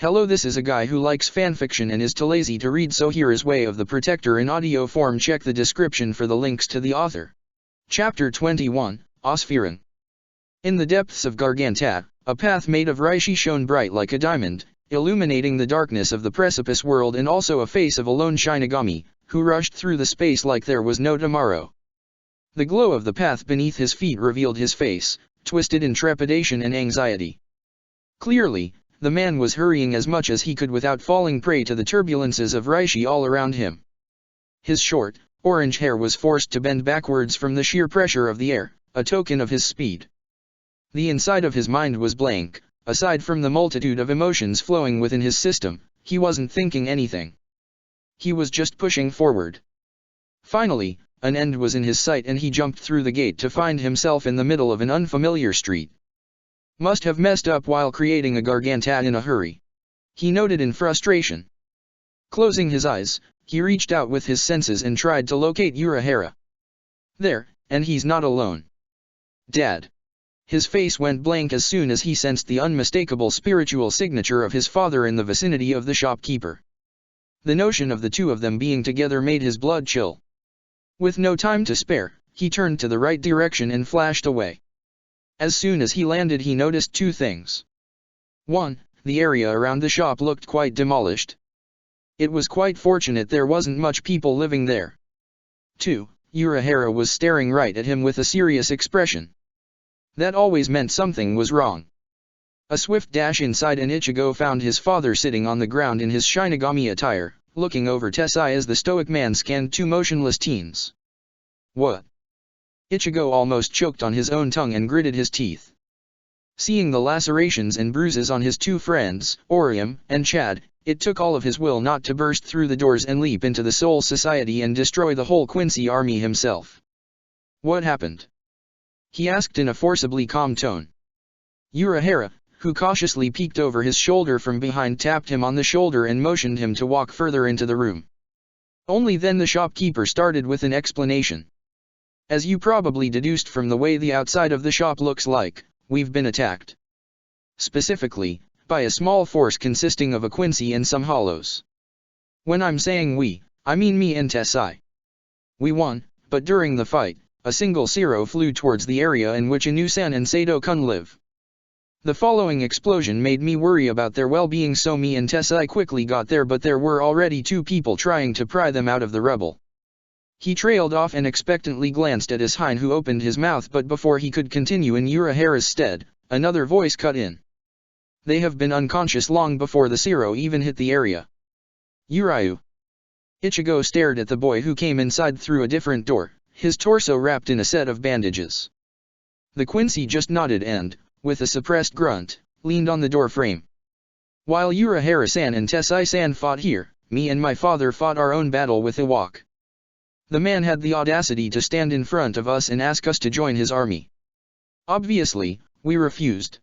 Hello, this is a guy who likes fanfiction and is too lazy to read, so here is Way of the Protector in audio form. Check the description for the links to the author. Chapter 21, Ospheren. In the depths of Gargantat, a path made of reishi shone bright like a diamond, illuminating the darkness of the precipice world, and also a face of a lone Shinigami, who rushed through the space like there was no tomorrow. The glow of the path beneath his feet revealed his face, twisted in trepidation and anxiety. Clearly, the man was hurrying as much as he could without falling prey to the turbulences of reishi all around him. His short, orange hair was forced to bend backwards from the sheer pressure of the air, a token of his speed. The inside of his mind was blank. Aside from the multitude of emotions flowing within his system, he wasn't thinking anything. He was just pushing forward. Finally, an end was in his sight, and he jumped through the gate to find himself in the middle of an unfamiliar street. Must have messed up while creating a Gargantat in a hurry, he noted in frustration. Closing his eyes, he reached out with his senses and tried to locate Urahara. There, and he's not alone. Dad. His face went blank as soon as he sensed the unmistakable spiritual signature of his father in the vicinity of the shopkeeper. The notion of the two of them being together made his blood chill. With no time to spare, he turned to the right direction and flashed away. As soon as he landed, he noticed two things. 1. The area around the shop looked quite demolished. It was quite fortunate there wasn't much people living there. 2. Urahara was staring right at him with a serious expression. That always meant something was wrong. A swift dash inside, and Ichigo found his father sitting on the ground in his Shinigami attire, looking over Tessai as the stoic man scanned two motionless teens. What? Ichigo almost choked on his own tongue and gritted his teeth. Seeing the lacerations and bruises on his two friends, Orium and Chad, it took all of his will not to burst through the doors and leap into the Soul Society and destroy the whole Quincy army himself. What happened? He asked in a forcibly calm tone. Urahara, who cautiously peeked over his shoulder from behind, tapped him on the shoulder and motioned him to walk further into the room. Only then the shopkeeper started with an explanation. As you probably deduced from the way the outside of the shop looks like, we've been attacked. Specifically, by a small force consisting of a Quincy and some hollows. When I'm saying we, I mean me and Tessai. We won, but during the fight, a single Zero flew towards the area in which Inu-san and Sato-kun live. The following explosion made me worry about their well-being, so me and Tessai quickly got there, but there were already two people trying to pry them out of the rubble. He trailed off and expectantly glanced at his hind, who opened his mouth, but before he could continue in Urahara's stead, another voice cut in. They have been unconscious long before the Zero even hit the area. Uryu. Ichigo stared at the boy who came inside through a different door, his torso wrapped in a set of bandages. The Quincy just nodded and, with a suppressed grunt, leaned on the door frame. While Urahara-san and Tessai-san fought here, me and my father fought our own battle with Iwak. The man had the audacity to stand in front of us and ask us to join his army. Obviously, we refused.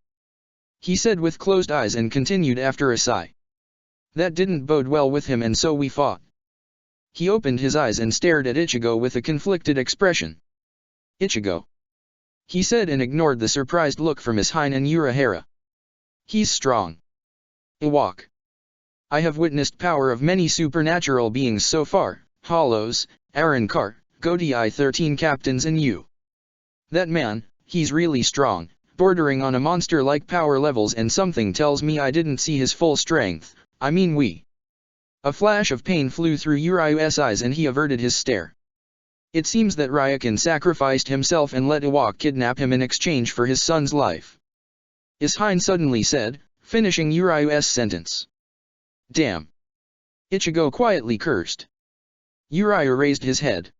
He said with closed eyes and continued after a sigh. That didn't bode well with him, and so we fought. He opened his eyes and stared at Ichigo with a conflicted expression. Ichigo. He said, and ignored the surprised look from his hind and Urahara. He's strong. Iwak. I have witnessed power of many supernatural beings so far, Hollows, Arrancar, Godei 13 captains and you. That man, he's really strong, bordering on a monster-like power levels, and something tells me I didn't see his full strength, I mean we. A flash of pain flew through Uriu's eyes and he averted his stare. It seems that Ryukin sacrificed himself and let Iwak kidnap him in exchange for his son's life. Ishind suddenly said, finishing Uriu's sentence. Damn. Ichigo quietly cursed. Uryu raised his head.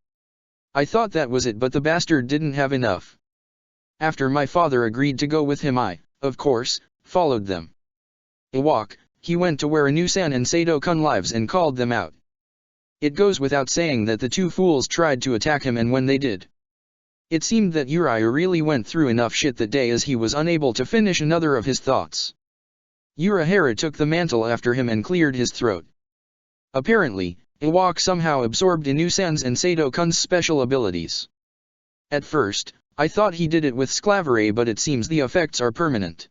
I thought that was it, but the bastard didn't have enough. After my father agreed to go with him, I, of course, followed them. Iwak, he went to where Inu-san and Sato-kun lives and called them out. It goes without saying that the two fools tried to attack him, and when they did, it seemed that Uryu really went through enough shit that day as he was unable to finish another of his thoughts. Urahara took the mantle after him and cleared his throat. Apparently, Iwak somehow absorbed Inu-san's and Sato-kun's special abilities. At first, I thought he did it with Sclavere, but it seems the effects are permanent.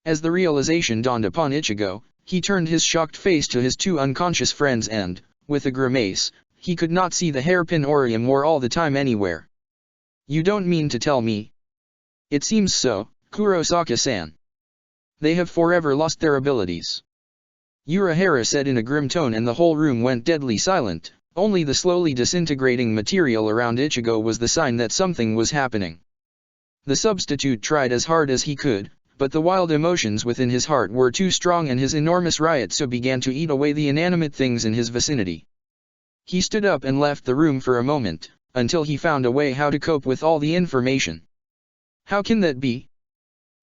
As the realization dawned upon Ichigo, He turned his shocked face to his two unconscious friends and, with a grimace, he could not see the hairpin Orium wore all the time anywhere. You don't mean to tell me? It seems so, Kurosaka-san. They have forever lost their abilities. Urahara said in a grim tone, and the whole room went deadly silent. Only the slowly disintegrating material around Ichigo was the sign that something was happening. The substitute tried as hard as he could, but the wild emotions within his heart were too strong, and his enormous riot so began to eat away the inanimate things in his vicinity. He stood up and left the room for a moment, until he found a way how to cope with all the information. How can that be?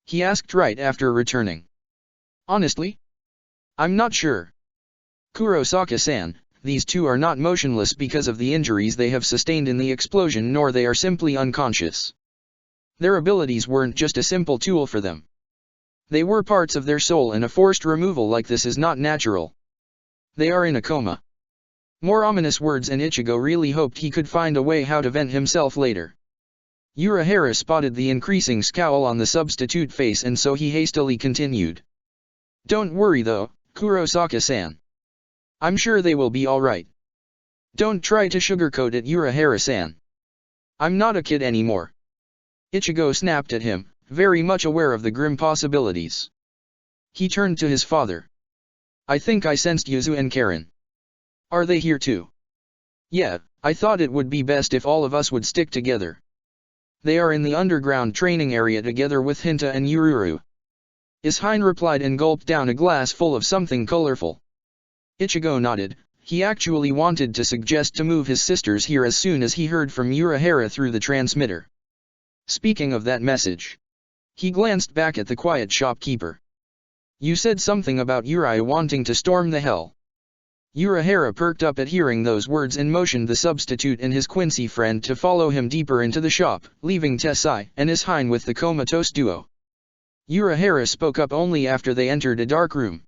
He asked right after returning. Honestly? I'm not sure. Kurosaka-san, these two are not motionless because of the injuries they have sustained in the explosion, nor they are simply unconscious. Their abilities weren't just a simple tool for them. They were parts of their soul, and a forced removal like this is not natural. They are in a coma. More ominous words, and Ichigo really hoped he could find a way how to vent himself later. Urahara spotted the increasing scowl on the substitute face, and so he hastily continued. Don't worry though, Kurosaka-san. I'm sure they will be alright. Don't try to sugarcoat it, Urahara-san. I'm not a kid anymore. Ichigo snapped at him, very much aware of the grim possibilities. He turned to his father. I think I sensed Yuzu and Karen. Are they here too? Yeah, I thought it would be best if all of us would stick together. They are in the underground training area together with Hinta and Yururu. Ishine replied and gulped down a glass full of something colorful. Ichigo nodded. He actually wanted to suggest to move his sisters here as soon as he heard from Urahara through the transmitter. Speaking of that message. He glanced back at the quiet shopkeeper. You said something about Uriah wanting to storm the hell. Urahara perked up at hearing those words and motioned the substitute and his Quincy friend to follow him deeper into the shop, leaving Tessai and Ishine with the comatose duo. Urahara spoke up only after they entered a dark room.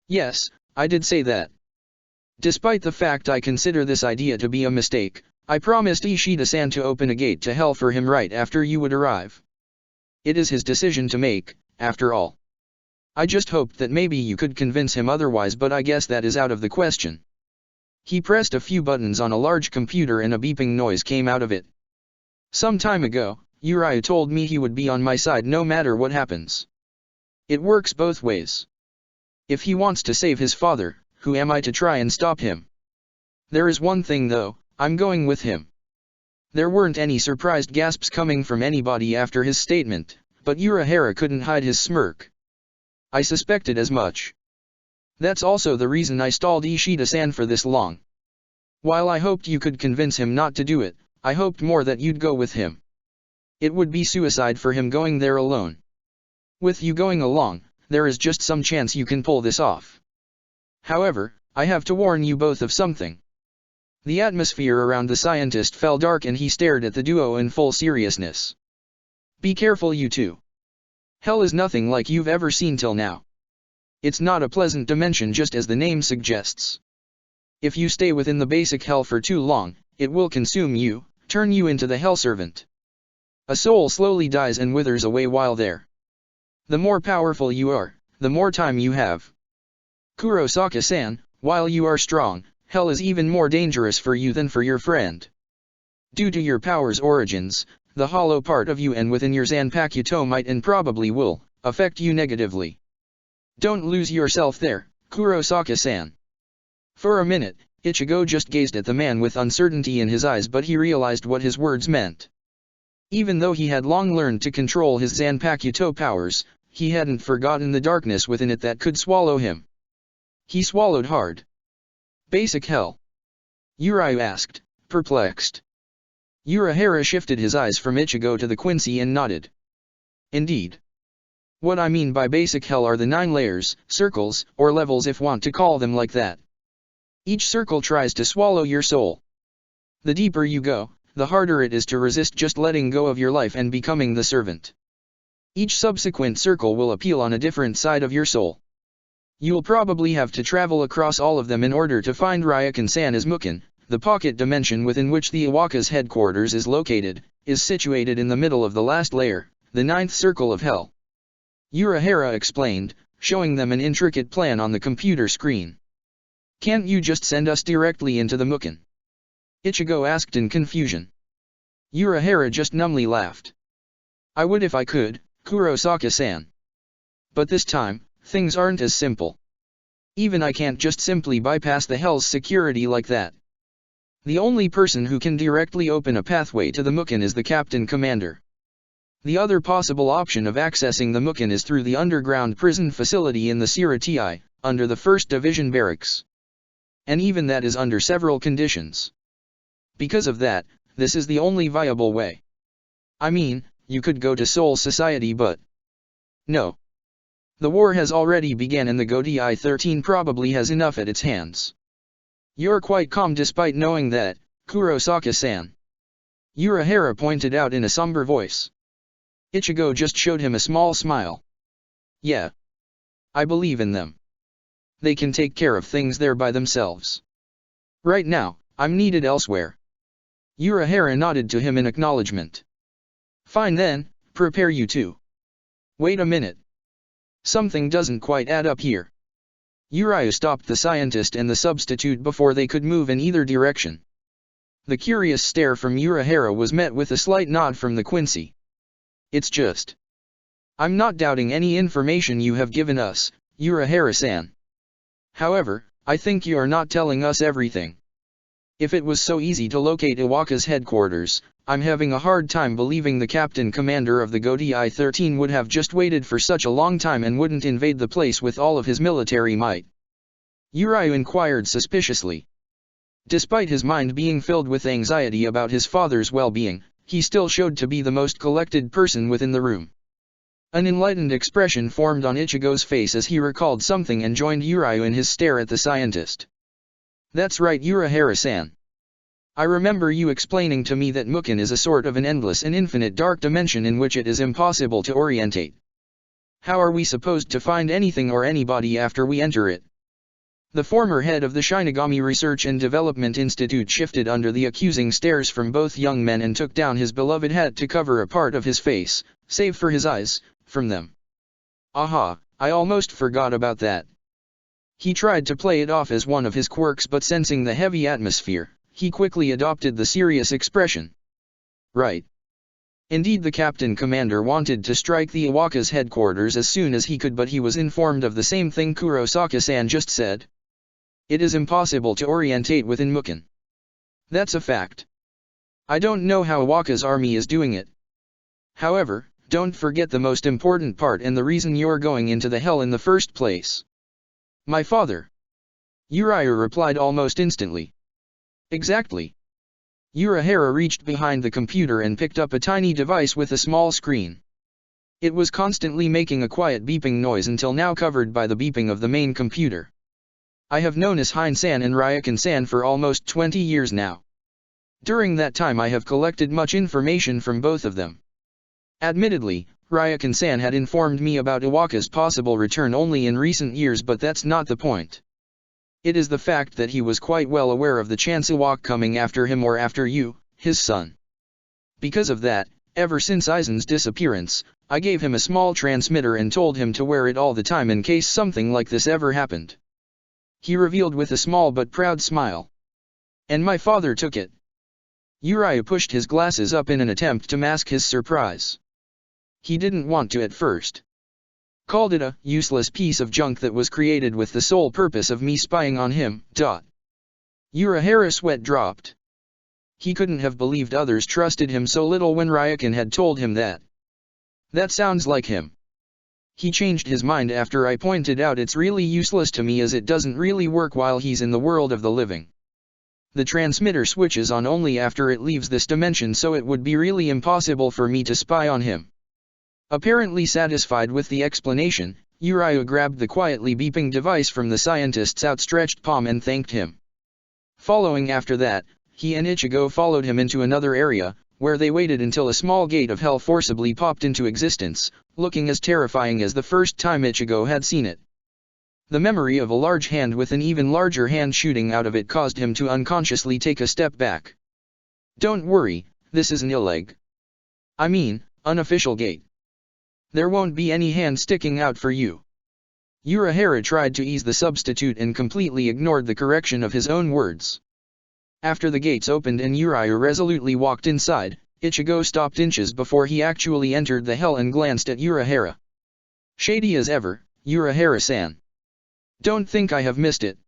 Yes, I did say that. Despite the fact I consider this idea to be a mistake, I promised Ishida-san to open a gate to hell for him right after you would arrive. It is his decision to make, after all. I just hoped that maybe you could convince him otherwise, but I guess that is out of the question. He pressed a few buttons on a large computer and a beeping noise came out of it. Some time ago, Uriah told me he would be on my side no matter what happens. It works both ways. If he wants to save his father, who am I to try and stop him? There is one thing though, I'm going with him. There weren't any surprised gasps coming from anybody after his statement, but Urahara couldn't hide his smirk. I suspected as much. That's also the reason I stalled Ishida-san for this long. While I hoped you could convince him not to do it, I hoped more that you'd go with him. It would be suicide for him going there alone. With you going along, there is just some chance you can pull this off. However, I have to warn you both of something. The atmosphere around the scientist fell dark and he stared at the duo in full seriousness. Be careful, you two. Hell is nothing like you've ever seen till now. It's not a pleasant dimension, just as the name suggests. If you stay within the basic hell for too long, it will consume you, turn you into the hell servant. A soul slowly dies and withers away while there. The more powerful you are, the more time you have. Kurosaka-san, while you are strong, hell is even more dangerous for you than for your friend. Due to your power's origins, the hollow part of you and within your Zanpakuto might and probably will affect you negatively. Don't lose yourself there, Kurosaka-san. For a minute, Ichigo just gazed at the man with uncertainty in his eyes, but he realized what his words meant. Even though he had long learned to control his Zanpakuto powers, he hadn't forgotten the darkness within it that could swallow him. He swallowed hard. Basic hell? Uriah asked, perplexed. Urahara shifted his eyes from Ichigo to the Quincy and nodded. Indeed. What I mean by basic hell are the 9 layers, circles, or levels if want to call them like that. Each circle tries to swallow your soul. The deeper you go, the harder it is to resist just letting go of your life and becoming the servant. Each subsequent circle will appeal on a different side of your soul. You'll probably have to travel across all of them in order to find Ryokan-san Izmuken. The pocket dimension within which the Iwaka's headquarters is located, is situated in the middle of the last layer, the 9th circle of hell. Urahara explained, showing them an intricate plan on the computer screen. "Can't you just send us directly into the Mukin?" Ichigo asked in confusion. Urahara just numbly laughed. "I would if I could, Kurosaka-san. But this time, things aren't as simple. Even I can't just simply bypass the Hell's security like that. The only person who can directly open a pathway to the Mukin is the Captain Commander. The other possible option of accessing the Mukin is through the underground prison facility in the Siratii, under the 1st Division barracks. And even that is under several conditions. Because of that, this is the only viable way. I mean, you could go to Soul Society but... no. The war has already begun and the Godi 13 probably has enough at its hands." "You're quite calm despite knowing that, Kurosaka-san," Urahara pointed out in a somber voice. Ichigo just showed him a small smile. "Yeah. I believe in them. They can take care of things there by themselves. Right now, I'm needed elsewhere." Urahara nodded to him in acknowledgement. "Fine then, prepare you two. Wait a minute. Something doesn't quite add up here." Uraya stopped the scientist and the substitute before they could move in either direction. The curious stare from Urahara was met with a slight nod from the Quincy. "It's just... I'm not doubting any information you have given us, Urahara-san. However, I think you are not telling us everything. If it was so easy to locate Iwaka's headquarters, I'm having a hard time believing the Captain Commander of the Godi 13 would have just waited for such a long time and wouldn't invade the place with all of his military might." Uraya inquired suspiciously. Despite his mind being filled with anxiety about his father's well-being, he still showed to be the most collected person within the room. An enlightened expression formed on Ichigo's face as he recalled something and joined Uraya in his stare at the scientist. "That's right, Urahara-san. I remember you explaining to me that Mukin is a sort of an endless and infinite dark dimension in which it is impossible to orientate. How are we supposed to find anything or anybody after we enter it?" The former head of the Shinigami Research and Development Institute shifted under the accusing stares from both young men and took down his beloved hat to cover a part of his face, save for his eyes, from them. "Aha, I almost forgot about that." He tried to play it off as one of his quirks but sensing the heavy atmosphere, he quickly adopted the serious expression. "Right. Indeed the Captain Commander wanted to strike the Iwaka's headquarters as soon as he could but he was informed of the same thing Kurosaka-san just said. It is impossible to orientate within Mukin. That's a fact. I don't know how Iwaka's army is doing it. However, don't forget the most important part and the reason you're going into the hell in the first place. My father." Uraya replied almost instantly. "Exactly." Urahara reached behind the computer and picked up a tiny device with a small screen. It was constantly making a quiet beeping noise until now covered by the beeping of the main computer. "I have known as Hein-san and Ryakan-san for almost 20 years now. During that time I have collected much information from both of them. Admittedly, Ryakan-san had informed me about Iwaka's possible return only in recent years but that's not the point. It is the fact that he was quite well aware of the chance Iwaka coming after him or after you, his son. Because of that, ever since Aizen's disappearance, I gave him a small transmitter and told him to wear it all the time in case something like this ever happened." He revealed with a small but proud smile. "And my father took it." Uraya pushed his glasses up in an attempt to mask his surprise. He didn't want to at first. Called it a useless piece of junk that was created with the sole purpose of me spying on him. Urahara's sweat dropped. He couldn't have believed others trusted him so little when Ryakan had told him that. That sounds like him. He changed his mind after I pointed out it's really useless to me as it doesn't really work while he's in the world of the living. The transmitter switches on only after it leaves this dimension so it would be really impossible for me to spy on him. Apparently satisfied with the explanation, Uraya grabbed the quietly beeping device from the scientist's outstretched palm and thanked him. Following after that, he and Ichigo followed him into another area, where they waited until a small gate of hell forcibly popped into existence, looking as terrifying as the first time Ichigo had seen it. The memory of a large hand with an even larger hand shooting out of it caused him to unconsciously take a step back. "Don't worry, this is an unofficial gate. There won't be any hand sticking out for you." Urahara tried to ease the substitute and completely ignored the correction of his own words. After the gates opened and Uriah resolutely walked inside, Ichigo stopped inches before he actually entered the hell and glanced at Urahara. Shady as ever, Urahara-san. Don't think I have missed it.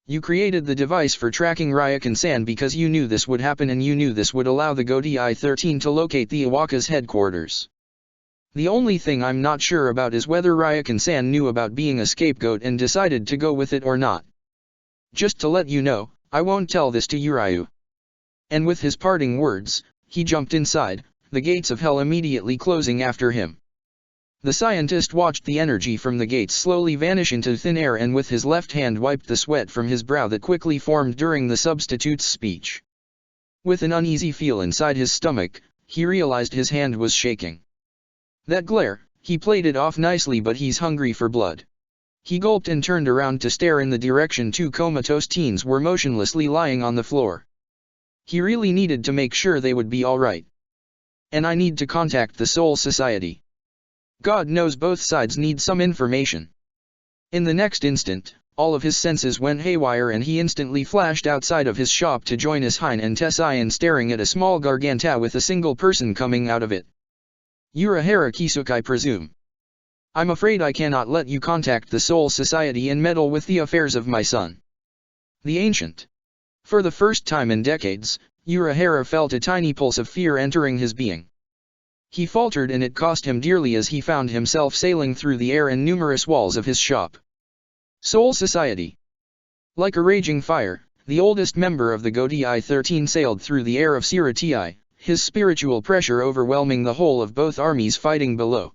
You created the device for tracking Ryokan-san because you knew this would happen and you knew this would allow the GODI-13 to locate the Iwaka's headquarters. The only thing I'm not sure about is whether Ryokan-san knew about being a scapegoat and decided to go with it or not. Just to let you know, I won't tell this to Uriah. And with his parting words, he jumped inside, the gates of hell immediately closing after him. The scientist watched the energy from the gates slowly vanish into thin air and with his left hand wiped the sweat from his brow that quickly formed during the substitute's speech. With an uneasy feel inside his stomach, he realized his hand was shaking. That glare, he played it off nicely but he's hungry for blood. He gulped and turned around to stare in the direction two comatose teens were motionlessly lying on the floor. He really needed to make sure they would be alright. And I need to contact the Soul Society. God knows both sides need some information. In the next instant, all of his senses went haywire and he instantly flashed outside of his shop to join his Hein and Tessian staring at a small garganta with a single person coming out of it. Urahara Kisuke, I presume. I'm afraid I cannot let you contact the Soul Society and meddle with the affairs of my son. The Ancient. For the first time in decades, Urahara felt a tiny pulse of fear entering his being. He faltered and it cost him dearly as he found himself sailing through the air and numerous walls of his shop. Soul Society. Like a raging fire, the oldest member of the GODI-13 sailed through the air of Siratii, his spiritual pressure overwhelming the whole of both armies fighting below.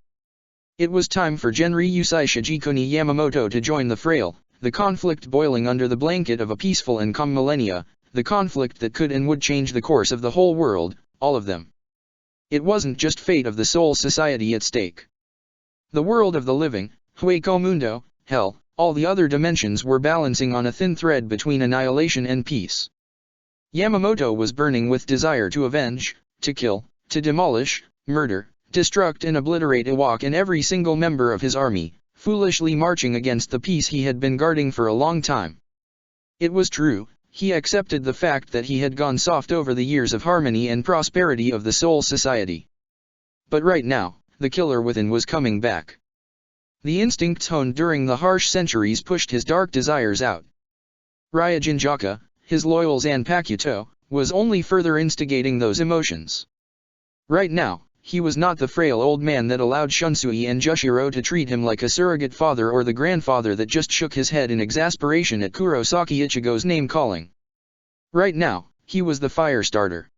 It was time for Genryusai Shigekuni Yamamoto to join the frail, the conflict boiling under the blanket of a peaceful and calm millennia, the conflict that could and would change the course of the whole world, all of them. It wasn't just fate of the Soul Society at stake. The world of the living, Hueco Mundo, hell, all the other dimensions were balancing on a thin thread between annihilation and peace. Yamamoto was burning with desire to avenge, to kill, to demolish, murder, destruct and obliterate Iwak and every single member of his army, foolishly marching against the peace he had been guarding for a long time. It was true, he accepted the fact that he had gone soft over the years of harmony and prosperity of the Soul Society. But right now, the killer within was coming back. The instincts honed during the harsh centuries pushed his dark desires out. Ryujinjaka, his loyal Zanpakuto, was only further instigating those emotions. Right now, he was not the frail old man that allowed Shunsui and Jushiro to treat him like a surrogate father or the grandfather that just shook his head in exasperation at Kurosaki Ichigo's name-calling. Right now, he was the fire starter.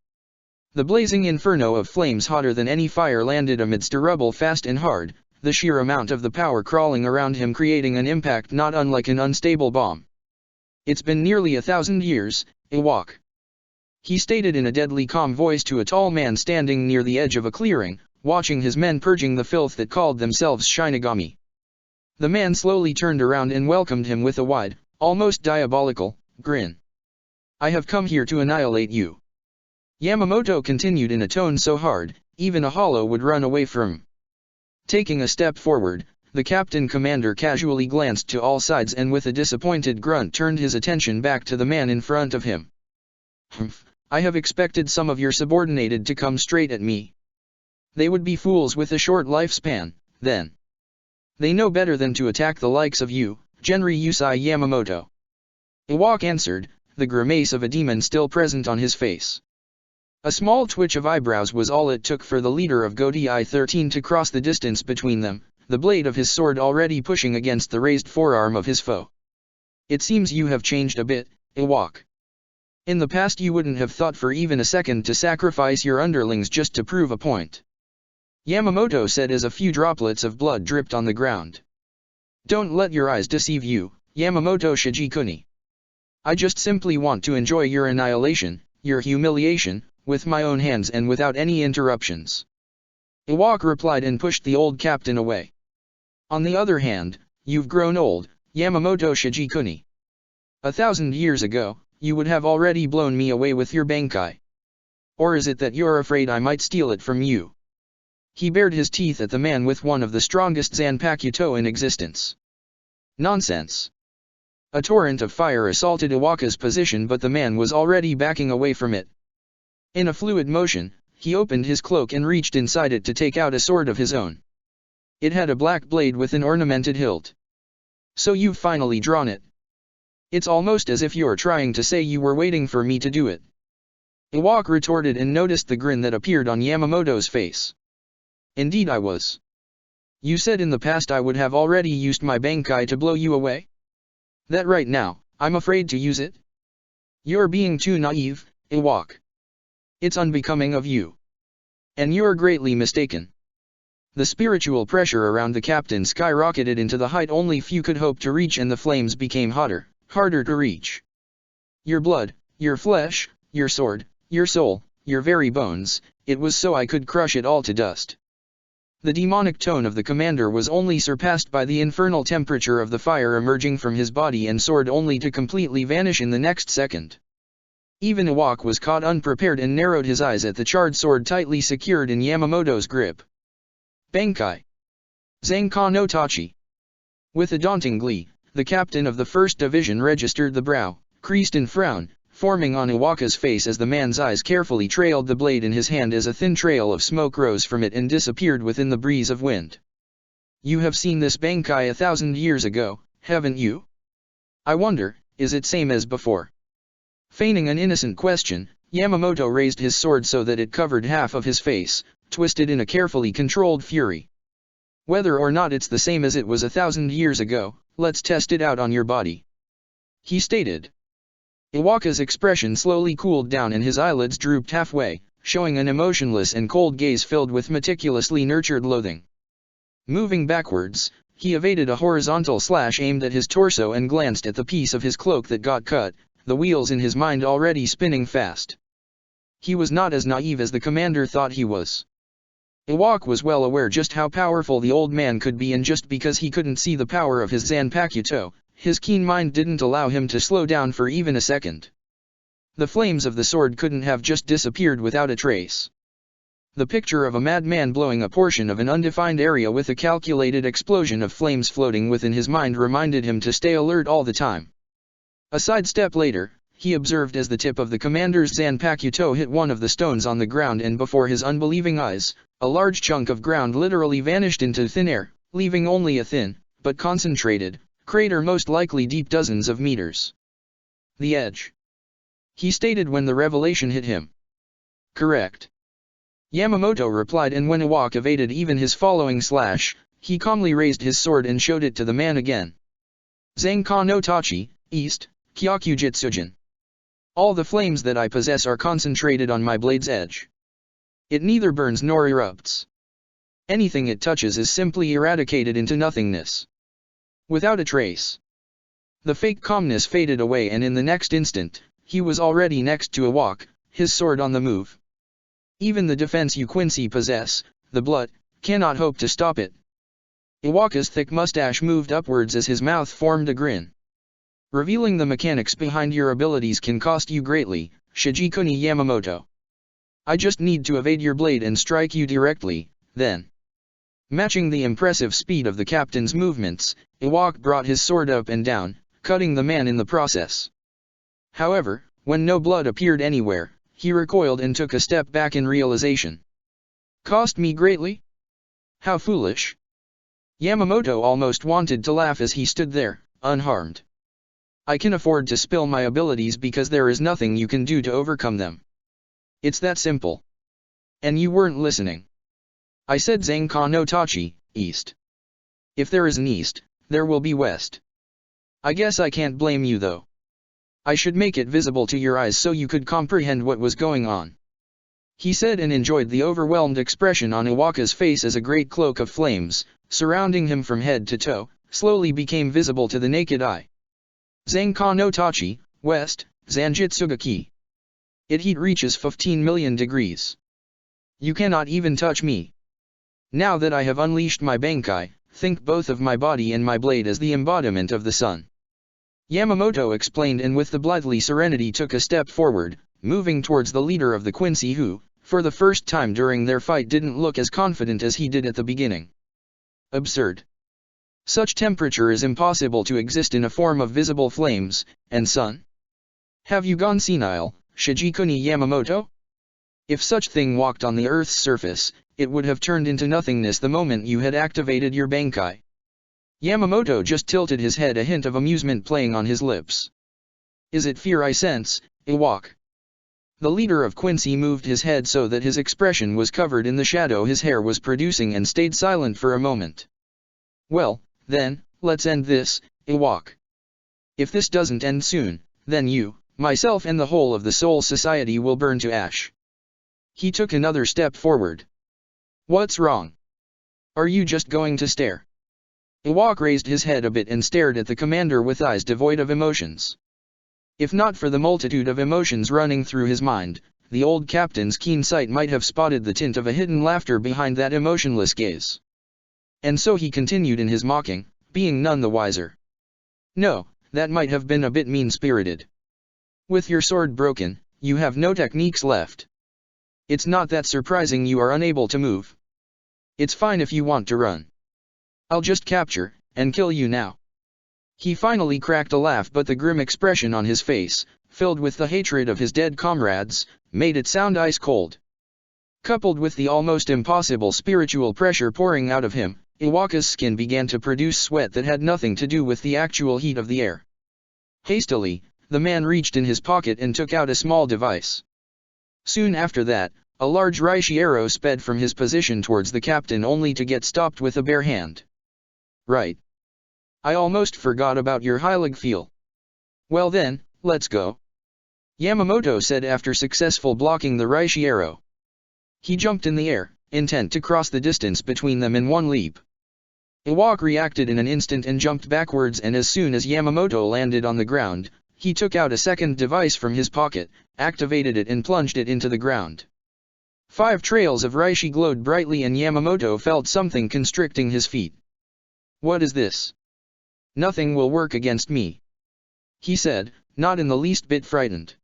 The blazing inferno of flames hotter than any fire landed amidst a rubble fast and hard, the sheer amount of the power crawling around him creating an impact not unlike an unstable bomb. It's been nearly 1,000 years, Iwak. He stated in a deadly calm voice to a tall man standing near the edge of a clearing, watching his men purging the filth that called themselves Shinigami. The man slowly turned around and welcomed him with a wide, almost diabolical, grin. I have come here to annihilate you. Yamamoto continued in a tone so hard, even a hollow would run away from. Taking a step forward, the captain commander casually glanced to all sides and with a disappointed grunt turned his attention back to the man in front of him. Humph, I have expected some of your subordinated to come straight at me. They would be fools with a short lifespan, then. They know better than to attack the likes of you, Genryusai Yamamoto. Iwak answered, the grimace of a demon still present on his face. A small twitch of eyebrows was all it took for the leader of GODI-13 to cross the distance between them, the blade of his sword already pushing against the raised forearm of his foe. It seems you have changed a bit, Iwak. In the past you wouldn't have thought for even a second to sacrifice your underlings just to prove a point. Yamamoto said as a few droplets of blood dripped on the ground. Don't let your eyes deceive you, Yamamoto Shigekuni. I just simply want to enjoy your annihilation, your humiliation, with my own hands and without any interruptions. Iwak replied and pushed the old captain away. On the other hand, you've grown old, Yamamoto Shigekuni. 1,000 years ago, you would have already blown me away with your Bankai. Or is it that you're afraid I might steal it from you? He bared his teeth at the man with one of the strongest Zanpakuto in existence. Nonsense. A torrent of fire assaulted Iwaka's position, but the man was already backing away from it. In a fluid motion, he opened his cloak and reached inside it to take out a sword of his own. It had a black blade with an ornamented hilt. So you've finally drawn it. It's almost as if you're trying to say you were waiting for me to do it. Iwaka retorted and noticed the grin that appeared on Yamamoto's face. Indeed I was. You said in the past I would have already used my Bankai to blow you away? That right now, I'm afraid to use it? You're being too naive, Iwaka. It's unbecoming of you. And you're greatly mistaken. The spiritual pressure around the captain skyrocketed into the height only few could hope to reach, and the flames became hotter, harder to reach. Your blood, your flesh, your sword, your soul, your very bones, it was so I could crush it all to dust. The demonic tone of the commander was only surpassed by the infernal temperature of the fire emerging from his body and sword, only to completely vanish in the next second. Even Iwaka was caught unprepared and narrowed his eyes at the charred sword tightly secured in Yamamoto's grip. Bankai. Zankan no Tachi. With a daunting glee, the captain of the 1st Division registered the brow, creased in frown, forming on Iwaka's face as the man's eyes carefully trailed the blade in his hand as a thin trail of smoke rose from it and disappeared within the breeze of wind. You have seen this Bankai 1,000 years ago, haven't you? I wonder, is it same as before? Feigning an innocent question, Yamamoto raised his sword so that it covered half of his face, twisted in a carefully controlled fury. Whether or not it's the same as it was 1,000 years ago, let's test it out on your body. He stated. Iwaka's expression slowly cooled down and his eyelids drooped halfway, showing an emotionless and cold gaze filled with meticulously nurtured loathing. Moving backwards, he evaded a horizontal slash aimed at his torso and glanced at the piece of his cloak that got cut, the wheels in his mind already spinning fast. He was not as naive as the commander thought he was. Iwaka was well aware just how powerful the old man could be, and just because he couldn't see the power of his Zanpakuto, his keen mind didn't allow him to slow down for even a second. The flames of the sword couldn't have just disappeared without a trace. The picture of a madman blowing a portion of an undefined area with a calculated explosion of flames floating within his mind reminded him to stay alert all the time. A sidestep later, he observed as the tip of the commander's Zanpakuto hit one of the stones on the ground, and before his unbelieving eyes, a large chunk of ground literally vanished into thin air, leaving only a thin, but concentrated, crater most likely deep dozens of meters. The edge. He stated when the revelation hit him. Correct. Yamamoto replied, and when Iwaka evaded even his following slash, he calmly raised his sword and showed it to the man again. Zankan no Tachi, East, Kyokujitsujin. All the flames that I possess are concentrated on my blade's edge. It neither burns nor erupts. Anything it touches is simply eradicated into nothingness. Without a trace. The fake calmness faded away, and in the next instant, he was already next to Iwaka, his sword on the move. Even the defense you Quincy possess, the blood, cannot hope to stop it. Iwaka's thick mustache moved upwards as his mouth formed a grin. Revealing the mechanics behind your abilities can cost you greatly, Shigekuni Yamamoto. I just need to evade your blade and strike you directly, then. Matching the impressive speed of the captain's movements, Iwaka brought his sword up and down, cutting the man in the process. However, when no blood appeared anywhere, he recoiled and took a step back in realization. Cost me greatly? How foolish. Yamamoto almost wanted to laugh as he stood there, unharmed. I can afford to spill my abilities because there is nothing you can do to overcome them. It's that simple. And you weren't listening. I said Zankan no Tachi, East. If there is an East, there will be West. I guess I can't blame you though. I should make it visible to your eyes so you could comprehend what was going on. He said, and enjoyed the overwhelmed expression on Iwaka's face as a great cloak of flames, surrounding him from head to toe, slowly became visible to the naked eye. Zankan no Tachi, West, Zanjitsugaki. Its heat reaches 15 million degrees. You cannot even touch me. Now that I have unleashed my Bankai, think both of my body and my blade as the embodiment of the sun. Yamamoto explained, and with the blithely serenity took a step forward, moving towards the leader of the Quincy who, for the first time during their fight, didn't look as confident as he did at the beginning. Absurd. Such temperature is impossible to exist in a form of visible flames, and sun. Have you gone senile, Shigekuni Yamamoto? If such thing walked on the Earth's surface, it would have turned into nothingness the moment you had activated your Bankai. Yamamoto just tilted his head, a hint of amusement playing on his lips. Is it fear I sense, Iwak? The leader of Quincy moved his head so that his expression was covered in the shadow his hair was producing and stayed silent for a moment. Well, then, let's end this, Iwak. If this doesn't end soon, then you, myself and the whole of the Soul Society will burn to ash. He took another step forward. What's wrong? Are you just going to stare? Iwak raised his head a bit and stared at the commander with eyes devoid of emotions. If not for the multitude of emotions running through his mind, the old captain's keen sight might have spotted the tint of a hidden laughter behind that emotionless gaze. And so he continued in his mocking, being none the wiser. No, that might have been a bit mean-spirited. With your sword broken, you have no techniques left. It's not that surprising you are unable to move. It's fine if you want to run. I'll just capture, and kill you now. He finally cracked a laugh, but the grim expression on his face, filled with the hatred of his dead comrades, made it sound ice cold. Coupled with the almost impossible spiritual pressure pouring out of him, Iwaka's skin began to produce sweat that had nothing to do with the actual heat of the air. Hastily, the man reached in his pocket and took out a small device. Soon after that, a large Reishi arrow sped from his position towards the captain only to get stopped with a bare hand. Right. I almost forgot about your Heilig feel. Well then, let's go. Yamamoto said after successful blocking the Reishi arrow. He jumped in the air, intent to cross the distance between them in one leap. Iwak reacted in an instant and jumped backwards, and as soon as Yamamoto landed on the ground, he took out a second device from his pocket, activated it and plunged it into the ground. 5 trails of Reishi glowed brightly and Yamamoto felt something constricting his feet. What is this? Nothing will work against me, he said, not in the least bit frightened.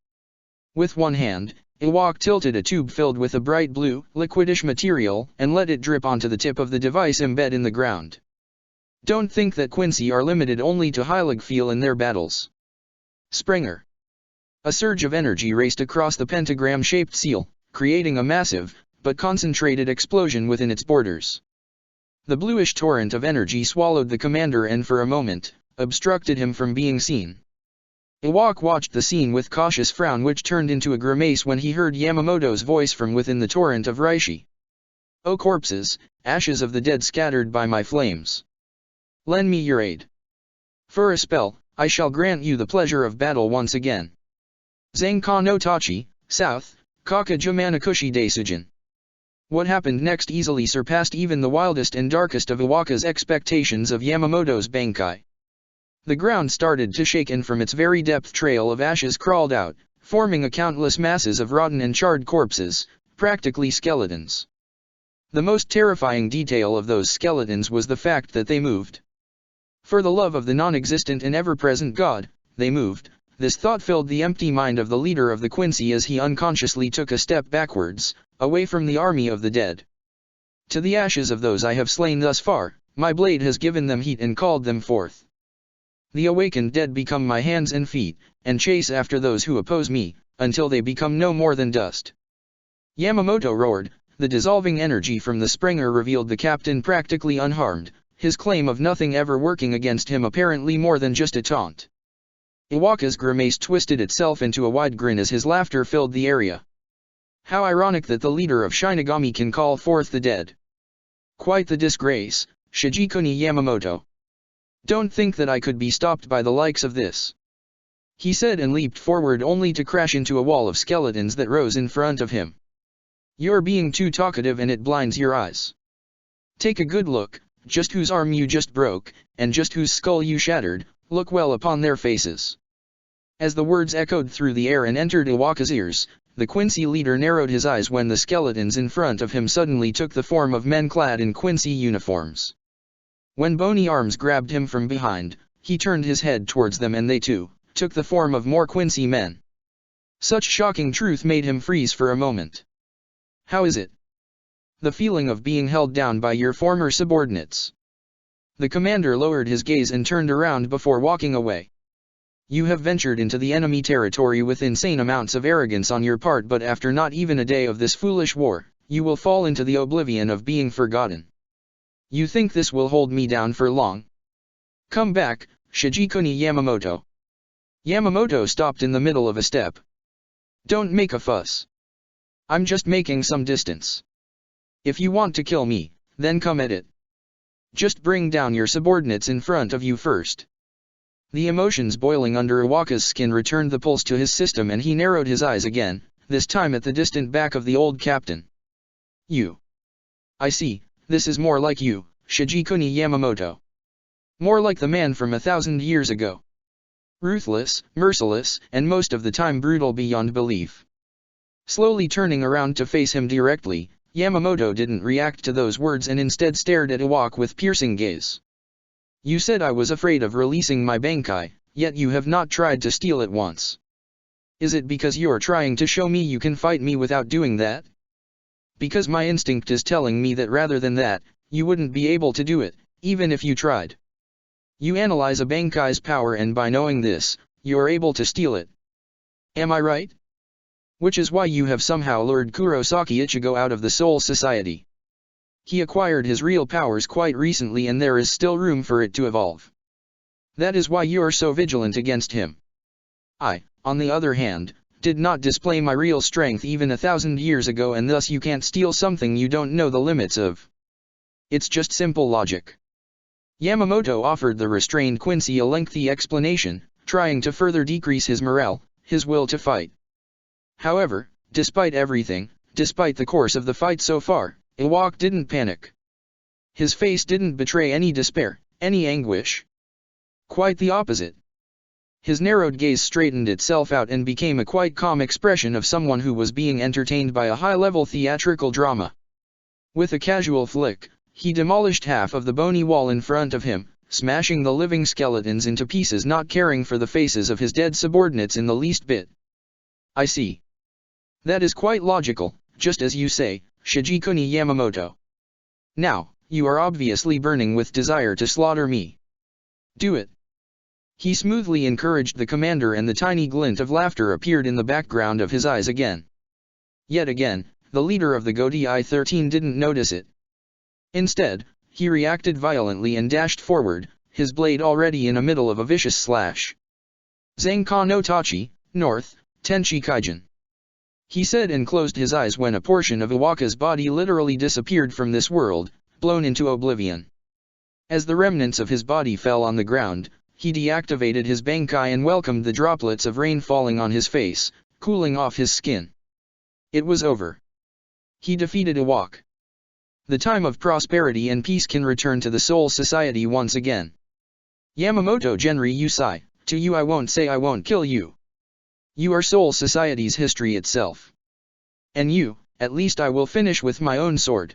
With one hand, Iwak tilted a tube filled with a bright blue, liquidish material and let it drip onto the tip of the device embed in the ground. Don't think that Quincy are limited only to Heilig feel in their battles. Springer. A surge of energy raced across the pentagram-shaped seal, creating a massive, but concentrated explosion within its borders. The bluish torrent of energy swallowed the commander and for a moment, obstructed him from being seen. Iwak watched the scene with cautious frown, which turned into a grimace when he heard Yamamoto's voice from within the torrent of Reishi. O corpses, ashes of the dead scattered by my flames. Lend me your aid. For a spell, I shall grant you the pleasure of battle once again. Zanka no Tachi, South, Kakaja Manakushi Daisujin. What happened next easily surpassed even the wildest and darkest of Iwaka's expectations of Yamamoto's Bankai. The ground started to shake and from its very depth trail of ashes crawled out, forming a countless masses of rotten and charred corpses, practically skeletons. The most terrifying detail of those skeletons was the fact that they moved. For the love of the non-existent and ever-present God, they moved. This thought filled the empty mind of the leader of the Quincy as he unconsciously took a step backwards, away from the army of the dead. To the ashes of those I have slain thus far, my blade has given them heat and called them forth. The awakened dead become my hands and feet, and chase after those who oppose me, until they become no more than dust. Yamamoto roared. The dissolving energy from the Springer revealed the captain practically unharmed, his claim of nothing ever working against him apparently more than just a taunt. Iwaka's grimace twisted itself into a wide grin as his laughter filled the area. How ironic that the leader of Shinigami can call forth the dead. Quite the disgrace, Shigekuni Yamamoto. Don't think that I could be stopped by the likes of this, he said and leaped forward only to crash into a wall of skeletons that rose in front of him. You're being too talkative and it blinds your eyes. Take a good look, just whose arm you just broke, and just whose skull you shattered, look well upon their faces. As the words echoed through the air and entered Iwaka's ears, the Quincy leader narrowed his eyes when the skeletons in front of him suddenly took the form of men clad in Quincy uniforms. When bony arms grabbed him from behind, he turned his head towards them and they too, took the form of more Quincy men. Such shocking truth made him freeze for a moment. How is it? The feeling of being held down by your former subordinates. The commander lowered his gaze and turned around before walking away. You have ventured into the enemy territory with insane amounts of arrogance on your part, but after not even a day of this foolish war, you will fall into the oblivion of being forgotten. You think this will hold me down for long? Come back, Shigekuni Yamamoto. Yamamoto stopped in the middle of a step. Don't make a fuss. I'm just making some distance. If you want to kill me, then come at it. Just bring down your subordinates in front of you first. The emotions boiling under Iwaka's skin returned the pulse to his system, and he narrowed his eyes again, this time at the distant back of the old captain. You. I see, this is more like you, Shigekuni Yamamoto. More like the man from 1,000 years ago. Ruthless, merciless, and most of the time brutal beyond belief. Slowly turning around to face him directly, Yamamoto didn't react to those words and instead stared at Iwaka with piercing gaze. You said I was afraid of releasing my Bankai, yet you have not tried to steal it once. Is it because you're trying to show me you can fight me without doing that? Because my instinct is telling me that rather than that, you wouldn't be able to do it, even if you tried. You analyze a Bankai's power, and by knowing this, you're able to steal it. Am I right? Which is why you have somehow lured Kurosaki Ichigo out of the Soul Society. He acquired his real powers quite recently, and there is still room for it to evolve. That is why you are so vigilant against him. I, on the other hand, did not display my real strength even 1,000 years ago, and thus you can't steal something you don't know the limits of. It's just simple logic. Yamamoto offered the restrained Quincy a lengthy explanation, trying to further decrease his morale, his will to fight. However, despite everything, despite the course of the fight so far, Iwaka didn't panic. His face didn't betray any despair, any anguish. Quite the opposite. His narrowed gaze straightened itself out and became a quite calm expression of someone who was being entertained by a high-level theatrical drama. With a casual flick, he demolished half of the bony wall in front of him, smashing the living skeletons into pieces, not caring for the faces of his dead subordinates in the least bit. I see. That is quite logical, just as you say, Shigekuni Yamamoto. Now, you are obviously burning with desire to slaughter me. Do it. He smoothly encouraged the commander, and the tiny glint of laughter appeared in the background of his eyes again. Yet again, the leader of the Godi I-13 didn't notice it. Instead, he reacted violently and dashed forward, his blade already in the middle of a vicious slash. Zanka no Tachi, North, Tenchi Kaijin. He said, and closed his eyes when a portion of Iwaka's body literally disappeared from this world, blown into oblivion. As the remnants of his body fell on the ground, he deactivated his Bankai and welcomed the droplets of rain falling on his face, cooling off his skin. It was over. He defeated Iwaka. The time of prosperity and peace can return to the Soul Society once again. Yamamoto Genri Yusai, to you I won't say I won't kill you. You are Soul Society's history itself. And you, at least I will finish with my own sword.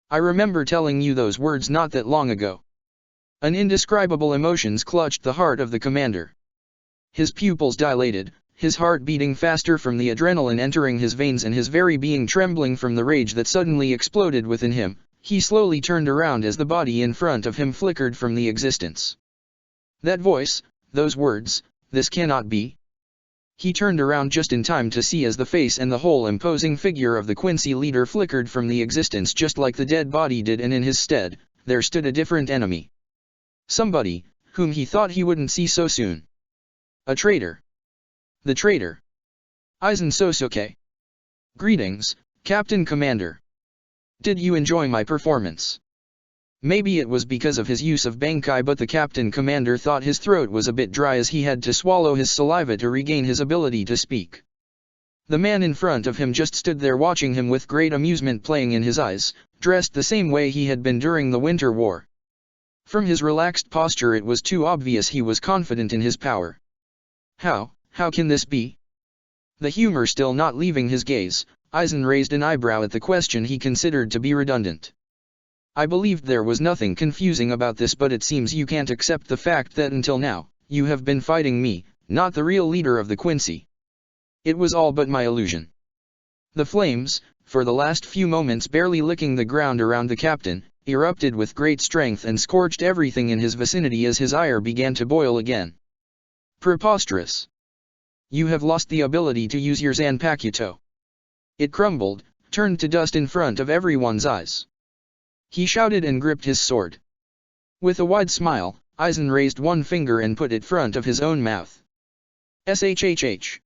I remember telling you those words not that long ago. An indescribable emotions clutched the heart of the commander. His pupils dilated, his heart beating faster from the adrenaline entering his veins, and his very being trembling from the rage that suddenly exploded within him. He slowly turned around as the body in front of him flickered from the existence. That voice, those words, this cannot be. He turned around just in time to see as the face and the whole imposing figure of the Quincy leader flickered from the existence just like the dead body did, and in his stead, there stood a different enemy. Somebody, whom he thought he wouldn't see so soon. A traitor. The traitor. Aizen Sosuke. Greetings, Captain Commander. Did you enjoy my performance? Maybe it was because of his use of Bankai, but the Captain Commander thought his throat was a bit dry as he had to swallow his saliva to regain his ability to speak. The man in front of him just stood there watching him with great amusement playing in his eyes, dressed the same way he had been during the Winter War. From his relaxed posture it was too obvious he was confident in his power. How can this be? The humor still not leaving his gaze, Aizen raised an eyebrow at the question he considered to be redundant. I believed there was nothing confusing about this, but it seems you can't accept the fact that until now, you have been fighting me, not the real leader of the Quincy. It was all but my illusion. The flames, for the last few moments barely licking the ground around the captain, erupted with great strength and scorched everything in his vicinity as his ire began to boil again. Preposterous! You have lost the ability to use your Zanpakuto. It crumbled, turned to dust in front of everyone's eyes. He shouted and gripped his sword. With a wide smile, Aizen raised one finger and put it in front of his own mouth. SHHH.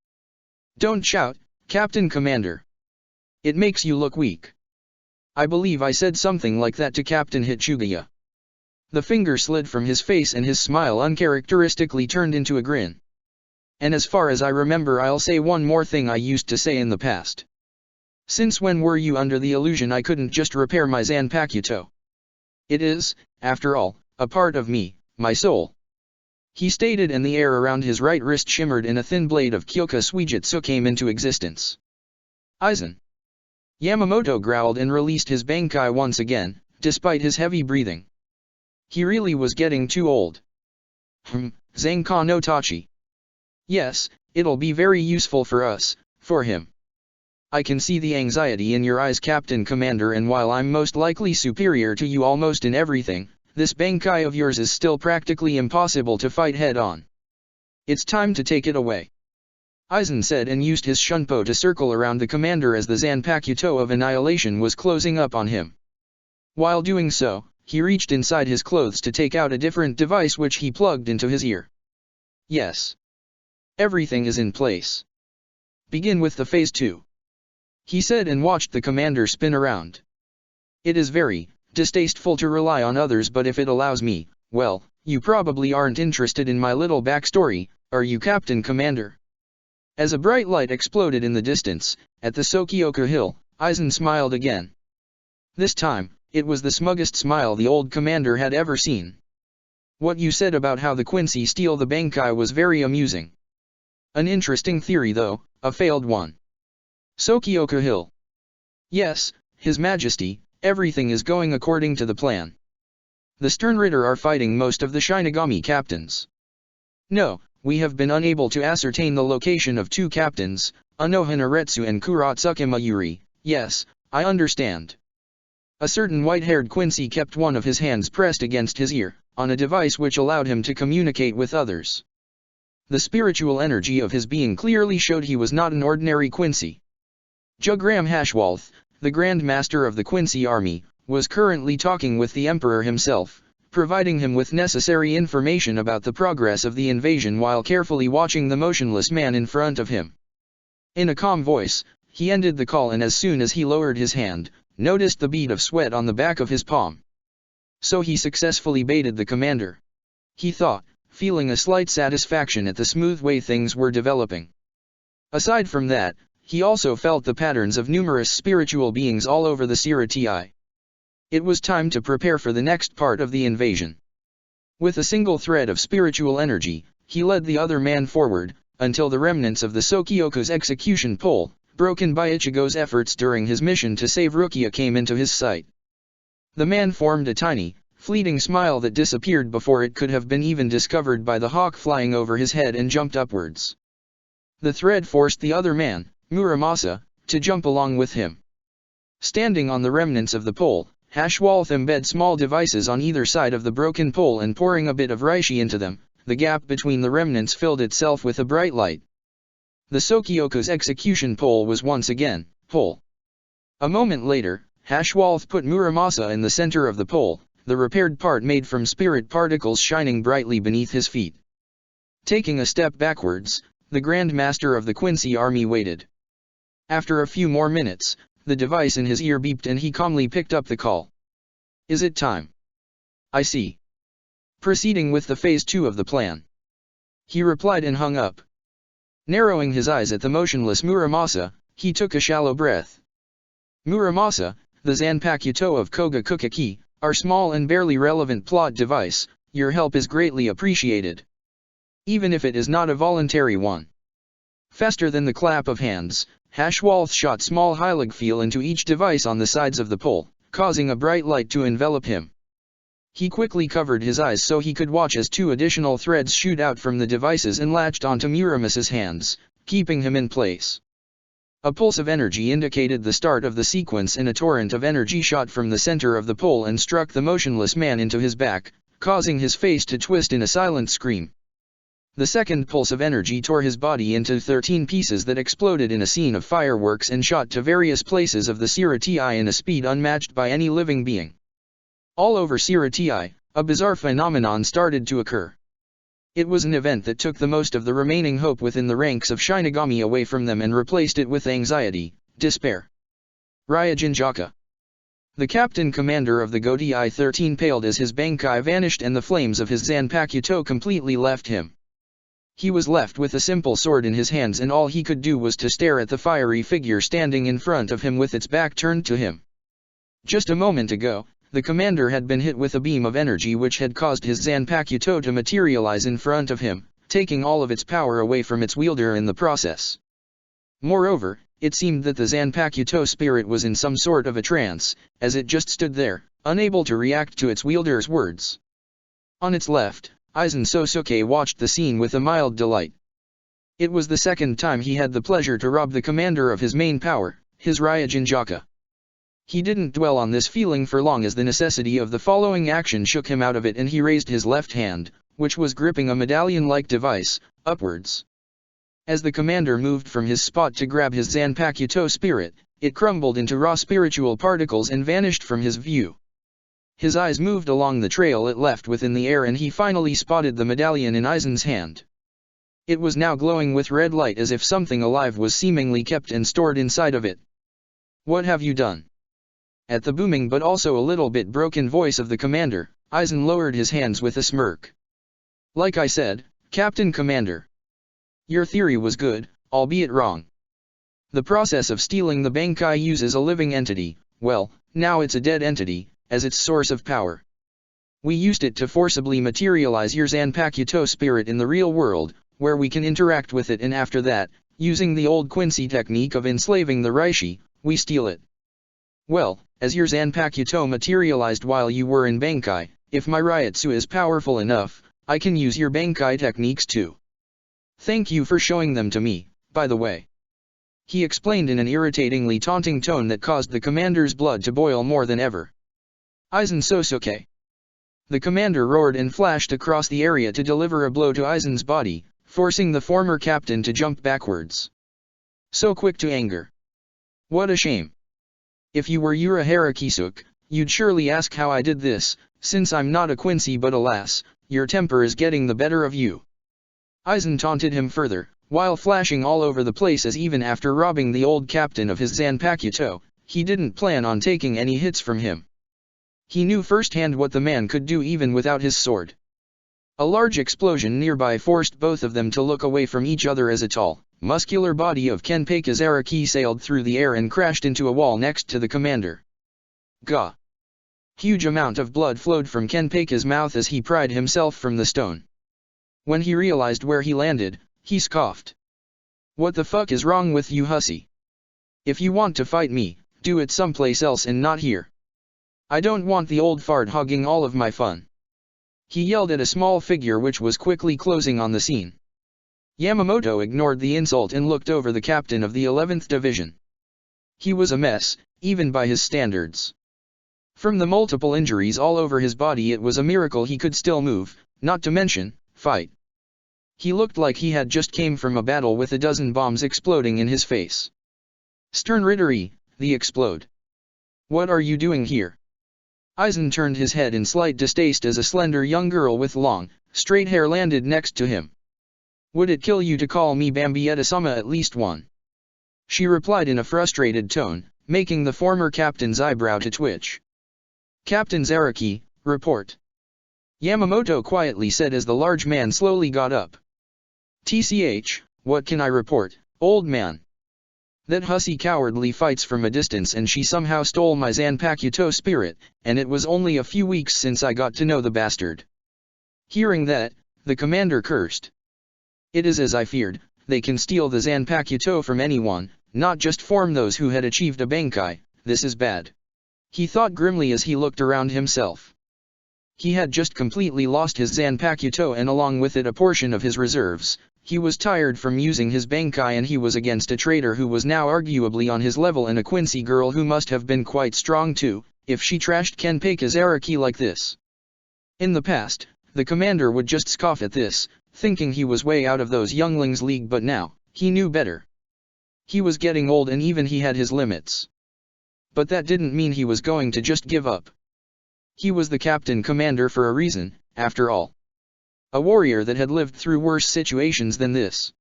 Don't shout, Captain Commander. It makes you look weak. I believe I said something like that to Captain Hichugiya. The finger slid from his face and his smile uncharacteristically turned into a grin. And as far as I remember, I'll say one more thing I used to say in the past. Since when were you under the illusion I couldn't just repair my Zanpakuto? It is, after all, a part of me, my soul. He stated, and the air around his right wrist shimmered and a thin blade of Kyoka Suijutsu came into existence. Aizen. Yamamoto growled and released his Bankai once again, despite his heavy breathing. He really was getting too old. Zanka no Tachi. Yes, it'll be very useful for us, for him. I can see the anxiety in your eyes, Captain Commander, and while I'm most likely superior to you almost in everything, this Bankai of yours is still practically impossible to fight head-on. It's time to take it away. Aizen said and used his Shunpo to circle around the commander as the Zanpakuto of Annihilation was closing up on him. While doing so, he reached inside his clothes to take out a different device which he plugged into his ear. Yes. Everything is in place. Begin with the phase 2. He said and watched the commander spin around. It is very distasteful to rely on others, but if it allows me, well, you probably aren't interested in my little backstory, are you, Captain Commander? As a bright light exploded in the distance, at the Sokioka Hill, Aizen smiled again. This time, it was the smuggest smile the old commander had ever seen. What you said about how the Quincy steal the Bankai was very amusing. An interesting theory though, a failed one. Sokioka Hill. Yes, His Majesty, everything is going according to the plan. The Sternritter are fighting most of the Shinigami captains. No, we have been unable to ascertain the location of two captains, Unoha Naretsu and Kurotsuke Mayuri. Yes, I understand. A certain white-haired Quincy kept one of his hands pressed against his ear, on a device which allowed him to communicate with others. The spiritual energy of his being clearly showed he was not an ordinary Quincy. Jugram Hashwalth, the Grand Master of the Quincy army, was currently talking with the Emperor himself, providing him with necessary information about the progress of the invasion while carefully watching the motionless man in front of him. In a calm voice, he ended the call, and as soon as he lowered his hand, noticed the bead of sweat on the back of his palm. So he successfully baited the commander. He thought, feeling a slight satisfaction at the smooth way things were developing. Aside from that, he also felt the patterns of numerous spiritual beings all over the Siratii. It was time to prepare for the next part of the invasion. With a single thread of spiritual energy, he led the other man forward, until the remnants of the Sokioka's execution pole, broken by Ichigo's efforts during his mission to save Rukia, came into his sight. The man formed a tiny, fleeting smile that disappeared before it could have been even discovered by the hawk flying over his head and jumped upwards. The thread forced the other man, Muramasa, to jump along with him. Standing on the remnants of the pole, Hashwalth embed small devices on either side of the broken pole and pouring a bit of reishi into them, the gap between the remnants filled itself with a bright light. The Sokioka's execution pole was once again whole. A moment later, Hashwalth put Muramasa in the center of the pole, the repaired part made from spirit particles shining brightly beneath his feet. Taking a step backwards, the Grand Master of the Quincy army waited. After a few more minutes, the device in his ear beeped and he calmly picked up the call. Is it time? I see. Proceeding with the phase 2 of the plan. He replied and hung up. Narrowing his eyes at the motionless Muramasa, he took a shallow breath. Muramasa, the Zanpakuto of Koga Kukaki, our small and barely relevant plot device, your help is greatly appreciated. Even if it is not a voluntary one. Faster than the clap of hands, Hashwalth shot small Heiligfeel into each device on the sides of the pole, causing a bright light to envelop him. He quickly covered his eyes so he could watch as 2 additional threads shoot out from the devices and latched onto Muramasa's hands, keeping him in place. A pulse of energy indicated the start of the sequence, and a torrent of energy shot from the center of the pole and struck the motionless man into his back, causing his face to twist in a silent scream. The second pulse of energy tore his body into 13 pieces that exploded in a scene of fireworks and shot to various places of the Sirati in a speed unmatched by any living being. All over Sirati, a bizarre phenomenon started to occur. It was an event that took the most of the remaining hope within the ranks of Shinigami away from them and replaced it with anxiety, despair. Ryujinjaka. The captain commander of the Goti I-13 paled as his Bankai vanished and the flames of his Zanpakuto completely left him. He was left with a simple sword in his hands, and all he could do was to stare at the fiery figure standing in front of him with its back turned to him. Just a moment ago, the commander had been hit with a beam of energy which had caused his Zanpakuto to materialize in front of him, taking all of its power away from its wielder in the process. Moreover, it seemed that the Zanpakuto spirit was in some sort of a trance, as it just stood there, unable to react to its wielder's words. On its left, Aizen Sosuke watched the scene with a mild delight. It was the second time he had the pleasure to rob the commander of his main power, his Ryujinjaka. He didn't dwell on this feeling for long, as the necessity of the following action shook him out of it, and he raised his left hand, which was gripping a medallion-like device, upwards. As the commander moved from his spot to grab his Zanpakuto spirit, it crumbled into raw spiritual particles and vanished from his view. His eyes moved along the trail it left within the air, and he finally spotted the medallion in Aizen's hand. It was now glowing with red light, as if something alive was seemingly kept and stored inside of it. "What have you done?" At the booming but also a little bit broken voice of the commander, Aizen lowered his hands with a smirk. "Like I said, Captain Commander. Your theory was good, albeit wrong. The process of stealing the Bankai uses a living entity, well, now it's a dead entity, as its source of power. We used it to forcibly materialize your Zanpakuto spirit in the real world, where we can interact with it, and after that, using the old Quincy technique of enslaving the Reishi, we steal it. Well, as your Zanpakuto materialized while you were in Bankai, if my Ryutsu is powerful enough, I can use your Bankai techniques too. Thank you for showing them to me, by the way," he explained in an irritatingly taunting tone that caused the commander's blood to boil more than ever. "Aizen Sosuke." The commander roared and flashed across the area to deliver a blow to Aizen's body, forcing the former captain to jump backwards. So quick to anger. What a shame. If you were Urahara Kisuke, you'd surely ask how I did this, since I'm not a Quincy, but alas, your temper is getting the better of you. Aizen taunted him further, while flashing all over the place, as even after robbing the old captain of his Zanpakuto, he didn't plan on taking any hits from him. He knew firsthand what the man could do even without his sword. A large explosion nearby forced both of them to look away from each other as a tall, muscular body of Kenpaku's Araki sailed through the air and crashed into a wall next to the commander. Gah! Huge amount of blood flowed from Kenpaku's mouth as he pried himself from the stone. When he realized where he landed, he scoffed. "What the fuck is wrong with you, hussy? If you want to fight me, do it someplace else and not here. I don't want the old fart hogging all of my fun." He yelled at a small figure which was quickly closing on the scene. Yamamoto ignored the insult and looked over the captain of the 11th Division. He was a mess, even by his standards. From the multiple injuries all over his body, it was a miracle he could still move, not to mention, fight. He looked like he had just came from a battle with a dozen bombs exploding in his face. "Sternrittery, the explode. What are you doing here?" Aizen turned his head in slight distaste as a slender young girl with long, straight hair landed next to him. "Would it kill you to call me Bambietta-sama at least one?" she replied in a frustrated tone, making the former captain's eyebrow to twitch. "Captain Zaraki, report," Yamamoto quietly said as the large man slowly got up. "TCH, what can I report, old man? That hussy cowardly fights from a distance, and she somehow stole my Zanpakuto spirit, and it was only a few weeks since I got to know the bastard." Hearing that, the commander cursed. "It is as I feared, they can steal the Zanpakuto from anyone, not just from those who had achieved a Bankai. This is bad," he thought grimly as he looked around himself. He had just completely lost his Zanpakuto and along with it a portion of his reserves, he was tired from using his Bankai and he was against a traitor who was now arguably on his level and a Quincy girl who must have been quite strong too, if she trashed Kenpei's Araki like this. In the past, the commander would just scoff at this, thinking he was way out of those younglings' league, but now, he knew better. He was getting old and even he had his limits. But that didn't mean he was going to just give up. He was the captain commander for a reason, after all. A warrior that had lived through worse situations than this.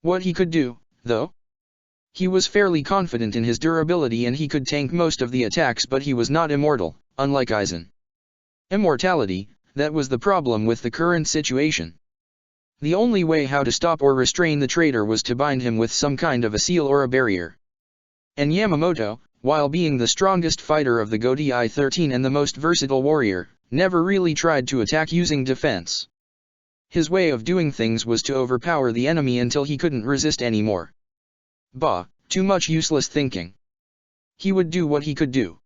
What he could do, though? He was fairly confident in his durability and he could tank most of the attacks, but he was not immortal, unlike Aizen. Immortality, that was the problem with the current situation. The only way how to stop or restrain the traitor was to bind him with some kind of a seal or a barrier. And Yamamoto, while being the strongest fighter of the Godiai 13 and the most versatile warrior, never really tried to attack using defense. His way of doing things was to overpower the enemy until he couldn't resist anymore. Bah, too much useless thinking. He would do what he could do.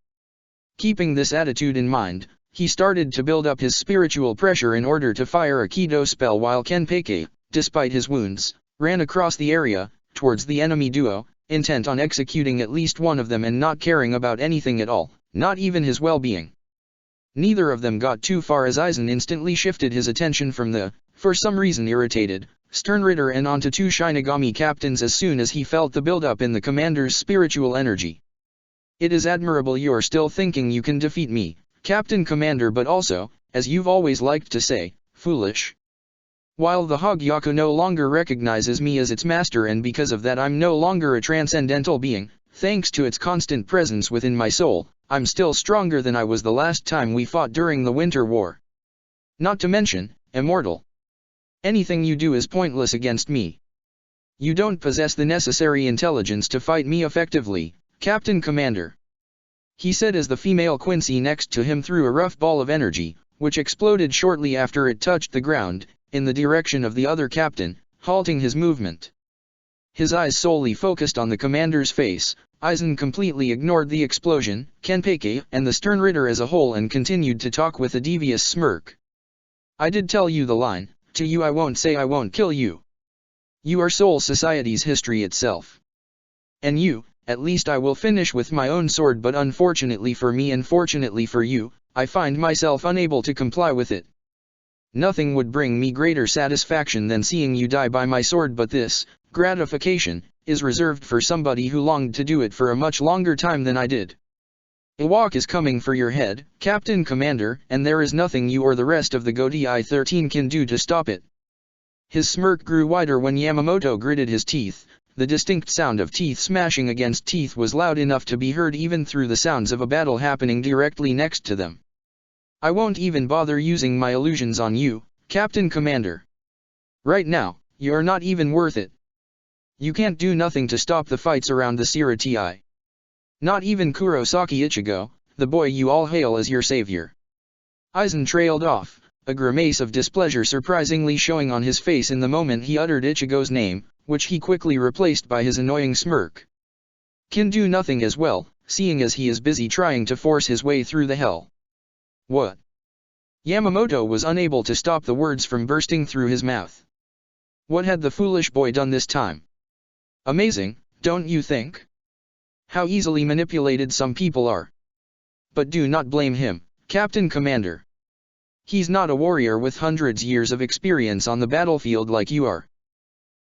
Keeping this attitude in mind, he started to build up his spiritual pressure in order to fire a Kido spell while Kenpei, despite his wounds, ran across the area, towards the enemy duo, intent on executing at least one of them and not caring about anything at all, not even his well-being. Neither of them got too far as Aizen instantly shifted his attention from the, for some reason irritated, Sternritter and onto two Shinigami captains as soon as he felt the build-up in the commander's spiritual energy. It is admirable you're still thinking you can defeat me, Captain Commander, but also, as you've always liked to say, foolish. While the Hogyaku no longer recognizes me as its master and because of that I'm no longer a transcendental being, thanks to its constant presence within my soul, I'm still stronger than I was the last time we fought during the Winter War. Not to mention, immortal. Anything you do is pointless against me. You don't possess the necessary intelligence to fight me effectively, Captain Commander. He said as the female Quincy next to him threw a rough ball of energy, which exploded shortly after it touched the ground, in the direction of the other captain, halting his movement. His eyes solely focused on the commander's face. Aizen completely ignored the explosion, Kenpei, and the Sternritter as a whole and continued to talk with a devious smirk. I did tell you the line, to you I won't say I won't kill you. You are Soul Society's history itself. And you, at least I will finish with my own sword, but unfortunately for me and fortunately for you, I find myself unable to comply with it. Nothing would bring me greater satisfaction than seeing you die by my sword, but this, gratification, is reserved for somebody who longed to do it for a much longer time than I did. A walk is coming for your head, Captain Commander, and there is nothing you or the rest of the Godiai 13 can do to stop it. His smirk grew wider when Yamamoto gritted his teeth. The distinct sound of teeth smashing against teeth was loud enough to be heard even through the sounds of a battle happening directly next to them. I won't even bother using my illusions on you, Captain Commander. Right now, you're not even worth it. You can't do nothing to stop the fights around the Siratii. Not even Kurosaki Ichigo, the boy you all hail as your savior. Aizen trailed off, a grimace of displeasure surprisingly showing on his face in the moment he uttered Ichigo's name, which he quickly replaced by his annoying smirk. Can do nothing as well, seeing as he is busy trying to force his way through the hell. What? Yamamoto was unable to stop the words from bursting through his mouth. What had the foolish boy done this time? Amazing, don't you think? How easily manipulated some people are. But do not blame him, Captain Commander. He's not a warrior with hundreds years of experience on the battlefield like you are.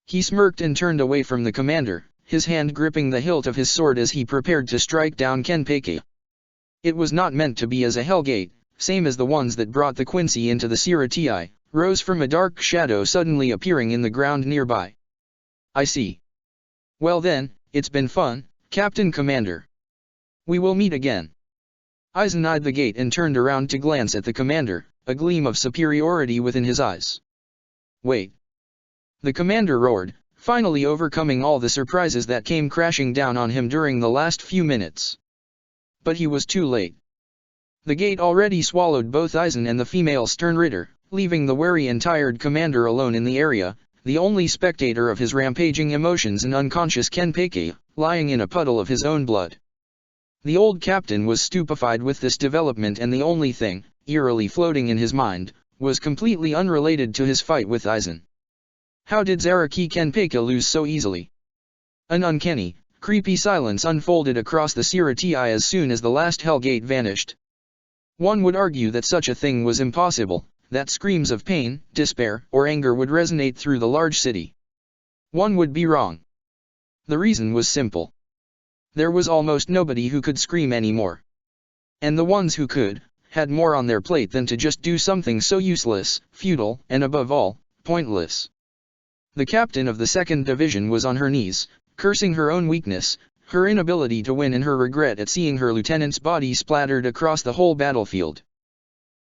He smirked and turned away from the commander, his hand gripping the hilt of his sword as he prepared to strike down Kenpei. It was not meant to be as a hellgate, same as the ones that brought the Quincy into the Siratii, rose from a dark shadow suddenly appearing in the ground nearby. I see. Well then, it's been fun, Captain Commander. We will meet again. Aizen eyed the gate and turned around to glance at the commander, a gleam of superiority within his eyes. Wait. The commander roared, finally overcoming all the surprises that came crashing down on him during the last few minutes. But he was too late. The gate already swallowed both Aizen and the female Sternritter, leaving the wary and tired commander alone in the area, the only spectator of his rampaging emotions and unconscious Kenpei, lying in a puddle of his own blood. The old captain was stupefied with this development, and the only thing, eerily floating in his mind, was completely unrelated to his fight with Aizen. How did Zaraki Kenpeka lose so easily? An uncanny, creepy silence unfolded across the Sirati as soon as the last Hellgate vanished. One would argue that such a thing was impossible, that screams of pain, despair, or anger would resonate through the large city. One would be wrong. The reason was simple. There was almost nobody who could scream anymore. And the ones who could, had more on their plate than to just do something so useless, futile, and above all, pointless. The captain of the 2nd Division was on her knees, cursing her own weakness, her inability to win and her regret at seeing her lieutenant's body splattered across the whole battlefield.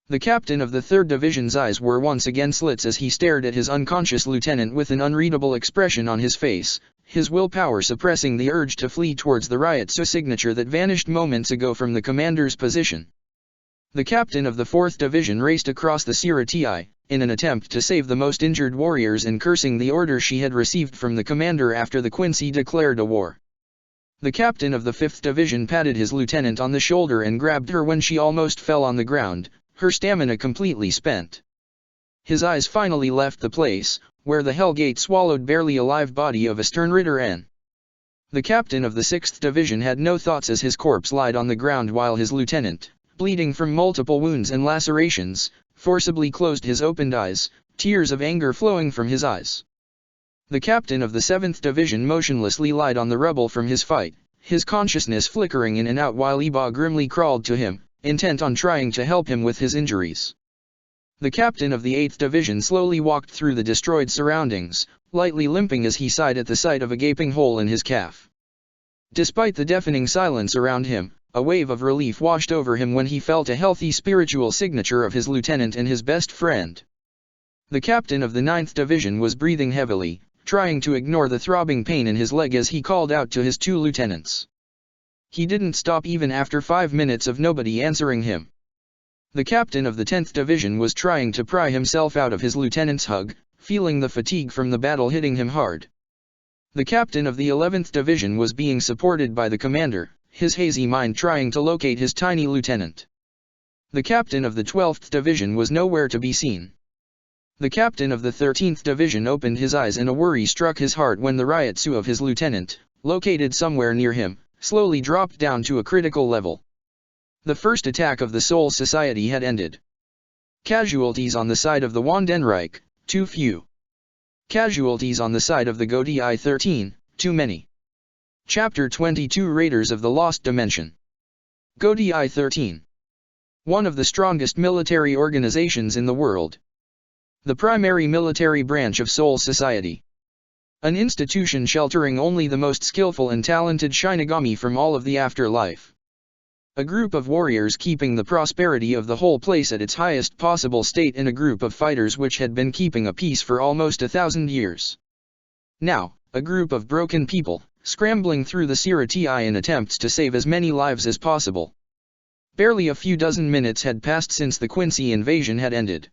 The captain of the 3rd Division's eyes were once again slits as he stared at his unconscious lieutenant with an unreadable expression on his face, his willpower suppressing the urge to flee towards the riot signature that vanished moments ago from the commander's position. The captain of the 4th Division raced across the Sirati, in an attempt to save the most injured warriors and cursing the order she had received from the commander after the Quincy declared a war. The captain of the 5th Division patted his lieutenant on the shoulder and grabbed her when she almost fell on the ground, her stamina completely spent. His eyes finally left the place, where the Hellgate swallowed barely alive body of a Sternritter N. The captain of the 6th Division had no thoughts as his corpse lied on the ground while his lieutenant, bleeding from multiple wounds and lacerations, forcibly closed his opened eyes, tears of anger flowing from his eyes. The captain of the 7th Division motionlessly lied on the rubble from his fight, his consciousness flickering in and out while Iba grimly crawled to him, intent on trying to help him with his injuries. The captain of the 8th Division slowly walked through the destroyed surroundings, lightly limping as he sighed at the sight of a gaping hole in his calf. Despite the deafening silence around him, a wave of relief washed over him when he felt a healthy spiritual signature of his lieutenant and his best friend. The captain of the 9th Division was breathing heavily, trying to ignore the throbbing pain in his leg as he called out to his 2 lieutenants. He didn't stop even after 5 minutes of nobody answering him. The captain of the 10th Division was trying to pry himself out of his lieutenant's hug, feeling the fatigue from the battle hitting him hard. The captain of the 11th Division was being supported by the commander, his hazy mind trying to locate his tiny lieutenant. The captain of the 12th Division was nowhere to be seen. The captain of the 13th Division opened his eyes and a worry struck his heart when the Ryotsu of his lieutenant, located somewhere near him, slowly dropped down to a critical level. The first attack of the Seoul Society had ended. Casualties on the side of the Wandenreich, too few. Casualties on the side of the Godi I-13, too many. Chapter 22 Raiders of the Lost Dimension. Godi I-13. One of the strongest military organizations in the world. The primary military branch of Seoul Society. An institution sheltering only the most skillful and talented Shinigami from all of the afterlife. A group of warriors keeping the prosperity of the whole place at its highest possible state in a group of fighters which had been keeping a peace for almost 1,000 years. Now, a group of broken people, scrambling through the Sirati in attempts to save as many lives as possible. Barely a few dozen minutes had passed since the Quincy invasion had ended.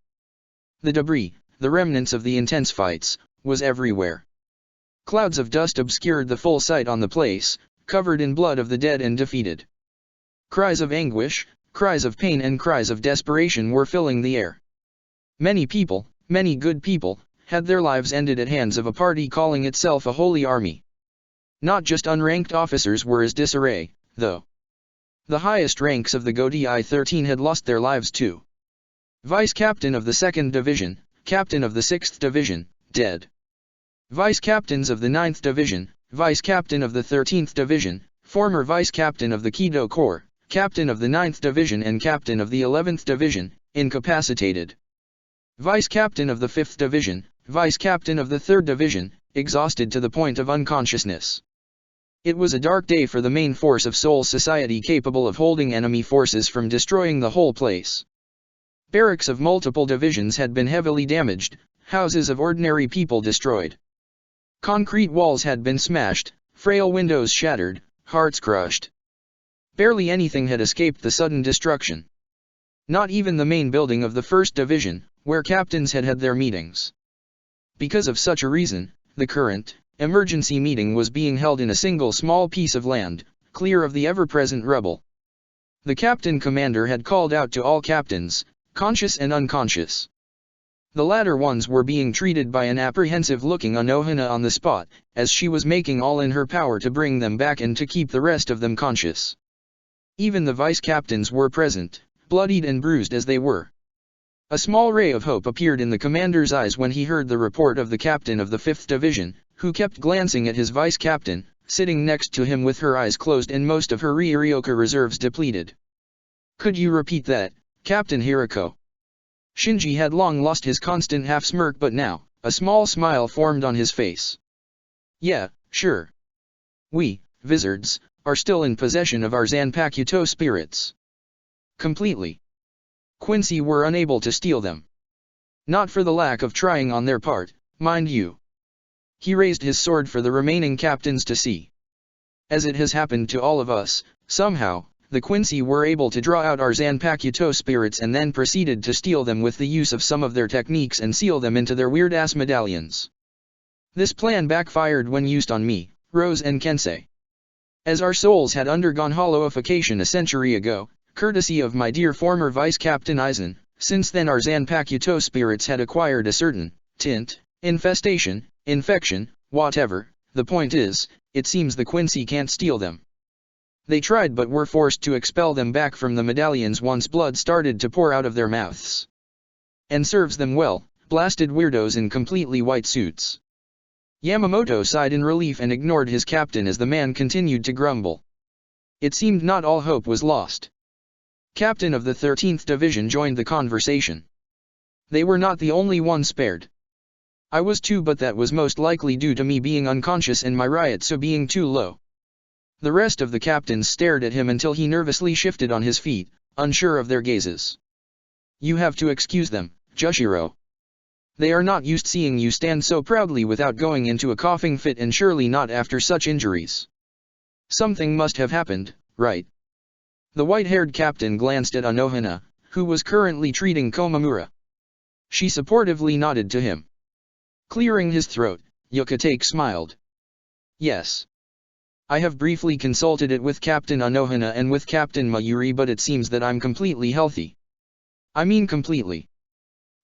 The debris, the remnants of the intense fights, was everywhere. Clouds of dust obscured the full sight on the place, covered in blood of the dead and defeated. Cries of anguish, cries of pain and cries of desperation were filling the air. Many people, many good people, had their lives ended at hands of a party calling itself a holy army. Not just unranked officers were in disarray, though. The highest ranks of the Godi I-13 had lost their lives too. Vice Captain of the 2nd Division, Captain of the 6th Division, dead. Vice Captains of the 9th Division, Vice Captain of the 13th Division, former Vice Captain of the Kido Corps, Captain of the 9th Division and Captain of the 11th Division, incapacitated. Vice Captain of the 5th Division, Vice Captain of the 3rd Division, exhausted to the point of unconsciousness. It was a dark day for the main force of Seoul Society capable of holding enemy forces from destroying the whole place. Barracks of multiple divisions had been heavily damaged, houses of ordinary people destroyed. Concrete walls had been smashed, frail windows shattered, hearts crushed. Barely anything had escaped the sudden destruction. Not even the main building of the 1st Division, where captains had their meetings. Because of such a reason, the current, emergency meeting was being held in a single small piece of land, clear of the ever-present rubble. The captain commander had called out to all captains, conscious and unconscious. The latter ones were being treated by an apprehensive-looking Anohana on the spot, as she was making all in her power to bring them back and to keep the rest of them conscious. Even the vice-captains were present, bloodied and bruised as they were. A small ray of hope appeared in the commander's eyes when he heard the report of the captain of the 5th Division, who kept glancing at his vice-captain, sitting next to him with her eyes closed and most of her Ryoryoka reserves depleted. "Could you repeat that, Captain Hirako?" Shinji had long lost his constant half-smirk, but now, a small smile formed on his face. "Yeah, sure. We, Vizards, are still in possession of our Zanpakuto spirits. Completely. Quincy were unable to steal them. Not for the lack of trying on their part, mind you." He raised his sword for the remaining captains to see. "As it has happened to all of us, somehow, the Quincy were able to draw out our Zanpakuto spirits and then proceeded to steal them with the use of some of their techniques and seal them into their weird-ass medallions. This plan backfired when used on me, Rose and Kensei. As our souls had undergone hollowification a century ago, courtesy of my dear former Vice-Captain Aizen, since then our Zanpakuto spirits had acquired a certain tint, infestation, infection, whatever. The point is, it seems the Quincy can't steal them. They tried but were forced to expel them back from the medallions once blood started to pour out of their mouths. And serves them well, blasted weirdos in completely white suits." Yamamoto sighed in relief and ignored his captain as the man continued to grumble. It seemed not all hope was lost. Captain of the 13th Division joined the conversation. "They were not the only one spared. I was too, but that was most likely due to me being unconscious and my Ryotsu being too low." The rest of the captains stared at him until he nervously shifted on his feet, unsure of their gazes. "You have to excuse them, Jushiro. They are not used seeing you stand so proudly without going into a coughing fit, and surely not after such injuries. Something must have happened, right?" The white-haired captain glanced at Anohana, who was currently treating Komamura. She supportively nodded to him. Clearing his throat, Yokotake smiled. "Yes. I have briefly consulted it with Captain Anohana and with Captain Mayuri, but it seems that I'm completely healthy. I mean completely.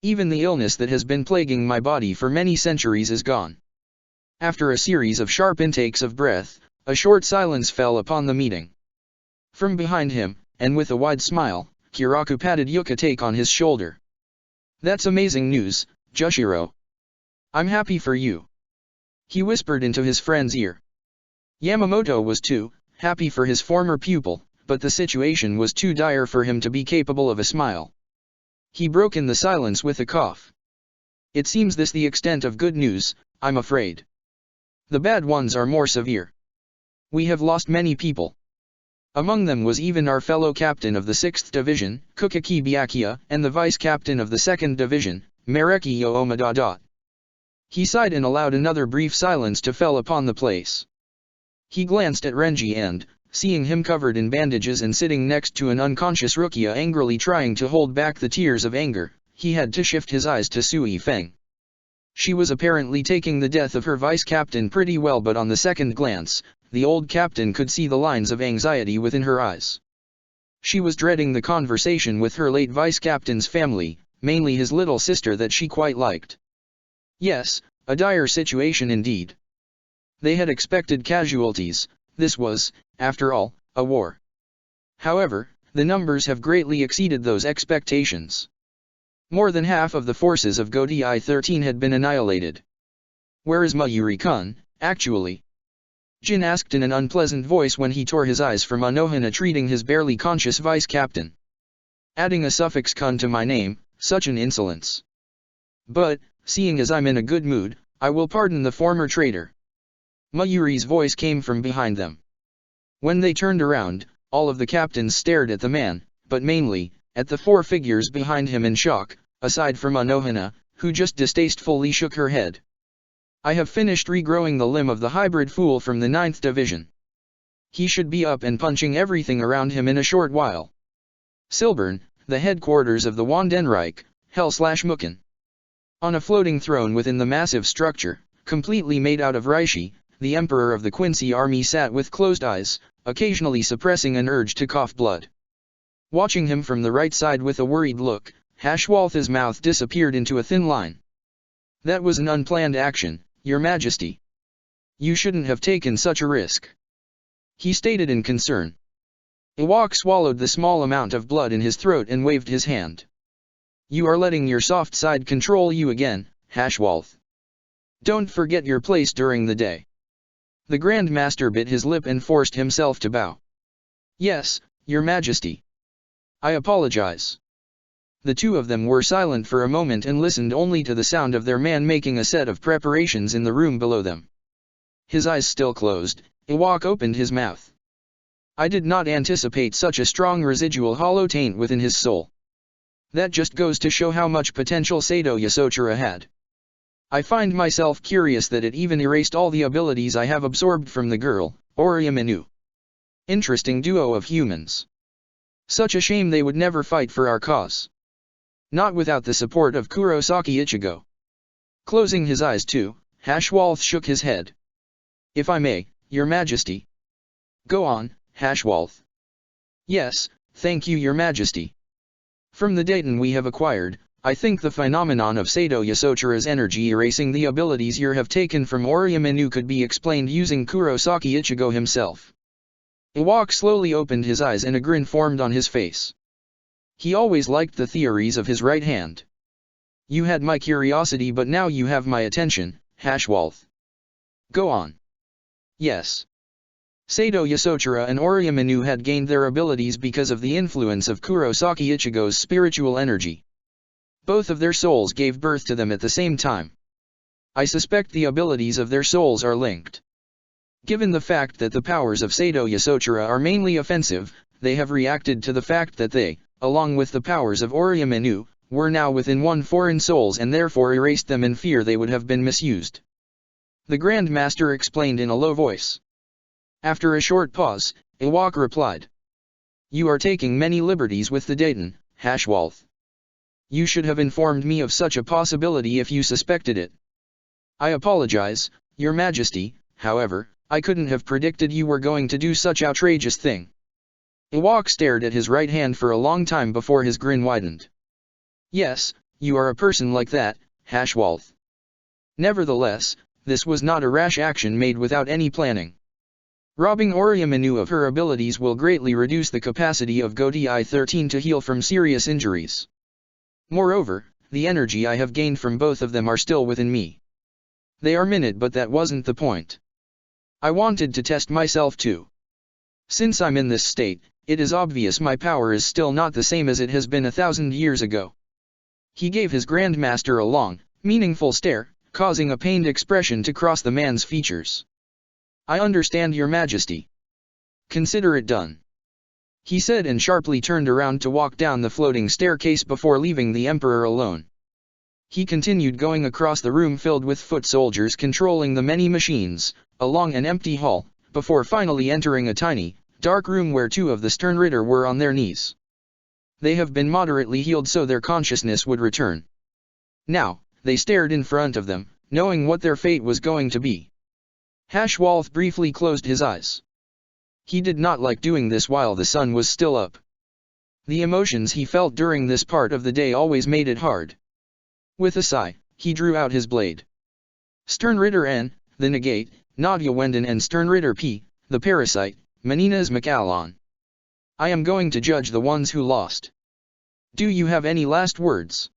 Even the illness that has been plaguing my body for many centuries is gone." After a series of sharp intakes of breath, a short silence fell upon the meeting. From behind him, and with a wide smile, Kiraku patted Yokotake on his shoulder. "That's amazing news, Jushiro. I'm happy for you," he whispered into his friend's ear. Yamamoto was too happy for his former pupil, but the situation was too dire for him to be capable of a smile. He broke in the silence with a cough. "It seems this the extent of good news, I'm afraid. The bad ones are more severe. We have lost many people. Among them was even our fellow captain of the 6th Division, Kukaki Byakuya, and the vice-captain of the 2nd Division, Mareki Yoomada. He sighed and allowed another brief silence to fall upon the place. He glanced at Renji and, seeing him covered in bandages and sitting next to an unconscious Rukia angrily trying to hold back the tears of anger, he had to shift his eyes to Sui Feng. She was apparently taking the death of her vice-captain pretty well, but on the second glance, the old captain could see the lines of anxiety within her eyes. She was dreading the conversation with her late vice-captain's family, mainly his little sister that she quite liked. Yes, a dire situation indeed. They had expected casualties. This was, after all, a war. However, the numbers have greatly exceeded those expectations. More than half of the forces of Godi I-13 had been annihilated. "Where is Mayuri-kun, actually?" Jin asked in an unpleasant voice when he tore his eyes from Anohana treating his barely conscious vice-captain. "Adding a suffix kun to my name, such an insolence. But, seeing as I'm in a good mood, I will pardon the former traitor." Mayuri's voice came from behind them. When they turned around, all of the captains stared at the man, but mainly, at the four figures behind him in shock, aside from Anohana, who just distastefully shook her head. "I have finished regrowing the limb of the hybrid fool from the 9th Division. He should be up and punching everything around him in a short while." Silbern, the headquarters of the Wandenreich, Hell/Mucken. On a floating throne within the massive structure, completely made out of reishi, the emperor of the Quincy army sat with closed eyes, occasionally suppressing an urge to cough blood. Watching him from the right side with a worried look, Hashwalth's mouth disappeared into a thin line. That was an unplanned action, Your Majesty. You shouldn't have taken such a risk, he stated in concern. Ewok swallowed the small amount of blood in his throat and waved his hand. You are letting your soft side control you again, Hashwalth. Don't forget your place during the day. The Grand Master bit his lip and forced himself to bow. Yes, Your Majesty. I apologize. The two of them were silent for a moment and listened only to the sound of their man making a set of preparations in the room below them. His eyes still closed, Ewok opened his mouth. I did not anticipate such a strong residual hollow taint within his soul. That just goes to show how much potential Sado Yasojiro had. I find myself curious that it even erased all the abilities I have absorbed from the girl, Oriaminu. Interesting duo of humans. Such a shame they would never fight for our cause. Not without the support of Kurosaki Ichigo. Closing his eyes too, Hashwalth shook his head. If I may, Your Majesty. Go on, Hashwalth. Yes, thank you Your Majesty. From the data we have acquired, I think the phenomenon of Sado Yasojiro's energy erasing the abilities you have taken from Oriaminu could be explained using Kurosaki Ichigo himself. Ewok slowly opened his eyes and a grin formed on his face. He always liked the theories of his right hand. You had my curiosity but now you have my attention, Hashwalth. Go on. Yes. Sado Yasojiro and Oriaminu had gained their abilities because of the influence of Kurosaki Ichigo's spiritual energy. Both of their souls gave birth to them at the same time. I suspect the abilities of their souls are linked. Given the fact that the powers of Sado Yasojiro are mainly offensive, they have reacted to the fact that they, along with the powers of Oriaminu, were now within one foreign souls and therefore erased them in fear they would have been misused. The Grand Master explained in a low voice. After a short pause, Ewok replied. You are taking many liberties with the data, Hashwalth. You should have informed me of such a possibility if you suspected it. I apologize, Your Majesty, however, I couldn't have predicted you were going to do such outrageous thing. Ewok stared at his right hand for a long time before his grin widened. Yes, you are a person like that, Hashwalth. Nevertheless, this was not a rash action made without any planning. Robbing Oriaminu of her abilities will greatly reduce the capacity of Godi 13 to heal from serious injuries. Moreover, the energy I have gained from both of them are still within me. They are minute but that wasn't the point. I wanted to test myself too. Since I'm in this state, it is obvious my power is still not the same as it has been 1,000 years ago. He gave his Grand Master a long, meaningful stare, causing a pained expression to cross the man's features. I understand Your Majesty. Consider it done. He said and sharply turned around to walk down the floating staircase before leaving the Emperor alone. He continued going across the room filled with foot soldiers controlling the many machines, along an empty hall, before finally entering a tiny, dark room where two of the Sternritter were on their knees. They have been moderately healed so their consciousness would return. Now, they stared in front of them, knowing what their fate was going to be. Hashwalth briefly closed his eyes. He did not like doing this while the sun was still up. The emotions he felt during this part of the day always made it hard. With a sigh, he drew out his blade. Sternritter N, the Negate, Nadia Wenden and Sternritter P, the Parasite, Menina's Macalon. I am going to judge the ones who lost. Do you have any last words?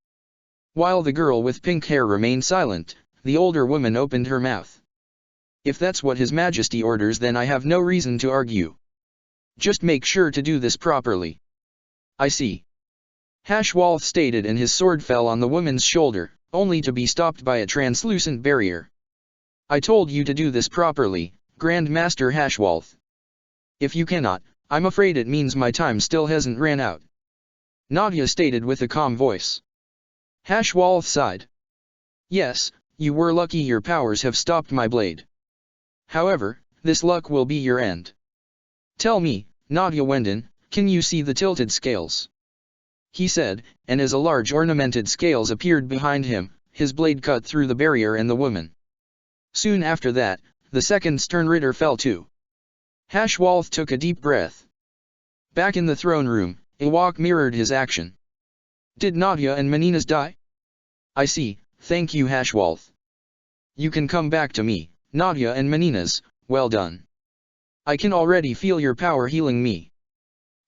While the girl with pink hair remained silent, the older woman opened her mouth. If that's what His Majesty orders then I have no reason to argue. Just make sure to do this properly. I see. Hashwalth stated and his sword fell on the woman's shoulder, only to be stopped by a translucent barrier. I told you to do this properly, Grand Master Hashwalth. If you cannot, I'm afraid it means my time still hasn't ran out. Nadia stated with a calm voice. Hashwalth sighed. Yes, you were lucky your powers have stopped my blade. However, this luck will be your end. Tell me, Nadia Wenden, can you see the tilted scales? He said, and as a large ornamented scales appeared behind him, his blade cut through the barrier and the woman. Soon after that, the second Sternritter fell too. Hashwalth took a deep breath. Back in the throne room, Ewok mirrored his action. Did Nadia and Meninas die? I see, thank you Hashwalth. You can come back to me, Nadia and Meninas, well done. I can already feel your power healing me.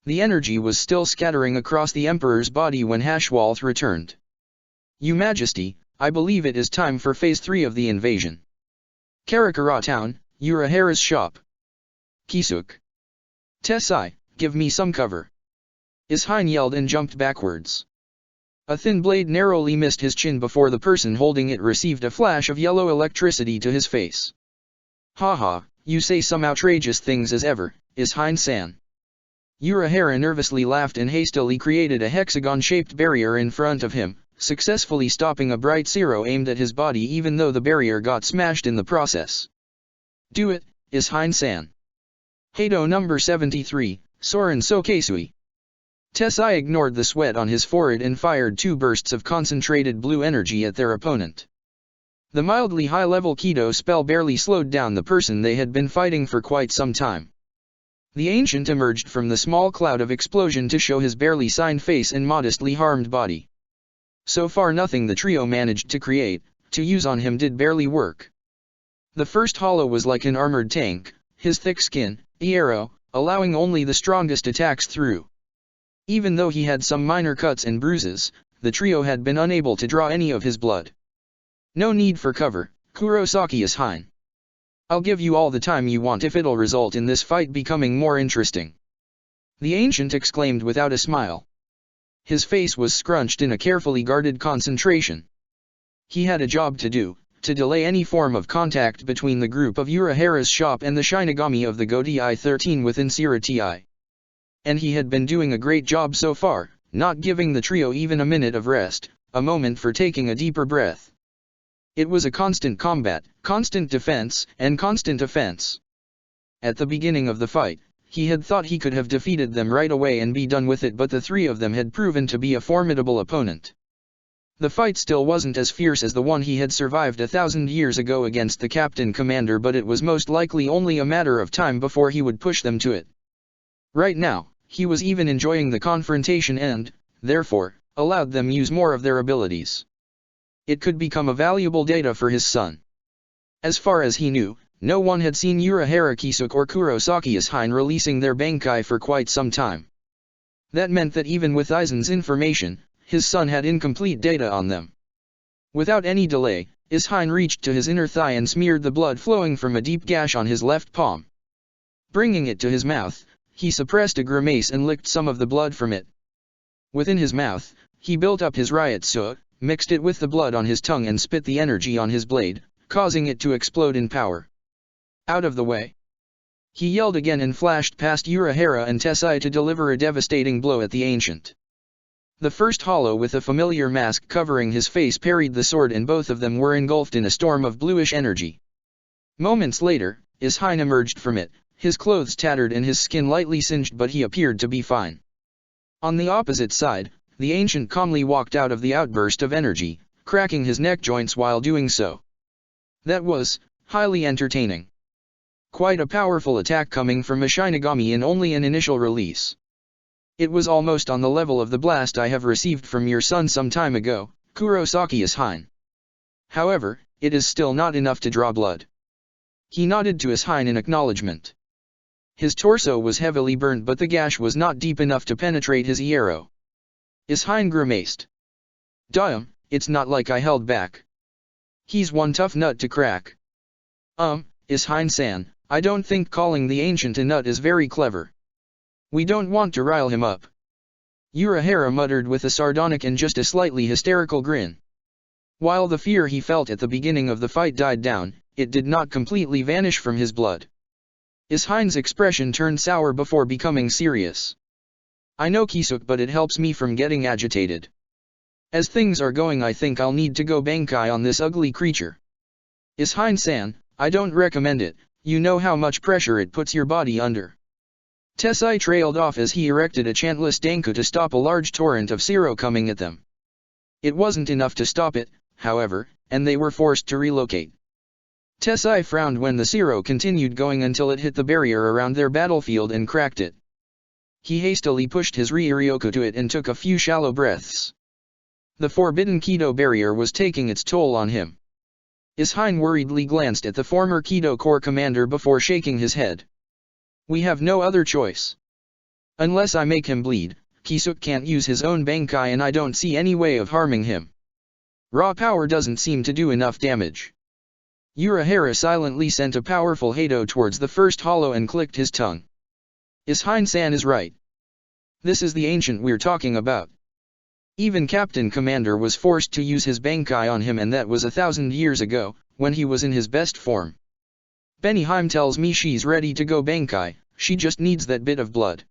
The energy was still scattering across the Emperor's body when Hashwalth returned. Your Majesty, I believe it is time for Phase 3 of the invasion. Karakara Town, Urahara's shop. Kisuk. Tessai, give me some cover. Ishain yelled and jumped backwards. A thin blade narrowly missed his chin before the person holding it received a flash of yellow electricity to his face. Haha, you say some outrageous things as ever, Ishain-san. Urahara nervously laughed and hastily created a hexagon-shaped barrier in front of him, successfully stopping a bright zero aimed at his body even though the barrier got smashed in the process. Do it, Ishain-san. Hado number 73, Soren Sokesui. Tessai ignored the sweat on his forehead and fired 2 bursts of concentrated blue energy at their opponent. The mildly high-level Kido spell barely slowed down the person they had been fighting for quite some time. The ancient emerged from the small cloud of explosion to show his barely signed face and modestly harmed body. So far nothing the trio managed to use on him did barely work. The first hollow was like an armored tank, his thick skin, arrow, allowing only the strongest attacks through. Even though he had some minor cuts and bruises, the trio had been unable to draw any of his blood. No need for cover, Kurosaki Ishain. I'll give you all the time you want if it'll result in this fight becoming more interesting. The ancient exclaimed without a smile. His face was scrunched in a carefully guarded concentration. He had a job to do, to delay any form of contact between the group of Urahara's shop and the Shinigami of the Godei 13 within Siratii. And he had been doing a great job so far, not giving the trio even a minute of rest, a moment for taking a deeper breath. It was a constant combat, constant defense, and constant offense. At the beginning of the fight, he had thought he could have defeated them right away and be done with it, but the 3 of them had proven to be a formidable opponent. The fight still wasn't as fierce as the one he had survived 1,000 years ago against the Captain Commander, but it was most likely only a matter of time before he would push them to it. Right now, he was even enjoying the confrontation and, therefore, allowed them use more of their abilities. It could become a valuable data for his son. As far as he knew, no one had seen Urahara Kisuk or Kurosaki Ishain releasing their Bankai for quite some time. That meant that even with Aizen's information, his son had incomplete data on them. Without any delay, Ishain reached to his inner thigh and smeared the blood flowing from a deep gash on his left palm. Bringing it to his mouth, he suppressed a grimace and licked some of the blood from it. Within his mouth, he built up his Ryotsu, mixed it with the blood on his tongue and spit the energy on his blade, causing it to explode in power. Out of the way. He yelled again and flashed past Urahara and Tessai to deliver a devastating blow at the ancient. The first hollow with a familiar mask covering his face parried the sword and both of them were engulfed in a storm of bluish energy. Moments later, Ishain emerged from it, his clothes tattered and his skin lightly singed, but he appeared to be fine. On the opposite side, the ancient calmly walked out of the outburst of energy, cracking his neck joints while doing so. That was highly entertaining. Quite a powerful attack coming from a Shinigami in only an initial release. It was almost on the level of the blast I have received from your son some time ago, Kurosaki Ishain. However, it is still not enough to draw blood. He nodded to Ishain in acknowledgement. His torso was heavily burned, but the gash was not deep enough to penetrate his arrow. Ishain grimaced. Damn, it's not like I held back. He's one tough nut to crack. Ishain-san, I don't think calling the ancient a nut is very clever. We don't want to rile him up. Urahara muttered with a sardonic and just a slightly hysterical grin. While the fear he felt at the beginning of the fight died down, it did not completely vanish from his blood. Ishain's expression turned sour before becoming serious. I know Kisuk, but it helps me from getting agitated. As things are going, I think I'll need to go Bankai on this ugly creature. Ishain-san, I don't recommend it, you know how much pressure it puts your body under. Tessai trailed off as he erected a chantless Danku to stop a large torrent of Zero coming at them. It wasn't enough to stop it, however, and they were forced to relocate. Tessai frowned when the Zero continued going until it hit the barrier around their battlefield and cracked it. He hastily pushed his Ryoryoku to it and took a few shallow breaths. The forbidden Kido barrier was taking its toll on him. Ishine worriedly glanced at the former Kido Corps commander before shaking his head. We have no other choice. Unless I make him bleed, Kisuke can't use his own Bankai and I don't see any way of harming him. Raw power doesn't seem to do enough damage. Urahara silently sent a powerful Hado towards the first hollow and clicked his tongue. Ishine-san is right. This is the ancient we're talking about. Even Captain Commander was forced to use his Bankai on him, and that was 1,000 years ago, when he was in his best form. Benihime tells me she's ready to go Bankai, she just needs that bit of blood.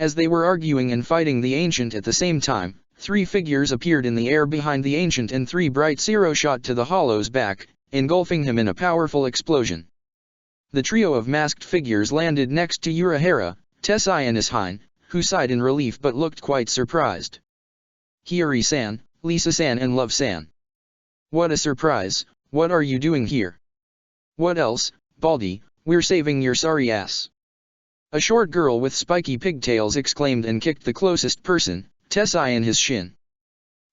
As they were arguing and fighting the ancient at the same time, 3 figures appeared in the air behind the ancient and 3 bright Zero shot to the hollow's back, engulfing him in a powerful explosion. The trio of masked figures landed next to Urahara, Tessai and Ishine, who sighed in relief but looked quite surprised. Hiyori-san, Lisa-san and Love-san. What a surprise, what are you doing here? What else, Baldy, we're saving your sorry ass. A short girl with spiky pigtails exclaimed and kicked the closest person, Tessai in his shin.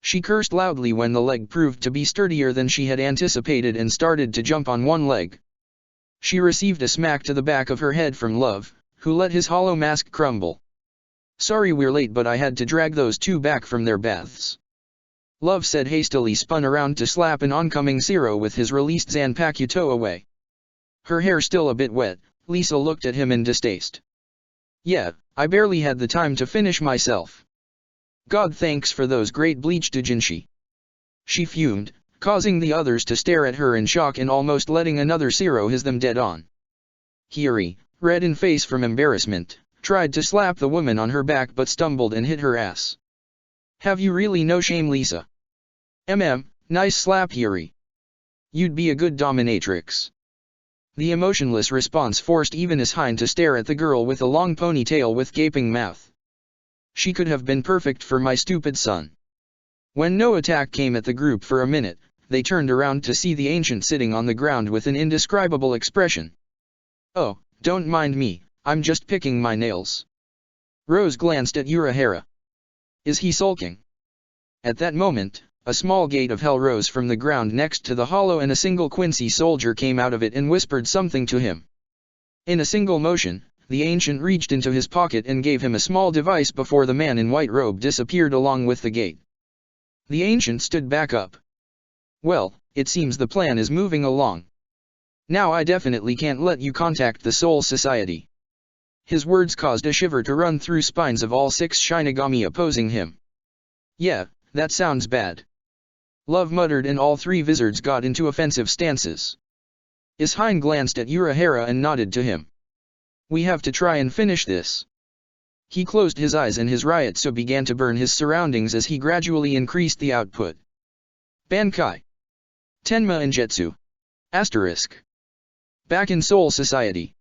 She cursed loudly when the leg proved to be sturdier than she had anticipated and started to jump on one leg. She received a smack to the back of her head from Love, who let his hollow mask crumble. Sorry we're late, but I had to drag those 2 back from their baths. Love said hastily, spun around to slap an oncoming Zero with his released Zanpakuto away. Her hair still a bit wet, Lisa looked at him in distaste. Yeah, I barely had the time to finish myself. God thanks for those great bleach doujinshi. She fumed, causing the others to stare at her in shock and almost letting another Zero hit them dead on. Hiyori, red in face from embarrassment, tried to slap the woman on her back but stumbled and hit her ass. Have you really no shame, Lisa? Nice slap, Hiyori. You'd be a good dominatrix. The emotionless response forced even Ishine to stare at the girl with a long ponytail with gaping mouth. She could have been perfect for my stupid son. When no attack came at the group for a minute, they turned around to see the ancient sitting on the ground with an indescribable expression. Oh, don't mind me, I'm just picking my nails. Rose glanced at Urahara. Is he sulking? At that moment, a small gate of hell rose from the ground next to the hollow and a single Quincy soldier came out of it and whispered something to him. In a single motion, the ancient reached into his pocket and gave him a small device before the man in white robe disappeared along with the gate. The ancient stood back up. Well, it seems the plan is moving along. Now I definitely can't let you contact the Soul Society. His words caused a shiver to run through spines of all 6 Shinigami opposing him. Yeah, that sounds bad. Love muttered and all 3 wizards got into offensive stances. Ishine glanced at Urahara and nodded to him. We have to try and finish this. He closed his eyes and his Ryotsu began to burn his surroundings as he gradually increased the output. Bankai. Tenma Injetsu. Asterisk. Back in Soul Society.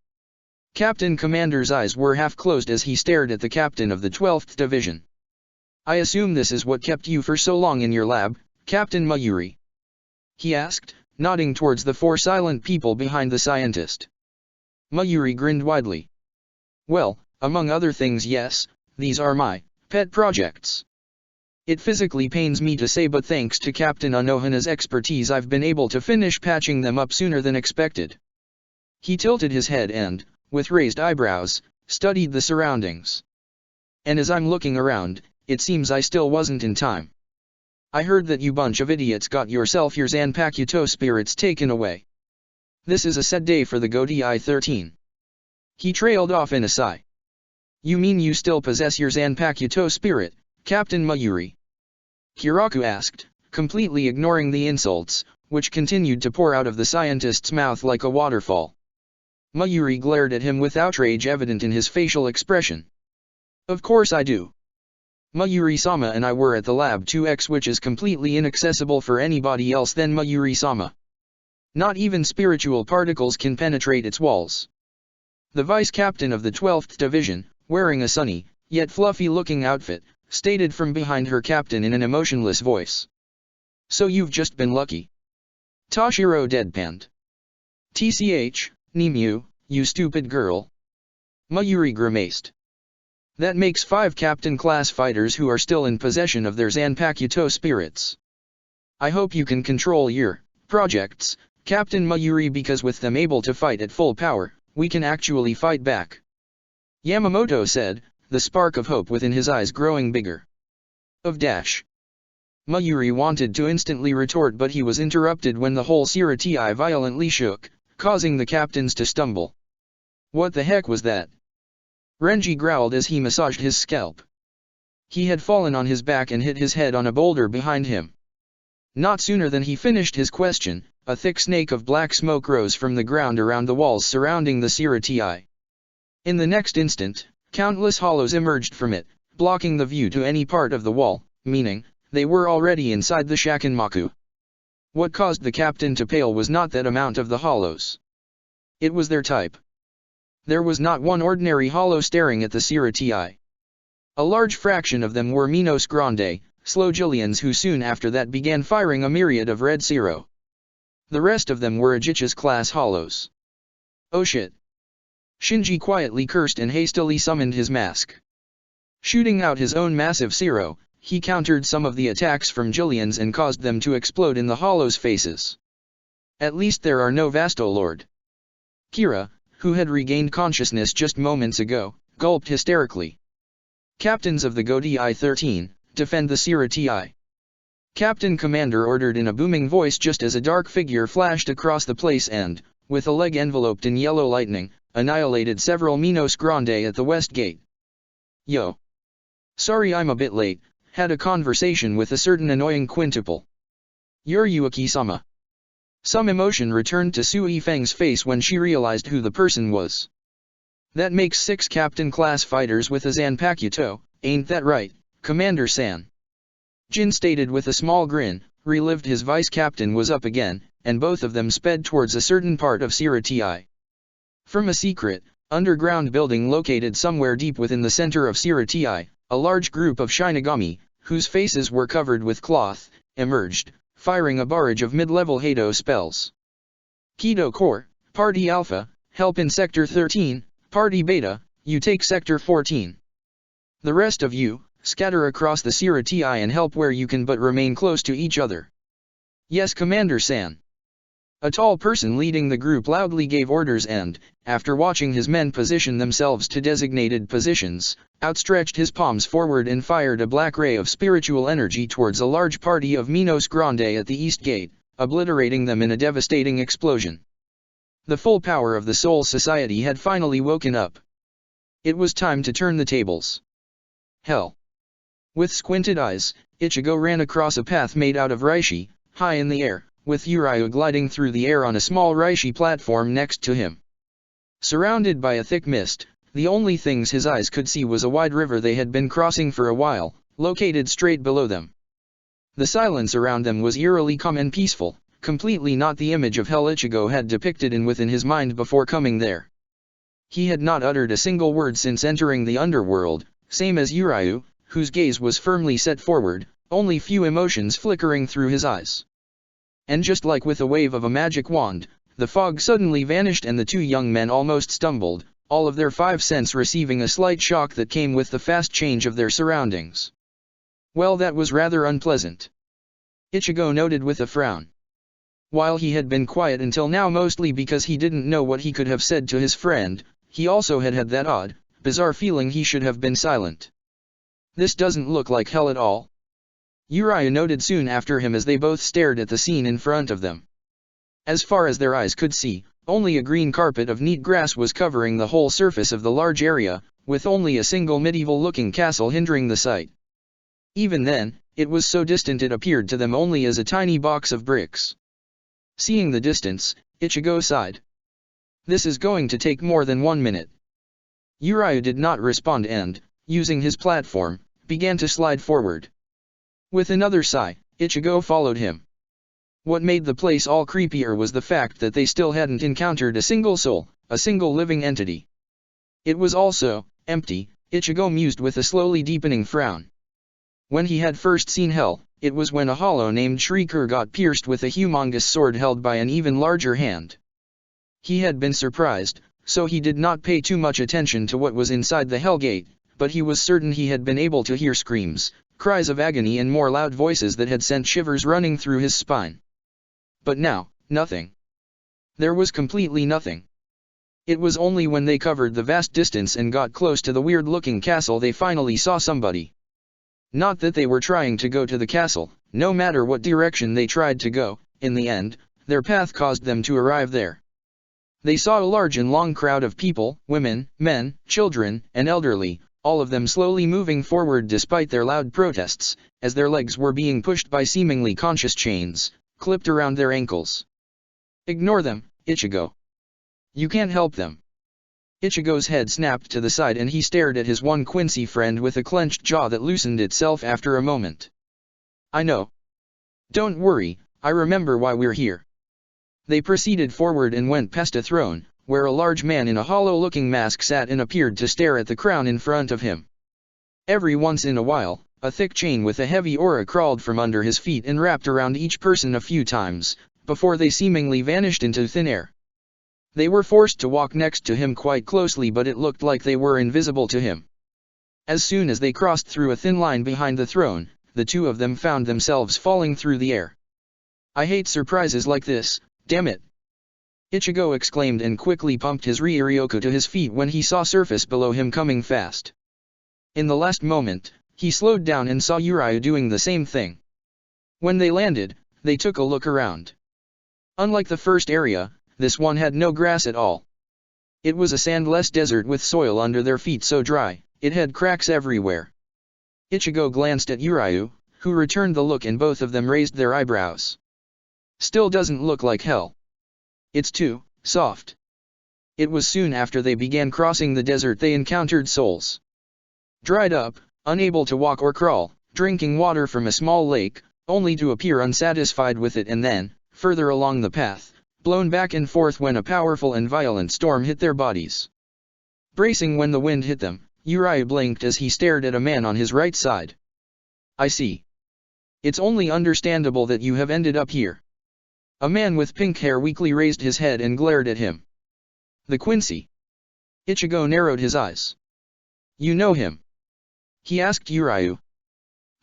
Captain Commander's eyes were half closed as he stared at the captain of the 12th Division. I assume this is what kept you for so long in your lab, Captain Mayuri? He asked, nodding towards the 4 silent people behind the scientist. Mayuri grinned widely. Well, among other things, yes, these are my pet projects. It physically pains me to say, but thanks to Captain Anohana's expertise I've been able to finish patching them up sooner than expected. He tilted his head and, with raised eyebrows, studied the surroundings. And as I'm looking around, it seems I still wasn't in time. I heard that you bunch of idiots got yourself your Zanpakuto spirits taken away. This is a sad day for the Godei 13. He trailed off in a sigh. You mean you still possess your Zanpakuto spirit, Captain Mayuri? Kiraku asked, completely ignoring the insults, which continued to pour out of the scientist's mouth like a waterfall. Mayuri glared at him with outrage evident in his facial expression. Of course I do. Mayuri-sama and I were at the Lab 2X, which is completely inaccessible for anybody else than Mayuri-sama. Not even spiritual particles can penetrate its walls. The vice captain of the 12th Division, wearing a sunny, yet fluffy-looking outfit, stated from behind her captain in an emotionless voice. So you've just been lucky. Toshiro deadpanned. TCH, Nimue, you stupid girl. Mayuri grimaced. That makes 5 Captain-class fighters who are still in possession of their Zanpakuto spirits. I hope you can control your projects, Captain Mayuri, because with them able to fight at full power, we can actually fight back. Yamamoto said, the spark of hope within his eyes growing bigger. Mayuri wanted to instantly retort, but he was interrupted when the whole Siratii violently shook, causing the captains to stumble. What the heck was that? Renji growled as he massaged his scalp. He had fallen on his back and hit his head on a boulder behind him. Not sooner than he finished his question, a thick snake of black smoke rose from the ground around the walls surrounding the Siratii. In the next instant, countless hollows emerged from it, blocking the view to any part of the wall, meaning, they were already inside the Shakinmaku. What caused the captain to pale was not that amount of the hollows. It was their type. There was not one ordinary hollow staring at the Siratii. A large fraction of them were Minos Grande, slow Gillians, who soon after that began firing a myriad of red Zero. The rest of them were Aegis-class hollows. Oh shit. Shinji quietly cursed and hastily summoned his mask. Shooting out his own massive Zero, he countered some of the attacks from Gillians and caused them to explode in the hollows' faces. At least there are no Vasto Lord. Kira, who had regained consciousness just moments ago, gulped hysterically. Captains of the Godii 13, defend the Siratii. Captain Commander ordered in a booming voice just as a dark figure flashed across the place and, with a leg enveloped in yellow lightning, annihilated several Minos Grande at the west gate. Yo. Sorry I'm a bit late, had a conversation with a certain annoying quintuple. You're Yuaki-sama. Some emotion returned to Su Yifeng's face when she realized who the person was. That makes 6 Captain-class fighters with a Zanpakuto, ain't that right, Commander-san? Jin stated with a small grin, relived his vice-captain was up again, and both of them sped towards a certain part of Siratii. From a secret, underground building located somewhere deep within the center of Siratii, a large group of Shinigami, whose faces were covered with cloth, emerged, firing a barrage of mid-level Hado spells. Kido Core, Party Alpha, help in Sector 13, Party Beta, you take Sector 14. The rest of you, scatter across the Siratii and help where you can, but remain close to each other. Yes, Commander-san. A tall person leading the group loudly gave orders and, after watching his men position themselves to designated positions, outstretched his palms forward and fired a black ray of spiritual energy towards a large party of Minos Grande at the east gate, obliterating them in a devastating explosion. The full power of the Soul Society had finally woken up. It was time to turn the tables. Hell. With squinted eyes, Ichigo ran across a path made out of reishi, high in the air, with Urayu gliding through the air on a small reishi platform next to him. Surrounded by a thick mist, the only things his eyes could see was a wide river they had been crossing for a while, located straight below them. The silence around them was eerily calm and peaceful, completely not the image of hell Ichigo had depicted within his mind before coming there. He had not uttered a single word since entering the underworld, same as Urayu, whose gaze was firmly set forward, only few emotions flickering through his eyes. And just like with a wave of a magic wand, the fog suddenly vanished and the 2 young men almost stumbled, all of their 5 senses receiving a slight shock that came with the fast change of their surroundings. Well, that was rather unpleasant. Ichigo noted with a frown. While he had been quiet until now mostly because he didn't know what he could have said to his friend, he also had that odd, bizarre feeling he should have been silent. This doesn't look like hell at all. Urayu noted soon after him as they both stared at the scene in front of them. As far as their eyes could see, only a green carpet of neat grass was covering the whole surface of the large area, with only a single medieval-looking castle hindering the sight. Even then, it was so distant it appeared to them only as a tiny box of bricks. Seeing the distance, Ichigo sighed. This is going to take more than 1 minute. Urayu did not respond and, using his platform, began to slide forward. With another sigh, Ichigo followed him. What made the place all creepier was the fact that they still hadn't encountered a single soul, a single living entity. It was also empty, Ichigo mused with a slowly deepening frown. When he had first seen hell, it was when a hollow named Shrieker got pierced with a humongous sword held by an even larger hand. He had been surprised, so he did not pay too much attention to what was inside the Hellgate, but he was certain he had been able to hear screams, cries of agony and more loud voices that had sent shivers running through his spine. But now, nothing. There was completely nothing. It was only when they covered the vast distance and got close to the weird-looking castle they finally saw somebody. Not that they were trying to go to the castle, no matter what direction they tried to go, in the end, their path caused them to arrive there. They saw a large and long crowd of people, women, men, children, and elderly, all of them slowly moving forward despite their loud protests, as their legs were being pushed by seemingly conscious chains, clipped around their ankles. Ignore them, Ichigo. You can't help them. Ichigo's head snapped to the side and he stared at his one Quincy friend with a clenched jaw that loosened itself after a moment. I know. Don't worry, I remember why we're here. They proceeded forward and went past a throne, where a large man in a hollow-looking mask sat and appeared to stare at the crown in front of him. Every once in a while, a thick chain with a heavy aura crawled from under his feet and wrapped around each person a few times, before they seemingly vanished into thin air. They were forced to walk next to him quite closely, but it looked like they were invisible to him. As soon as they crossed through a thin line behind the throne, the two of them found themselves falling through the air. I hate surprises like this, damn it! Ichigo exclaimed and quickly pumped his Ryuryoku to his feet when he saw surface below him coming fast. In the last moment, he slowed down and saw Urayu doing the same thing. When they landed, they took a look around. Unlike the first area, this one had no grass at all. It was a sandless desert with soil under their feet so dry, it had cracks everywhere. Ichigo glanced at Urayu, who returned the look and both of them raised their eyebrows. Still doesn't look like hell. It's too soft. It was soon after they began crossing the desert they encountered souls. Dried up, unable to walk or crawl, drinking water from a small lake, only to appear unsatisfied with it and then, further along the path, blown back and forth when a powerful and violent storm hit their bodies. Bracing when the wind hit them, Urayu blinked as he stared at a man on his right side. I see. It's only understandable that you have ended up here. A man with pink hair weakly raised his head and glared at him. The Quincy. Ichigo narrowed his eyes. You know him? He asked Urayu.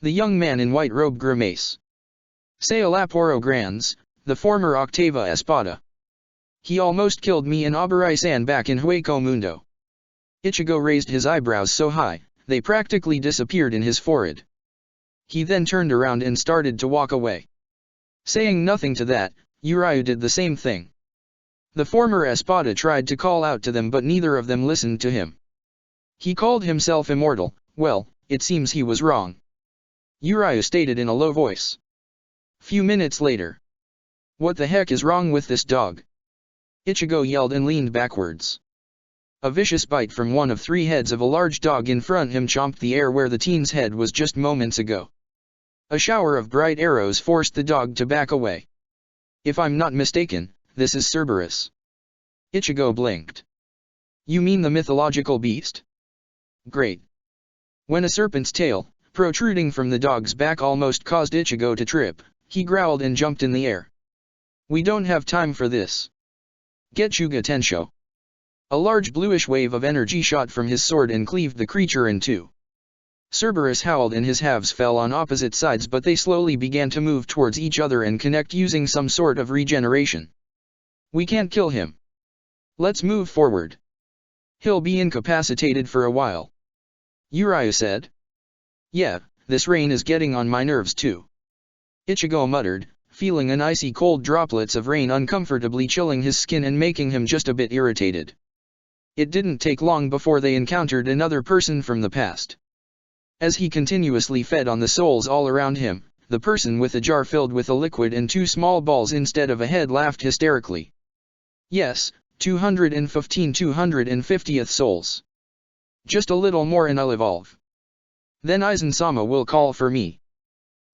The young man in white robe grimace. Sailaporo Grands, the former Octava Espada. He almost killed me and Aburai-san back in Hueco Mundo. Ichigo raised his eyebrows so high, they practically disappeared in his forehead. He then turned around and started to walk away. Saying nothing to that, Urayu did the same thing. The former Espada tried to call out to them but neither of them listened to him. He called himself immortal, well, it seems he was wrong. Urayu stated in a low voice. Few minutes later. What the heck is wrong with this dog? Ichigo yelled and leaned backwards. A vicious bite from one of three heads of a large dog in front him chomped the air where the teen's head was just moments ago. A shower of bright arrows forced the dog to back away. If I'm not mistaken, this is Cerberus. Ichigo blinked. You mean the mythological beast? Great. When a serpent's tail, protruding from the dog's back almost caused Ichigo to trip, he growled and jumped in the air. We don't have time for this. Getsuga Tensho. A large bluish wave of energy shot from his sword and cleaved the creature in two. Cerberus howled and his halves fell on opposite sides but they slowly began to move towards each other and connect using some sort of regeneration. We can't kill him. Let's move forward. He'll be incapacitated for a while. Urayu said. Yeah, this rain is getting on my nerves too. Ichigo muttered, feeling an icy cold droplets of rain uncomfortably chilling his skin and making him just a bit irritated. It didn't take long before they encountered another person from the past. As he continuously fed on the souls all around him, the person with a jar filled with a liquid and two small balls instead of a head laughed hysterically. Yes, 250th souls. Just a little more and I'll evolve. Then Aizen-sama will call for me.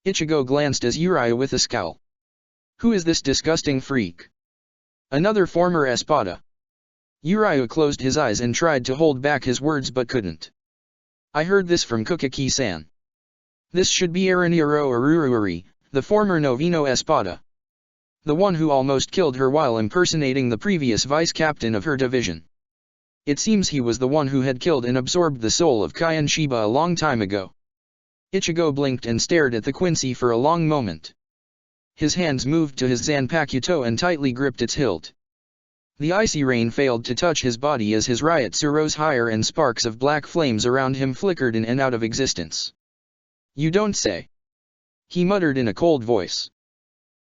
Ichigo glanced as Urayu with a scowl. Who is this disgusting freak? Another former Espada. Urayu closed his eyes and tried to hold back his words but couldn't. I heard this from Kukaki-san. This should be Eriniro Urururi, the former Noveno Espada. The one who almost killed her while impersonating the previous vice-captain of her division. It seems he was the one who had killed and absorbed the soul of Kaien Shiba a long time ago. Ichigo blinked and stared at the Quincy for a long moment. His hands moved to his Zanpakuto and tightly gripped its hilt. The icy rain failed to touch his body as his Ryutsu rose higher and sparks of black flames around him flickered in and out of existence. "You don't say," he muttered in a cold voice.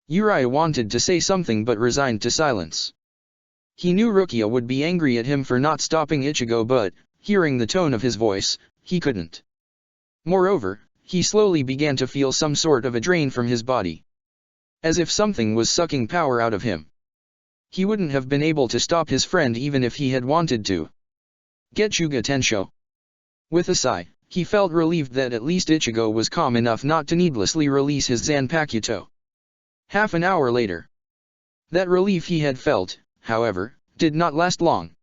Uriah wanted to say something but resigned to silence. He knew Rukia would be angry at him for not stopping Ichigo, but, hearing the tone of his voice, he couldn't. Moreover, he slowly began to feel some sort of a drain from his body. As if something was sucking power out of him. He wouldn't have been able to stop his friend even if he had wanted to. Getsuga Tensho. With a sigh, he felt relieved that at least Ichigo was calm enough not to needlessly release his Zanpakuto. Half an hour later. That relief he had felt, however, did not last long.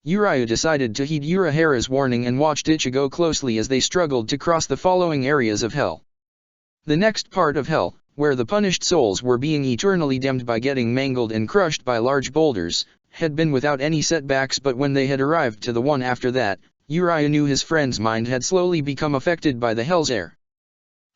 Uriah decided to heed Urahara's warning and watched Ichigo closely as they struggled to cross the following areas of hell. The next part of hell, where the punished souls were being eternally damned by getting mangled and crushed by large boulders, had been without any setbacks, but when they had arrived to the one after that, Uriah knew his friend's mind had slowly become affected by the hell's air.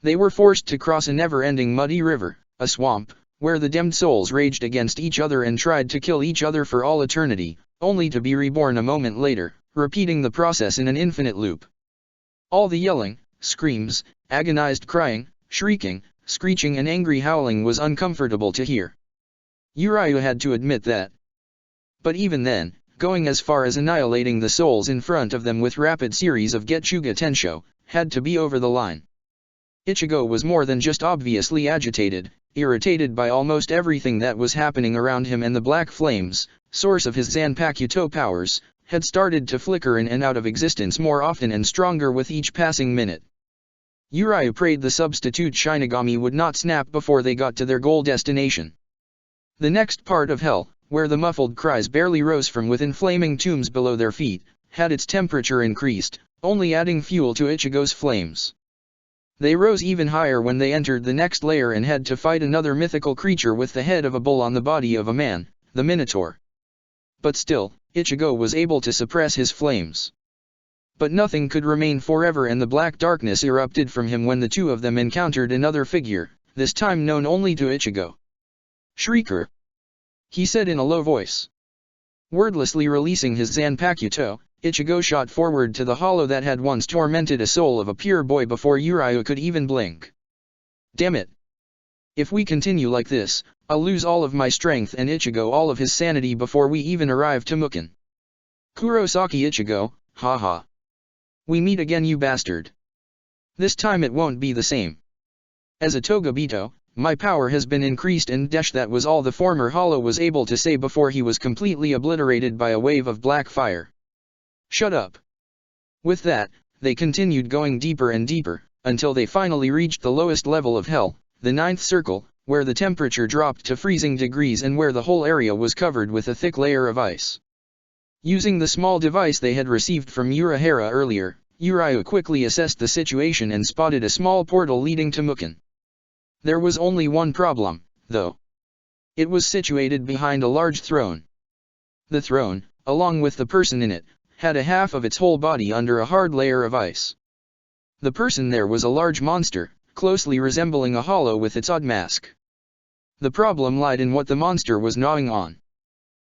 They were forced to cross a never-ending muddy river, a swamp, where the damned souls raged against each other and tried to kill each other for all eternity, only to be reborn a moment later, repeating the process in an infinite loop. All the yelling, screams, agonized crying, shrieking, screeching and angry howling was uncomfortable to hear. Uriah had to admit that. But even then, going as far as annihilating the souls in front of them with rapid series of Getsuga Tensho, had to be over the line. Ichigo was more than just obviously agitated, irritated by almost everything that was happening around him, and the black flames, source of his Zanpakuto powers, had started to flicker in and out of existence more often and stronger with each passing minute. Uriah prayed the substitute Shinigami would not snap before they got to their goal destination. The next part of hell, where the muffled cries barely rose from within flaming tombs below their feet, had its temperature increased, only adding fuel to Ichigo's flames. They rose even higher when they entered the next layer and had to fight another mythical creature with the head of a bull on the body of a man, the Minotaur. But still, Ichigo was able to suppress his flames. But nothing could remain forever, and the black darkness erupted from him when the two of them encountered another figure, this time known only to Ichigo. "Shrieker," he said in a low voice. Wordlessly releasing his Zanpakuto, Ichigo shot forward to the hollow that had once tormented a soul of a pure boy before Uriah could even blink. "Damn it! If we continue like this, I'll lose all of my strength and Ichigo all of his sanity before we even arrive to Mukin. Kurosaki Ichigo, haha. We meet again, you bastard. This time it won't be the same. As a Togabito, my power has been increased," and that was all the former hollow was able to say before he was completely obliterated by a wave of black fire. "Shut up." With that, they continued going deeper and deeper, until they finally reached the lowest level of hell, the ninth circle, where the temperature dropped to freezing degrees and where the whole area was covered with a thick layer of ice. Using the small device they had received from Urahara earlier, Uriah quickly assessed the situation and spotted a small portal leading to Mukin. There was only one problem, though. It was situated behind a large throne. The throne, along with the person in it, had a half of its whole body under a hard layer of ice. The person there was a large monster, closely resembling a hollow with its odd mask. The problem lied in what the monster was gnawing on.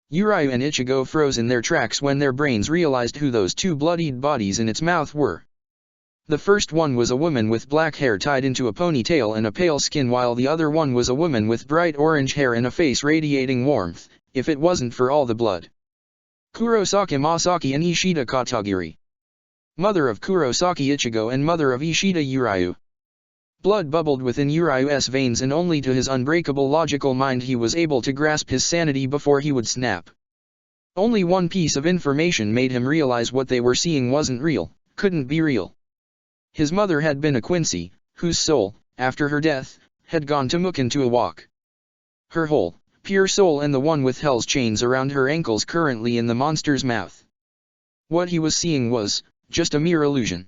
Uriah and Ichigo froze in their tracks when their brains realized who those two bloodied bodies in its mouth were. The first one was a woman with black hair tied into a ponytail and a pale skin, while the other one was a woman with bright orange hair and a face radiating warmth, if it wasn't for all the blood. Kurosaki Masaki and Ishida Katagiri. Mother of Kurosaki Ichigo and mother of Ishida Uriah. Blood bubbled within Uriah's veins, and only to his unbreakable logical mind he was able to grasp his sanity before he would snap. Only one piece of information made him realize what they were seeing wasn't real, couldn't be real. His mother had been a Quincy, whose soul, after her death, had gone to Mukin to awak. Her whole, pure soul, and the one with hell's chains around her ankles currently in the monster's mouth. What he was seeing was just a mere illusion.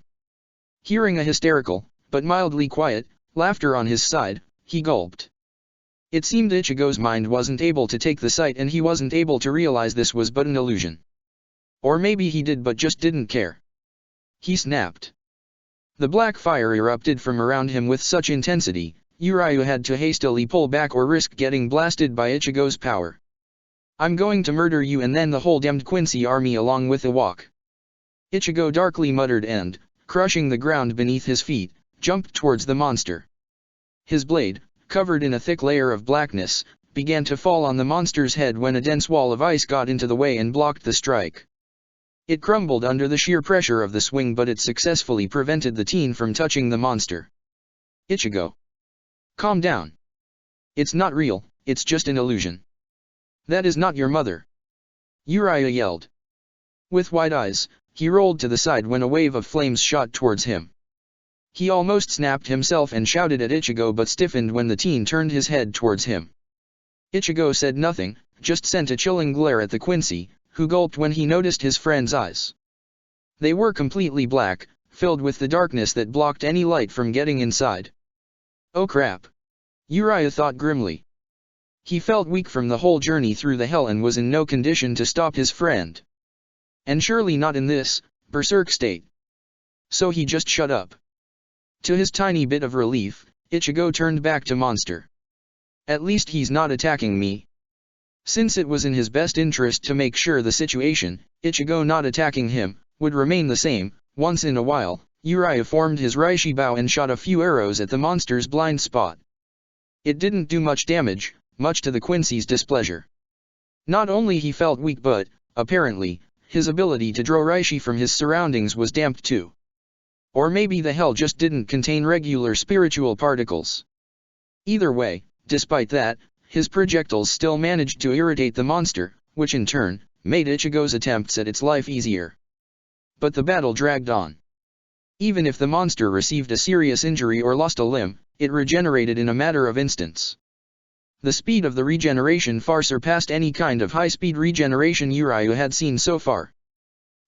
Hearing a hysterical, but mildly quiet, laughter on his side, he gulped. It seemed Ichigo's mind wasn't able to take the sight, and he wasn't able to realize this was but an illusion. Or maybe he did but just didn't care. He snapped. The black fire erupted from around him with such intensity, Uriah had to hastily pull back or risk getting blasted by Ichigo's power. I'm going to murder you and then the whole damned Quincy army along with Iwak. Ichigo darkly muttered and, crushing the ground beneath his feet, jumped towards the monster. His blade, covered in a thick layer of blackness, began to fall on the monster's head when a dense wall of ice got into the way and blocked the strike. It crumbled under the sheer pressure of the swing, but it successfully prevented the teen from touching the monster. Ichigo. Calm down. It's not real, it's just an illusion. That is not your mother. Uriah yelled. With wide eyes, he rolled to the side when a wave of flames shot towards him. He almost snapped himself and shouted at Ichigo but stiffened when the teen turned his head towards him. Ichigo said nothing, just sent a chilling glare at the Quincy, who gulped when he noticed his friend's eyes. They were completely black, filled with the darkness that blocked any light from getting inside. Oh crap! Uriah thought grimly. He felt weak from the whole journey through the hell and was in no condition to stop his friend. And surely not in this berserk state. So he just shut up. To his tiny bit of relief, Ichigo turned back to Monster. At least he's not attacking me. Since it was in his best interest to make sure the situation, Ichigo not attacking him, would remain the same, once in a while, Uriah formed his Reishi bow and shot a few arrows at the monster's blind spot. It didn't do much damage, much to the Quincy's displeasure. Not only he felt weak but, apparently, his ability to draw Reishi from his surroundings was damped too. Or maybe the hell just didn't contain regular spiritual particles. Either way, despite that, his projectiles still managed to irritate the monster, which in turn, made Ichigo's attempts at its life easier. But the battle dragged on. Even if the monster received a serious injury or lost a limb, it regenerated in a matter of instants. The speed of the regeneration far surpassed any kind of high-speed regeneration Uriah had seen so far.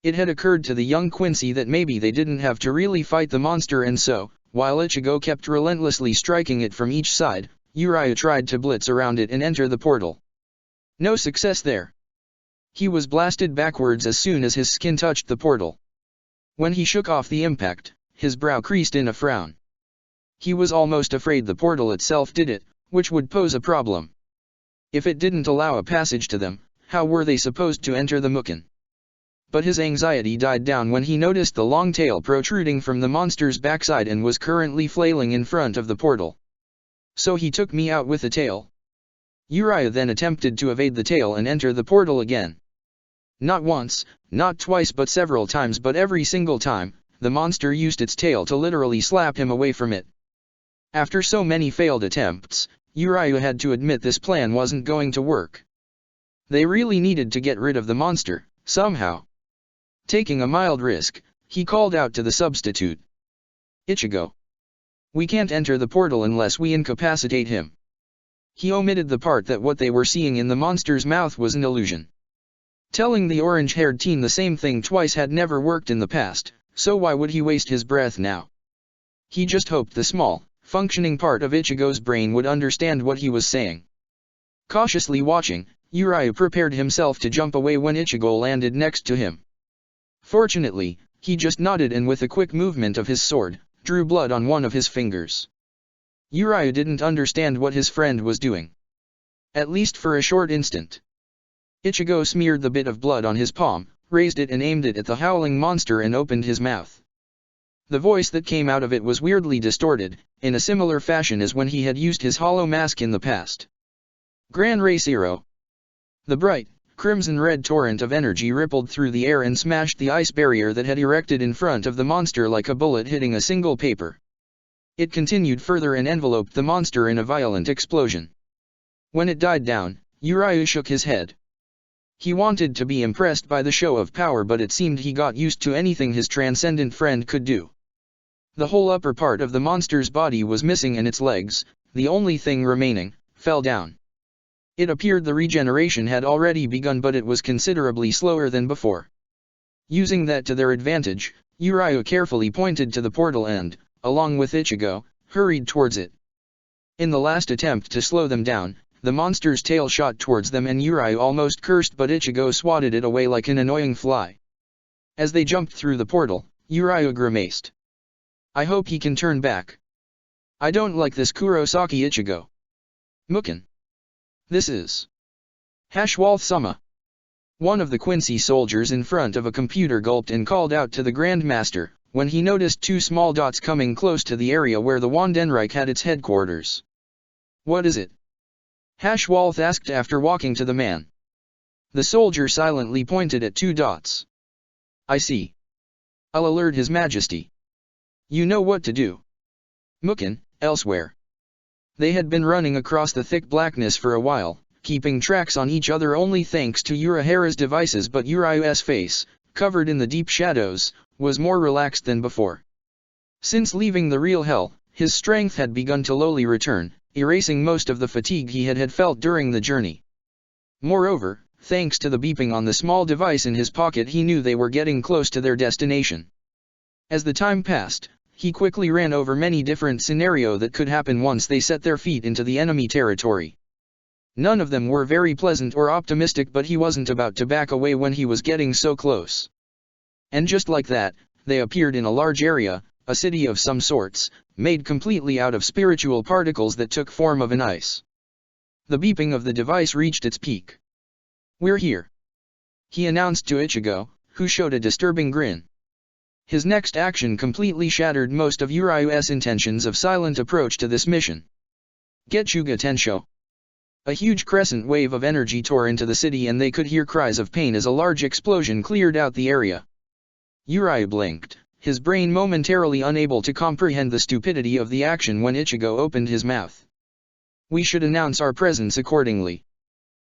It had occurred to the young Quincy that maybe they didn't have to really fight the monster, and so, while Ichigo kept relentlessly striking it from each side, Uriah tried to blitz around it and enter the portal. No success there. He was blasted backwards as soon as his skin touched the portal. When he shook off the impact, his brow creased in a frown. He was almost afraid the portal itself did it, which would pose a problem. If it didn't allow a passage to them, how were they supposed to enter the Mukin? But his anxiety died down when he noticed the long tail protruding from the monster's backside and was currently flailing in front of the portal. So he took me out with the tail. Uriah then attempted to evade the tail and enter the portal again. Not once, not twice but several times, but every single time, the monster used its tail to literally slap him away from it. After so many failed attempts, Uriah had to admit this plan wasn't going to work. They really needed to get rid of the monster, somehow. Taking a mild risk, he called out to the substitute. Ichigo. We can't enter the portal unless we incapacitate him. He omitted the part that what they were seeing in the monster's mouth was an illusion. Telling the orange-haired teen the same thing twice had never worked in the past, so why would he waste his breath now? He just hoped the small, functioning part of Ichigo's brain would understand what he was saying. Cautiously watching, Uriah prepared himself to jump away when Ichigo landed next to him. Fortunately, he just nodded and with a quick movement of his sword, drew blood on one of his fingers. Uriah didn't understand what his friend was doing. At least for a short instant. Ichigo smeared the bit of blood on his palm, raised it and aimed it at the howling monster and opened his mouth. The voice that came out of it was weirdly distorted, in a similar fashion as when he had used his hollow mask in the past. Gran Rey Zero. The bright, crimson-red torrent of energy rippled through the air and smashed the ice barrier that had erected in front of the monster like a bullet hitting a single paper. It continued further and enveloped the monster in a violent explosion. When it died down, Uriah shook his head. He wanted to be impressed by the show of power, but it seemed he got used to anything his transcendent friend could do. The whole upper part of the monster's body was missing and its legs, the only thing remaining, fell down. It appeared the regeneration had already begun, but it was considerably slower than before. Using that to their advantage, Uriah carefully pointed to the portal and, along with Ichigo, hurried towards it. In the last attempt to slow them down, the monster's tail shot towards them and Uriah almost cursed, but Ichigo swatted it away like an annoying fly. As they jumped through the portal, Uriah grimaced. I hope he can turn back. I don't like this Kurosaki Ichigo. Mukin. This is Hashwalth-sama. One of the Quincy soldiers in front of a computer gulped and called out to the Grandmaster, when he noticed two small dots coming close to the area where the Wandenreich had its headquarters. What is it? Hashwalth asked after walking to the man. The soldier silently pointed at two dots. I see. I'll alert His Majesty. You know what to do. Mukin, elsewhere. They had been running across the thick blackness for a while, keeping tracks on each other only thanks to Urahara's devices, but Uriah's face, covered in the deep shadows, was more relaxed than before. Since leaving the real hell, his strength had begun to slowly return, erasing most of the fatigue he had felt during the journey. Moreover, thanks to the beeping on the small device in his pocket, he knew they were getting close to their destination. As the time passed, he quickly ran over many different scenarios that could happen once they set their feet into the enemy territory. None of them were very pleasant or optimistic, but he wasn't about to back away when he was getting so close. And just like that, they appeared in a large area, a city of some sorts, made completely out of spiritual particles that took form of an ice. The beeping of the device reached its peak. We're here, he announced to Ichigo, who showed a disturbing grin. His next action completely shattered most of Uriah's intentions of silent approach to this mission. Getsuga Tensho. A huge crescent wave of energy tore into the city, and they could hear cries of pain as a large explosion cleared out the area. Uriah blinked, his brain momentarily unable to comprehend the stupidity of the action when Ichigo opened his mouth. We should announce our presence accordingly.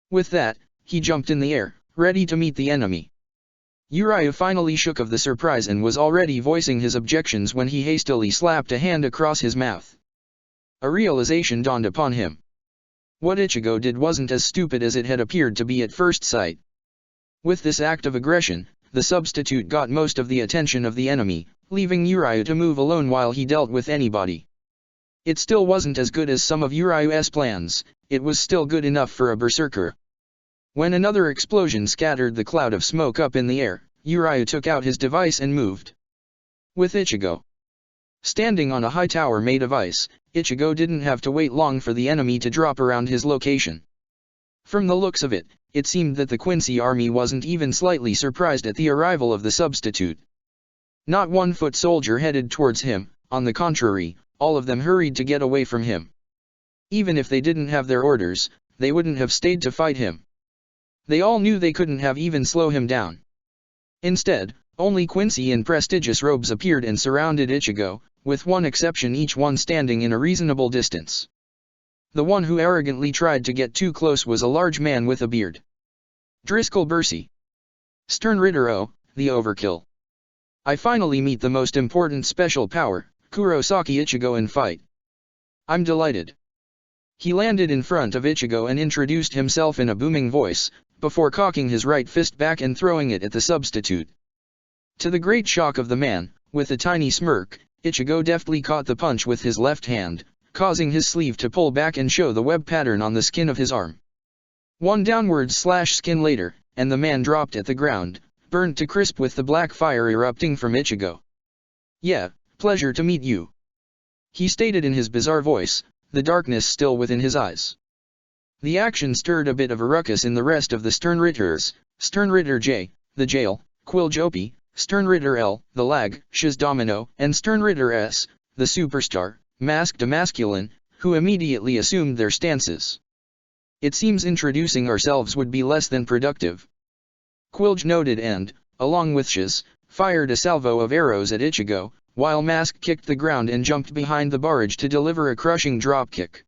With that, he jumped in the air, ready to meet the enemy. Uriah finally shook of the surprise and was already voicing his objections when he hastily slapped a hand across his mouth. A realization dawned upon him. What Ichigo did wasn't as stupid as it had appeared to be at first sight. With this act of aggression, the substitute got most of the attention of the enemy, leaving Uriah to move alone while he dealt with anybody. It still wasn't as good as some of Uriah's plans, it was still good enough for a berserker. When another explosion scattered the cloud of smoke up in the air, Uriah took out his device and moved. With Ichigo standing on a high tower made of ice, Ichigo didn't have to wait long for the enemy to drop around his location. From the looks of it, it seemed that the Quincy army wasn't even slightly surprised at the arrival of the substitute. Not one foot soldier headed towards him, on the contrary, all of them hurried to get away from him. Even if they didn't have their orders, they wouldn't have stayed to fight him. They all knew they couldn't have even slow him down. Instead, only Quincy in prestigious robes appeared and surrounded Ichigo, with one exception, each one standing in a reasonable distance. The one who arrogantly tried to get too close was a large man with a beard. Driscoll Bursey. Stern Ritter. Oh, the overkill. I finally meet the most important special power, Kurosaki Ichigo, in fight. I'm delighted. He landed in front of Ichigo and introduced himself in a booming voice, before cocking his right fist back and throwing it at the substitute. To the great shock of the man, with a tiny smirk, Ichigo deftly caught the punch with his left hand, causing his sleeve to pull back and show the web pattern on the skin of his arm. One downward slash skin later, and the man dropped at the ground, burnt to crisp with the black fire erupting from Ichigo. Yeah, pleasure to meet you, he stated in his bizarre voice, the darkness still within his eyes. The action stirred a bit of a ruckus in the rest of the Sternritters, Sternritter J, the jail, Quill Jopi, Sternritter L, the lag, Shiz Domino, and Sternritter S, the superstar, masked a masculine, who immediately assumed their stances. It seems introducing ourselves would be less than productive, Quilj noted and, along with Shiz, fired a salvo of arrows at Ichigo, while Mask kicked the ground and jumped behind the barrage to deliver a crushing dropkick.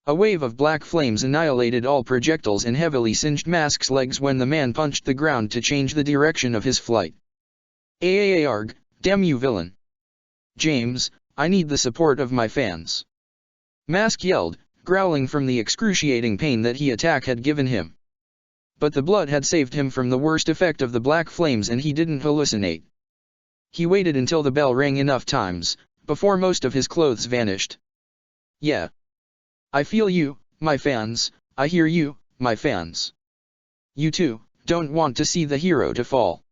A wave of black flames annihilated all projectiles and heavily singed Mask's legs when the man punched the ground to change the direction of his flight. Aarg, damn you villain. James, I need the support of my fans. Mask yelled, growling from the excruciating pain that the attack had given him. But the blood had saved him from the worst effect of the black flames and he didn't hallucinate. He waited until the bell rang enough times, before most of his clothes vanished. Yeah. I feel you, my fans, I hear you, my fans. You too, don't want to see the hero to fall.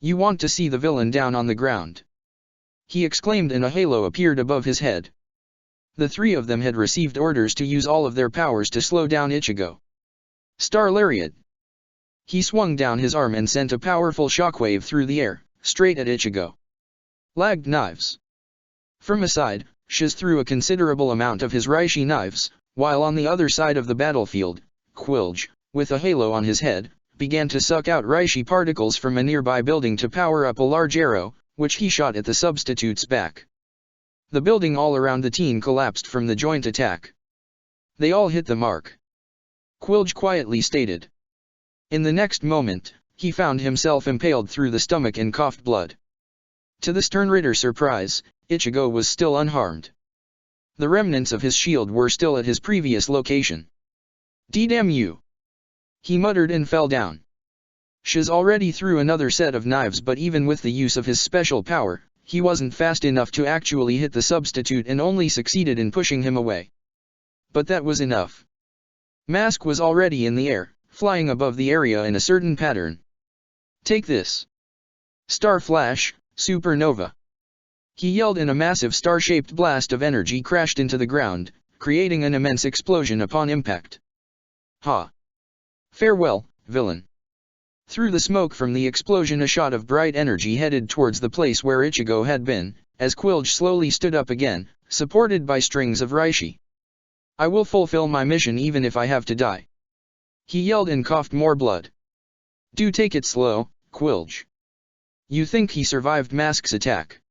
You want to see the villain down on the ground?" he exclaimed, and a halo appeared above his head. The three of them had received orders to use all of their powers to slow down Ichigo. Star Lariat. He swung down his arm and sent a powerful shockwave through the air, straight at Ichigo. Lagged knives. From a side, Shiz threw a considerable amount of his Reishi knives, while on the other side of the battlefield, Quilge, with a halo on his head, began to suck out Reishi particles from a nearby building to power up a large arrow, which he shot at the substitute's back. The building all around the teen collapsed from the joint attack. They all hit the mark, Quilge quietly stated. In the next moment, he found himself impaled through the stomach and coughed blood. To the Sternritter's surprise, Ichigo was still unharmed. The remnants of his shield were still at his previous location. "D-damn you!" he muttered and fell down. Shiz already threw another set of knives, but even with the use of his special power, he wasn't fast enough to actually hit the substitute and only succeeded in pushing him away. But that was enough. Mask was already in the air, flying above the area in a certain pattern. "Take this! Star Flash, Supernova!" he yelled, and a massive star-shaped blast of energy crashed into the ground, creating an immense explosion upon impact. "Ha! Farewell, villain!" Through the smoke from the explosion, a shot of bright energy headed towards the place where Ichigo had been, as Quilge slowly stood up again, supported by strings of Reishi. "I will fulfill my mission even if I have to die," he yelled and coughed more blood. "Do take it slow, Quilge." "You think he survived Mask's attack?"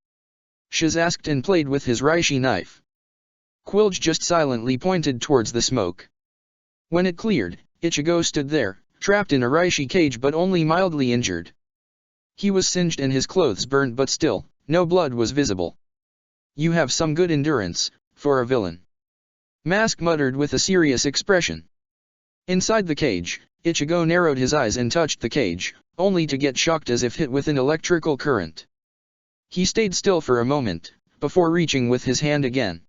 Shiz asked and played with his Reishi knife. Quilge just silently pointed towards the smoke. When it cleared, Ichigo stood there, trapped in a Reishi cage but only mildly injured. He was singed and his clothes burned, but still, no blood was visible. "You have some good endurance, for a villain," Mask muttered with a serious expression. Inside the cage, Ichigo narrowed his eyes and touched the cage, only to get shocked as if hit with an electrical current. He stayed still for a moment, before reaching with his hand again.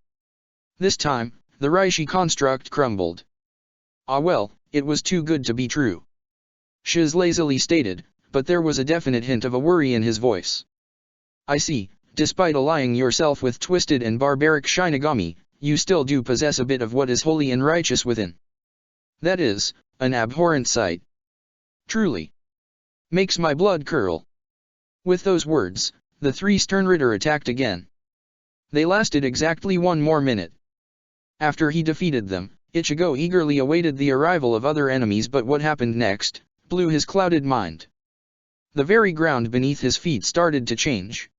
This time, the Reishi construct crumbled. "Ah well, it was too good to be true," Shiz lazily stated, but there was a definite hint of a worry in his voice. "I see, despite allying yourself with twisted and barbaric Shinigami, you still do possess a bit of what is holy and righteous within. That is, an abhorrent sight. Truly makes my blood curdle." With those words, the three Sternritter attacked again. They lasted exactly 1 more minute. After he defeated them, Ichigo eagerly awaited the arrival of other enemies, but what happened next blew his clouded mind. The very ground beneath his feet started to change.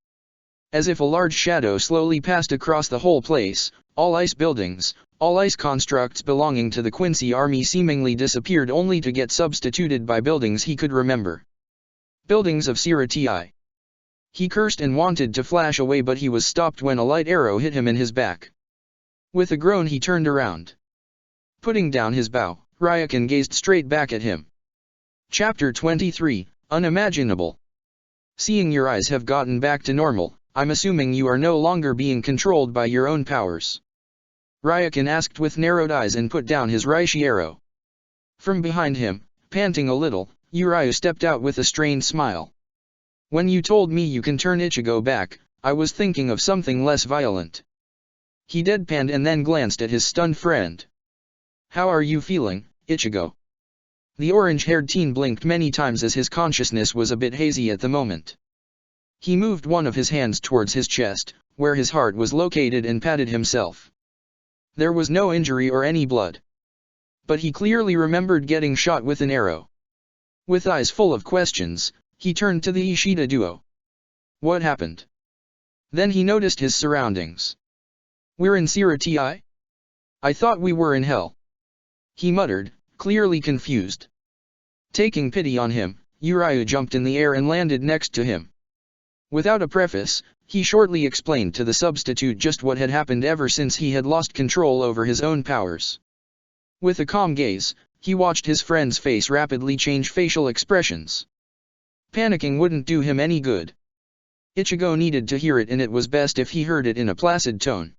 As if a large shadow slowly passed across the whole place, all ice buildings, all ice constructs belonging to the Quincy army seemingly disappeared, only to get substituted by buildings he could remember. Buildings of Siratii. He cursed and wanted to flash away, but he was stopped when a light arrow hit him in his back. With a groan he turned around. Putting down his bow, Ryukin gazed straight back at him. Chapter 23, Unimaginable. "Seeing your eyes have gotten back to normal, I'm assuming you are no longer being controlled by your own powers?" Ryukin asked with narrowed eyes and put down his Reishi arrow. From behind him, panting a little, Urayu stepped out with a strained smile. "When you told me you can turn Ichigo back, I was thinking of something less violent." He deadpanned and then glanced at his stunned friend. "How are you feeling, Ichigo?" The orange-haired teen blinked many times as his consciousness was a bit hazy at the moment. He moved one of his hands towards his chest, where his heart was located, and patted himself. There was no injury or any blood. But he clearly remembered getting shot with an arrow. With eyes full of questions, he turned to the Ishida duo. "What happened?" Then he noticed his surroundings. "We're in Siratii? I thought we were in hell," he muttered, clearly confused. Taking pity on him, Urayu jumped in the air and landed next to him. Without a preface, he shortly explained to the substitute just what had happened ever since he had lost control over his own powers. With a calm gaze, he watched his friend's face rapidly change facial expressions. Panicking wouldn't do him any good. Ichigo needed to hear it, and it was best if he heard it in a placid tone.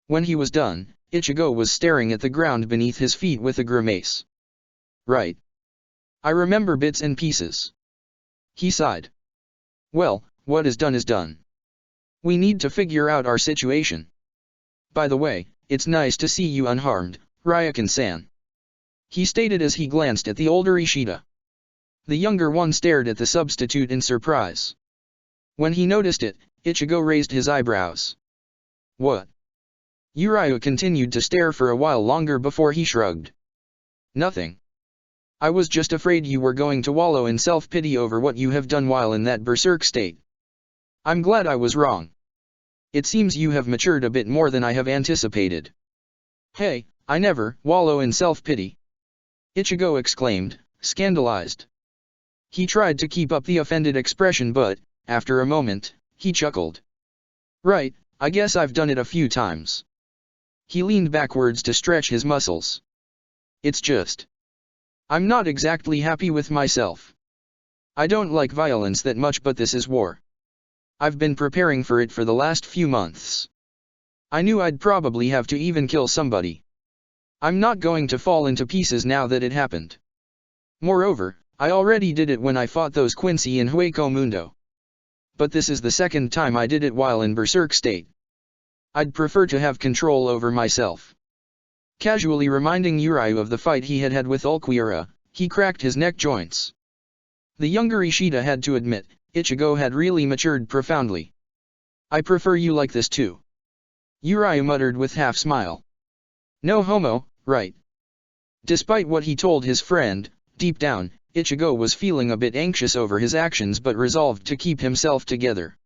When he was done, Ichigo was staring at the ground beneath his feet with a grimace. "Right. I remember bits and pieces," he sighed. Well, what is done is done. We need to figure out our situation. By the way, it's nice to see you unharmed, Ryukin-san. He stated as he glanced at the older Ishida. The younger one stared at the substitute in surprise. When he noticed it, Ichigo raised his eyebrows. What? Urayu continued to stare for a while longer before he shrugged. Nothing. I was just afraid you were going to wallow in self-pity over what you have done while in that berserk state. I'm glad I was wrong. It seems you have matured a bit more than I have anticipated. Hey, I never wallow in self-pity. Ichigo exclaimed, scandalized. He tried to keep up the offended expression but, after a moment, he chuckled. Right, I guess I've done it a few times. He leaned backwards to stretch his muscles. It's just. I'm not exactly happy with myself. I don't like violence that much, but this is war. I've been preparing for it for the last few months. I knew I'd probably have to even kill somebody. I'm not going to fall into pieces now that it happened. Moreover, I already did it when I fought those Quincy in Hueco Mundo. But this is the second time I did it while in berserk state. I'd prefer to have control over myself. Casually reminding Urayu of the fight he had had with Ulquiorra, he cracked his neck joints. The younger Ishida had to admit, Ichigo had really matured profoundly. I prefer you like this too. Urayu muttered with half-smile. No homo, right? Despite what he told his friend, deep down, Ichigo was feeling a bit anxious over his actions but resolved to keep himself together.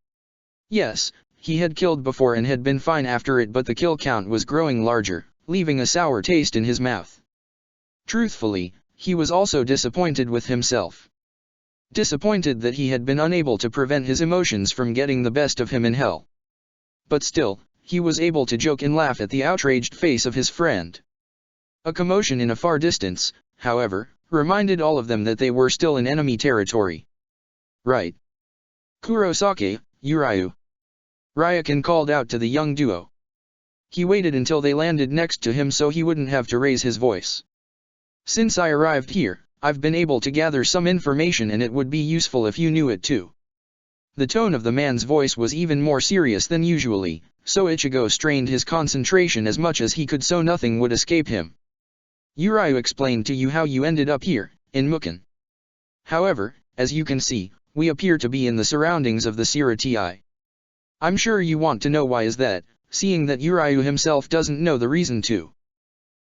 Yes, he had killed before and had been fine after it, but the kill count was growing larger, leaving a sour taste in his mouth. Truthfully, he was also disappointed with himself. Disappointed that he had been unable to prevent his emotions from getting the best of him in hell. But still, he was able to joke and laugh at the outraged face of his friend. A commotion in a far distance, however, reminded all of them that they were still in enemy territory. Right. Kurosaki, Urayu. Ryukin called out to the young duo. He waited until they landed next to him so he wouldn't have to raise his voice. Since I arrived here, I've been able to gather some information and it would be useful if you knew it too. The tone of the man's voice was even more serious than usually, so Ichigo strained his concentration as much as he could so nothing would escape him. Urayu explained to you how you ended up here, in Mukin. However, as you can see, we appear to be in the surroundings of the Siratii. I'm sure you want to know why is that, seeing that Urayu himself doesn't know the reason to.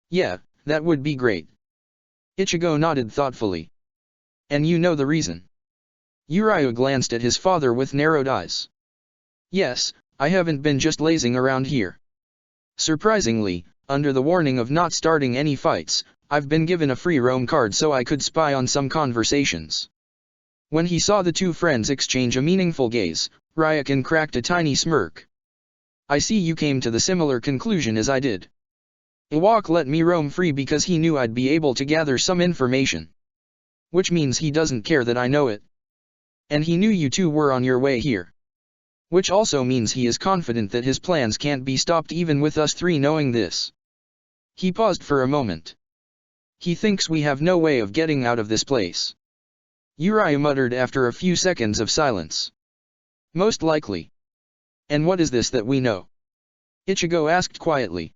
Yeah, that would be great. Ichigo nodded thoughtfully. And you know the reason? Urayu glanced at his father with narrowed eyes. Yes, I haven't been just lazing around here. Surprisingly, under the warning of not starting any fights, I've been given a free roam card so I could spy on some conversations. When he saw the two friends exchange a meaningful gaze, Ryukin cracked a tiny smirk. I see you came to the similar conclusion as I did. Iwak let me roam free because he knew I'd be able to gather some information. Which means he doesn't care that I know it. And he knew you two were on your way here. Which also means he is confident that his plans can't be stopped even with us three knowing this. He paused for a moment. He thinks we have no way of getting out of this place. Urayu muttered after a few seconds of silence. Most likely. And what is this that we know? Ichigo asked quietly.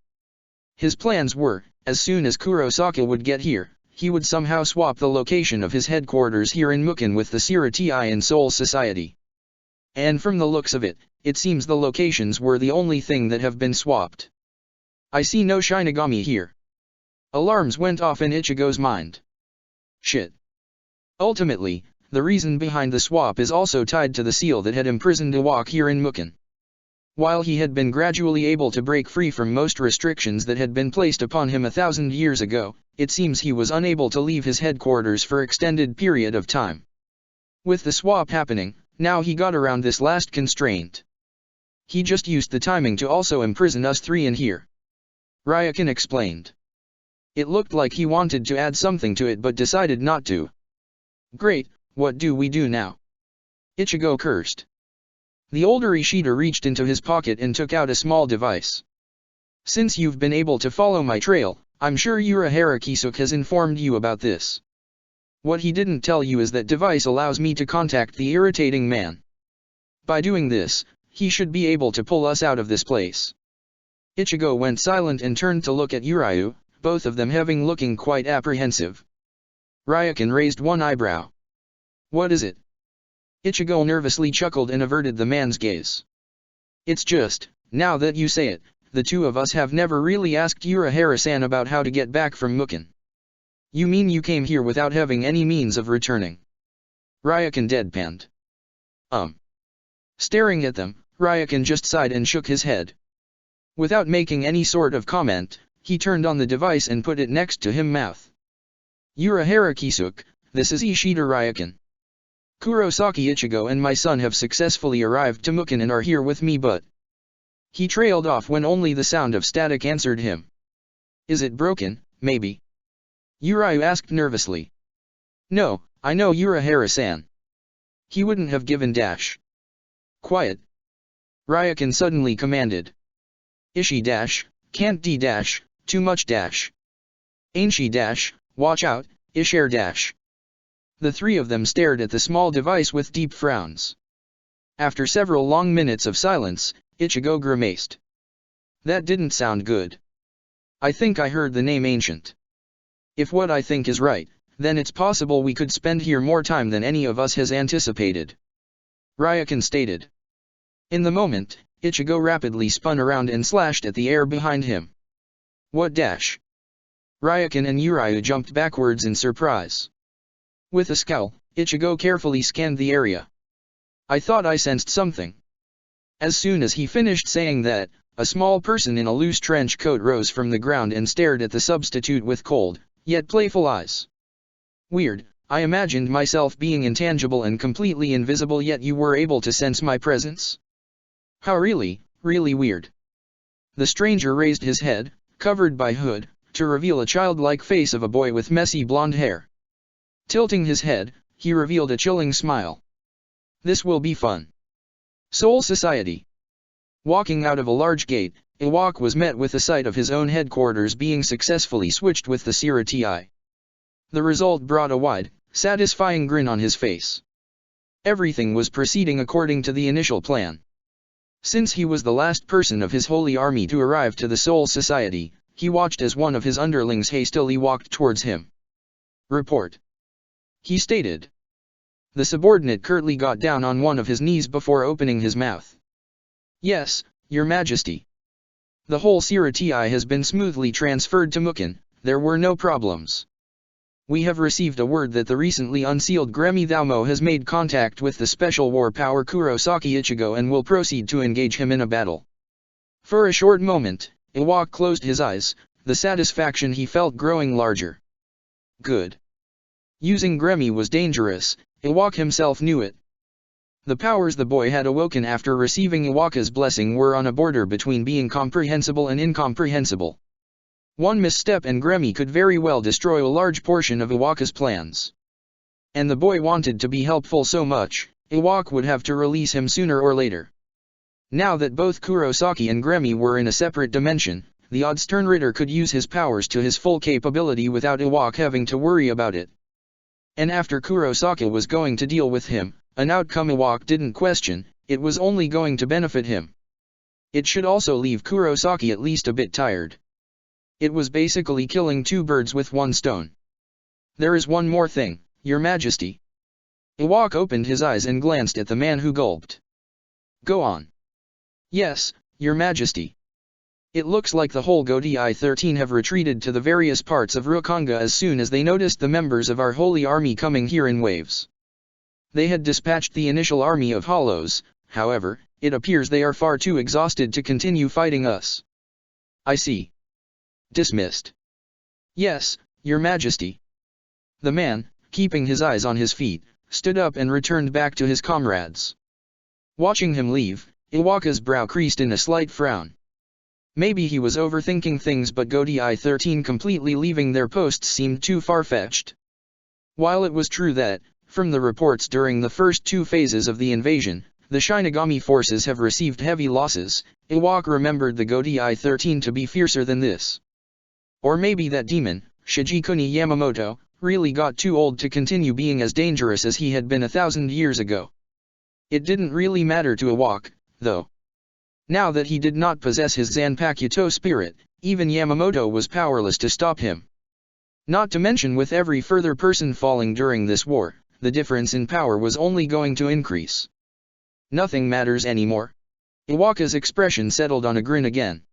His plans were, as soon as Kurosaki would get here, he would somehow swap the location of his headquarters here in Mukin with the Siratii in Soul Society. And from the looks of it, it seems the locations were the only thing that have been swapped. I see no Shinigami here. Alarms went off in Ichigo's mind. Shit. Ultimately, the reason behind the swap is also tied to the seal that had imprisoned Iwak here in Mukin. While he had been gradually able to break free from most restrictions that had been placed upon him 1,000 years ago, it seems he was unable to leave his headquarters for extended period of time. With the swap happening, now he got around this last constraint. He just used the timing to also imprison us three in here. Ryukin explained. It looked like he wanted to add something to it but decided not to. Great, what do we do now? Ichigo cursed. The older Ishida reached into his pocket and took out a small device. Since you've been able to follow my trail, I'm sure Urahara Kisuke has informed you about this. What he didn't tell you is that device allows me to contact the irritating man. By doing this, he should be able to pull us out of this place. Ichigo went silent and turned to look at Urayu, both of them looking quite apprehensive. Ryukin raised one eyebrow. What is it? Ichigo nervously chuckled and averted the man's gaze. It's just, now that you say it, the two of us have never really asked Urahara-san about how to get back from Mukin. You mean you came here without having any means of returning? Ryukin deadpanned. Staring at them, Ryukin just sighed and shook his head. Without making any sort of comment, he turned on the device and put it next to him mouth. Urahara Kisuke, this is Ishida Ryukin. Kurosaki Ichigo and my son have successfully arrived to Mukin and are here with me but... He trailed off when only the sound of static answered him. Is it broken, maybe? Urayu asked nervously. No, I know Urahara-san. He wouldn't have given dash. Quiet. Ryukin suddenly commanded. Ishi dash, can't d dash, too much dash. Ainshi dash, watch out, Ishair dash. The three of them stared at the small device with deep frowns. After several long minutes of silence, Ichigo grimaced. That didn't sound good. I think I heard the name Ancient. If what I think is right, then it's possible we could spend here more time than any of us has anticipated. Ryukin stated. In the moment, Ichigo rapidly spun around and slashed at the air behind him. What dash? Ryukin and Urayu jumped backwards in surprise. With a scowl, Ichigo carefully scanned the area. I thought I sensed something. As soon as he finished saying that, a small person in a loose trench coat rose from the ground and stared at the substitute with cold, yet playful eyes. Weird, I imagined myself being intangible and completely invisible yet you were able to sense my presence? How really weird. The stranger raised his head, covered by hood, to reveal a childlike face of a boy with messy blonde hair. Tilting his head, he revealed a chilling smile. This will be fun. Soul Society. Walking out of a large gate, Iwak was met with the sight of his own headquarters being successfully switched with the Sira Ti. The result brought a wide, satisfying grin on his face. Everything was proceeding according to the initial plan. Since he was the last person of his holy army to arrive to the Soul Society, he watched as one of his underlings hastily walked towards him. Report. He stated. The subordinate curtly got down on one of his knees before opening his mouth. Yes, Your Majesty. The whole Sira Ti has been smoothly transferred to Mukin, there were no problems. We have received a word that the recently unsealed Gremi Thaumo has made contact with the special war power Kurosaki Ichigo and will proceed to engage him in a battle. For a short moment, Iwak closed his eyes, the satisfaction he felt growing larger. Good. Using Gremi was dangerous, Iwak himself knew it. The powers the boy had awoken after receiving Iwaka's blessing were on a border between being comprehensible and incomprehensible. One misstep and Gremi could very well destroy a large portion of Iwaka's plans. And the boy wanted to be helpful so much, Iwak would have to release him sooner or later. Now that both Kurosaki and Gremi were in a separate dimension, the odd Sternritter could use his powers to his full capability without Iwak having to worry about it. And after Kurosaki was going to deal with him, an outcome Iwak didn't question, it was only going to benefit him. It should also leave Kurosaki at least a bit tired. It was basically killing two birds with one stone. There is one more thing, Your Majesty. Iwak opened his eyes and glanced at the man who gulped. Go on. Yes, Your Majesty. It looks like the whole Godi 13 have retreated to the various parts of Rukanga as soon as they noticed the members of our holy army coming here in waves. They had dispatched the initial army of Hollows, however, it appears they are far too exhausted to continue fighting us. I see. Dismissed. Yes, Your Majesty. The man, keeping his eyes on his feet, stood up and returned back to his comrades. Watching him leave, Iwaka's brow creased in a slight frown. Maybe he was overthinking things, but Godi 13 completely leaving their posts seemed too far-fetched. While it was true that, from the reports during the first two phases of the invasion, the Shinigami forces have received heavy losses, Iwak remembered the Godi 13 to be fiercer than this. Or maybe that demon, Shigekuni Yamamoto, really got too old to continue being as dangerous as he had been 1,000 years ago. It didn't really matter to Iwak, though. Now that he did not possess his Zanpakuto spirit, even Yamamoto was powerless to stop him. Not to mention with every further person falling during this war, the difference in power was only going to increase. Nothing matters anymore. Iwaka's expression settled on a grin again.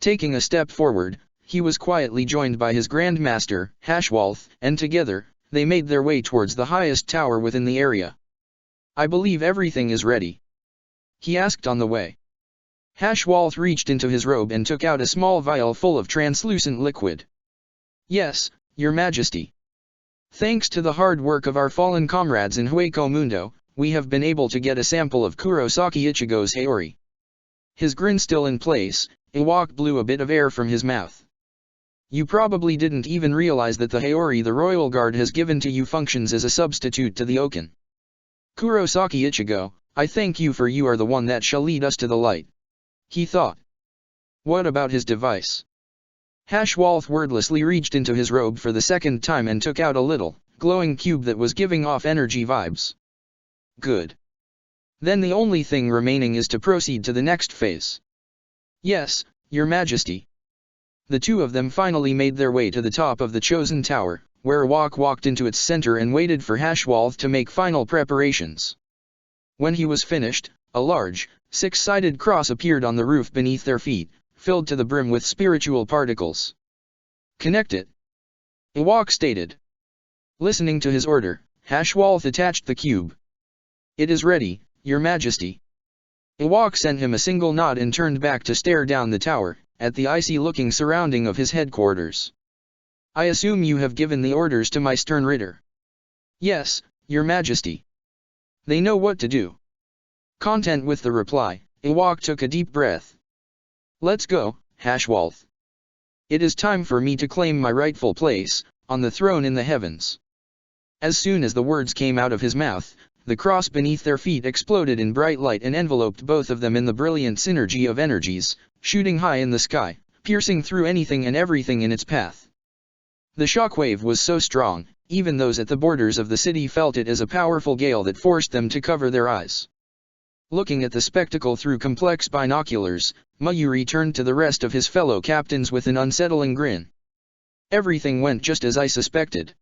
Taking a step forward, he was quietly joined by his Grandmaster, Hashwalth, and together, they made their way towards the highest tower within the area. "I believe everything is ready?" he asked on the way. Hashwalth reached into his robe and took out a small vial full of translucent liquid. "Yes, Your Majesty. Thanks to the hard work of our fallen comrades in Hueco Mundo, we have been able to get a sample of Kurosaki Ichigo's Haori." His grin still in place, Iwak blew a bit of air from his mouth. "You probably didn't even realize that the Haori the Royal Guard has given to you functions as a substitute to the Oken. Kurosaki Ichigo, I thank you, for you are the one that shall lead us to the light," he thought. "What about his device?" Hashwalth wordlessly reached into his robe for the second time and took out a little, glowing cube that was giving off energy vibes. "Good. Then the only thing remaining is to proceed to the next phase." "Yes, Your Majesty." The two of them finally made their way to the top of the chosen tower, where Iwak walked into its center and waited for Hashwalth to make final preparations. When he was finished, a large, six-sided cross appeared on the roof beneath their feet, filled to the brim with spiritual particles. "Connect it," Iwak stated. Listening to his order, Hashwalth attached the cube. "It is ready, Your Majesty." Iwak sent him a single nod and turned back to stare down the tower, at the icy-looking surrounding of his headquarters. "I assume you have given the orders to my stern Ritter." "Yes, Your Majesty. They know what to do." Content with the reply, Iwak took a deep breath. "Let's go, Hashwalth. It is time for me to claim my rightful place, on the throne in the heavens." As soon as the words came out of his mouth, the cross beneath their feet exploded in bright light and enveloped both of them in the brilliant synergy of energies, shooting high in the sky, piercing through anything and everything in its path. The shockwave was so strong, even those at the borders of the city felt it as a powerful gale that forced them to cover their eyes. Looking at the spectacle through complex binoculars, Mayuri turned to the rest of his fellow captains with an unsettling grin. "Everything went just as I suspected.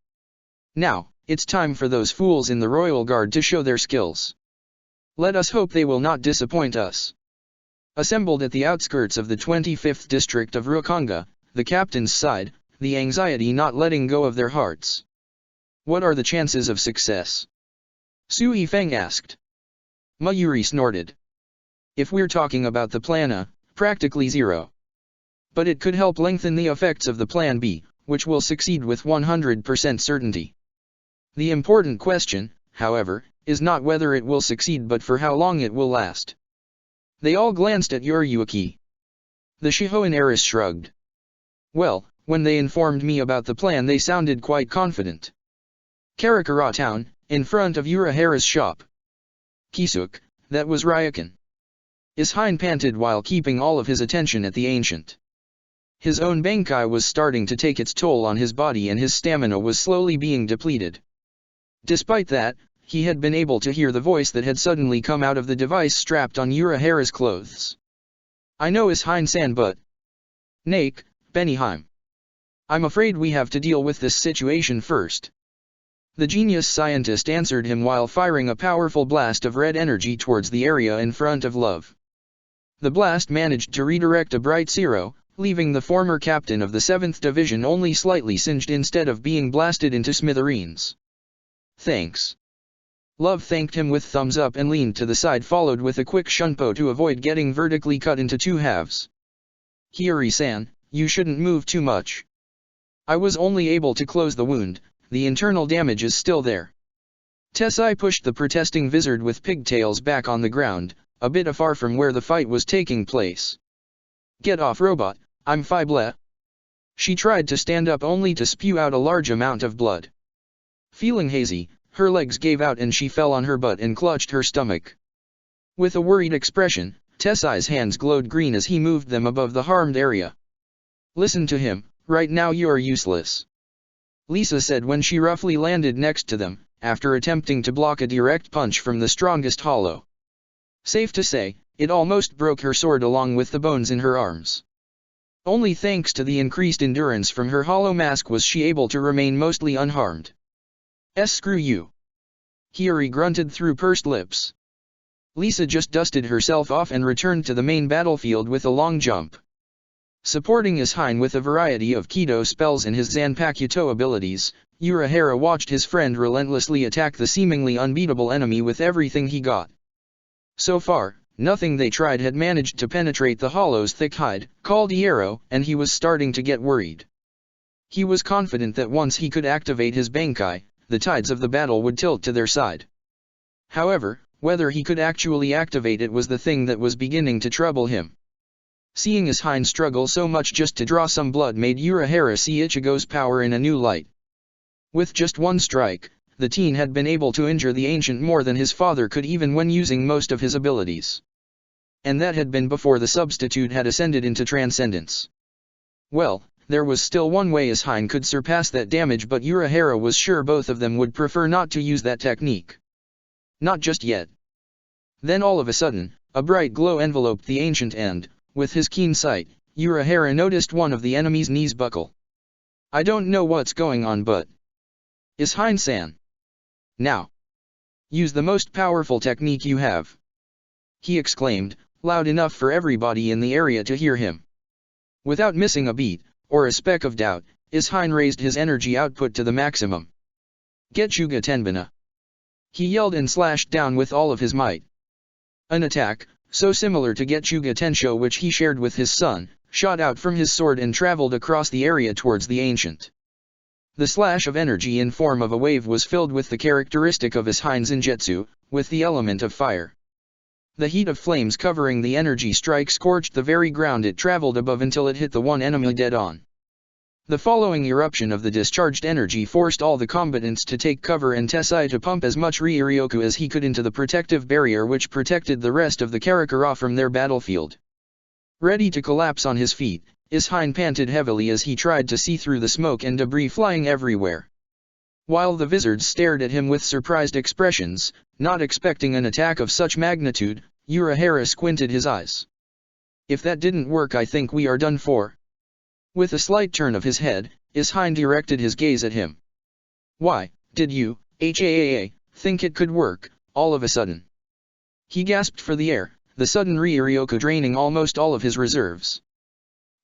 Now, it's time for those fools in the Royal Guard to show their skills. Let us hope they will not disappoint us." Assembled at the outskirts of the 25th district of Rukanga, the captains sighed, the anxiety not letting go of their hearts. "What are the chances of success?" Su Yifeng asked. Mayuri snorted. "If we're talking about the plan A, practically zero. But it could help lengthen the effects of the plan B, which will succeed with 100% certainty. The important question, however, is not whether it will succeed but for how long it will last." They all glanced at Yoriyuki. The Shihoan heiress shrugged. "Well, when they informed me about the plan they sounded quite confident." Karakura town, in front of Urahara's shop. "Kisuk, that was Ryokan." Ishine panted while keeping all of his attention at the ancient. His own Bankai was starting to take its toll on his body and his stamina was slowly being depleted. Despite that, he had been able to hear the voice that had suddenly come out of the device strapped on Urahara's clothes. "I know Ishine-san, but..." "Nake, Benihime. I'm afraid we have to deal with this situation first." The genius scientist answered him while firing a powerful blast of red energy towards the area in front of Love. The blast managed to redirect a bright zero, leaving the former captain of the 7th Division only slightly singed instead of being blasted into smithereens. "Thanks." Love thanked him with thumbs up and leaned to the side, followed with a quick shunpo to avoid getting vertically cut into two halves. "Hiyori-san, you shouldn't move too much. I was only able to close the wound, the internal damage is still there." Tessai pushed the protesting wizard with pigtails back on the ground, a bit afar from where the fight was taking place. "Get off, robot, I'm Fible." She tried to stand up only to spew out a large amount of blood. Feeling hazy, her legs gave out and she fell on her butt and clutched her stomach. With a worried expression, Tessai's hands glowed green as he moved them above the harmed area. "Listen to him, right now you're useless," Lisa said when she roughly landed next to them, after attempting to block a direct punch from the strongest hollow. Safe to say, it almost broke her sword along with the bones in her arms. Only thanks to the increased endurance from her hollow mask was she able to remain mostly unharmed. Screw you. Hiyori grunted through pursed lips. Lisa just dusted herself off and returned to the main battlefield with a long jump. Supporting Ishain with a variety of Kido spells and his Zanpakuto abilities, Urahara watched his friend relentlessly attack the seemingly unbeatable enemy with everything he got. So far, nothing they tried had managed to penetrate the hollow's thick hide, called Iero, and he was starting to get worried. He was confident that once he could activate his Bankai, the tides of the battle would tilt to their side. However, whether he could actually activate it was the thing that was beginning to trouble him. Seeing Ishain struggle so much just to draw some blood made Urahara see Ichigo's power in a new light. With just one strike, the teen had been able to injure the ancient more than his father could even when using most of his abilities. And that had been before the substitute had ascended into transcendence. Well, there was still one way Ishain could surpass that damage, but Urahara was sure both of them would prefer not to use that technique. Not just yet. Then all of a sudden, a bright glow enveloped the ancient and, with his keen sight, Urahara noticed one of the enemy's knees buckle. I don't know what's going on, but... Ishain-san. Now. Use the most powerful technique you have. He exclaimed, loud enough for everybody in the area to hear him. Without missing a beat, or a speck of doubt, Ishain raised his energy output to the maximum. Getsuga Tenbana. He yelled and slashed down with all of his might. An attack, so similar to Getsuga Tensho which he shared with his son, shot out from his sword and traveled across the area towards the ancient. The slash of energy in form of a wave was filled with the characteristic of Ishain Zenjutsu, with the element of fire. The heat of flames covering the energy strike scorched the very ground it traveled above until it hit the one enemy dead on. The following eruption of the discharged energy forced all the combatants to take cover and Tessai to pump as much Ryuryoku as he could into the protective barrier which protected the rest of the Karakura from their battlefield. Ready to collapse on his feet, Ishain panted heavily as he tried to see through the smoke and debris flying everywhere. While the wizards stared at him with surprised expressions, not expecting an attack of such magnitude, Urahara squinted his eyes. If that didn't work, I think we are done for. With a slight turn of his head, Ishain directed his gaze at him. Why, did you, think it could work, all of a sudden? He gasped for the air, the sudden Ryuryoku draining almost all of his reserves.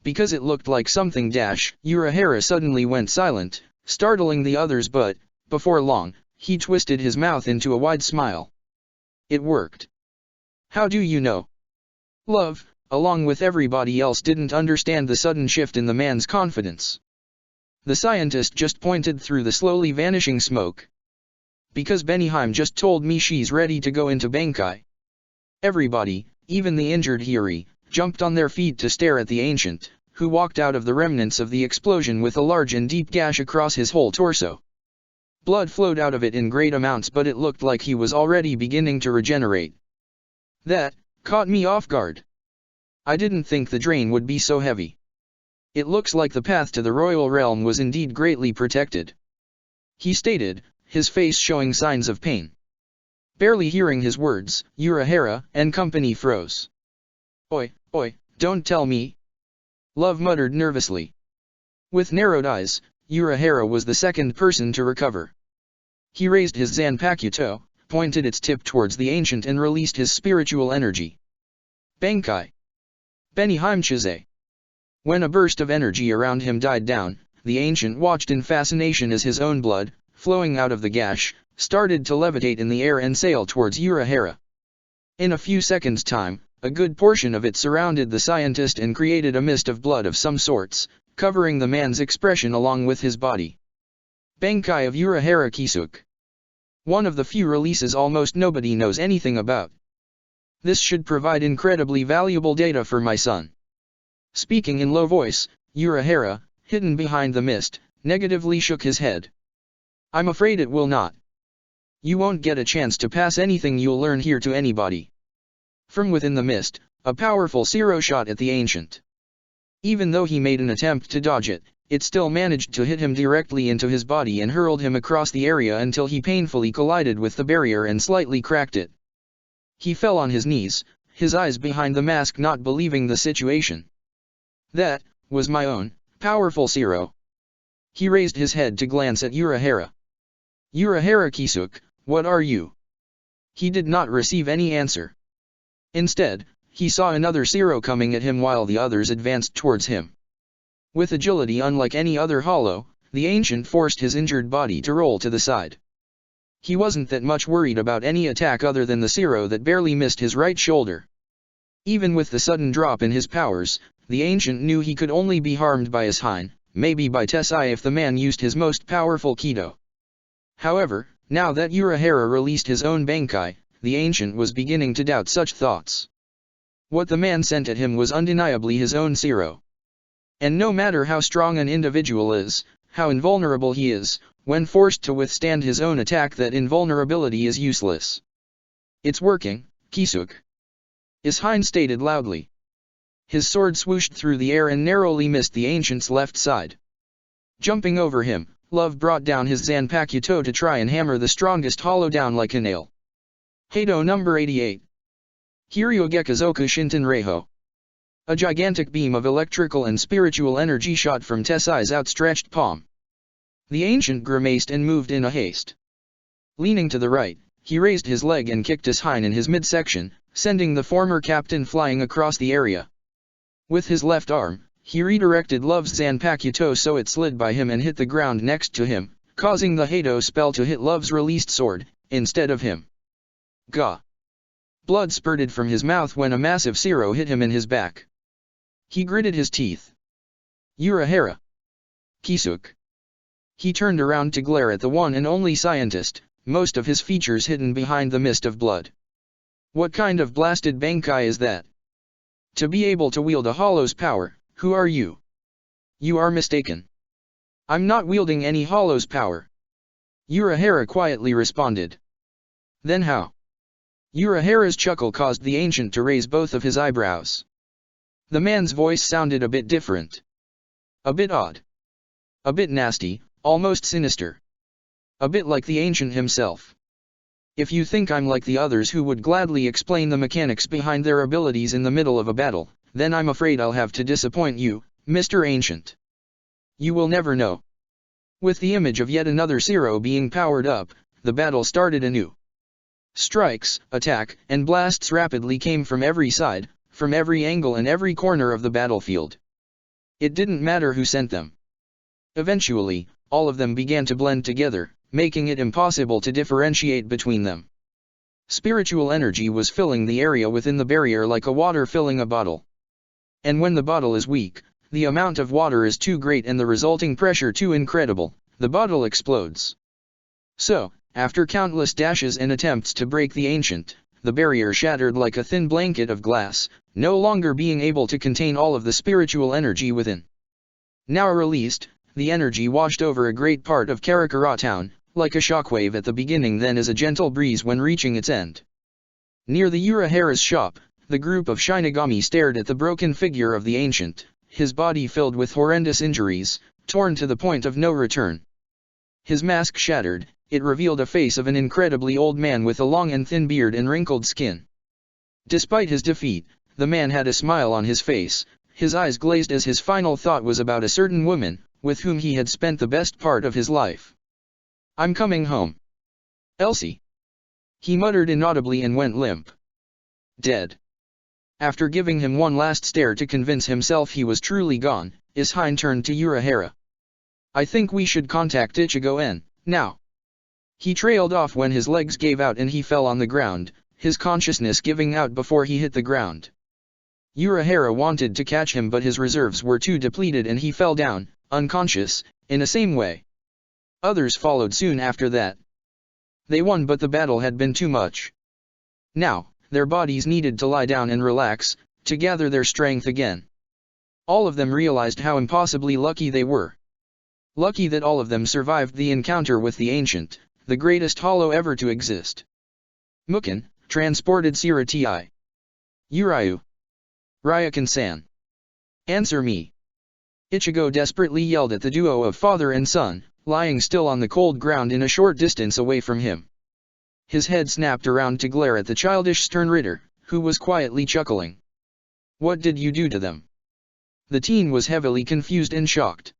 Because it looked like something. Urahara suddenly went silent, startling the others, but, before long, he twisted his mouth into a wide smile. It worked. How do you know? Love, along with everybody else, didn't understand the sudden shift in the man's confidence. The scientist just pointed through the slowly vanishing smoke. Because Benihime just told me she's ready to go into Bankai. Everybody, even the injured Hiyori, jumped on their feet to stare at the ancient, who walked out of the remnants of the explosion with a large and deep gash across his whole torso. Blood flowed out of it in great amounts, but it looked like he was already beginning to regenerate. That caught me off guard. I didn't think the drain would be so heavy. It looks like the path to the royal realm was indeed greatly protected. He stated, his face showing signs of pain. Barely hearing his words, Urahara and company froze. Oi, don't tell me. Love muttered nervously. With narrowed eyes, Urahara was the second person to recover. He raised his Zanpakuto, pointed its tip towards the ancient and released his spiritual energy. Bankai. Benihime Chise. When a burst of energy around him died down, the ancient watched in fascination as his own blood, flowing out of the gash, started to levitate in the air and sail towards Urahara. In a few seconds' time, a good portion of it surrounded the scientist and created a mist of blood of some sorts, covering the man's expression along with his body. Bankai of Urahara Kisuk. One of the few releases almost nobody knows anything about. This should provide incredibly valuable data for my son. Speaking in low voice, Urahara, hidden behind the mist, negatively shook his head. I'm afraid it will not. You won't get a chance to pass anything you'll learn here to anybody. From within the mist, a powerful Siro shot at the ancient. Even though he made an attempt to dodge it, it still managed to hit him directly into his body and hurled him across the area until he painfully collided with the barrier and slightly cracked it. He fell on his knees, his eyes behind the mask, not believing the situation. That was my own powerful Zero. He raised his head to glance at Urahara. Urahara Kisuke, what are you? He did not receive any answer. Instead, he saw another Zero coming at him while the others advanced towards him. With agility unlike any other hollow, the ancient forced his injured body to roll to the side. He wasn't that much worried about any attack other than the Zero that barely missed his right shoulder. Even with the sudden drop in his powers, the ancient knew he could only be harmed by his Hine, maybe by Tessai if the man used his most powerful Kido. However, now that Urahara released his own Bankai, the ancient was beginning to doubt such thoughts. What the man sent at him was undeniably his own Zero. And no matter how strong an individual is, how invulnerable he is, when forced to withstand his own attack, that invulnerability is useless. It's working, Kisuke. His Hine stated loudly. His sword swooshed through the air and narrowly missed the ancient's left side. Jumping over him, Love brought down his Zanpakuto to try and hammer the strongest hollow down like a nail. Heido number 88. Hiryogekazoku Shinten Reiho. A gigantic beam of electrical and spiritual energy shot from Tessai's outstretched palm. The ancient grimaced and moved in a haste. Leaning to the right, he raised his leg and kicked his Hine in his midsection, sending the former captain flying across the area. With his left arm, he redirected Love's Zanpakuto so it slid by him and hit the ground next to him, causing the Heido spell to hit Love's released sword, instead of him. Gah! Blood spurted from his mouth when a massive Zero hit him in his back. He gritted his teeth. Urahara. Kisuke. He turned around to glare at the one and only scientist, most of his features hidden behind the mist of blood. What kind of blasted Bankai is that? To be able to wield a hollow's power, who are you? You are mistaken. I'm not wielding any hollow's power. Urahara quietly responded. Then how? Urahara's chuckle caused the ancient to raise both of his eyebrows. The man's voice sounded a bit different. A bit odd. A bit nasty, almost sinister. A bit like the ancient himself. If you think I'm like the others who would gladly explain the mechanics behind their abilities in the middle of a battle, then I'm afraid I'll have to disappoint you, Mr. Ancient. You will never know. With the image of yet another Zero being powered up, the battle started anew. Strikes, attack, and blasts rapidly came from every side, from every angle and every corner of the battlefield. It didn't matter who sent them. Eventually, all of them began to blend together, making it impossible to differentiate between them. Spiritual energy was filling the area within the barrier like a water filling a bottle. And when the bottle is weak, the amount of water is too great and the resulting pressure too incredible, the bottle explodes. So, after countless dashes and attempts to break the ancient, the barrier shattered like a thin blanket of glass, no longer being able to contain all of the spiritual energy within. Now released, the energy washed over a great part of Karakura town, like a shockwave at the beginning then as a gentle breeze when reaching its end. Near the Urahara's shop, the group of Shinigami stared at the broken figure of the ancient, his body filled with horrendous injuries, torn to the point of no return. His mask shattered, it revealed a face of an incredibly old man with a long and thin beard and wrinkled skin. Despite his defeat, the man had a smile on his face, his eyes glazed as his final thought was about a certain woman, with whom he had spent the best part of his life. I'm coming home. Elsie. He muttered inaudibly and went limp. Dead. After giving him one last stare to convince himself he was truly gone, Ishine turned to Urahara. I think we should contact Ichigo-en, now. He trailed off when his legs gave out and he fell on the ground, his consciousness giving out before he hit the ground. Urahara wanted to catch him but his reserves were too depleted and he fell down, unconscious, in the same way. Others followed soon after that. They won but the battle had been too much. Now, their bodies needed to lie down and relax, to gather their strength again. All of them realized how impossibly lucky they were. Lucky that all of them survived the encounter with the ancient, the greatest hollow ever to exist. Muken, transported Sira Ti. Urayu. Ryakan-san. Answer me. Ichigo desperately yelled at the duo of father and son, lying still on the cold ground in a short distance away from him. His head snapped around to glare at the childish Stern Ritter, who was quietly chuckling. "What did you do to them?" The teen was heavily confused and shocked.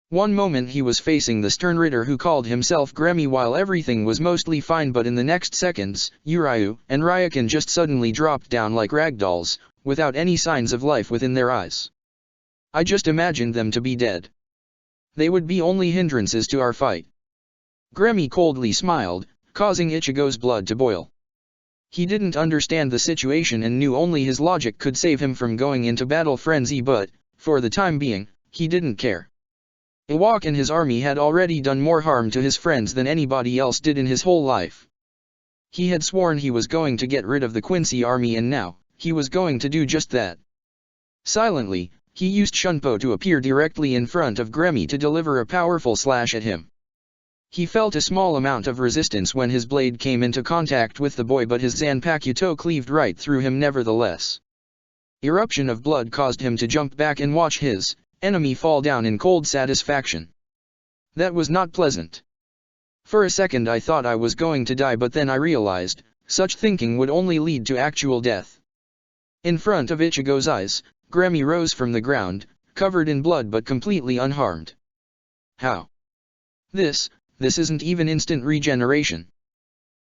One moment he was facing the Stern Ritter who called himself Gremmy while everything was mostly fine, but in the next seconds, Uryu and Ryukin just suddenly dropped down like ragdolls, without any signs of life within their eyes. I just imagined them to be dead. They would be only hindrances to our fight. Gremmy coldly smiled, causing Ichigo's blood to boil. He didn't understand the situation and knew only his logic could save him from going into battle frenzy, but, for the time being, he didn't care. Iwak and his army had already done more harm to his friends than anybody else did in his whole life. He had sworn he was going to get rid of the Quincy army, and now, he was going to do just that. Silently, he used Shunpo to appear directly in front of Gremmy to deliver a powerful slash at him. He felt a small amount of resistance when his blade came into contact with the boy, but his Zanpakuto cleaved right through him nevertheless. Eruption of blood caused him to jump back and watch his enemy fall down in cold satisfaction. That was not pleasant. For a second I thought I was going to die, but then I realized, such thinking would only lead to actual death. In front of Ichigo's eyes, Gremmy rose from the ground, covered in blood but completely unharmed. How? This isn't even instant regeneration.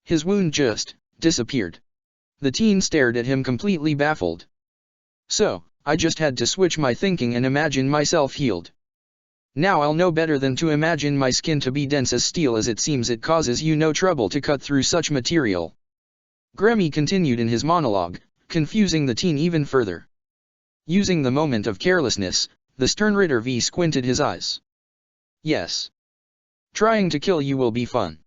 His wound just disappeared. The teen stared at him completely baffled. So, I just had to switch my thinking and imagine myself healed. Now I'll know better than to imagine my skin to be dense as steel, as it seems it causes you no trouble to cut through such material. Gremmy continued in his monologue, confusing the teen even further. Using the moment of carelessness, the Stern Ritter V squinted his eyes. Yes. Trying to kill you will be fun.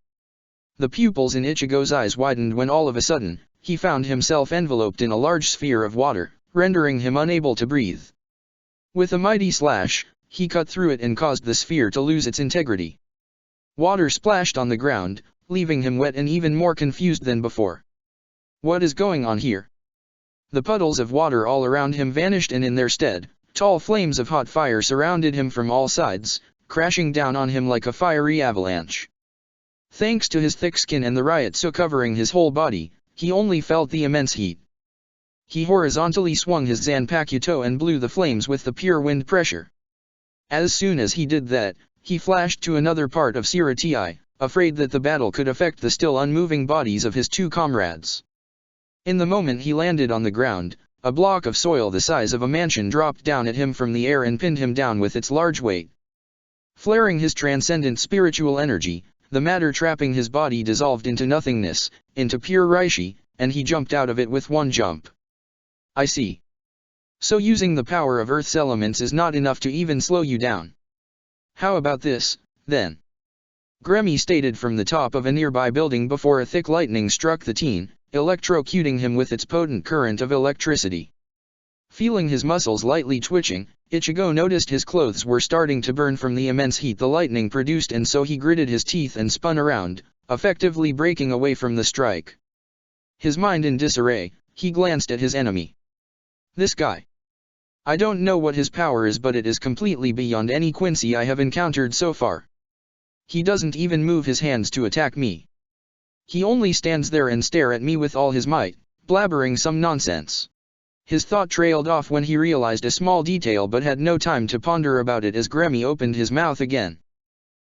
The pupils in Ichigo's eyes widened when all of a sudden, he found himself enveloped in a large sphere of water, rendering him unable to breathe. With a mighty slash, he cut through it and caused the sphere to lose its integrity. Water splashed on the ground, leaving him wet and even more confused than before. What is going on here? The puddles of water all around him vanished, and in their stead, tall flames of hot fire surrounded him from all sides, crashing down on him like a fiery avalanche. Thanks to his thick skin and the Ryotsu covering his whole body, he only felt the immense heat. He horizontally swung his Zanpakuto and blew the flames with the pure wind pressure. As soon as he did that, he flashed to another part of Siratii, afraid that the battle could affect the still unmoving bodies of his two comrades. In the moment he landed on the ground, a block of soil the size of a mansion dropped down at him from the air and pinned him down with its large weight. Flaring his transcendent spiritual energy, the matter trapping his body dissolved into nothingness, into pure Reishi, and he jumped out of it with one jump. I see. So using the power of Earth's elements is not enough to even slow you down. How about this, then? Gremmy stated from the top of a nearby building before a thick lightning struck the teen, electrocuting him with its potent current of electricity. Feeling his muscles lightly twitching, Ichigo noticed his clothes were starting to burn from the immense heat the lightning produced, and so he gritted his teeth and spun around, effectively breaking away from the strike. His mind in disarray, he glanced at his enemy. This guy. I don't know what his power is, but it is completely beyond any Quincy I have encountered so far. He doesn't even move his hands to attack me. He only stands there and stares at me with all his might, blabbering some nonsense. His thought trailed off when he realized a small detail, but had no time to ponder about it as Gremmy opened his mouth again.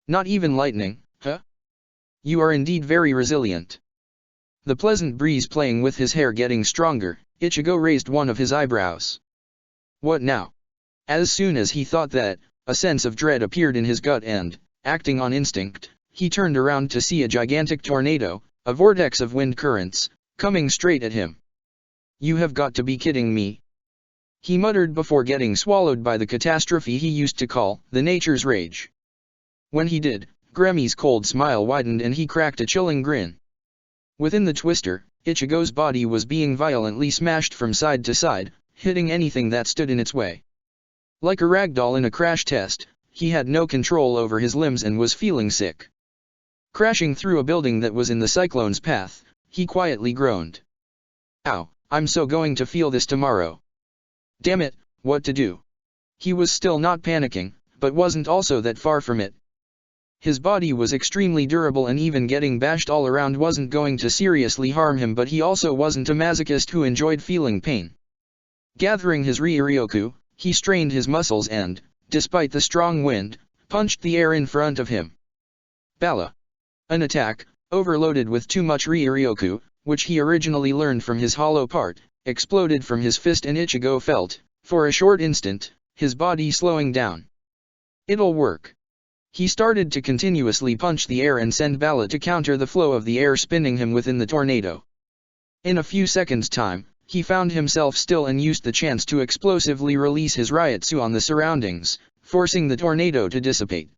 Not even lightning, huh? You are indeed very resilient. The pleasant breeze playing with his hair getting stronger, Ichigo raised one of his eyebrows. What now? As soon as he thought that, a sense of dread appeared in his gut and, acting on instinct, he turned around to see a gigantic tornado, a vortex of wind currents, coming straight at him. You have got to be kidding me. He muttered before getting swallowed by the catastrophe he used to call the nature's rage. When he did, Gremmy's cold smile widened and he cracked a chilling grin. Within the twister, Ichigo's body was being violently smashed from side to side, hitting anything that stood in its way. Like a ragdoll in a crash test, he had no control over his limbs and was feeling sick. Crashing through a building that was in the cyclone's path, he quietly groaned. Ow, I'm so going to feel this tomorrow. Damn it, what to do? He was still not panicking, but wasn't also that far from it. His body was extremely durable and even getting bashed all around wasn't going to seriously harm him, but he also wasn't a masochist who enjoyed feeling pain. Gathering his Ryuryoku, he strained his muscles and, despite the strong wind, punched the air in front of him. Bala. An attack, overloaded with too much Ryuryoku, which he originally learned from his hollow part, exploded from his fist and Ichigo felt, for a short instant, his body slowing down. It'll work. He started to continuously punch the air and send Bala to counter the flow of the air, spinning him within the tornado. In a few seconds' time, he found himself still and used the chance to explosively release his Ryutsu on the surroundings, forcing the tornado to dissipate.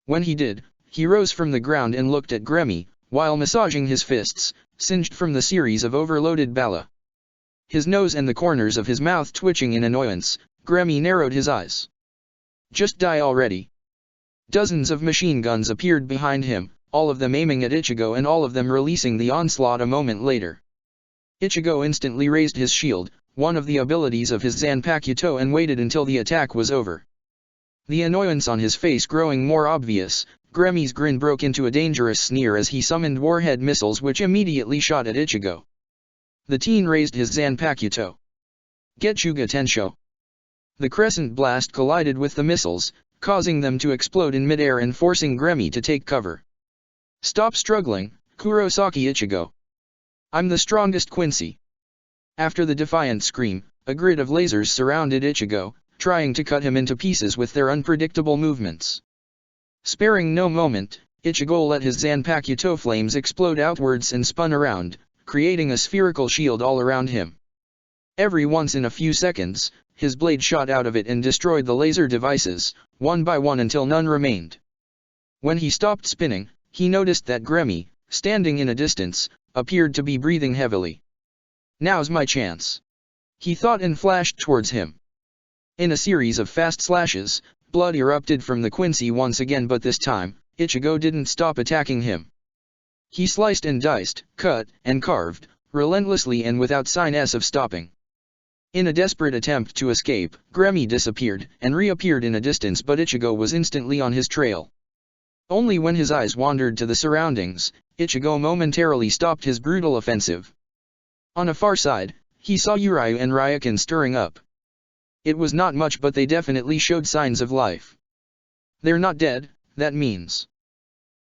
When he did, he rose from the ground and looked at Gremmy, while massaging his fists, singed from the series of overloaded Bala. His nose and the corners of his mouth twitching in annoyance, Gremmy narrowed his eyes. Just die already. Dozens of machine guns appeared behind him, all of them aiming at Ichigo and all of them releasing the onslaught a moment later. Ichigo instantly raised his shield, one of the abilities of his Zanpakuto, and waited until the attack was over. The annoyance on his face growing more obvious, Gremmy's grin broke into a dangerous sneer as he summoned warhead missiles which immediately shot at Ichigo. The teen raised his Zanpakuto. Getsuga Tensho. The crescent blast collided with the missiles, causing them to explode in midair and forcing Gremmy to take cover. Stop struggling, Kurosaki Ichigo. I'm the strongest Quincy. After the defiant scream, a grid of lasers surrounded Ichigo, trying to cut him into pieces with their unpredictable movements. Sparing no moment, Ichigo let his Zanpakuto flames explode outwards and spun around, creating a spherical shield all around him. Every once in a few seconds, his blade shot out of it and destroyed the laser devices, one by one until none remained. When he stopped spinning, he noticed that Gremmy, standing in a distance, appeared to be breathing heavily. Now's my chance, he thought and flashed towards him. In a series of fast slashes, blood erupted from the Quincy once again, but this time, Ichigo didn't stop attacking him. He sliced and diced, cut and carved, relentlessly and without signs of stopping. In a desperate attempt to escape, Gremmy disappeared and reappeared in a distance, but Ichigo was instantly on his trail. Only when his eyes wandered to the surroundings, Ichigo momentarily stopped his brutal offensive. On a far side, he saw Uryu and Ryukin stirring up. It was not much, but they definitely showed signs of life. They're not dead, that means.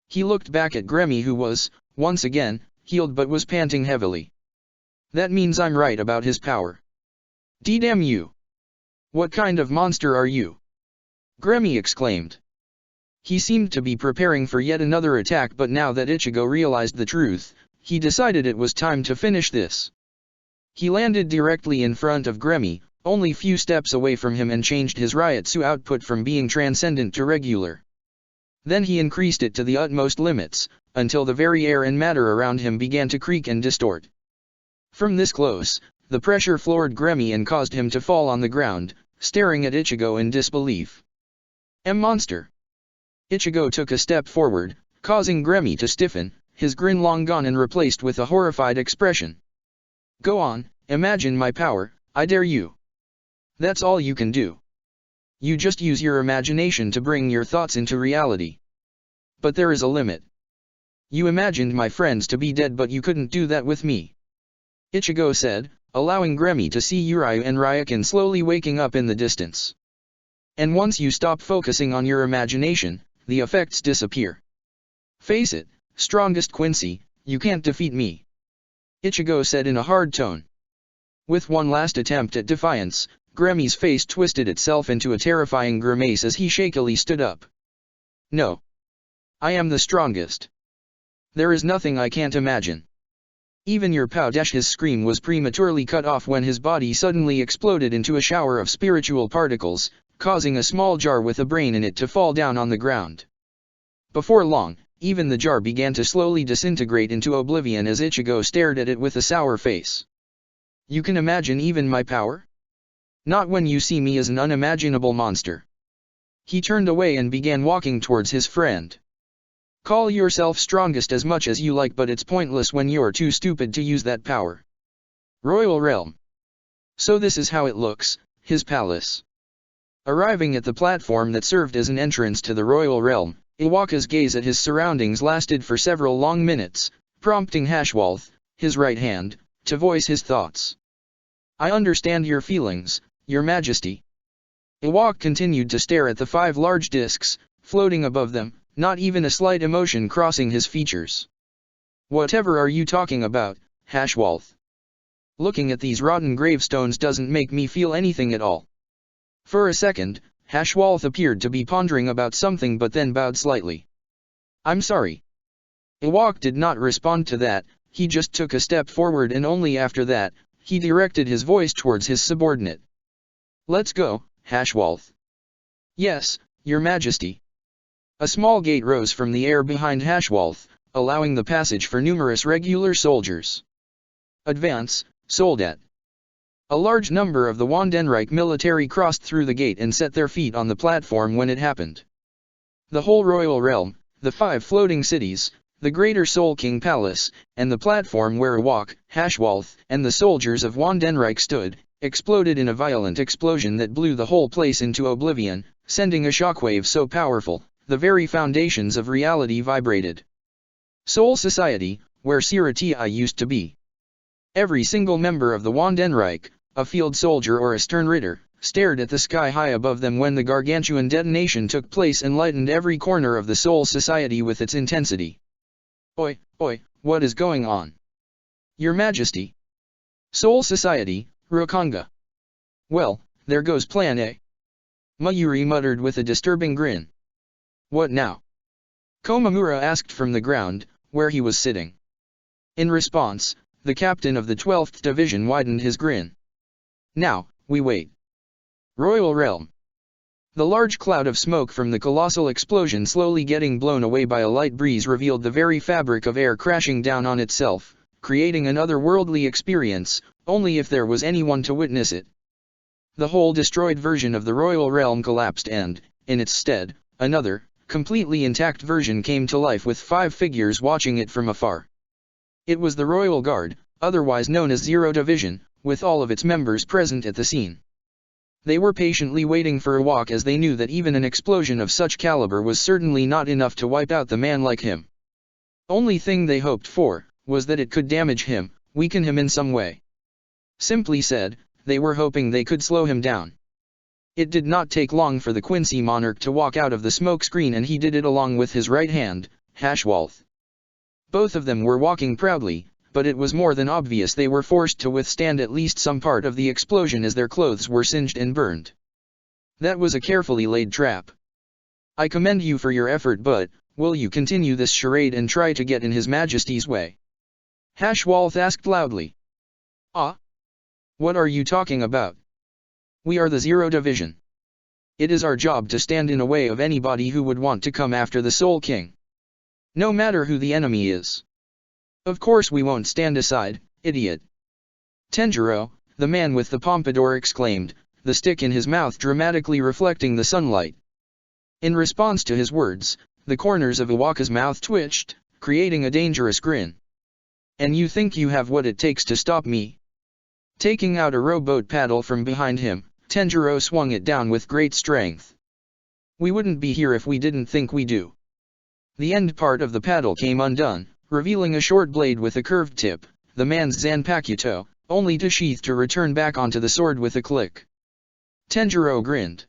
He looked back at Gremmy, who was, once again, healed but was panting heavily. That means I'm right about his power. D-damn you! What kind of monster are you? Gremmy exclaimed. He seemed to be preparing for yet another attack, but now that Ichigo realized the truth, he decided it was time to finish this. He landed directly in front of Gremmy, only few steps away from him, and changed his Ryutsu output from being transcendent to regular. Then he increased it to the utmost limits, until the very air and matter around him began to creak and distort. From this close, the pressure floored Gremmy and caused him to fall on the ground, staring at Ichigo in disbelief. Monster! Ichigo took a step forward, causing Gremmy to stiffen, his grin long gone and replaced with a horrified expression. Go on, imagine my power, I dare you. That's all you can do. You just use your imagination to bring your thoughts into reality. But there is a limit. You imagined my friends to be dead, but you couldn't do that with me. Ichigo said, allowing Gremmy to see Uryu and Ryukin slowly waking up in the distance. And once you stop focusing on your imagination, the effects disappear. Face it, strongest Quincy, you can't defeat me. Ichigo said in a hard tone. With one last attempt at defiance, Gremmy's face twisted itself into a terrifying grimace as he shakily stood up. No. I am the strongest. There is nothing I can't imagine. Even your Pao Dash. His scream was prematurely cut off when his body suddenly exploded into a shower of spiritual particles, causing a small jar with a brain in it to fall down on the ground. Before long, even the jar began to slowly disintegrate into oblivion as Ichigo stared at it with a sour face. You can imagine even my power? Not when you see me as an unimaginable monster. He turned away and began walking towards his friend. Call yourself strongest as much as you like, but it's pointless when you're too stupid to use that power. Royal Realm. So this is how it looks, his palace. Arriving at the platform that served as an entrance to the royal realm, Iwaka's gaze at his surroundings lasted for several long minutes, prompting Hashwalth, his right hand, to voice his thoughts. I understand your feelings, Your Majesty. Iwak continued to stare at the 5 large discs, floating above them, not even a slight emotion crossing his features. Whatever are you talking about, Hashwalth? Looking at these rotten gravestones doesn't make me feel anything at all. For a second, Hashwalth appeared to be pondering about something but then bowed slightly. I'm sorry. Iwak did not respond to that, he just took a step forward and only after that, he directed his voice towards his subordinate. Let's go, Hashwalth. Yes, Your Majesty. A small gate rose from the air behind Hashwalth, allowing the passage for numerous regular soldiers. Advance, Soldat. A large number of the Wandenreich military crossed through the gate and set their feet on the platform when it happened. The whole royal realm, the 5 floating cities, the Greater Soul King Palace, and the platform where Iwak, Hashwalth, and the soldiers of Wandenreich stood, exploded in a violent explosion that blew the whole place into oblivion, sending a shockwave so powerful, the very foundations of reality vibrated. Soul Society, where Siratii used to be. Every single member of the Wandenreich, a field soldier or a stern ritter, stared at the sky high above them when the gargantuan detonation took place and lightened every corner of the Soul Society with its intensity. Oi, what is going on? Your Majesty. Soul Society, Rokanga. Well, there goes Plan A. Mayuri muttered with a disturbing grin. What now? Komamura asked from the ground, where he was sitting. In response, the captain of the 12th Division widened his grin. Now, we wait. Royal Realm. The large cloud of smoke from the colossal explosion slowly getting blown away by a light breeze revealed the very fabric of air crashing down on itself, creating an otherworldly experience, only if there was anyone to witness it. The whole destroyed version of the Royal Realm collapsed and, in its stead, another, completely intact version came to life with 5 figures watching it from afar. It was the Royal Guard, otherwise known as Zero Division, with all of its members present at the scene. They were patiently waiting for Iwak as they knew that even an explosion of such caliber was certainly not enough to wipe out the man like him. Only thing they hoped for, was that it could damage him, weaken him in some way. Simply said, they were hoping they could slow him down. It did not take long for the Quincy monarch to walk out of the smoke screen, and he did it along with his right hand, Hashwalth. Both of them were walking proudly, but it was more than obvious they were forced to withstand at least some part of the explosion as their clothes were singed and burned. That was a carefully laid trap. I commend you for your effort, but, will you continue this charade and try to get in His Majesty's way? Hashwalth asked loudly. Ah? What are you talking about? We are the Zero Division. It is our job to stand in the way of anybody who would want to come after the Soul King. No matter who the enemy is. Of course we won't stand aside, idiot. Tenjiro, the man with the pompadour, exclaimed, the stick in his mouth dramatically reflecting the sunlight. In response to his words, the corners of Iwaka's mouth twitched, creating a dangerous grin. And you think you have what it takes to stop me? Taking out a rowboat paddle from behind him, Tenjiro swung it down with great strength. We wouldn't be here if we didn't think we do. The end part of the paddle came undone, revealing a short blade with a curved tip, the man's Zanpakuto, only to sheath to return back onto the sword with a click. Tenjiro grinned.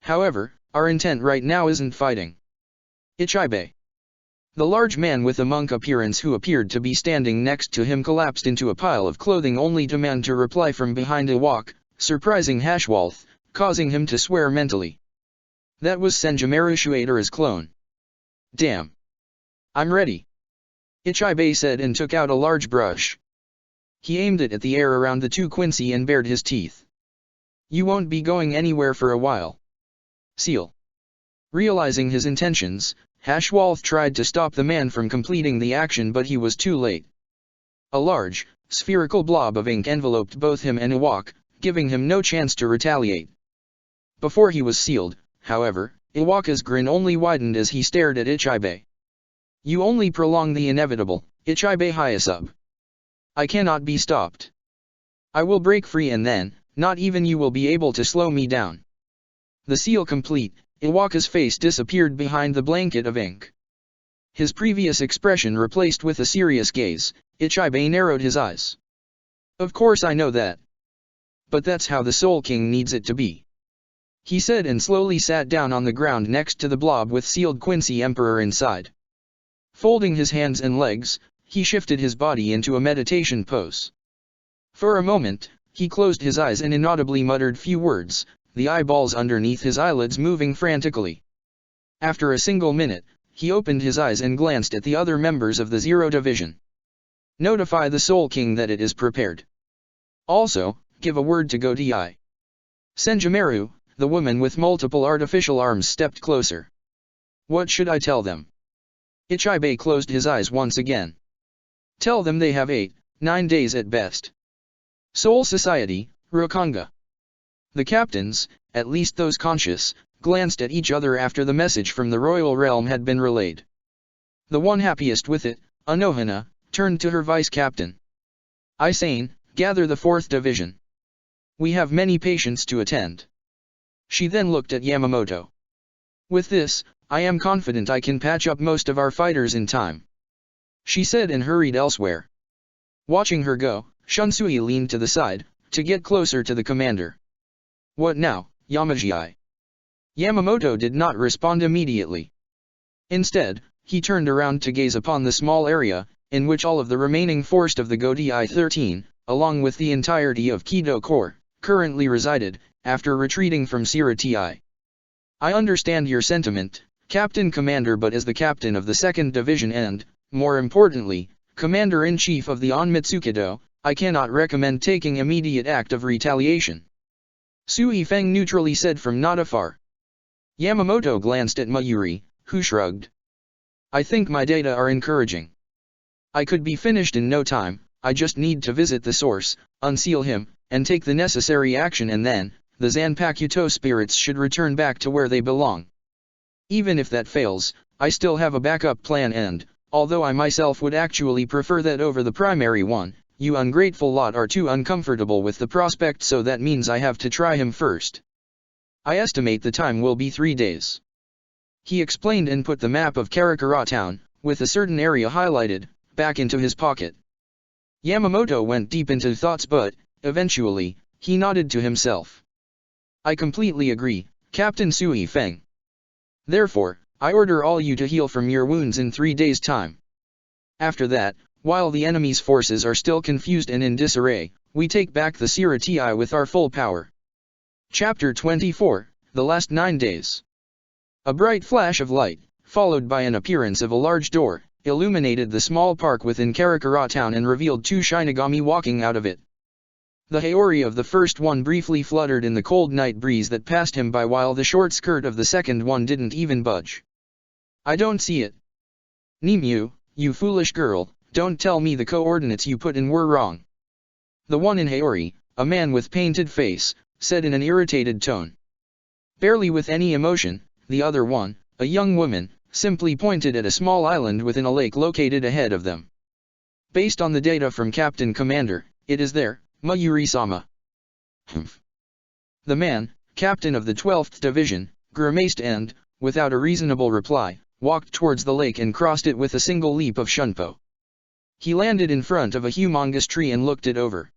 However, our intent right now isn't fighting. Ichibe. The large man with a monk appearance who appeared to be standing next to him collapsed into a pile of clothing only to man to reply from behind Iwak, surprising Hashwalth, causing him to swear mentally. That was Senjimaro Shueitara's clone. Damn. I'm ready. Ichibe said and took out a large brush. He aimed it at the air around the 2 Quincy and bared his teeth. You won't be going anywhere for a while. Seal. Realizing his intentions, Hashwalth tried to stop the man from completing the action, but he was too late. A large, spherical blob of ink enveloped both him and Iwak, giving him no chance to retaliate. Before he was sealed, however, Iwaka's grin only widened as he stared at Ichibe. You only prolong the inevitable, Ichibe Hyasub. I cannot be stopped. I will break free and then, not even you will be able to slow me down. The seal complete, Iwaka's face disappeared behind the blanket of ink. His previous expression replaced with a serious gaze, Ichibei narrowed his eyes. Of course I know that. But that's how the Soul King needs it to be. He said and slowly sat down on the ground next to the blob with sealed Quincy Emperor inside. Folding his hands and legs, he shifted his body into a meditation pose. For a moment, he closed his eyes and inaudibly muttered few words, the eyeballs underneath his eyelids moving frantically. After a single minute, he opened his eyes and glanced at the other members of the Zero Division. Notify the Soul King that it is prepared. Also, give a word to Gotei. Senjumaru, the woman with multiple artificial arms, stepped closer. What should I tell them? Ichibei closed his eyes once again. Tell them they have 8-9 days at best. Soul Society, Rokanga. The captains, at least those conscious, glanced at each other after the message from the royal realm had been relayed. The one happiest with it, Anohana, turned to her vice-captain. Isane, gather the 4th Division. We have many patients to attend. She then looked at Yamamoto. With this, I am confident I can patch up most of our fighters in time. She said and hurried elsewhere. Watching her go, Shunsui leaned to the side, to get closer to the commander. What now, Yamaji? Yamamoto did not respond immediately. Instead, he turned around to gaze upon the small area, in which all of the remaining force of the Gotei 13, along with the entirety of Kido Corps, currently resided, after retreating from Sirati. I understand your sentiment, Captain Commander, but as the captain of the 2nd Division and, more importantly, Commander-in-Chief of the Onmitsukido, I cannot recommend taking immediate act of retaliation. Sui Feng neutrally said from not afar. Yamamoto glanced at Mayuri, who shrugged. I think my data are encouraging. I could be finished in no time, I just need to visit the source, unseal him, and take the necessary action, and then, the Zanpakuto spirits should return back to where they belong. Even if that fails, I still have a backup plan, and, although I myself would actually prefer that over the primary one, you ungrateful lot are too uncomfortable with the prospect, so that means I have to try him first. I estimate the time will be 3 days. He explained and put the map of Karakura town, with a certain area highlighted, back into his pocket. Yamamoto went deep into thoughts, but, eventually, he nodded to himself. I completely agree, Captain Sui Feng. Therefore, I order all you to heal from your wounds in 3 days' time. After that, while the enemy's forces are still confused and in disarray, we take back the Sirati with our full power. Chapter 24, The Last 9 Days. A bright flash of light, followed by an appearance of a large door, illuminated the small park within Karakura town and revealed 2 Shinigami walking out of it. The Haori of the first one briefly fluttered in the cold night breeze that passed him by, while the short skirt of the second one didn't even budge. I don't see it. Nimue, you foolish girl, don't tell me the coordinates you put in were wrong. The one in Haori, a man with painted face, said in an irritated tone. Barely with any emotion, the other one, a young woman, simply pointed at a small island within a lake located ahead of them. Based on the data from Captain Commander, it is there, Mayuri-sama. Humph. The man, captain of the 12th Division, grimaced and, without a reasonable reply, walked towards the lake and crossed it with a single leap of Shunpo. He landed in front of a humongous tree and looked it over.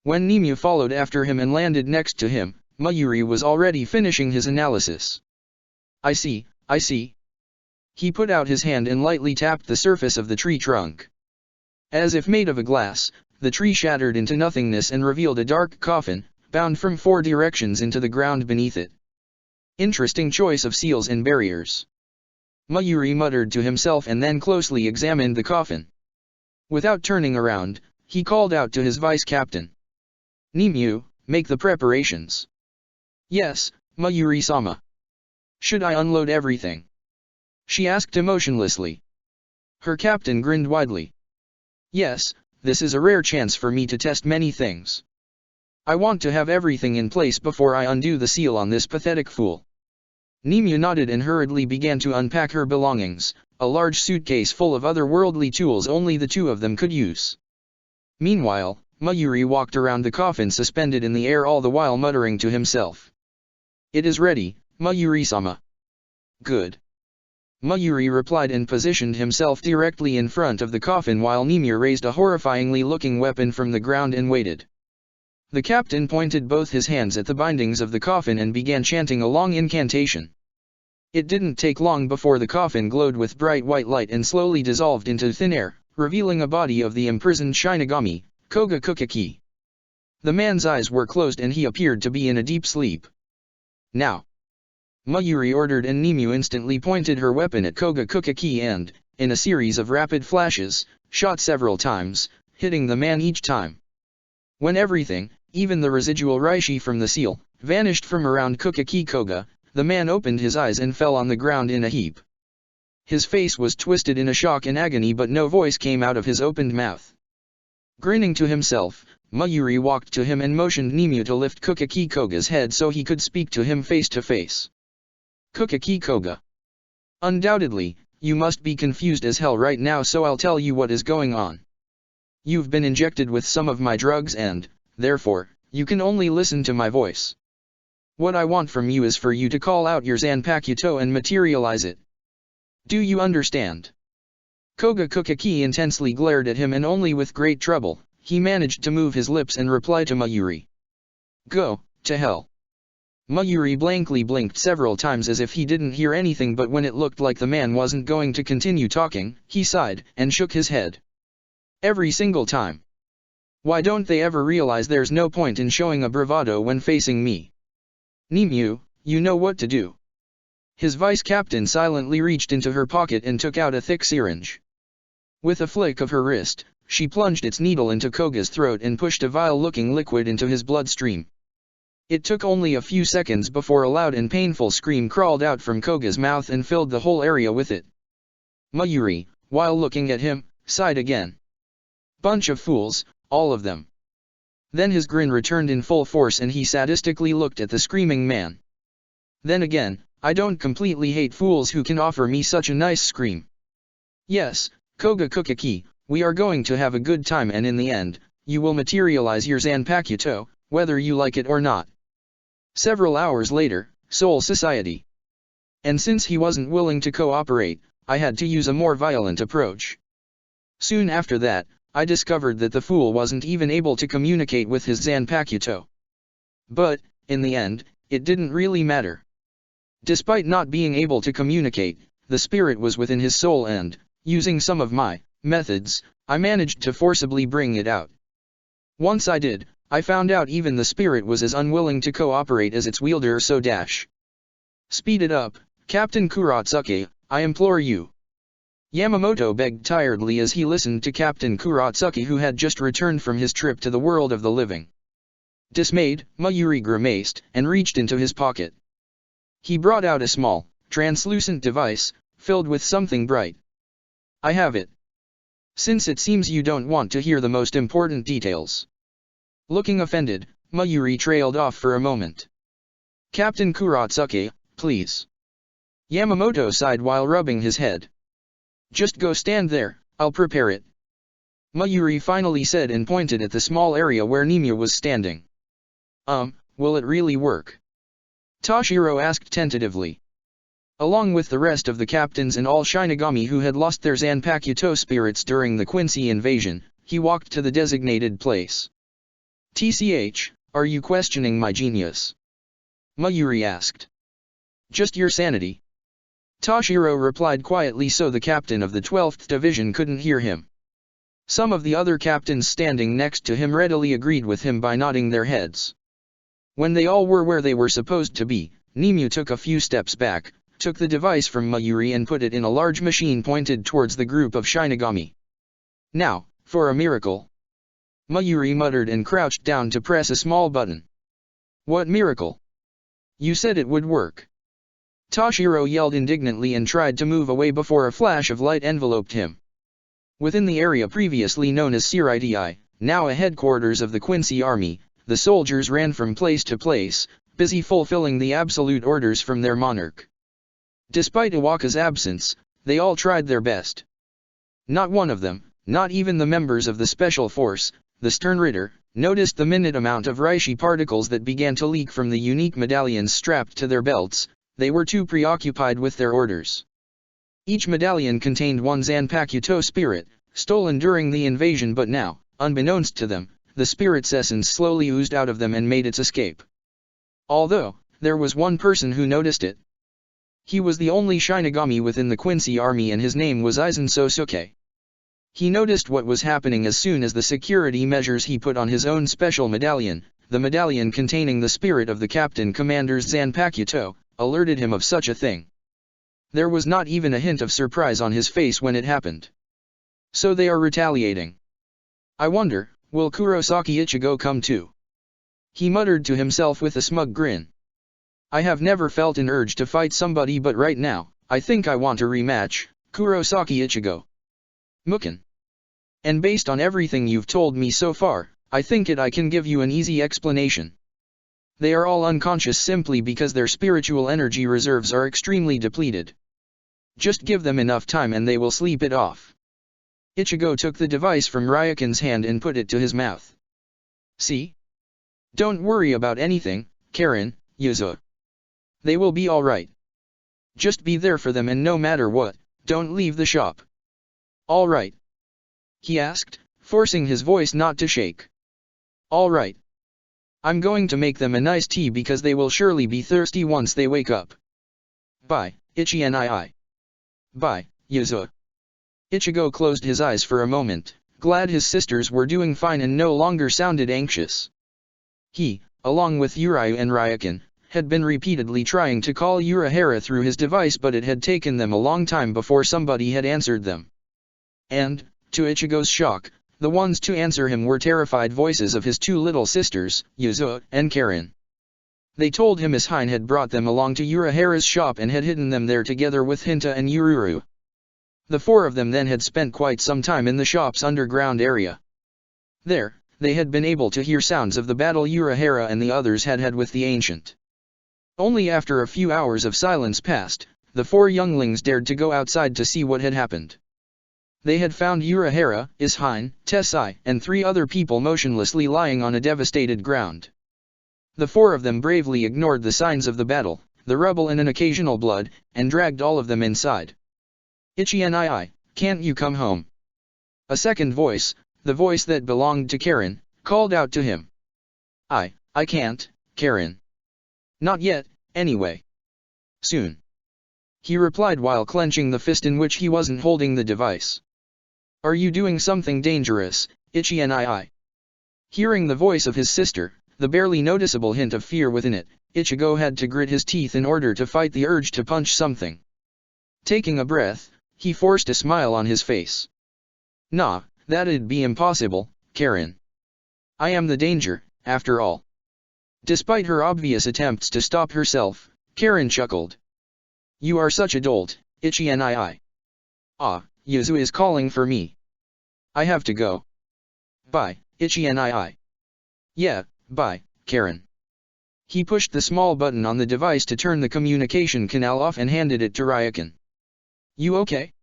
When Nimue followed after him and landed next to him, Mayuri was already finishing his analysis. I see. He put out his hand and lightly tapped the surface of the tree trunk. As if made of a glass, the tree shattered into nothingness and revealed a dark coffin, bound from 4 directions into the ground beneath it. Interesting choice of seals and barriers. Mayuri muttered to himself and then closely examined the coffin. Without turning around, he called out to his vice-captain. Nimue, make the preparations. Yes, Mayuri-sama. Should I unload everything? She asked emotionlessly. Her captain grinned widely. Yes, this is a rare chance for me to test many things. I want to have everything in place before I undo the seal on this pathetic fool. Nimue nodded and hurriedly began to unpack her belongings, a large suitcase full of otherworldly tools only the 2 of them could use. Meanwhile, Mayuri walked around the coffin suspended in the air, all the while muttering to himself. It is ready, Mayuri-sama. Good. Mayuri replied and positioned himself directly in front of the coffin while Nimue raised a horrifyingly looking weapon from the ground and waited. The captain pointed both his hands at the bindings of the coffin and began chanting a long incantation. It didn't take long before the coffin glowed with bright white light and slowly dissolved into thin air, revealing a body of the imprisoned Shinigami, Koga Kukaki. The man's eyes were closed and he appeared to be in a deep sleep. Now! Mayuri ordered and Nimue instantly pointed her weapon at Koga Kukaki and, in a series of rapid flashes, shot several times, hitting the man each time. When everything, even the residual reishi from the seal, vanished from around Kukaki Koga, the man opened his eyes and fell on the ground in a heap. His face was twisted in a shock and agony but no voice came out of his opened mouth. Grinning to himself, Mayuri walked to him and motioned Nimue to lift Kukaki Koga's head so he could speak to him face to face. Kukaki Koga. Undoubtedly, you must be confused as hell right now, so I'll tell you what is going on. You've been injected with some of my drugs and, therefore, you can only listen to my voice. What I want from you is for you to call out your Zanpakuto and materialize it. Do you understand? Koga Kukaki intensely glared at him and only with great trouble, he managed to move his lips and reply to Mayuri. Go, to hell. Mayuri blankly blinked several times as if he didn't hear anything, but when it looked like the man wasn't going to continue talking, he sighed and shook his head. Every single time. Why don't they ever realize there's no point in showing a bravado when facing me? Nimue, you know what to do. His vice captain silently reached into her pocket and took out a thick syringe. With a flick of her wrist, she plunged its needle into Koga's throat and pushed a vile-looking liquid into his bloodstream. It took only a few seconds before a loud and painful scream crawled out from Koga's mouth and filled the whole area with it. Mayuri, while looking at him, sighed again. Bunch of fools, all of them. Then his grin returned in full force and he sadistically looked at the screaming man. Then again, I don't completely hate fools who can offer me such a nice scream. Yes, Koga Kukaki, we are going to have a good time and in the end, you will materialize your Zanpakuto, whether you like it or not. Several hours later, Seoul Society. And since he wasn't willing to cooperate, I had to use a more violent approach. Soon after that, I discovered that the fool wasn't even able to communicate with his Zanpakuto. But, in the end, it didn't really matter. Despite not being able to communicate, the spirit was within his soul and, using some of my methods, I managed to forcibly bring it out. Once I did, I found out even the spirit was as unwilling to cooperate as its wielder, so speed it up, Captain Kuratsuki, I implore you. Yamamoto begged tiredly as he listened to Captain Kuratsuki, who had just returned from his trip to the world of the living. Dismayed, Mayuri grimaced and reached into his pocket. He brought out a small, translucent device, filled with something bright. I have it. Since it seems you don't want to hear the most important details. Looking offended, Mayuri trailed off for a moment. Captain Kuratsuki, please. Yamamoto sighed while rubbing his head. Just go stand there, I'll prepare it. Mayuri finally said and pointed at the small area where Nimue was standing. Will it really work? Toshiro asked tentatively. Along with the rest of the captains and all Shinigami who had lost their Zanpakuto spirits during the Quincy invasion, he walked to the designated place. TCH, are you questioning my genius? Mayuri asked. Just your sanity. Toshiro replied quietly so the captain of the 12th Division couldn't hear him. Some of the other captains standing next to him readily agreed with him by nodding their heads. When they all were where they were supposed to be, Nimue took a few steps back, took the device from Mayuri and put it in a large machine pointed towards the group of Shinigami. Now, for a miracle. Mayuri muttered and crouched down to press a small button. What miracle? You said it would work. Toshiro yelled indignantly and tried to move away before a flash of light enveloped him. Within the area previously known as Siriti, now a headquarters of the Quincy Army, the soldiers ran from place to place, busy fulfilling the absolute orders from their monarch. Despite Iwaka's absence, they all tried their best. Not one of them, not even the members of the Special Force, the Stern Ritter, noticed the minute amount of reishi particles that began to leak from the unique medallions strapped to their belts. They were too preoccupied with their orders. Each medallion contained one Zanpakuto spirit, stolen during the invasion, but now, unbeknownst to them, the spirit's essence slowly oozed out of them and made its escape. Although, there was one person who noticed it. He was the only Shinigami within the Quincy army, and his name was Aizen Sosuke. He noticed what was happening as soon as the security measures he put on his own special medallion, the medallion containing the spirit of the Captain Commander's Zanpakuto, alerted him of such a thing. There was not even a hint of surprise on his face when it happened. So they are retaliating. I wonder, will Kurosaki Ichigo come too? He muttered to himself with a smug grin. I have never felt an urge to fight somebody, but right now, I think I want a rematch, Kurosaki Ichigo. Mukin. And based on everything you've told me so far, I think I can give you an easy explanation. They are all unconscious simply because their spiritual energy reserves are extremely depleted. Just give them enough time and they will sleep it off. Ichigo took the device from Ryakan's hand and put it to his mouth. See? Don't worry about anything, Karen, Yuzo. They will be alright. Just be there for them, and no matter what, don't leave the shop. Alright? He asked, forcing his voice not to shake. Alright. I'm going to make them a nice tea because they will surely be thirsty once they wake up. Bye, Ichi-nii. Bye, Yuzo. Ichigo closed his eyes for a moment, glad his sisters were doing fine and no longer sounded anxious. He, along with Urayu and Ryakan, had been repeatedly trying to call Urahara through his device, but it had taken them a long time before somebody had answered them. And, to Ichigo's shock, the ones to answer him were terrified voices of his two little sisters, Yuzo and Karen. They told him Hine had brought them along to Urahara's shop and had hidden them there together with Hinta and Ururu. The four of them then had spent quite some time in the shop's underground area. There, they had been able to hear sounds of the battle Urahara and the others had had with the ancient. Only after a few hours of silence passed, the four younglings dared to go outside to see what had happened. They had found Urahara, Hine, Tessai, and three other people motionlessly lying on a devastated ground. The four of them bravely ignored the signs of the battle, the rubble and an occasional blood, and dragged all of them inside. Ichi-nii, can't you come home? A second voice, the voice that belonged to Karen, called out to him. I can't, Karen. Not yet, anyway. Soon. He replied while clenching the fist in which he wasn't holding the device. Are you doing something dangerous, Ichi-nii? Hearing the voice of his sister, the barely noticeable hint of fear within it, Ichigo had to grit his teeth in order to fight the urge to punch something. Taking a breath, he forced a smile on his face. Nah, that'd be impossible, Karen. I am the danger, after all. Despite her obvious attempts to stop herself, Karen chuckled. You are such a dolt, Ichi-nii. Ah, Yuzu is calling for me. I have to go. Bye, Ichi-nii. Yeah, bye, Karen. He pushed the small button on the device to turn the communication canal off and handed it to Ryakan. You okay?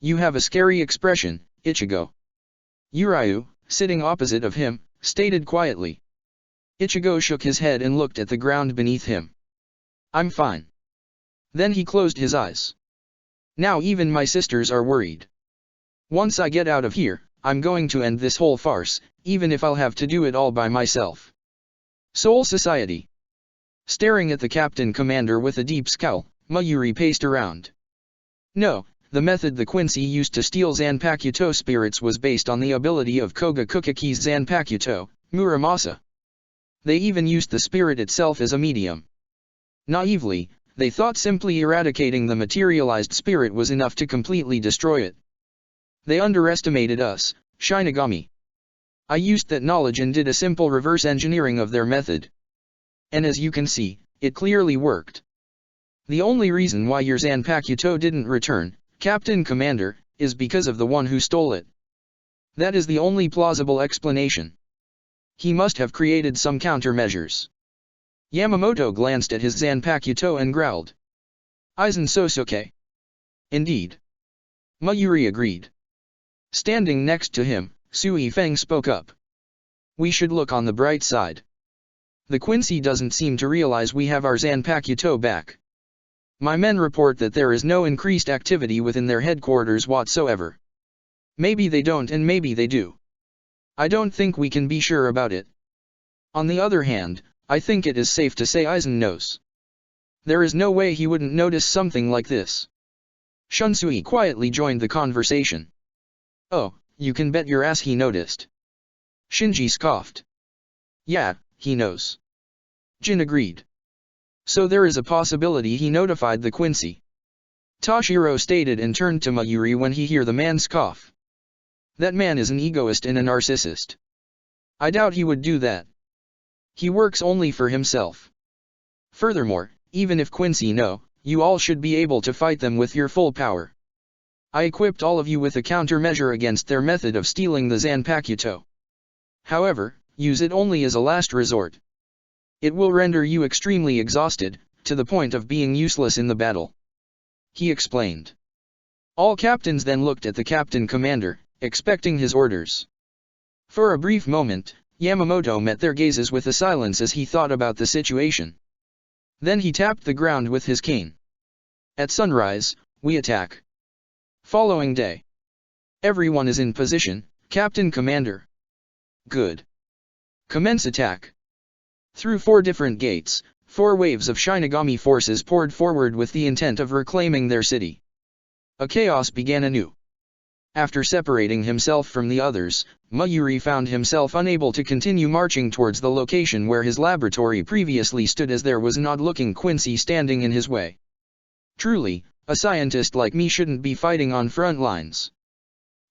You have a scary expression, Ichigo. Urayu, sitting opposite of him, stated quietly. Ichigo shook his head and looked at the ground beneath him. I'm fine. Then he closed his eyes. Now even my sisters are worried. Once I get out of here, I'm going to end this whole farce, even if I'll have to do it all by myself. Soul Society. Staring at the Captain Commander with a deep scowl, Mayuri paced around. No, the method the Quincy used to steal Zanpakuto spirits was based on the ability of Koga Kukaki's Zanpakuto, Muramasa. They even used the spirit itself as a medium. Naively, they thought simply eradicating the materialized spirit was enough to completely destroy it. They underestimated us, Shinigami. I used that knowledge and did a simple reverse engineering of their method. And as you can see, it clearly worked. The only reason why your Zanpakuto didn't return, Captain Commander, is because of the one who stole it. That is the only plausible explanation. He must have created some countermeasures. Yamamoto glanced at his Zanpakuto and growled. Aizen Sosuke. Indeed. Mayuri agreed. Standing next to him, Sui Feng spoke up. We should look on the bright side. The Quincy doesn't seem to realize we have our Zanpakuto back. My men report that there is no increased activity within their headquarters whatsoever. Maybe they don't and maybe they do. I don't think we can be sure about it. On the other hand, I think it is safe to say Aizen knows. There is no way he wouldn't notice something like this. Shunsui quietly joined the conversation. Oh, you can bet your ass he noticed. Shinji scoffed. Yeah, he knows. Jin agreed. So there is a possibility he notified the Quincy. Toshiro stated and turned to Mayuri when he heard the man scoff. That man is an egoist and a narcissist. I doubt he would do that. He works only for himself. Furthermore, even if Quincy know, you all should be able to fight them with your full power. I equipped all of you with a countermeasure against their method of stealing the Zanpakuto. However, use it only as a last resort. It will render you extremely exhausted, to the point of being useless in the battle. He explained. All captains then looked at the captain commander, expecting his orders. For a brief moment, Yamamoto met their gazes with a silence as he thought about the situation. Then he tapped the ground with his cane. At sunrise, we attack. Following day. Everyone is in position, Captain Commander. Good. Commence attack. Through 4 different gates, 4 waves of Shinigami forces poured forward with the intent of reclaiming their city. A chaos began anew. After separating himself from the others, Mayuri found himself unable to continue marching towards the location where his laboratory previously stood, as there was an odd-looking Quincy standing in his way. Truly, a scientist like me shouldn't be fighting on front lines.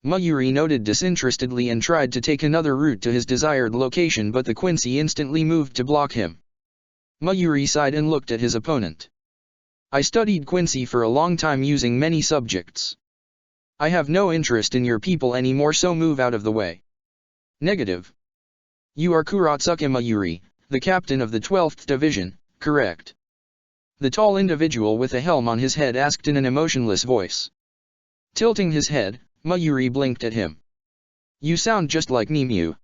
Mayuri noted disinterestedly and tried to take another route to his desired location, but the Quincy instantly moved to block him. Mayuri sighed and looked at his opponent. I studied Quincy for a long time using many subjects. I have no interest in your people anymore, so move out of the way. Negative. You are Kurotsuke Mayuri, the captain of the 12th Division, correct? The tall individual with a helm on his head asked in an emotionless voice. Tilting his head, Mayuri blinked at him. You sound just like Nimue.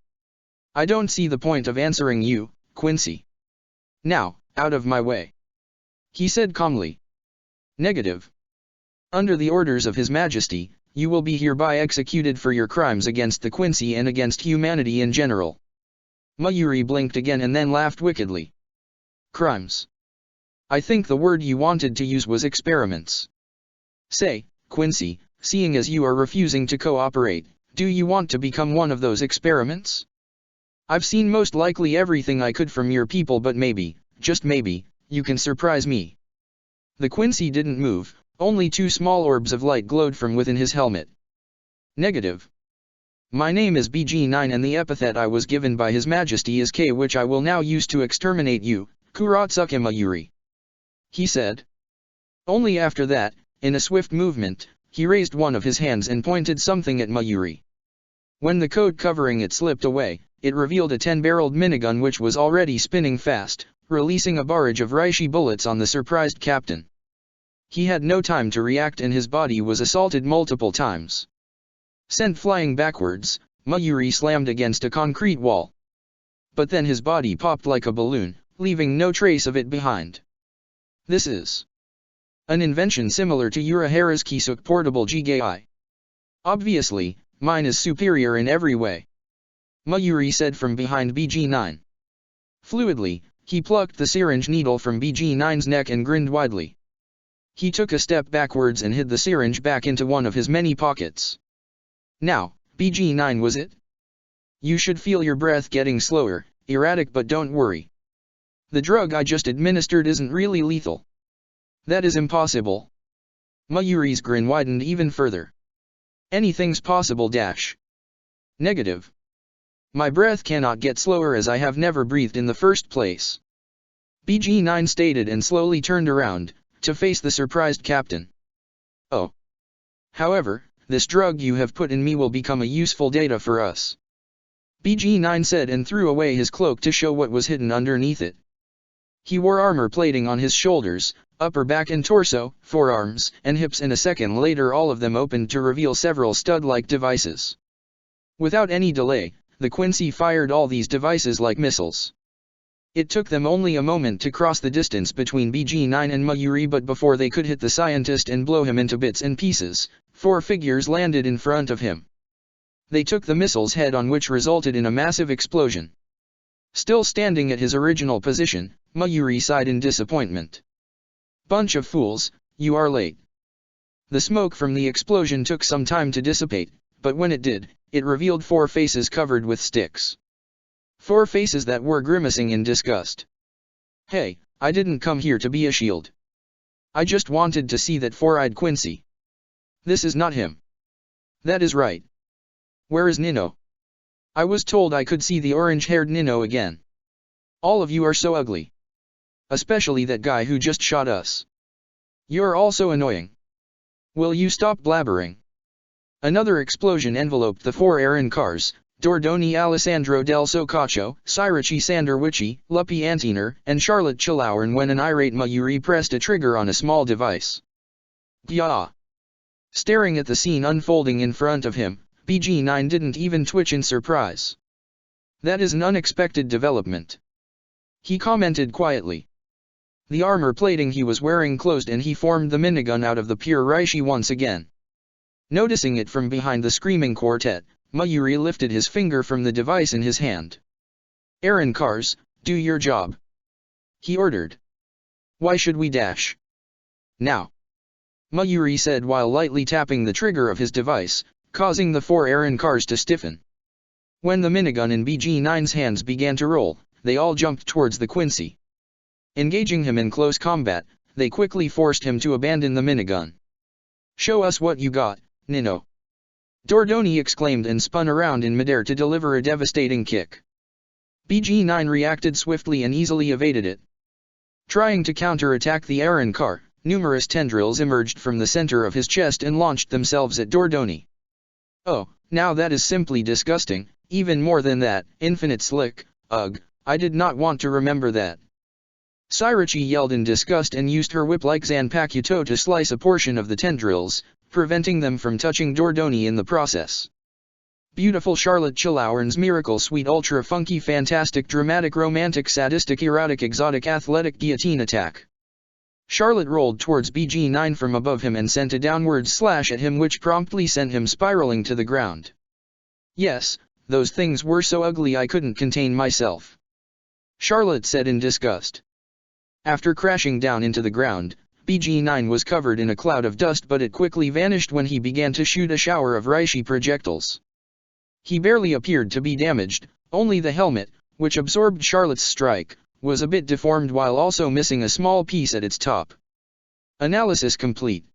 I don't see the point of answering you, Quincy. Now, out of my way. He said calmly. Negative. Under the orders of His Majesty, you will be hereby executed for your crimes against the Quincy and against humanity in general. Mayuri blinked again and then laughed wickedly. Crimes. I think the word you wanted to use was experiments. Say, Quincy, seeing as you are refusing to cooperate, do you want to become one of those experiments? I've seen most likely everything I could from your people, but maybe, just maybe, you can surprise me. The Quincy didn't move. Only 2 small orbs of light glowed from within his helmet. Negative. My name is BG9 and the epithet I was given by His Majesty is K, which I will now use to exterminate you, Kurotsuke Mayuri. He said. Only after that, in a swift movement, he raised one of his hands and pointed something at Mayuri. When the coat covering it slipped away, it revealed a 10-barreled minigun which was already spinning fast, releasing a barrage of Reishi bullets on the surprised captain. He had no time to react and his body was assaulted multiple times. Sent flying backwards, Mayuri slammed against a concrete wall. But then his body popped like a balloon, leaving no trace of it behind. This is an invention similar to Urahara's Kisuk portable Jigai. Obviously, mine is superior in every way. Mayuri said from behind BG9. Fluidly, he plucked the syringe needle from BG9's neck and grinned widely. He took a step backwards and hid the syringe back into one of his many pockets. Now, BG9, was it? You should feel your breath getting slower, erratic, but don't worry. The drug I just administered isn't really lethal. That is impossible. Mayuri's grin widened even further. Anything's possible dash. Negative. My breath cannot get slower as I have never breathed in the first place. BG9 stated and slowly turned around, to face the surprised captain. Oh. However, this drug you have put in me will become a useful data for us. BG9 said and threw away his cloak to show what was hidden underneath it. He wore armor plating on his shoulders, upper back and torso, forearms, and hips, and a second later all of them opened to reveal several stud-like devices. Without any delay, the Quincy fired all these devices like missiles. It took them only a moment to cross the distance between BG-9 and Mayuri, but before they could hit the scientist and blow him into bits and pieces, 4 figures landed in front of him. They took the missiles head-on, which resulted in a massive explosion. Still standing at his original position, Mayuri sighed in disappointment. "Bunch of fools, you are late." The smoke from the explosion took some time to dissipate, but when it did, it revealed 4 faces covered with sticks. 4 faces that were grimacing in disgust. "Hey, I didn't come here to be a shield. I just wanted to see that 4-eyed Quincy. This is not him." "That is right. Where is Nino? I was told I could see the orange-haired Nino again. All of you are so ugly. Especially that guy who just shot us. You're all so annoying. Will you stop blabbering?" Another explosion enveloped the 4 Aaron cars: Dordoni Alessandro Del Socaccio, Sirachi Sanderwichi, Luppy Antiner, and Charlotte Chilauren, when an irate Mayuri pressed a trigger on a small device. Gya! Staring at the scene unfolding in front of him, BG-9 didn't even twitch in surprise. "That is an unexpected development," he commented quietly. The armor plating he was wearing closed and he formed the minigun out of the pure Reishi once again. Noticing it from behind the screaming quartet, Mayuri lifted his finger from the device in his hand. "Aaron cars, do your job," he ordered. "Why should we dash?" "Now," Mayuri said while lightly tapping the trigger of his device, causing the 4 Aaron cars to stiffen. When the minigun in BG-9's hands began to roll, they all jumped towards the Quincy. Engaging him in close combat, they quickly forced him to abandon the minigun. "Show us what you got, Nino," Dordoni exclaimed and spun around in midair to deliver a devastating kick. BG-9 reacted swiftly and easily evaded it. Trying to counter-attack the Aaron car, numerous tendrils emerged from the center of his chest and launched themselves at Dordoni. "Oh, now that is simply disgusting, even more than that, Infinite Slick, ugh, I did not want to remember that." Sirachi yelled in disgust and used her whip like Zanpakuto to slice a portion of the tendrils, preventing them from touching Dordoni in the process. Beautiful Charlotte Chilauren's miracle sweet ultra funky fantastic dramatic romantic sadistic erotic exotic athletic guillotine attack. Charlotte rolled towards BG-9 from above him and sent a downward slash at him, which promptly sent him spiraling to the ground. "Yes, those things were so ugly I couldn't contain myself," Charlotte said in disgust. After crashing down into the ground, BG-9 was covered in a cloud of dust, but it quickly vanished when he began to shoot a shower of Reishi projectiles. He barely appeared to be damaged, only the helmet, which absorbed Charlotte's strike, was a bit deformed while also missing a small piece at its top. Analysis complete.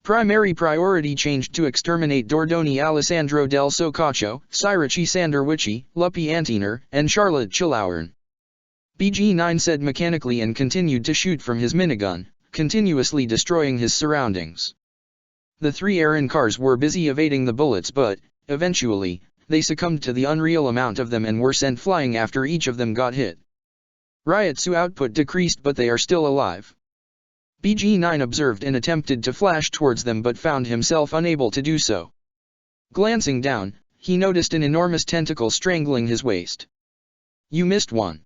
Primary priority changed to exterminate Dordoni Alessandro Del Socaccio, Sirachi Sanderwichi, Luppy Antiner, and Charlotte Chilauren. BG-9 said mechanically and continued to shoot from his minigun, continuously destroying his surroundings. The 3 Aaron cars were busy evading the bullets, but, eventually, they succumbed to the unreal amount of them and were sent flying after each of them got hit. Ryotsu output decreased, but they are still alive. BG-9 observed and attempted to flash towards them but found himself unable to do so. Glancing down, he noticed an enormous tentacle strangling his waist. "You missed one,"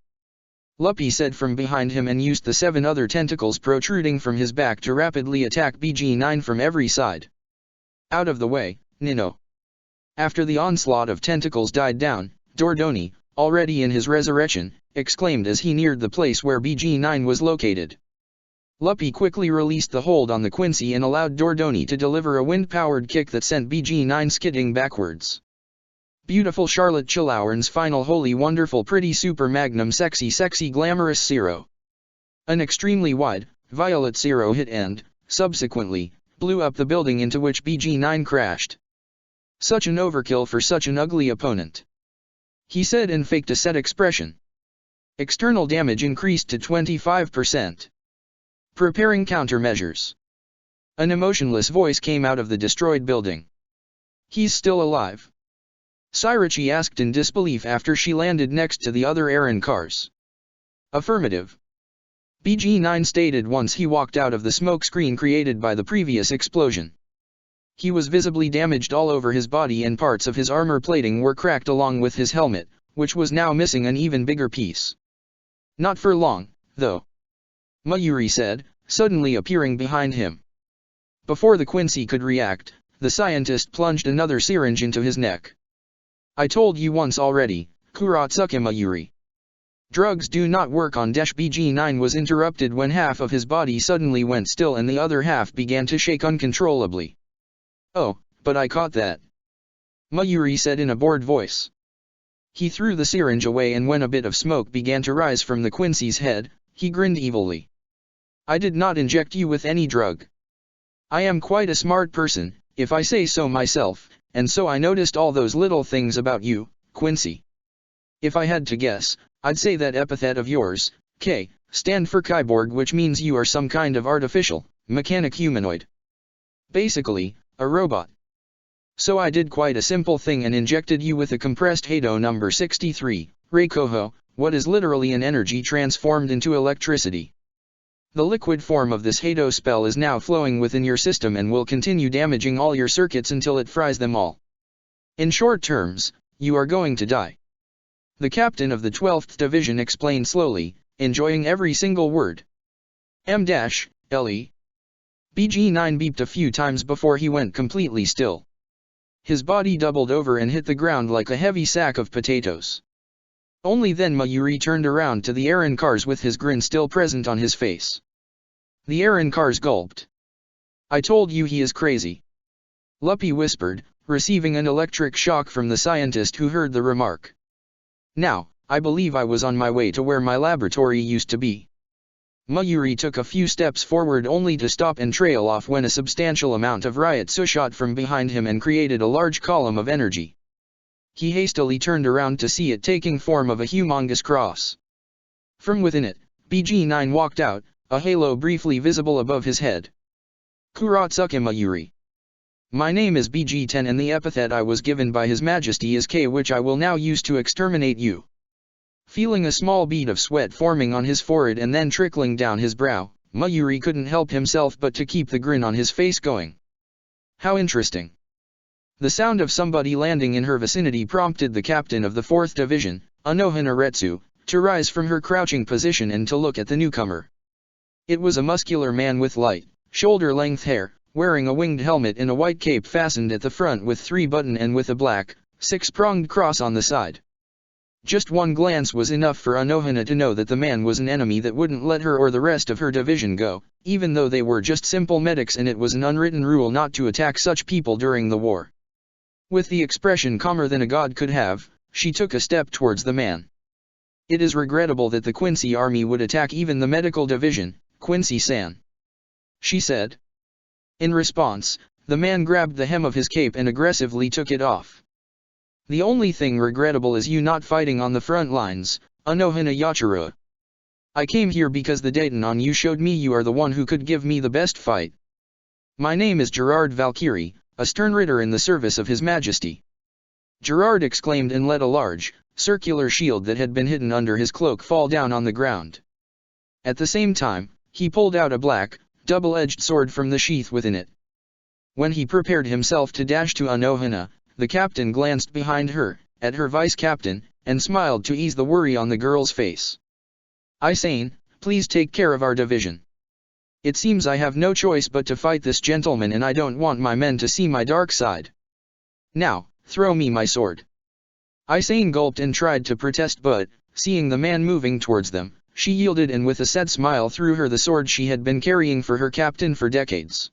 Luppy said from behind him and used the 7 other tentacles protruding from his back to rapidly attack BG-9 from every side. "Out of the way, Nino." After the onslaught of tentacles died down, Dordoni, already in his resurrection, exclaimed as he neared the place where BG-9 was located. Luppy quickly released the hold on the Quincy and allowed Dordoni to deliver a wind-powered kick that sent BG-9 skidding backwards. Beautiful Charlotte Chilauren's final holy wonderful pretty super magnum sexy glamorous zero. An extremely wide, violet zero hit and, subsequently, blew up the building into which BG-9 crashed. "Such an overkill for such an ugly opponent," he said and faked a sad expression. External damage increased to 25%. Preparing countermeasures. An emotionless voice came out of the destroyed building. "He's still alive?" Sirachi asked in disbelief after she landed next to the other Aaron cars. "Affirmative," BG-9 stated once he walked out of the smoke screen created by the previous explosion. He was visibly damaged all over his body and parts of his armor plating were cracked along with his helmet, which was now missing an even bigger piece. Not for long, though, Mayuri said, suddenly appearing behind him. Before the Quincy could react, the scientist plunged another syringe into his neck. I told you once already, Kuratsuke Mayuri. Drugs do not work on BG9 was interrupted when half of his body suddenly went still and the other half began to shake uncontrollably. Oh, but I caught that, Mayuri said in a bored voice. He threw the syringe away and when a bit of smoke began to rise from the Quincy's head, he grinned evilly. I did not inject you with any drug. I am quite a smart person, if I say so myself, and so I noticed all those little things about you, Quincy. If I had to guess, I'd say that epithet of yours, K, stand for kyborg, which means you are some kind of artificial, mechanic humanoid. Basically, a robot. So I did quite a simple thing and injected you with a compressed Hado number 63, Reikoho, what is literally an energy transformed into electricity. The liquid form of this Hado spell is now flowing within your system and will continue damaging all your circuits until it fries them all. In short terms, you are going to die. The captain of the 12th Division explained slowly, enjoying every single word. M-L-E. BG9 beeped a few times before he went completely still. His body doubled over and hit the ground like a heavy sack of potatoes. Only then Mayuri turned around to the Aaron Cars with his grin still present on his face. The Aaron Cars gulped. I told you he is crazy, Luppy whispered, receiving an electric shock from the scientist who heard the remark. Now, I believe I was on my way to where my laboratory used to be. Mayuri took a few steps forward only to stop and trail off when a substantial amount of riot shot from behind him and created a large column of energy. He hastily turned around to see it taking form of a humongous cross. From within it, BG9 walked out, a halo briefly visible above his head. Kuratsuke Mayuri. My name is BG10 and the epithet I was given by His Majesty is K, which I will now use to exterminate you. Feeling a small bead of sweat forming on his forehead and then trickling down his brow, Mayuri couldn't help himself but to keep the grin on his face going. How interesting. The sound of somebody landing in her vicinity prompted the captain of the 4th Division, Anohana Retsu, to rise from her crouching position and to look at the newcomer. It was a muscular man with light, shoulder-length hair, wearing a winged helmet and a white cape fastened at the front with 3-button and with a black, 6-pronged cross on the side. Just one glance was enough for Anohana to know that the man was an enemy that wouldn't let her or the rest of her division go, even though they were just simple medics and it was an unwritten rule not to attack such people during the war. With the expression calmer than a god could have, she took a step towards the man. It is regrettable that the Quincy army would attack even the medical division, Quincy-san, she said. In response, the man grabbed the hem of his cape and aggressively took it off. The only thing regrettable is you not fighting on the front lines, Anohana Yachiro. I came here because the Dayton on you showed me you are the one who could give me the best fight. My name is Gerard Valkyrie, a stern ritter in the service of His Majesty. Gerard exclaimed and let a large, circular shield that had been hidden under his cloak fall down on the ground. At the same time, he pulled out a black, double-edged sword from the sheath within it. When he prepared himself to dash to Anohana, the captain glanced behind her, at her vice-captain, and smiled to ease the worry on the girl's face. Isane, please take care of our division. It seems I have no choice but to fight this gentleman and I don't want my men to see my dark side. Now, throw me my sword. Isane gulped and tried to protest but, seeing the man moving towards them, she yielded and with a sad smile threw her the sword she had been carrying for her captain for decades.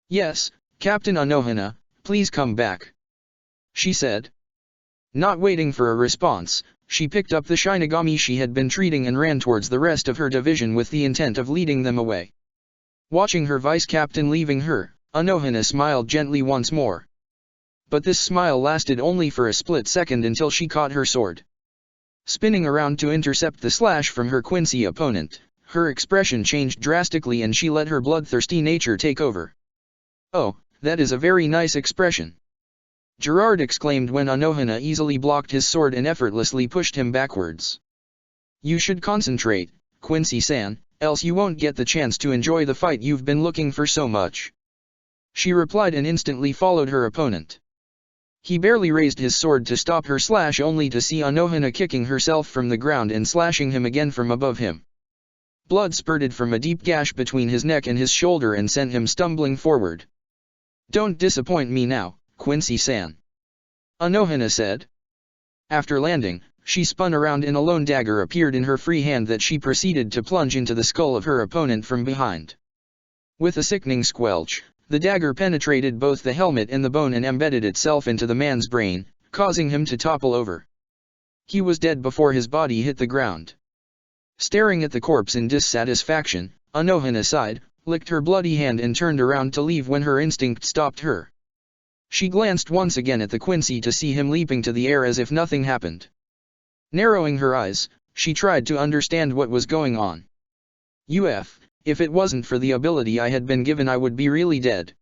Yes, Captain Anohana, please come back, she said. Not waiting for a response, she picked up the Shinigami she had been treating and ran towards the rest of her division with the intent of leading them away. Watching her vice-captain leaving her, Anohana smiled gently once more. But this smile lasted only for a split second until she caught her sword. Spinning around to intercept the slash from her Quincy opponent, her expression changed drastically and she let her bloodthirsty nature take over. Oh, that is a very nice expression, Gerard exclaimed when Anohana easily blocked his sword and effortlessly pushed him backwards. You should concentrate, Quincy-san, else you won't get the chance to enjoy the fight you've been looking for so much. she replied and instantly followed her opponent. He barely raised his sword to stop her slash only to see Anohana kicking herself from the ground and slashing him again from above him. Blood spurted from a deep gash between his neck and his shoulder and sent him stumbling forward. "Don't disappoint me now, Quincy-san," Anohana said. After landing, she spun around and a lone dagger appeared in her free hand that she proceeded to plunge into the skull of her opponent from behind. With a sickening squelch, the dagger penetrated both the helmet and the bone and embedded itself into the man's brain, causing him to topple over. He was dead before his body hit the ground. Staring at the corpse in dissatisfaction, Anohana sighed, licked her bloody hand and turned around to leave when her instinct stopped her. She glanced once again at the Quincy to see him leaping to the air as if nothing happened. Narrowing her eyes, she tried to understand what was going on. If it wasn't for the ability I had been given I would be really dead.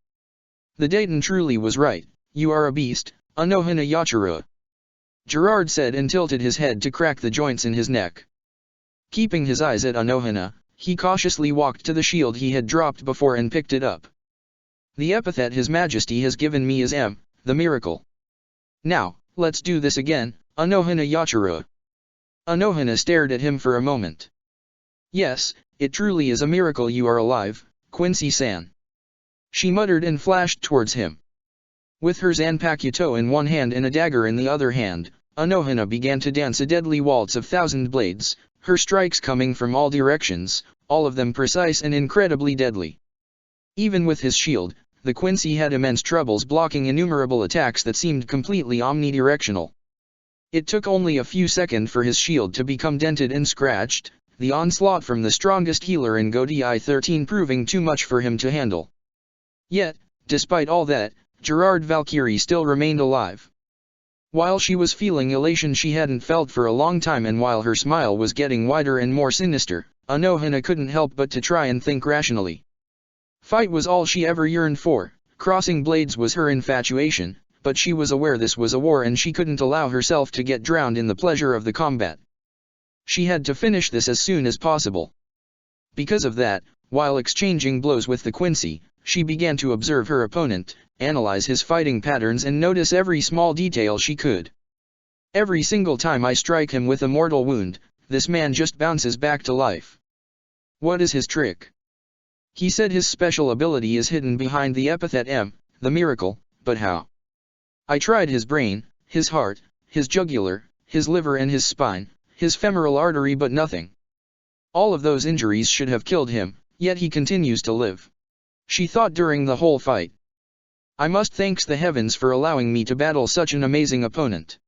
The Dayton truly was right, you are a beast, Anohana Yachirua. Gerard said and tilted his head to crack the joints in his neck. Keeping his eyes at Anohana, he cautiously walked to the shield he had dropped before and picked it up. The epithet His Majesty has given me is the miracle. Now, let's do this again, Anohana Yachirua. Anohana stared at him for a moment. Yes, it truly is a miracle you are alive, Quincy-san. She muttered and flashed towards him. With her Zanpakuto in one hand and a dagger in the other hand, Anohana began to dance a deadly waltz of thousand blades, her strikes coming from all directions, all of them precise and incredibly deadly. Even with his shield, the Quincy had immense troubles blocking innumerable attacks that seemed completely omnidirectional. It took only a few seconds for his shield to become dented and scratched, the onslaught from the strongest healer in Godai 13 proving too much for him to handle. Yet, despite all that, Gerard Valkyrie still remained alive. While she was feeling elation she hadn't felt for a long time, and while her smile was getting wider and more sinister, Anohana couldn't help but to try and think rationally. Fight was all she ever yearned for, crossing blades was her infatuation, but she was aware this was a war and she couldn't allow herself to get drowned in the pleasure of the combat. She had to finish this as soon as possible. Because of that, while exchanging blows with the Quincy, she began to observe her opponent, analyze his fighting patterns and notice every small detail she could. Every single time I strike him with a mortal wound, this man just bounces back to life. What is his trick? He said his special ability is hidden behind the epithet the miracle, but how? I tried his brain, his heart, his jugular, his liver and his spine, his femoral artery, but nothing. All of those injuries should have killed him, yet he continues to live. She thought during the whole fight. I must thank the heavens for allowing me to battle such an amazing opponent.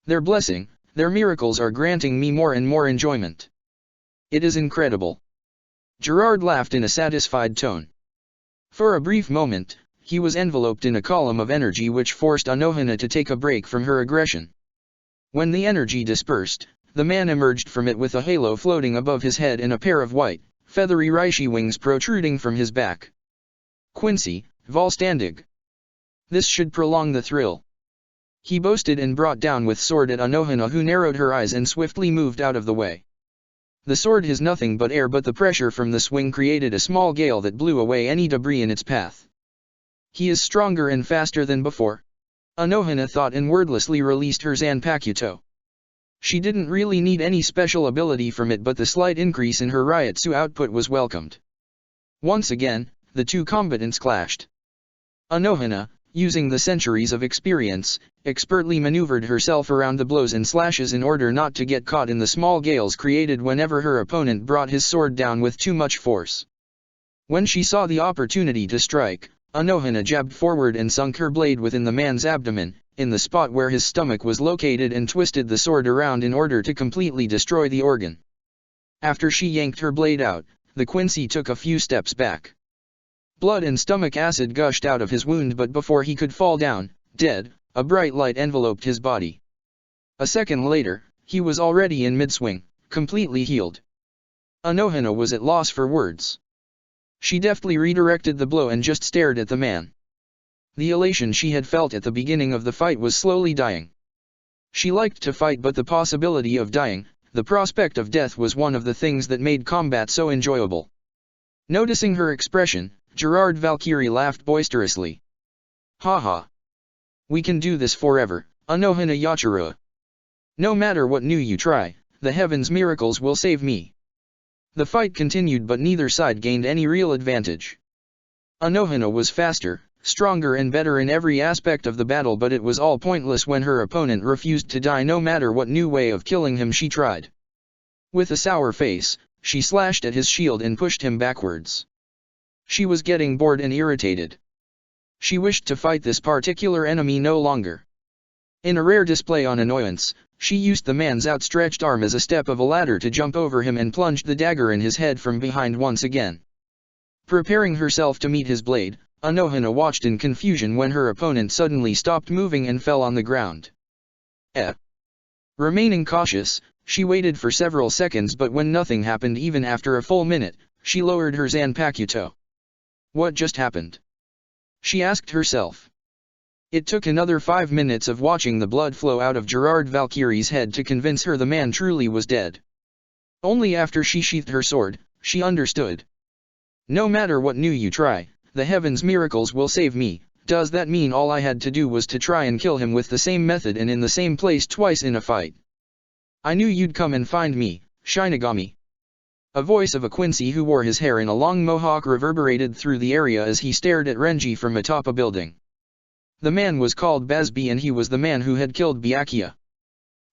Their blessing, their miracles are granting me more and more enjoyment. It is incredible. Gerard laughed in a satisfied tone. For a brief moment, he was enveloped in a column of energy which forced Anohana to take a break from her aggression. When the energy dispersed, the man emerged from it with a halo floating above his head and a pair of white, feathery reishi wings protruding from his back. Quincy, Volstandig. This should prolong the thrill. He boasted and brought down with sword at Anohana, who narrowed her eyes and swiftly moved out of the way. The sword is nothing but air, but the pressure from the swing created a small gale that blew away any debris in its path. He is stronger and faster than before, Anohana thought and wordlessly released her Zanpakuto. She didn't really need any special ability from it, but the slight increase in her Ryutsu output was welcomed. Once again, the two combatants clashed. Anohana, using the centuries of experience, expertly maneuvered herself around the blows and slashes in order not to get caught in the small gales created whenever her opponent brought his sword down with too much force. When she saw the opportunity to strike, Anohana jabbed forward and sunk her blade within the man's abdomen, in the spot where his stomach was located, and twisted the sword around in order to completely destroy the organ. After she yanked her blade out, the Quincy took a few steps back. Blood and stomach acid gushed out of his wound, but before he could fall down, dead, a bright light enveloped his body. A second later, he was already in mid-swing, completely healed. Anohana was at loss for words. She deftly redirected the blow and just stared at the man. The elation she had felt at the beginning of the fight was slowly dying. She liked to fight, but the possibility of dying, the prospect of death, was one of the things that made combat so enjoyable. Noticing her expression, Gerard Valkyrie laughed boisterously. Ha ha. We can do this forever, Anohana Yachirua. No matter what new you try, the heavens' miracles will save me. The fight continued, but neither side gained any real advantage. Anohana was faster, stronger and better in every aspect of the battle, but it was all pointless when her opponent refused to die no matter what new way of killing him she tried. With a sour face, she slashed at his shield and pushed him backwards. She was getting bored and irritated. She wished to fight this particular enemy no longer. In a rare display on annoyance, she used the man's outstretched arm as a step of a ladder to jump over him and plunged the dagger in his head from behind once again. Preparing herself to meet his blade, Anohana watched in confusion when her opponent suddenly stopped moving and fell on the ground. Remaining cautious, she waited for several seconds, but when nothing happened even after a full minute, she lowered her Zanpakuto. What just happened? She asked herself. It took another 5 minutes of watching the blood flow out of Gerard Valkyrie's head to convince her the man truly was dead. Only after she sheathed her sword, she understood. No matter what new you try, the heavens' miracles will save me. Does that mean all I had to do was to try and kill him with the same method and in the same place twice in a fight? I knew you'd come and find me, Shinigami. A voice of a Quincy who wore his hair in a long mohawk reverberated through the area as he stared at Renji from atop a building. The man was called Bazbi and he was the man who had killed Byakuya.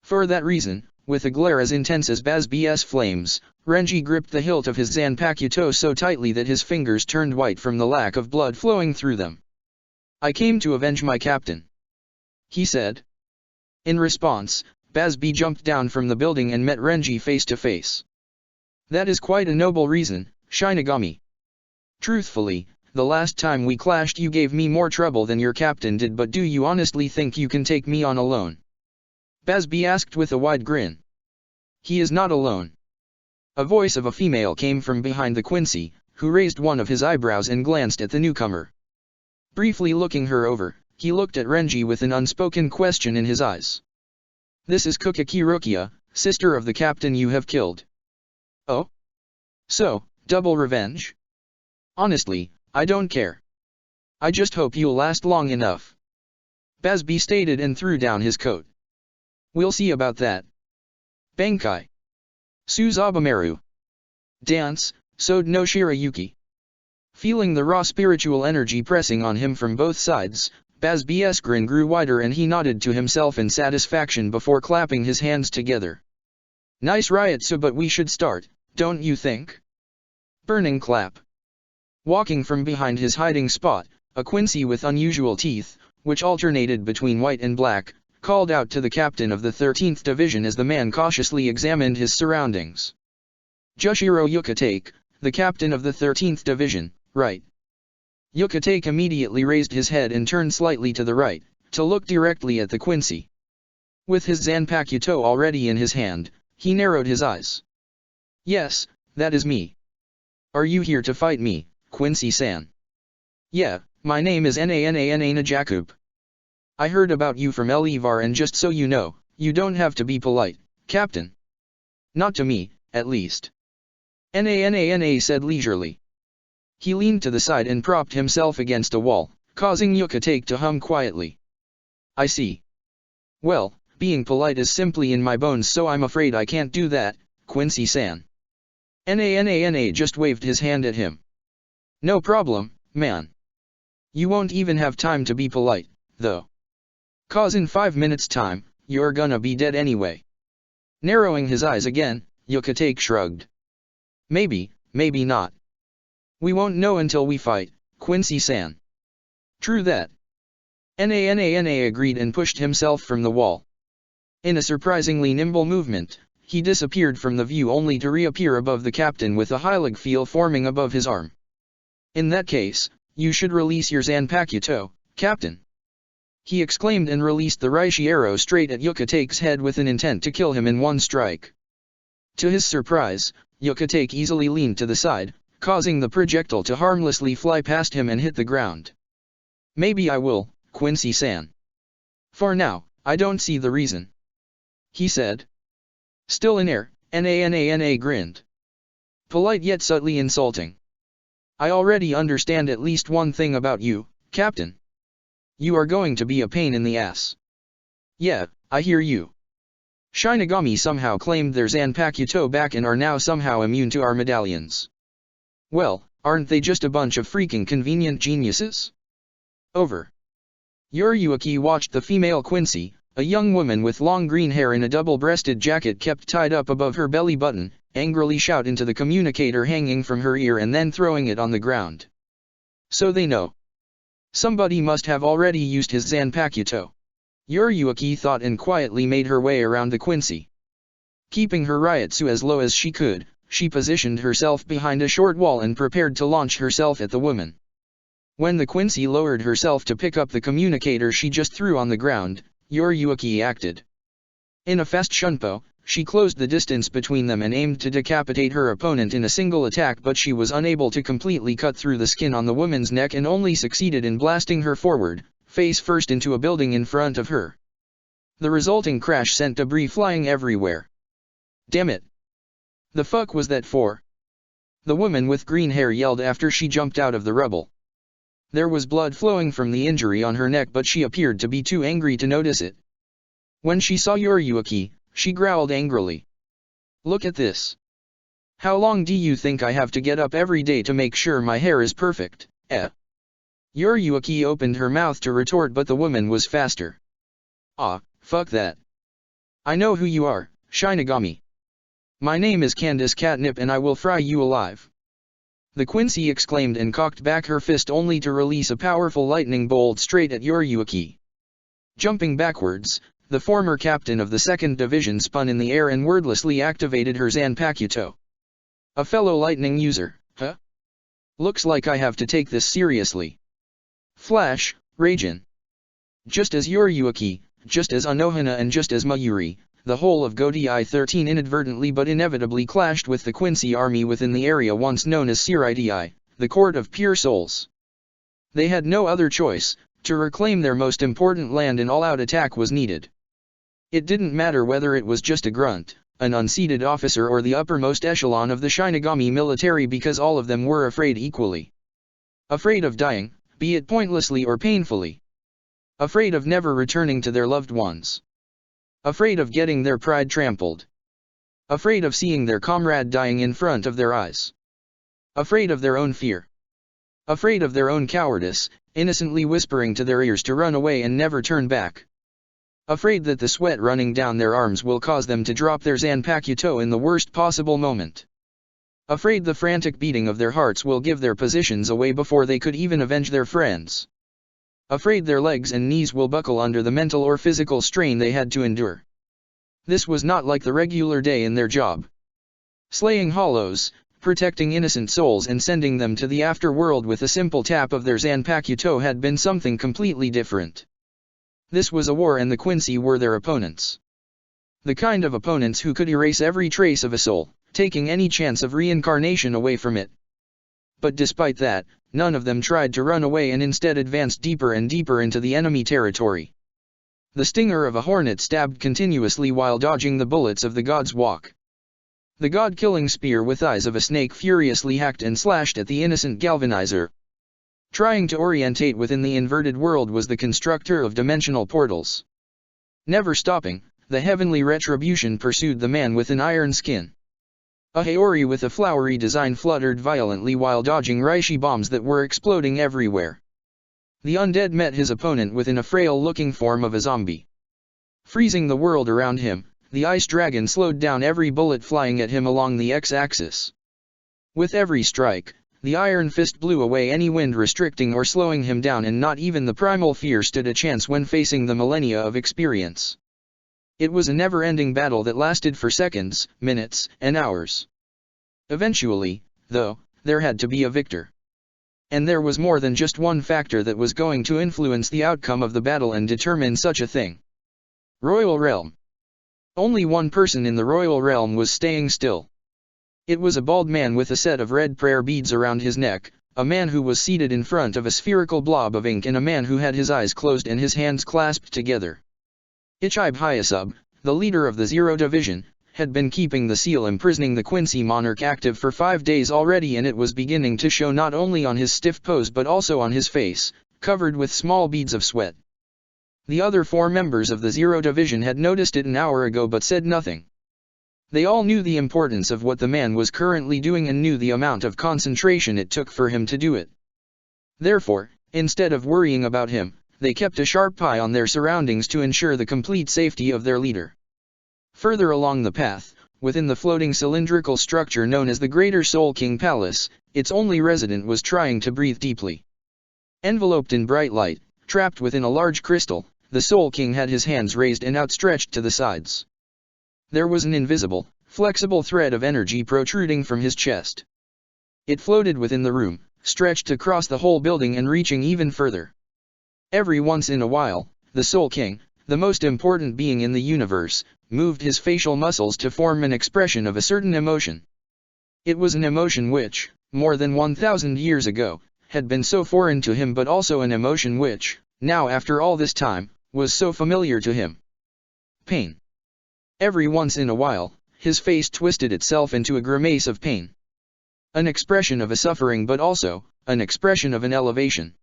For that reason, with a glare as intense as Bazbi's flames, Renji gripped the hilt of his Zanpakuto so tightly that his fingers turned white from the lack of blood flowing through them. I came to avenge my captain, he said. In response, Bazbi jumped down from the building and met Renji face to face. That is quite a noble reason, Shinigami. Truthfully, the last time we clashed you gave me more trouble than your captain did, but do you honestly think you can take me on alone? Bazbi asked with a wide grin. He is not alone. A voice of a female came from behind the Quincy, who raised one of his eyebrows and glanced at the newcomer. Briefly looking her over, he looked at Renji with an unspoken question in his eyes. This is Kukaki Rukia, sister of the captain you have killed. Oh? So, double revenge? Honestly, I don't care. I just hope you'll last long enough. Bazbi stated and threw down his coat. We'll see about that. Bankai. Suzabameru. Dance, Sode no Shirayuki. Feeling the raw spiritual energy pressing on him from both sides, Bazbi's grin grew wider and he nodded to himself in satisfaction before clapping his hands together. Nice Ryotsu, but we should start, don't you think? Burning clap. Walking from behind his hiding spot, a Quincy with unusual teeth, which alternated between white and black, called out to the captain of the 13th Division as the man cautiously examined his surroundings. Jushiro Yukatake, the captain of the 13th Division, right. Yukatake immediately raised his head and turned slightly to the right, to look directly at the Quincy. With his Zanpakuto already in his hand, he narrowed his eyes. Yes, that is me. Are you here to fight me, Quincy-san? Yeah, my name is Nana Jakub. I heard about you from Elivar, and just so you know, you don't have to be polite, Captain. Not to me, at least. Nana said leisurely. He leaned to the side and propped himself against a wall, causing Yukatake to hum quietly. I see. Well, being polite is simply in my bones, so I'm afraid I can't do that, Quincy-san. Nana just waved his hand at him. No problem, man. You won't even have time to be polite, though. 'Cause in 5 minutes' time, you're gonna be dead anyway. Narrowing his eyes again, Yukatake shrugged. Maybe, maybe not. We won't know until we fight, Quincy-san. True that. Nana agreed and pushed himself from the wall. In a surprisingly nimble movement, he disappeared from the view only to reappear above the captain with a Hylig field forming above his arm. In that case, you should release your Zanpakuto, Captain. He exclaimed and released the Reishi arrow straight at Yukatake's head with an intent to kill him in one strike. To his surprise, Yukatake easily leaned to the side, causing the projectile to harmlessly fly past him and hit the ground. Maybe I will, Quincy-san. For now, I don't see the reason, he said. Still in air, Nana grinned. Polite yet subtly insulting. I already understand at least one thing about you, Captain. You are going to be a pain in the ass. Yeah, I hear you. Shinigami somehow claimed their Zanpakuto back and are now somehow immune to our medallions. Well, aren't they just a bunch of freaking convenient geniuses? Over. Yuriuki watched the female Quincy, a young woman with long green hair in a double-breasted jacket kept tied up above her belly button, angrily shout into the communicator hanging from her ear and then throwing it on the ground. So they know. Somebody must have already used his Zanpakuto. Yuriuki thought and quietly made her way around the Quincy. Keeping her Ryutsu as low as she could, she positioned herself behind a short wall and prepared to launch herself at the woman. When the Quincy lowered herself to pick up the communicator she just threw on the ground, Yuriuki acted. In a fast shunpo, she closed the distance between them and aimed to decapitate her opponent in a single attack, but she was unable to completely cut through the skin on the woman's neck and only succeeded in blasting her forward, face first into a building in front of her. The resulting crash sent debris flying everywhere. Damn it! The fuck was that for? The woman with green hair yelled after she jumped out of the rubble. There was blood flowing from the injury on her neck, but she appeared to be too angry to notice it. When she saw Yuriuki, she growled angrily. Look at this. How long do you think I have to get up every day to make sure my hair is perfect, eh? Yuriuki opened her mouth to retort, but the woman was faster. Ah, fuck that. I know who you are, Shinigami. My name is Candace Catnip and I will fry you alive. The Quincy exclaimed and cocked back her fist only to release a powerful lightning bolt straight at Yuriuki. Jumping backwards, the former captain of the 2nd Division spun in the air and wordlessly activated her Zanpakuto. A fellow lightning user, huh? Looks like I have to take this seriously. Flash, Raijin. Just as Yuriuki, just as Anohana and just as Mayuri, the whole of Godii 13 inadvertently but inevitably clashed with the Quincy army within the area once known as Siridii, the Court of Pure Souls. They had no other choice. To reclaim their most important land, an all-out attack was needed. It didn't matter whether it was just a grunt, an unseated officer or the uppermost echelon of the Shinigami military, because all of them were afraid equally. Afraid of dying, be it pointlessly or painfully. Afraid of never returning to their loved ones. Afraid of getting their pride trampled. Afraid of seeing their comrade dying in front of their eyes. Afraid of their own fear. Afraid of their own cowardice, innocently whispering to their ears to run away and never turn back. Afraid that the sweat running down their arms will cause them to drop their Zanpakuto in the worst possible moment. Afraid the frantic beating of their hearts will give their positions away before they could even avenge their friends. Afraid their legs and knees will buckle under the mental or physical strain they had to endure. This was not like the regular day in their job. Slaying hollows, protecting innocent souls and sending them to the afterworld with a simple tap of their Zanpakuto had been something completely different. This was a war and the Quincy were their opponents. The kind of opponents who could erase every trace of a soul, taking any chance of reincarnation away from it. But despite that, none of them tried to run away and instead advanced deeper and deeper into the enemy territory. The stinger of a hornet stabbed continuously while dodging the bullets of the god's walk. The god-killing spear with eyes of a snake furiously hacked and slashed at the innocent galvanizer. Trying to orientate within the inverted world was the constructor of dimensional portals. Never stopping, the heavenly retribution pursued the man with an iron skin. A Haori with a flowery design fluttered violently while dodging Reishi bombs that were exploding everywhere. The undead met his opponent within a frail-looking form of a zombie. Freezing the world around him, the ice dragon slowed down every bullet flying at him along the x-axis. With every strike, the iron fist blew away any wind restricting or slowing him down, and not even the primal fear stood a chance when facing the millennia of experience. It was a never-ending battle that lasted for seconds, minutes, and hours. Eventually, though, there had to be a victor. And there was more than just one factor that was going to influence the outcome of the battle and determine such a thing. Royal Realm. Only one person in the Royal Realm was staying still. It was a bald man with a set of red prayer beads around his neck, a man who was seated in front of a spherical blob of ink, and a man who had his eyes closed and his hands clasped together. Ichibe Hyasub, the leader of the 0 Division, had been keeping the seal imprisoning the Quincy monarch active for 5 days already, and it was beginning to show not only on his stiff pose but also on his face, covered with small beads of sweat. The other 4 members of the Zero Division had noticed it an hour ago but said nothing. They all knew the importance of what the man was currently doing and knew the amount of concentration it took for him to do it. Therefore, instead of worrying about him, they kept a sharp eye on their surroundings to ensure the complete safety of their leader. Further along the path, within the floating cylindrical structure known as the Greater Soul King Palace, its only resident was trying to breathe deeply. Enveloped in bright light, trapped within a large crystal, the Soul King had his hands raised and outstretched to the sides. There was an invisible, flexible thread of energy protruding from his chest. It floated within the room, stretched across the whole building and reaching even further. Every once in a while, the Soul King, the most important being in the universe, moved his facial muscles to form an expression of a certain emotion. It was an emotion which, more than 1,000 years ago, had been so foreign to him, but also an emotion which, now after all this time, was so familiar to him. Pain. Every once in a while, his face twisted itself into a grimace of pain. An expression of a suffering, but also, an expression of an elevation.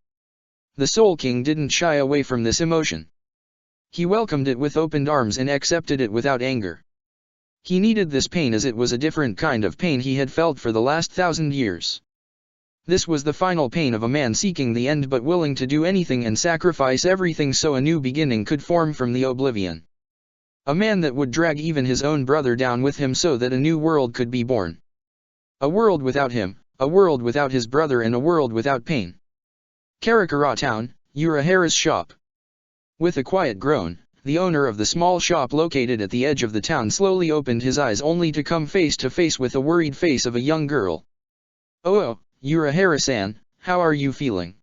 The Soul King didn't shy away from this emotion. He welcomed it with opened arms and accepted it without anger. He needed this pain as it was a different kind of pain he had felt for the last 1,000 years. This was the final pain of a man seeking the end but willing to do anything and sacrifice everything so a new beginning could form from the oblivion. A man that would drag even his own brother down with him so that a new world could be born. A world without him, a world without his brother, and a world without pain. Karakura Town, Urahara's shop. With a quiet groan, the owner of the small shop located at the edge of the town slowly opened his eyes only to come face to face with the worried face of a young girl. "Oh, Urahara-san, how are you feeling?"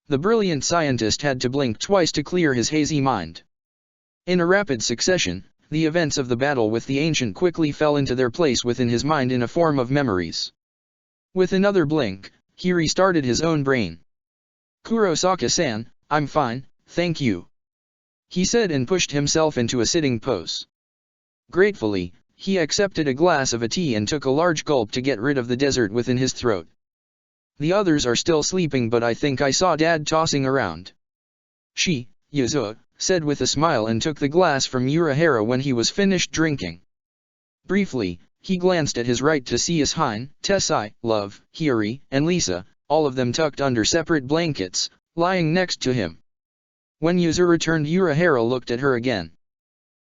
The brilliant scientist had to blink twice to clear his hazy mind. In a rapid succession, the events of the battle with the ancient quickly fell into their place within his mind in a form of memories. With another blink, he restarted his own brain. "Kurosaka-san, I'm fine, thank you," he said and pushed himself into a sitting pose. Gratefully, he accepted a glass of a tea and took a large gulp to get rid of the desert within his throat. "The others are still sleeping, but I think I saw Dad tossing around." She, Yasuo, said with a smile and took the glass from Urahara when he was finished drinking. Briefly, he glanced at his right to see Asahine, Tessai, Love, Hiyori, and Lisa, all of them tucked under separate blankets, lying next to him. When Yasuo returned, Urahara looked at her again.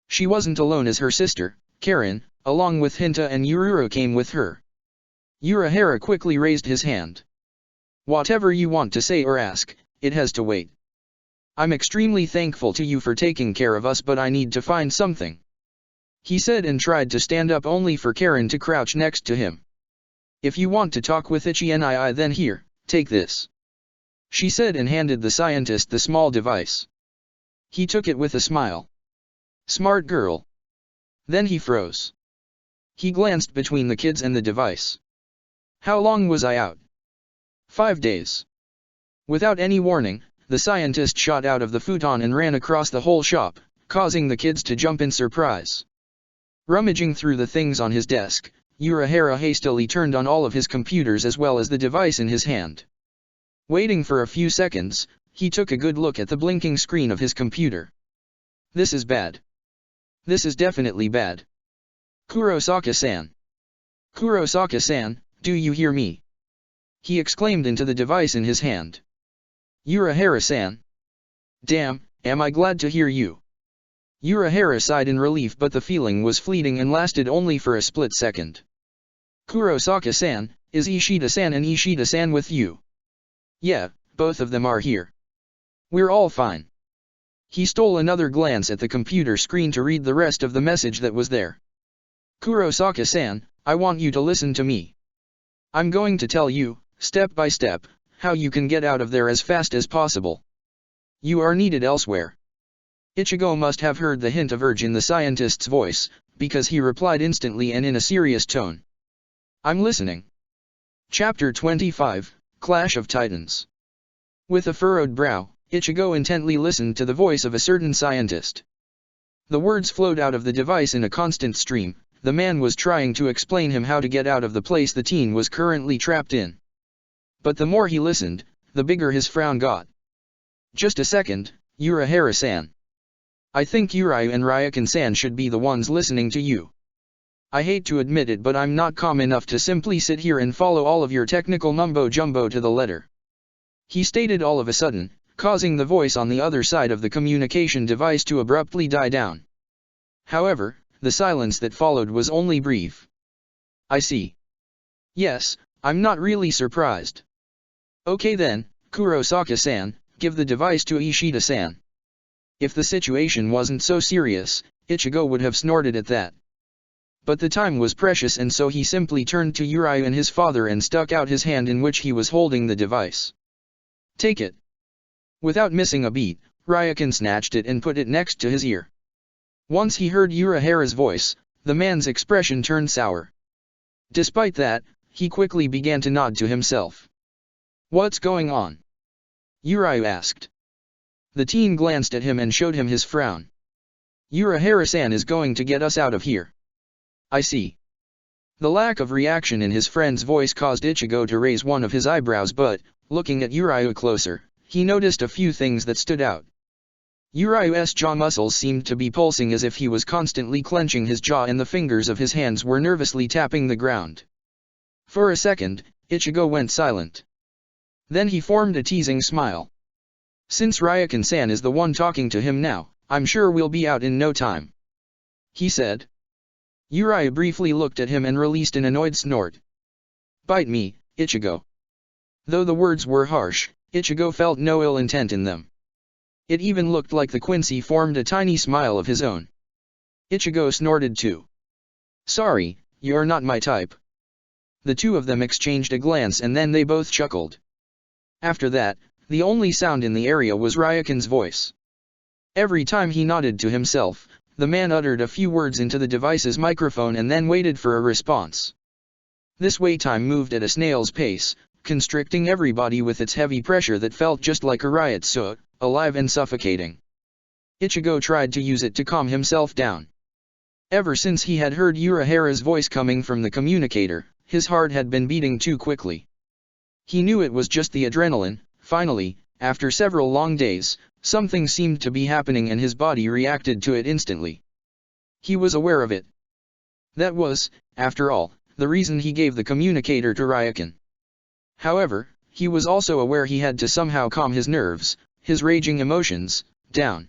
She wasn't alone, as her sister, Karin, along with Hinta and Yururu, came with her. Urahara quickly raised his hand. "Whatever you want to say or ask, it has to wait. I'm extremely thankful to you for taking care of us, but I need to find something," he said and tried to stand up only for Karin to crouch next to him. "If you want to talk with Ichinii, then here, take this," she said and handed the scientist the small device. He took it with a smile. "Smart girl." Then he froze. He glanced between the kids and the device. "How long was I out?" 5 days. Without any warning, the scientist shot out of the futon and ran across the whole shop, causing the kids to jump in surprise. Rummaging through the things on his desk, Urahara hastily turned on all of his computers as well as the device in his hand. Waiting for a few seconds, he took a good look at the blinking screen of his computer. "This is bad. This is definitely bad. Kurosaka-san. Kurosaka-san, do you hear me?" he exclaimed into the device in his hand. "Urahara-san. Damn, am I glad to hear you." Urahara sighed in relief, but the feeling was fleeting and lasted only for a split second. "Kurosaka-san, is Ishida-san and Ishida-san with you?" "Yeah, both of them are here. We're all fine." He stole another glance at the computer screen to read the rest of the message that was there. "Kurosaka-san, I want you to listen to me. I'm going to tell you, step by step, how you can get out of there as fast as possible. You are needed elsewhere." Ichigo must have heard the hint of urge in the scientist's voice, because he replied instantly and in a serious tone. "I'm listening." Chapter 25, Clash of Titans. With a furrowed brow, Ichigo intently listened to the voice of a certain scientist. The words flowed out of the device in a constant stream, the man was trying to explain him how to get out of the place the teen was currently trapped in. But the more he listened, the bigger his frown got. Just a second, Urahara-san. I think Urayu and Ryukin-san should be the ones listening to you. I hate to admit it, but I'm not calm enough to simply sit here and follow all of your technical mumbo-jumbo to the letter. He stated all of a sudden, causing the voice on the other side of the communication device to abruptly die down. However, the silence that followed was only brief. I see. Yes, I'm not really surprised. Okay then, Kurosaka-san, give the device to Ishida-san. If the situation wasn't so serious, Ichigo would have snorted at that. But the time was precious, and so he simply turned to Urayu and his father and stuck out his hand in which he was holding the device. Take it. Without missing a beat, Ryukin snatched it and put it next to his ear. Once he heard Urahara's voice, the man's expression turned sour. Despite that, he quickly began to nod to himself. What's going on? Urayu asked. The teen glanced at him and showed him his frown. Urahara-san is going to get us out of here. I see. The lack of reaction in his friend's voice caused Ichigo to raise one of his eyebrows, but, looking at Urayu closer, he noticed a few things that stood out. Urayu's jaw muscles seemed to be pulsing as if he was constantly clenching his jaw, and the fingers of his hands were nervously tapping the ground. For a second, Ichigo went silent. Then he formed a teasing smile. Since Ryukin-san is the one talking to him now, I'm sure we'll be out in no time. He said. Urayu briefly looked at him and released an annoyed snort. Bite me, Ichigo. Though the words were harsh, Ichigo felt no ill intent in them. It even looked like the Quincy formed a tiny smile of his own. Ichigo snorted too. Sorry, you're not my type. The two of them exchanged a glance and then they both chuckled. After that, the only sound in the area was Ryukin's voice. Every time he nodded to himself, the man uttered a few words into the device's microphone and then waited for a response. This wait time moved at a snail's pace, constricting everybody with its heavy pressure that felt just like a riot suit, alive and suffocating. Ichigo tried to use it to calm himself down. Ever since he had heard Urahara's voice coming from the communicator, his heart had been beating too quickly. He knew it was just the adrenaline. Finally, after several long days, something seemed to be happening and his body reacted to it instantly. He was aware of it. That was, after all, the reason he gave the communicator to Ryukin. However, he was also aware he had to somehow calm his nerves, his raging emotions, down.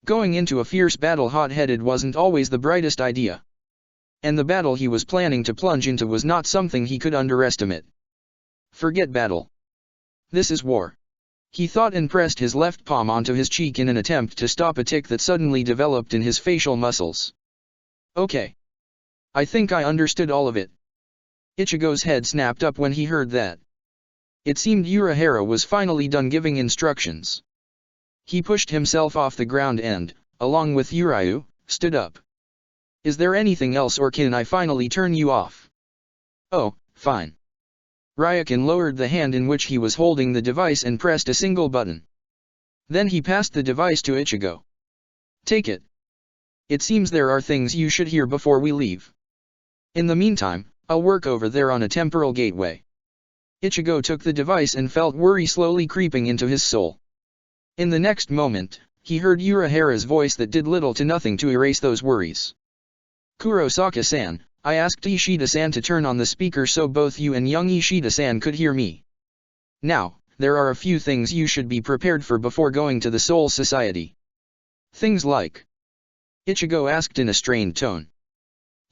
Going into a fierce battle hot-headed wasn't always the brightest idea. And the battle he was planning to plunge into was not something he could underestimate. Forget battle. This is war. He thought and pressed his left palm onto his cheek in an attempt to stop a tic that suddenly developed in his facial muscles. Okay. I think I understood all of it. Ichigo's head snapped up when he heard that. It seemed Urahara was finally done giving instructions. He pushed himself off the ground and, along with Urayu, stood up. Is there anything else, or can I finally turn you off? Oh, fine. Ryukin lowered the hand in which he was holding the device and pressed a single button. Then he passed the device to Ichigo. Take it. It seems there are things you should hear before we leave. In the meantime, I'll work over there on a temporal gateway. Ichigo took the device and felt worry slowly creeping into his soul. In the next moment, he heard Urahara's voice that did little to nothing to erase those worries. Kurosaka-san, I asked Ishida-san to turn on the speaker so both you and young Ishida-san could hear me. Now, there are a few things you should be prepared for before going to the Soul Society. Things like... Ichigo asked in a strained tone.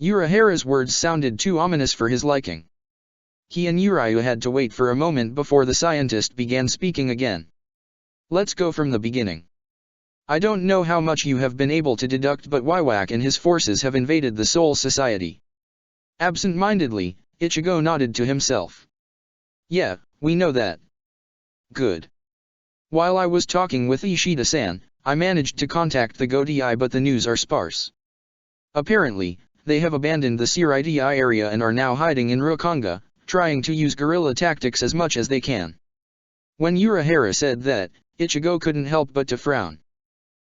Urahara's words sounded too ominous for his liking. He and Urayu had to wait for a moment before the scientist began speaking again. Let's go from the beginning. I don't know how much you have been able to deduct, but Waiwak and his forces have invaded the Soul Society. Absent-mindedly, Ichigo nodded to himself. Yeah, we know that. Good. While I was talking with Ishida-san, I managed to contact the Godei, but the news are sparse. Apparently, they have abandoned the Siraidei area and are now hiding in Rokanga, trying to use guerrilla tactics as much as they can. When Urahara said that, Ichigo couldn't help but to frown.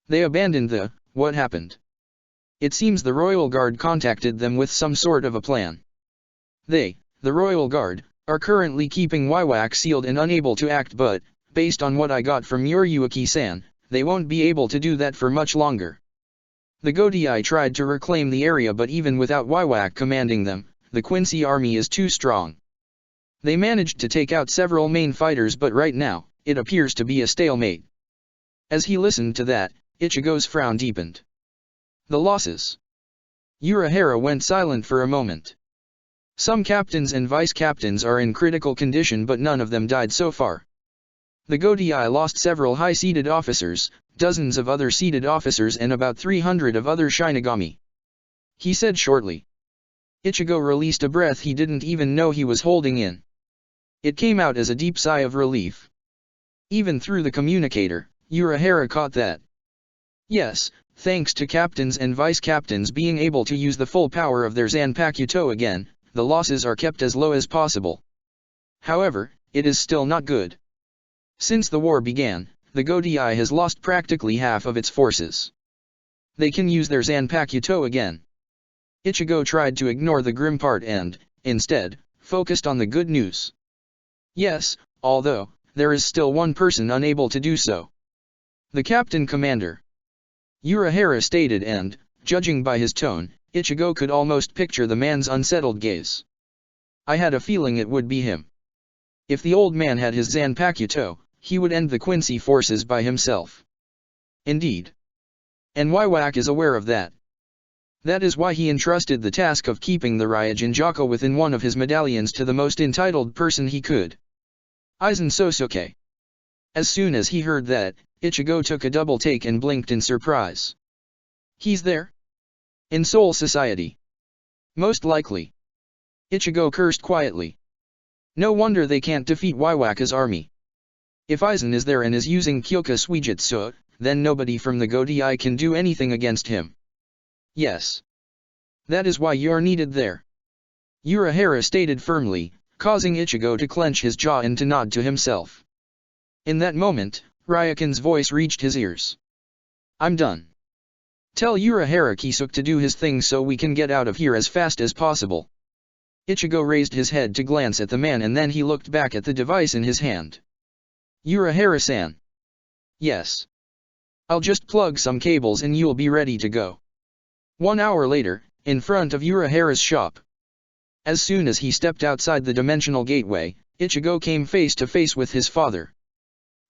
They abandoned the... What happened? It seems the Royal Guard contacted them with some sort of a plan. They, the Royal Guard, are currently keeping Waiwak sealed and unable to act, but, based on what I got from Yuriuki-san, they won't be able to do that for much longer. The Godii tried to reclaim the area, but even without Waiwak commanding them, the Quincy army is too strong. They managed to take out several main fighters, but right now, it appears to be a stalemate. As he listened to that, Ichigo's frown deepened. The losses. Urahara went silent for a moment. Some captains and vice-captains are in critical condition, but none of them died so far. The Godii lost several high-seated officers, dozens of other seated officers, and about 300 of other Shinigami. He said shortly. Ichigo released a breath he didn't even know he was holding in. It came out as a deep sigh of relief. Even through the communicator, Urahara caught that. Yes, thanks to captains and vice-captains being able to use the full power of their Zanpakuto again, the losses are kept as low as possible. However, it is still not good. Since the war began, the Godii has lost practically half of its forces. They can use their Zanpakuto again. Ichigo tried to ignore the grim part and, instead, focused on the good news. Yes, although, there is still one person unable to do so. The Captain Commander. Urahara stated, and, judging by his tone, Ichigo could almost picture the man's unsettled gaze. I had a feeling it would be him. If the old man had his Zanpakuto, he would end the Quincy forces by himself. Indeed. And Waiwak is aware of that. That is why he entrusted the task of keeping the Ryujin within one of his medallions to the most entitled person he could. Aizen Sosuke. As soon as he heard that, Ichigo took a double take and blinked in surprise. He's there? In Soul Society. Most likely. Ichigo cursed quietly. No wonder they can't defeat Waiwaka's army. If Aizen is there and is using Kyoka Suijutsu, then nobody from the Godii can do anything against him. Yes. That is why you're needed there. Urahara stated firmly, causing Ichigo to clench his jaw and to nod to himself. In that moment, Ryuken's voice reached his ears. I'm done. Tell Urahara Kisuke to do his thing so we can get out of here as fast as possible. Ichigo raised his head to glance at the man, and then he looked back at the device in his hand. Urahara-san. Yes. I'll just plug some cables and you'll be ready to go. 1 hour later, in front of Urahara's shop. As soon as he stepped outside the dimensional gateway, Ichigo came face to face with his father.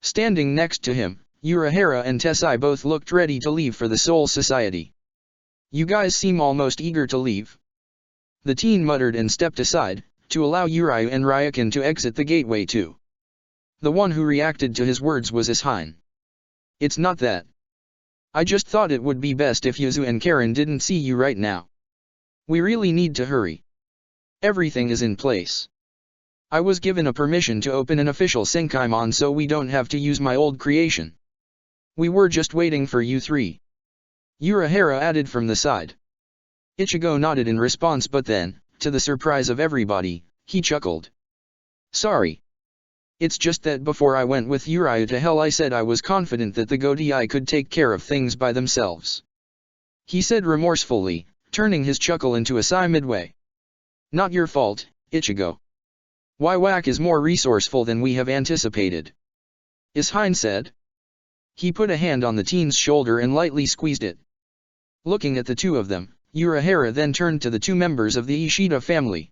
Standing next to him, Urahara and Tessai both looked ready to leave for the Soul Society. You guys seem almost eager to leave. The teen muttered and stepped aside, to allow Uryu and Ryuken to exit the gateway too. The one who reacted to his words was Ishine. It's not that. I just thought it would be best if Yuzu and Karen didn't see you right now. We really need to hurry. Everything is in place. I was given a permission to open an official Senkaimon so we don't have to use my old creation. We were just waiting for you three. Urahara added from the side. Ichigo nodded in response, but then, to the surprise of everybody, he chuckled. Sorry. It's just that before I went with Uryu to hell I said I was confident that the Godii could take care of things by themselves. He said remorsefully, turning his chuckle into a sigh midway. Not your fault, Ichigo. Waiwak is more resourceful than we have anticipated. Ishine said. He put a hand on the teen's shoulder and lightly squeezed it. Looking at the two of them, Urahara then turned to the two members of the Ishida family.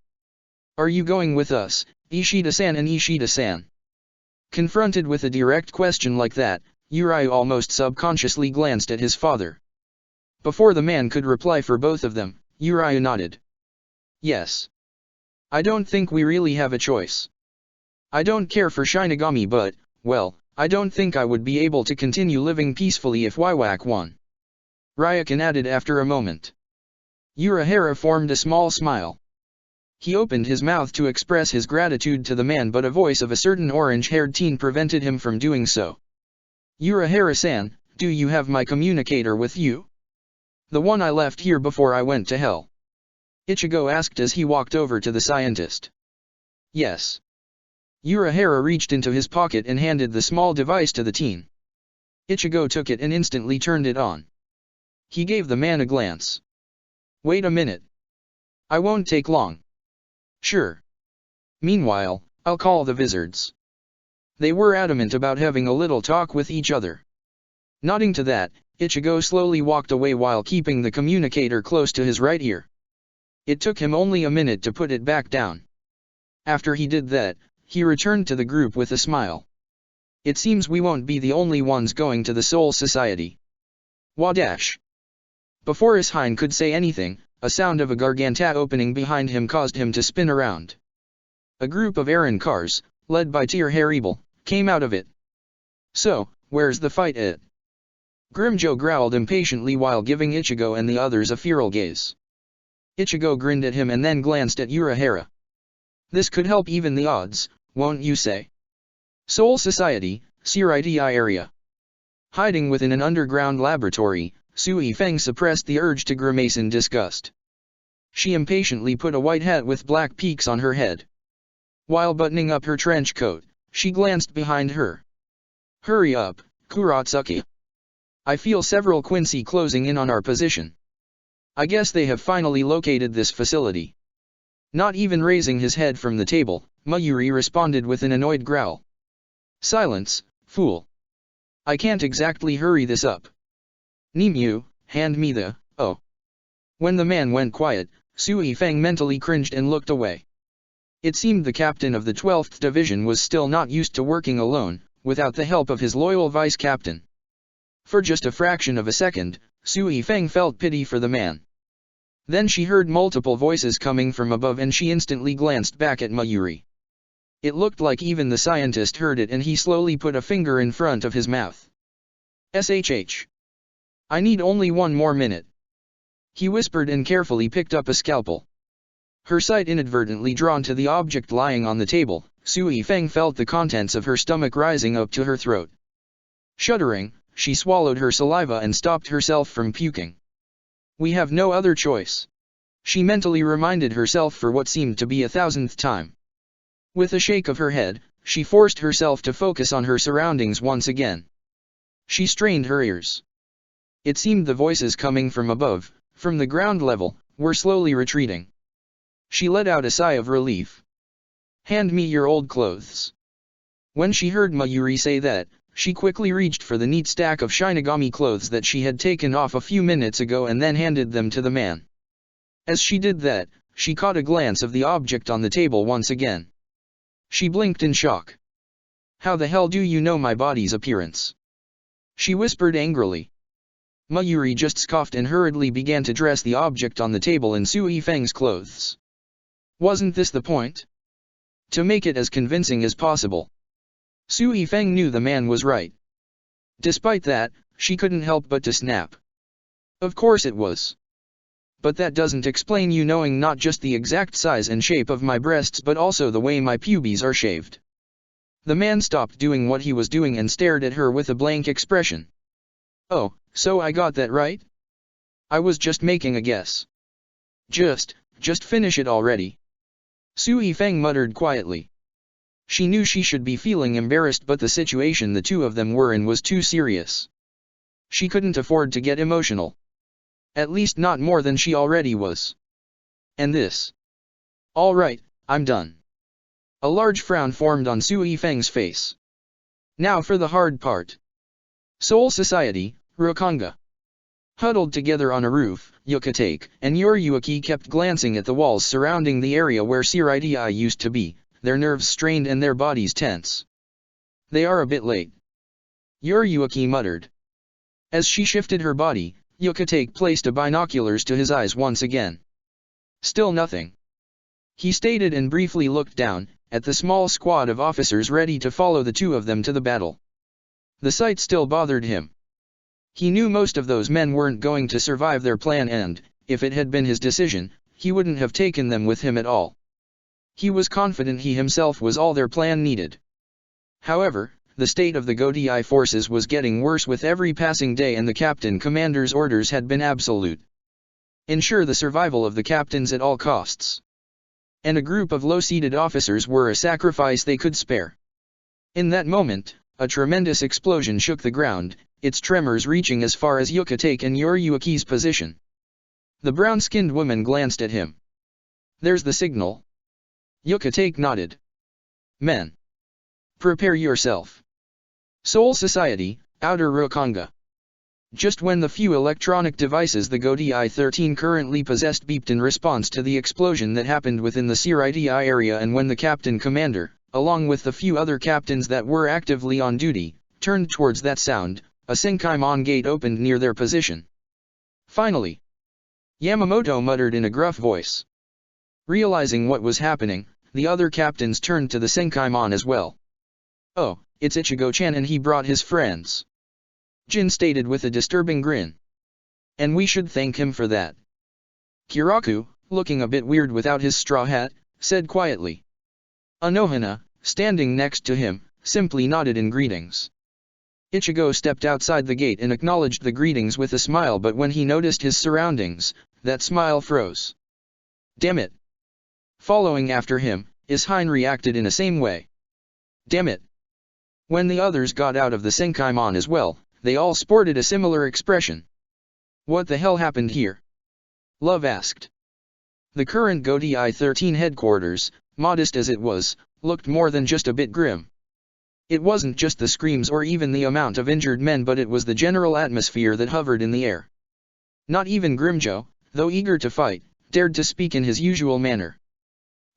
Are you going with us, Ishida-san and Ishida-san? Confronted with a direct question like that, Uryu almost subconsciously glanced at his father. Before the man could reply for both of them, Uryu nodded. Yes. I don't think we really have a choice. I don't care for Shinigami, but, well, I don't think I would be able to continue living peacefully if Waiwak won. Ryuken added after a moment. Urahara formed a small smile. He opened his mouth to express his gratitude to the man, but a voice of a certain orange-haired teen prevented him from doing so. Urahara-san, do you have my communicator with you? The one I left here before I went to hell. Ichigo asked as he walked over to the scientist. Yes. Urahara reached into his pocket and handed the small device to the teen. Ichigo took it and instantly turned it on. He gave the man a glance. Wait a minute. I won't take long. Sure. Meanwhile, I'll call the wizards. They were adamant about having a little talk with each other. Nodding to that, Ichigo slowly walked away while keeping the communicator close to his right ear. It took him only a minute to put it back down. After he did that, he returned to the group with a smile. It seems we won't be the only ones going to the Soul Society. Wadash. Before Ishine could say anything, a sound of a Garganta opening behind him caused him to spin around. A group of Eren cars, led by Tyr Haribel, came out of it. So, where's the fight at? Grimjo growled impatiently while giving Ichigo and the others a feral gaze. Ichigo grinned at him and then glanced at Urahara. This could help even the odds, won't you say? Soul Society, Siriti area. Hiding within an underground laboratory, Sui Feng suppressed the urge to grimace in disgust. She impatiently put a white hat with black peaks on her head. While buttoning up her trench coat, she glanced behind her. Hurry up, Kuratsuki. I feel several Quincy closing in on our position. I guess they have finally located this facility. Not even raising his head from the table, Mayuri responded with an annoyed growl. Silence, fool. I can't exactly hurry this up. Nimue, hand me the, oh. When the man went quiet, Sui Feng mentally cringed and looked away. It seemed the captain of the 12th Division was still not used to working alone, without the help of his loyal vice-captain. For just a fraction of a second, Sui Feng felt pity for the man. Then she heard multiple voices coming from above and she instantly glanced back at Mayuri. It looked like even the scientist heard it and he slowly put a finger in front of his mouth. SHH. I need only one more minute. He whispered and carefully picked up a scalpel. Her sight inadvertently drawn to the object lying on the table, Sui Feng felt the contents of her stomach rising up to her throat. Shuddering, she swallowed her saliva and stopped herself from puking. We have no other choice. She mentally reminded herself for what seemed to be 1,000th time. With a shake of her head, she forced herself to focus on her surroundings once again. She strained her ears. It seemed the voices coming from above, from the ground level, were slowly retreating. She let out a sigh of relief. Hand me your old clothes. When she heard Mayuri say that, she quickly reached for the neat stack of Shinigami clothes that she had taken off a few minutes ago and then handed them to the man. As she did that, she caught a glance of the object on the table once again. She blinked in shock. How the hell do you know my body's appearance? She whispered angrily. Mayuri just scoffed and hurriedly began to dress the object on the table in Sui Feng's clothes. Wasn't this the point? To make it as convincing as possible. Sui Feng knew the man was right. Despite that, she couldn't help but to snap. Of course it was. But that doesn't explain you knowing not just the exact size and shape of my breasts but also the way my pubes are shaved. The man stopped doing what he was doing and stared at her with a blank expression. Oh, so I got that right? I was just making a guess. Just finish it already. Sui Feng muttered quietly. She knew she should be feeling embarrassed but the situation the two of them were in was too serious. She couldn't afford to get emotional. At least not more than she already was. And this. All right, I'm done. A large frown formed on Sui Feng's face. Now for the hard part. Soul Society, Rakonga. Huddled together on a roof, Yukatake and Yoryuki kept glancing at the walls surrounding the area where Siriti used to be, their nerves strained and their bodies tense. They are a bit late. Yoryuki muttered. As she shifted her body, Yukatake placed a binoculars to his eyes once again. Still nothing. He stated and briefly looked down, at the small squad of officers ready to follow the two of them to the battle. The sight still bothered him. He knew most of those men weren't going to survive their plan and, if it had been his decision, he wouldn't have taken them with him at all. He was confident he himself was all their plan needed. However, the state of the Godi forces was getting worse with every passing day and the captain commander's orders had been absolute. Ensure the survival of the captains at all costs. And a group of low-seated officers were a sacrifice they could spare. In that moment, a tremendous explosion shook the ground, its tremors reaching as far as Yuka-take and Yoriyuki's position. The brown-skinned woman glanced at him. "There's the signal." Yuka-take nodded. "Men. Prepare yourself. Seoul Society, Outer Rokanga." Just when the few electronic devices the GODI-13 currently possessed beeped in response to the explosion that happened within the CRIDI area, and when the captain commander, along with the few other captains that were actively on duty, turned towards that sound, a Senkaimon gate opened near their position. "Finally!" Yamamoto muttered in a gruff voice. Realizing what was happening, the other captains turned to the Senkaimon as well. "Oh, it's Ichigo-chan, and he brought his friends," Jin stated with a disturbing grin. "And we should thank him for that." Kiraku, looking a bit weird without his straw hat, said quietly. Anohana, standing next to him, simply nodded in greetings. Ichigo stepped outside the gate and acknowledged the greetings with a smile, but when he noticed his surroundings, that smile froze. "Damn it!" Following after him, Ishine reacted in the same way. "Damn it!" When the others got out of the Senkaimon as well, they all sported a similar expression. "What the hell happened here?" Love asked. The current GODI-13 headquarters, modest as it was, looked more than just a bit grim. It wasn't just the screams or even the amount of injured men, but it was the general atmosphere that hovered in the air. Not even Grimjo, though eager to fight, dared to speak in his usual manner.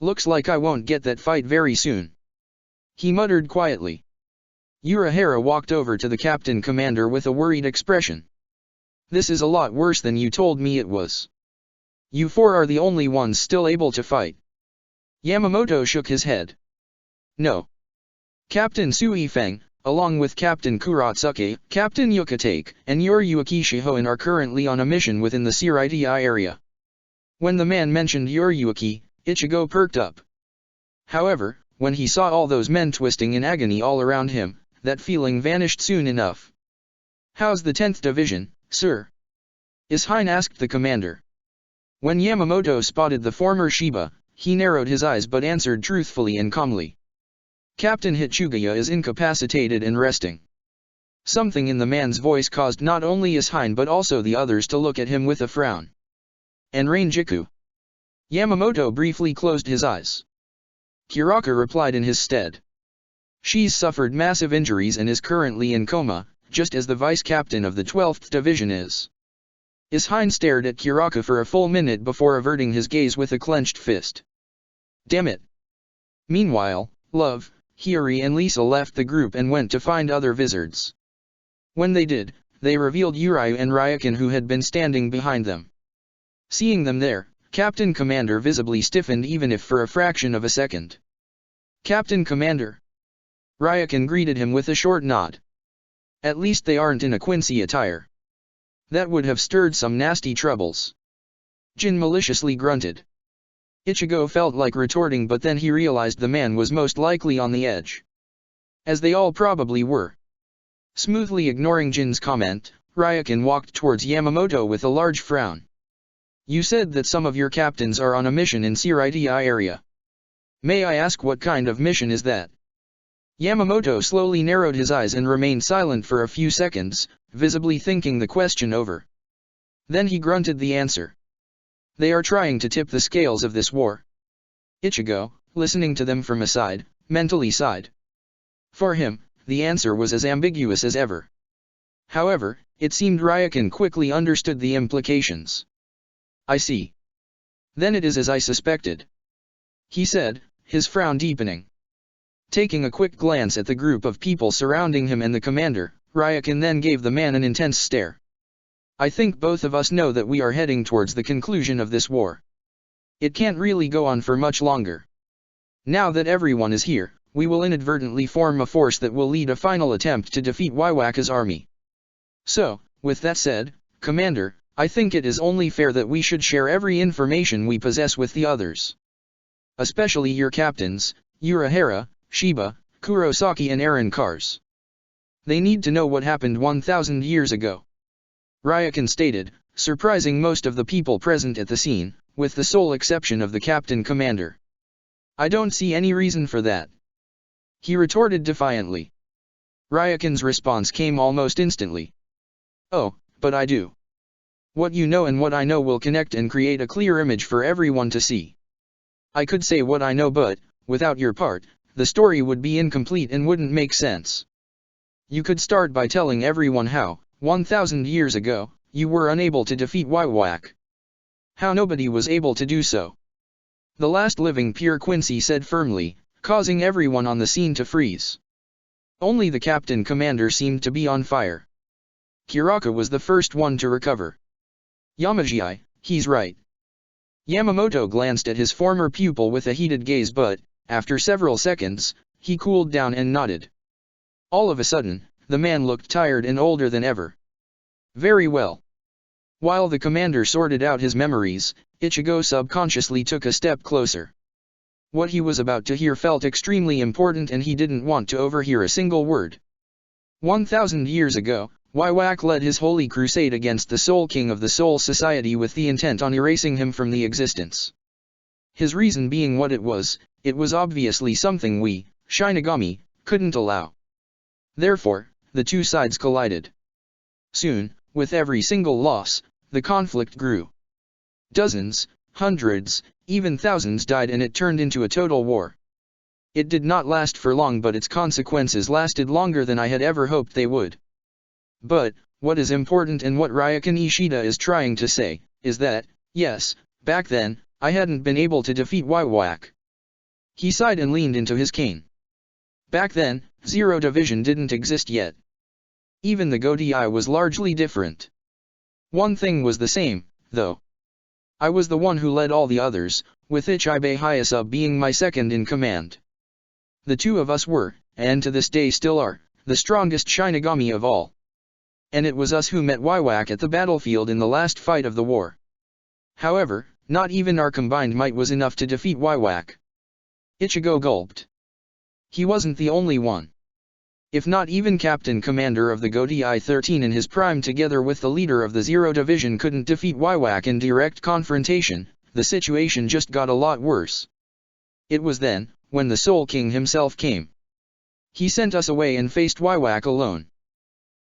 "Looks like I won't get that fight very soon," he muttered quietly. Urahara walked over to the captain commander with a worried expression. "This is a lot worse than you told me it was. You four are the only ones still able to fight." Yamamoto shook his head. "No. Captain Sui Feng, along with Captain Kuratsuke, Captain Yuka-take, and Yoriyuki Shihoin are currently on a mission within the CRIDI area." When the man mentioned Yoriyuki, Ichigo perked up. However, when he saw all those men twisting in agony all around him, that feeling vanished soon enough. "How's the 10th Division, sir?" Ishine asked the commander. When Yamamoto spotted the former Shiba, he narrowed his eyes but answered truthfully and calmly. "Captain Hitsugaya is incapacitated and resting." Something in the man's voice caused not only Ishine but also the others to look at him with a frown. "And Rainjiku?" Yamamoto briefly closed his eyes. Kiraku replied in his stead. "She's suffered massive injuries and is currently in coma, just as the vice-captain of the 12th Division is." Ishine stared at Kiraku for a full minute before averting his gaze with a clenched fist. "Damn it!" Meanwhile, Love, Hiyori and Lisa left the group and went to find other wizards. When they did, they revealed Urayu and Ryukin, who had been standing behind them. Seeing them there, Captain Commander visibly stiffened, even if for a fraction of a second. "Captain Commander." Ryukin greeted him with a short nod. "At least they aren't in a Quincy attire. That would have stirred some nasty troubles." Jin maliciously grunted. Ichigo felt like retorting, but then he realized the man was most likely on the edge. As they all probably were. Smoothly ignoring Jin's comment, Ryukin walked towards Yamamoto with a large frown. "You said that some of your captains are on a mission in CRIDI area. May I ask what kind of mission is that?" Yamamoto slowly narrowed his eyes and remained silent for a few seconds, visibly thinking the question over. Then he grunted the answer. "They are trying to tip the scales of this war." Ichigo, listening to them from aside, mentally sighed. For him, the answer was as ambiguous as ever. However, it seemed Ryukin quickly understood the implications. "I see. Then it is as I suspected," he said, his frown deepening. Taking a quick glance at the group of people surrounding him and the commander, Ryukin then gave the man an intense stare. "I think both of us know that we are heading towards the conclusion of this war. It can't really go on for much longer. Now that everyone is here, we will inadvertently form a force that will lead a final attempt to defeat Waiwaka's army. So, with that said, Commander, I think it is only fair that we should share every information we possess with the others. Especially your captains, Urahara, Shiba, Kurosaki and Aaron Kars. They need to know what happened 1,000 years ago," Ryukin stated, surprising most of the people present at the scene, with the sole exception of the captain commander. "I don't see any reason for that," he retorted defiantly. Ryukin's response came almost instantly. Oh, but I do. What you know and what I know will connect and create a clear image for everyone to see. I could say what I know, but, without your part, the story would be incomplete and wouldn't make sense. You could start by telling everyone how, 1,000 years ago, you were unable to defeat Wywak. How nobody was able to do so. The last living Pure Quincy said firmly, causing everyone on the scene to freeze. Only the captain commander seemed to be on fire. Kiraka was the first one to recover. Yamaji, he's right. Yamamoto glanced at his former pupil with a heated gaze, but, after several seconds, he cooled down and nodded. All of a sudden, the man looked tired and older than ever. Very well. While the commander sorted out his memories, Ichigo subconsciously took a step closer. What he was about to hear felt extremely important and he didn't want to overhear a single word. 1,000 years ago, Wywak led his holy crusade against the Soul King of the Soul Society with the intent on erasing him from the existence. His reason being what it was obviously something we, Shinigami, couldn't allow. Therefore, the two sides collided. Soon, with every single loss, the conflict grew. Dozens, hundreds, even thousands died and it turned into a total war. It did not last for long, but its consequences lasted longer than I had ever hoped they would. But, what is important and what Ryukin Ishida is trying to say, is that, yes, back then, I hadn't been able to defeat Wywak. He sighed and leaned into his cane. Back then, Zero Division didn't exist yet. Even the Godai was largely different. One thing was the same, though. I was the one who led all the others, with Ichibe Hyasa being my second in command. The two of us were, and to this day still are, the strongest Shinigami of all. And it was us who met Wywak at the battlefield in the last fight of the war. However, not even our combined might was enough to defeat Wywak. Ichigo gulped. He wasn't the only one. If not even Captain Commander of the Godai 13 in his prime together with the leader of the Zero Division couldn't defeat Wywak in direct confrontation, the situation just got a lot worse. It was then, when the Soul King himself came. He sent us away and faced Wywak alone.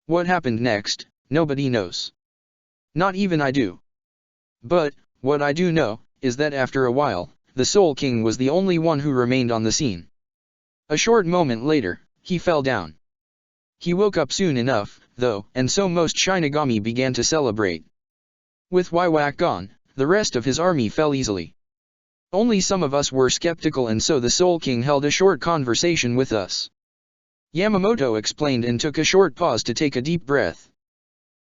What happened next, nobody knows. Not even I do. But, what I do know, is that after a while, the Soul King was the only one who remained on the scene. A short moment later, he fell down. He woke up soon enough, though, and so most Shinigami began to celebrate. With Wywak gone, the rest of his army fell easily. Only some of us were skeptical and so the Soul King held a short conversation with us. Yamamoto explained and took a short pause to take a deep breath.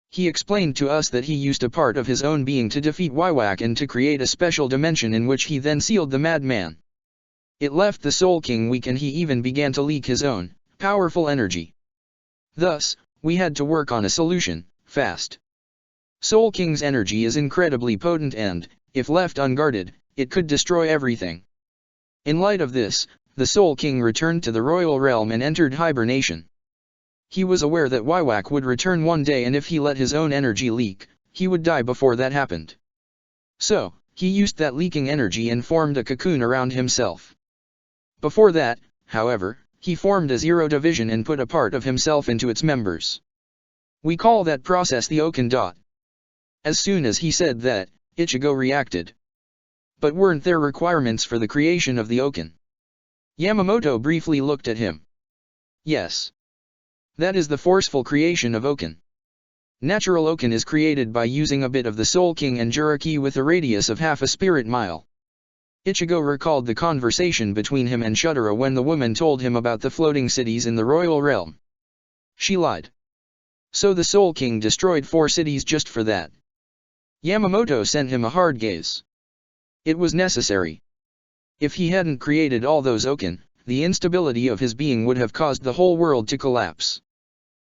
He explained to us that he used a part of his own being to defeat Wywak and to create a special dimension in which he then sealed the madman. It left the Soul King weak and he even began to leak his own, powerful energy. Thus, we had to work on a solution, fast. Soul King's energy is incredibly potent and, if left unguarded, it could destroy everything. In light of this, the Soul King returned to the royal realm and entered hibernation. He was aware that Wywak would return one day and if he let his own energy leak, he would die before that happened. So, he used that leaking energy and formed a cocoon around himself. Before that, however, he formed a Zero Division and put a part of himself into its members. We call that process the Oken. As soon as he said that, Ichigo reacted. But weren't there requirements for the creation of the Oken? Yamamoto briefly looked at him. Yes. That is the forceful creation of Oken. Natural Oken is created by using a bit of the Soul King and Juriki with a radius of half a spirit mile. Ichigo recalled the conversation between him and Shudera when the woman told him about the floating cities in the royal realm. She lied. So the Soul King destroyed 4 cities just for that. Yamamoto sent him a hard gaze. It was necessary. If he hadn't created all those Oken, the instability of his being would have caused the whole world to collapse.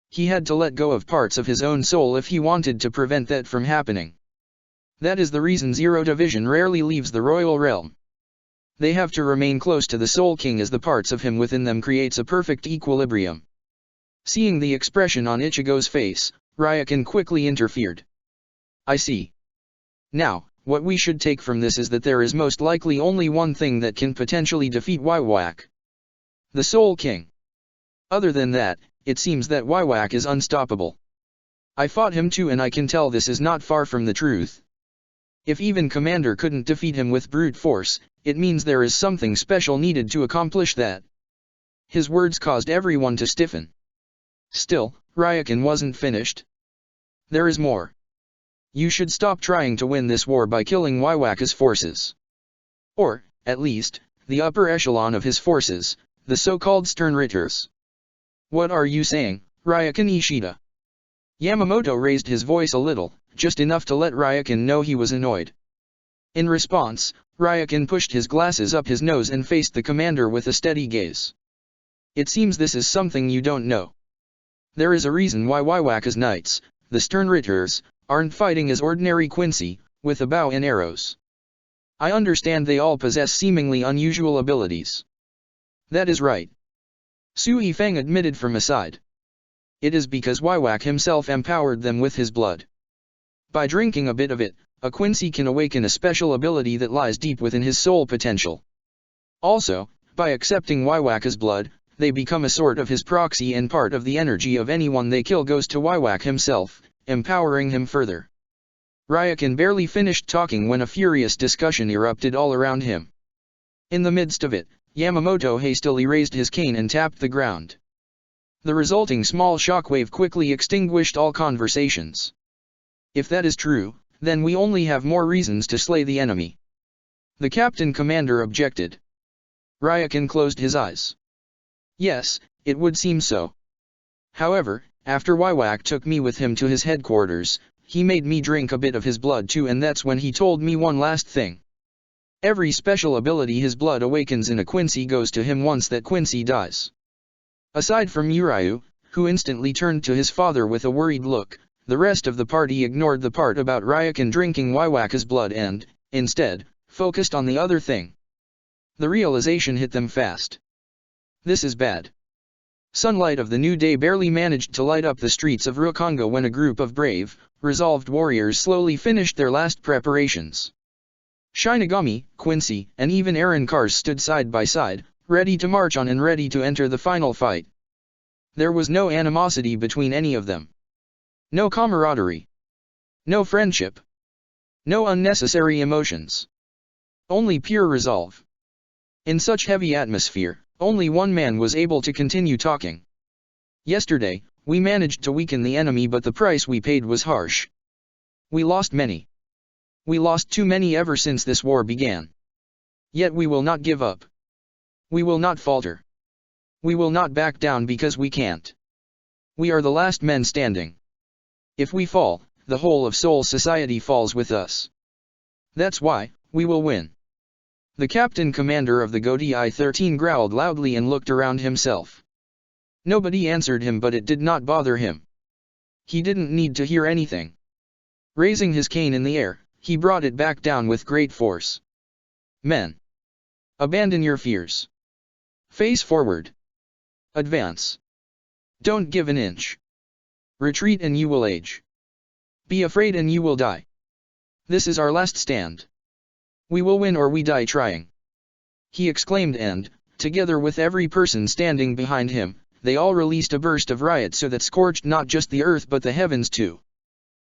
He had to let go of parts of his own soul if he wanted to prevent that from happening. That is the reason Zero Division rarely leaves the royal realm. They have to remain close to the Soul King as the parts of him within them creates a perfect equilibrium. Seeing the expression on Ichigo's face, Ryukin quickly interfered. I see. Now, what we should take from this is that there is most likely only one thing that can potentially defeat Wywak. The Soul King. Other than that, it seems that Wywak is unstoppable. I fought him too, and I can tell this is not far from the truth. If even Commander couldn't defeat him with brute force, it means there is something special needed to accomplish that. His words caused everyone to stiffen. Still, Ryukin wasn't finished. There is more. You should stop trying to win this war by killing Waiwaka's forces. Or, at least, the upper echelon of his forces, the so-called Sternritters. What are you saying, Ryukin Ishida? Yamamoto raised his voice a little, just enough to let Ryukin know he was annoyed. In response, Ryukin pushed his glasses up his nose and faced the commander with a steady gaze. It seems this is something you don't know. There is a reason why Waiwaka's knights, the Sternritters, aren't fighting as ordinary Quincy, with a bow and arrows. I understand they all possess seemingly unusual abilities. That is right. Su Yifeng admitted from aside. It is because Waiwaka himself empowered them with his blood. By drinking a bit of it, a Quincy can awaken a special ability that lies deep within his soul potential. Also, by accepting Waiwaka's blood, they become a sort of his proxy, and part of the energy of anyone they kill goes to Waiwaka himself, empowering him further. Ryukin barely finished talking when a furious discussion erupted all around him. In the midst of it, Yamamoto hastily raised his cane and tapped the ground. The resulting small shockwave quickly extinguished all conversations. If that is true, then we only have more reasons to slay the enemy. The captain commander objected. Ryukin closed his eyes. Yes, it would seem so. However, after Waiwaka took me with him to his headquarters, he made me drink a bit of his blood too, and that's when he told me one last thing. Every special ability his blood awakens in a Quincy goes to him once that Quincy dies. Aside from Urayu, who instantly turned to his father with a worried look, the rest of the party ignored the part about Ryukin drinking Waiwaka's blood and, instead, focused on the other thing. The realization hit them fast. This is bad. Sunlight of the new day barely managed to light up the streets of Rukonga when a group of brave, resolved warriors slowly finished their last preparations. Shinigami, Quincy, and even Aaron Cars stood side by side, ready to march on and ready to enter the final fight. There was no animosity between any of them. No camaraderie. No friendship. No unnecessary emotions. Only pure resolve. In such heavy atmosphere, only one man was able to continue talking. Yesterday, we managed to weaken the enemy, but the price we paid was harsh. We lost many. We lost too many ever since this war began. Yet we will not give up. We will not falter. We will not back down because we can't. We are the last men standing. If we fall, the whole of Seoul society falls with us. That's why, we will win. The captain commander of the Godi I-13 growled loudly and looked around himself. Nobody answered him, but it did not bother him. He didn't need to hear anything. Raising his cane in the air, he brought it back down with great force. Men! Abandon your fears. Face forward. Advance. Don't give an inch. Retreat and you will age. Be afraid and you will die. This is our last stand. We will win or we die trying. He exclaimed, and, together with every person standing behind him, they all released a burst of riot so that scorched not just the earth but the heavens too.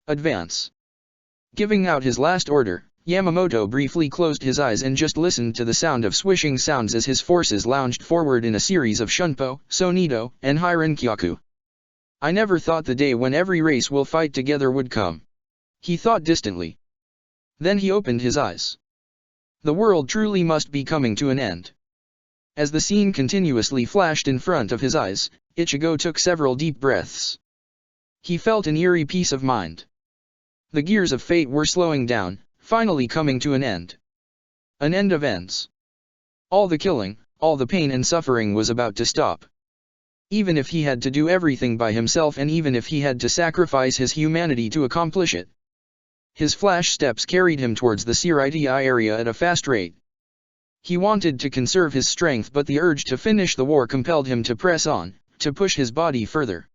Advance. Giving out his last order, Yamamoto briefly closed his eyes and just listened to the sound of swishing sounds as his forces lounged forward in a series of Shunpo, Sonido, and Hirenkyaku. I never thought the day when every race will fight together would come. He thought distantly. Then he opened his eyes. The world truly must be coming to an end. As the scene continuously flashed in front of his eyes, Ichigo took several deep breaths. He felt an eerie peace of mind. The gears of fate were slowing down, finally coming to an end. An end of ends. All the killing, all the pain and suffering was about to stop. Even if he had to do everything by himself, and even if he had to sacrifice his humanity to accomplish it. His flash steps carried him towards the Siriti area at a fast rate. He wanted to conserve his strength, but the urge to finish the war compelled him to press on, to push his body further.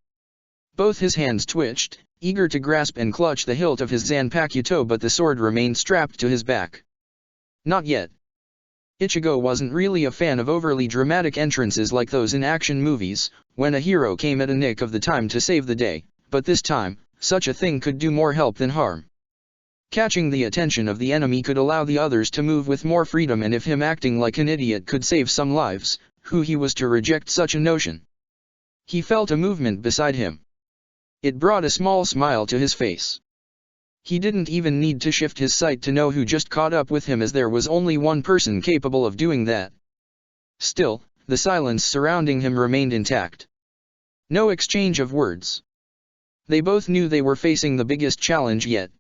Both his hands twitched, eager to grasp and clutch the hilt of his Zanpakuto, but the sword remained strapped to his back. Not yet. Ichigo wasn't really a fan of overly dramatic entrances like those in action movies, when a hero came at a nick of the time to save the day, but this time, such a thing could do more help than harm. Catching the attention of the enemy could allow the others to move with more freedom, and if him acting like an idiot could save some lives, who he was to reject such a notion? He felt a movement beside him. It brought a small smile to his face. He didn't even need to shift his sight to know who just caught up with him, as there was only one person capable of doing that. Still, the silence surrounding him remained intact. No exchange of words. They both knew they were facing the biggest challenge yet.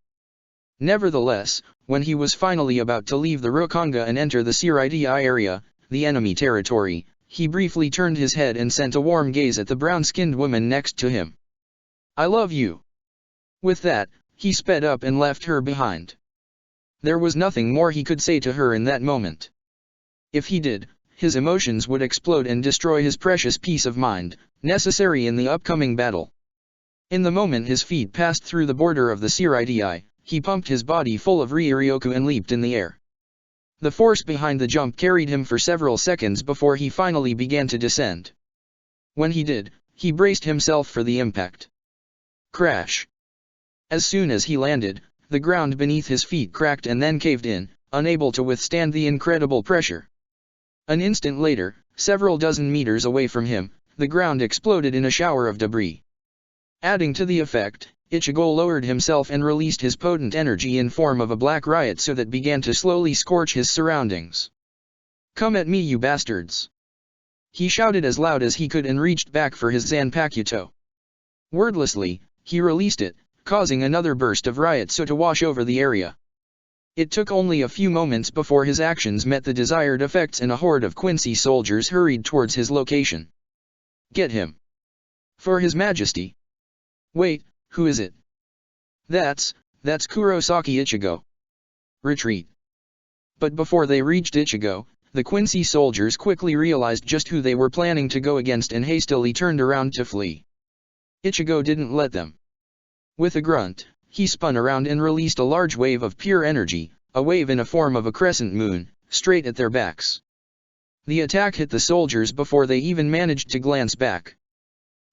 Nevertheless, when he was finally about to leave the Rukonga and enter the Siridi area, the enemy territory, he briefly turned his head and sent a warm gaze at the brown-skinned woman next to him. "I love you." With that, he sped up and left her behind. There was nothing more he could say to her in that moment. If he did, his emotions would explode and destroy his precious peace of mind, necessary in the upcoming battle. In the moment his feet passed through the border of the Siridi, he pumped his body full of Ryuryoku and leaped in the air. The force behind the jump carried him for several seconds before he finally began to descend. When he did, he braced himself for the impact. Crash! As soon as he landed, the ground beneath his feet cracked and then caved in, unable to withstand the incredible pressure. An instant later, several dozen meters away from him, the ground exploded in a shower of debris. Adding to the effect, Ichigo lowered himself and released his potent energy in form of a black riot so that began to slowly scorch his surroundings. "Come at me, you bastards!" He shouted as loud as he could and reached back for his Zanpakuto. Wordlessly, he released it, causing another burst of riot so to wash over the area. It took only a few moments before his actions met the desired effects and a horde of Quincy soldiers hurried towards his location. "Get him! For his majesty!" "Wait, who is it?" That's Kurosaki Ichigo." "Retreat." But before they reached Ichigo, the Quincy soldiers quickly realized just who they were planning to go against and hastily turned around to flee. Ichigo didn't let them. With a grunt, he spun around and released a large wave of pure energy, a wave in a form of a crescent moon, straight at their backs. The attack hit the soldiers before they even managed to glance back.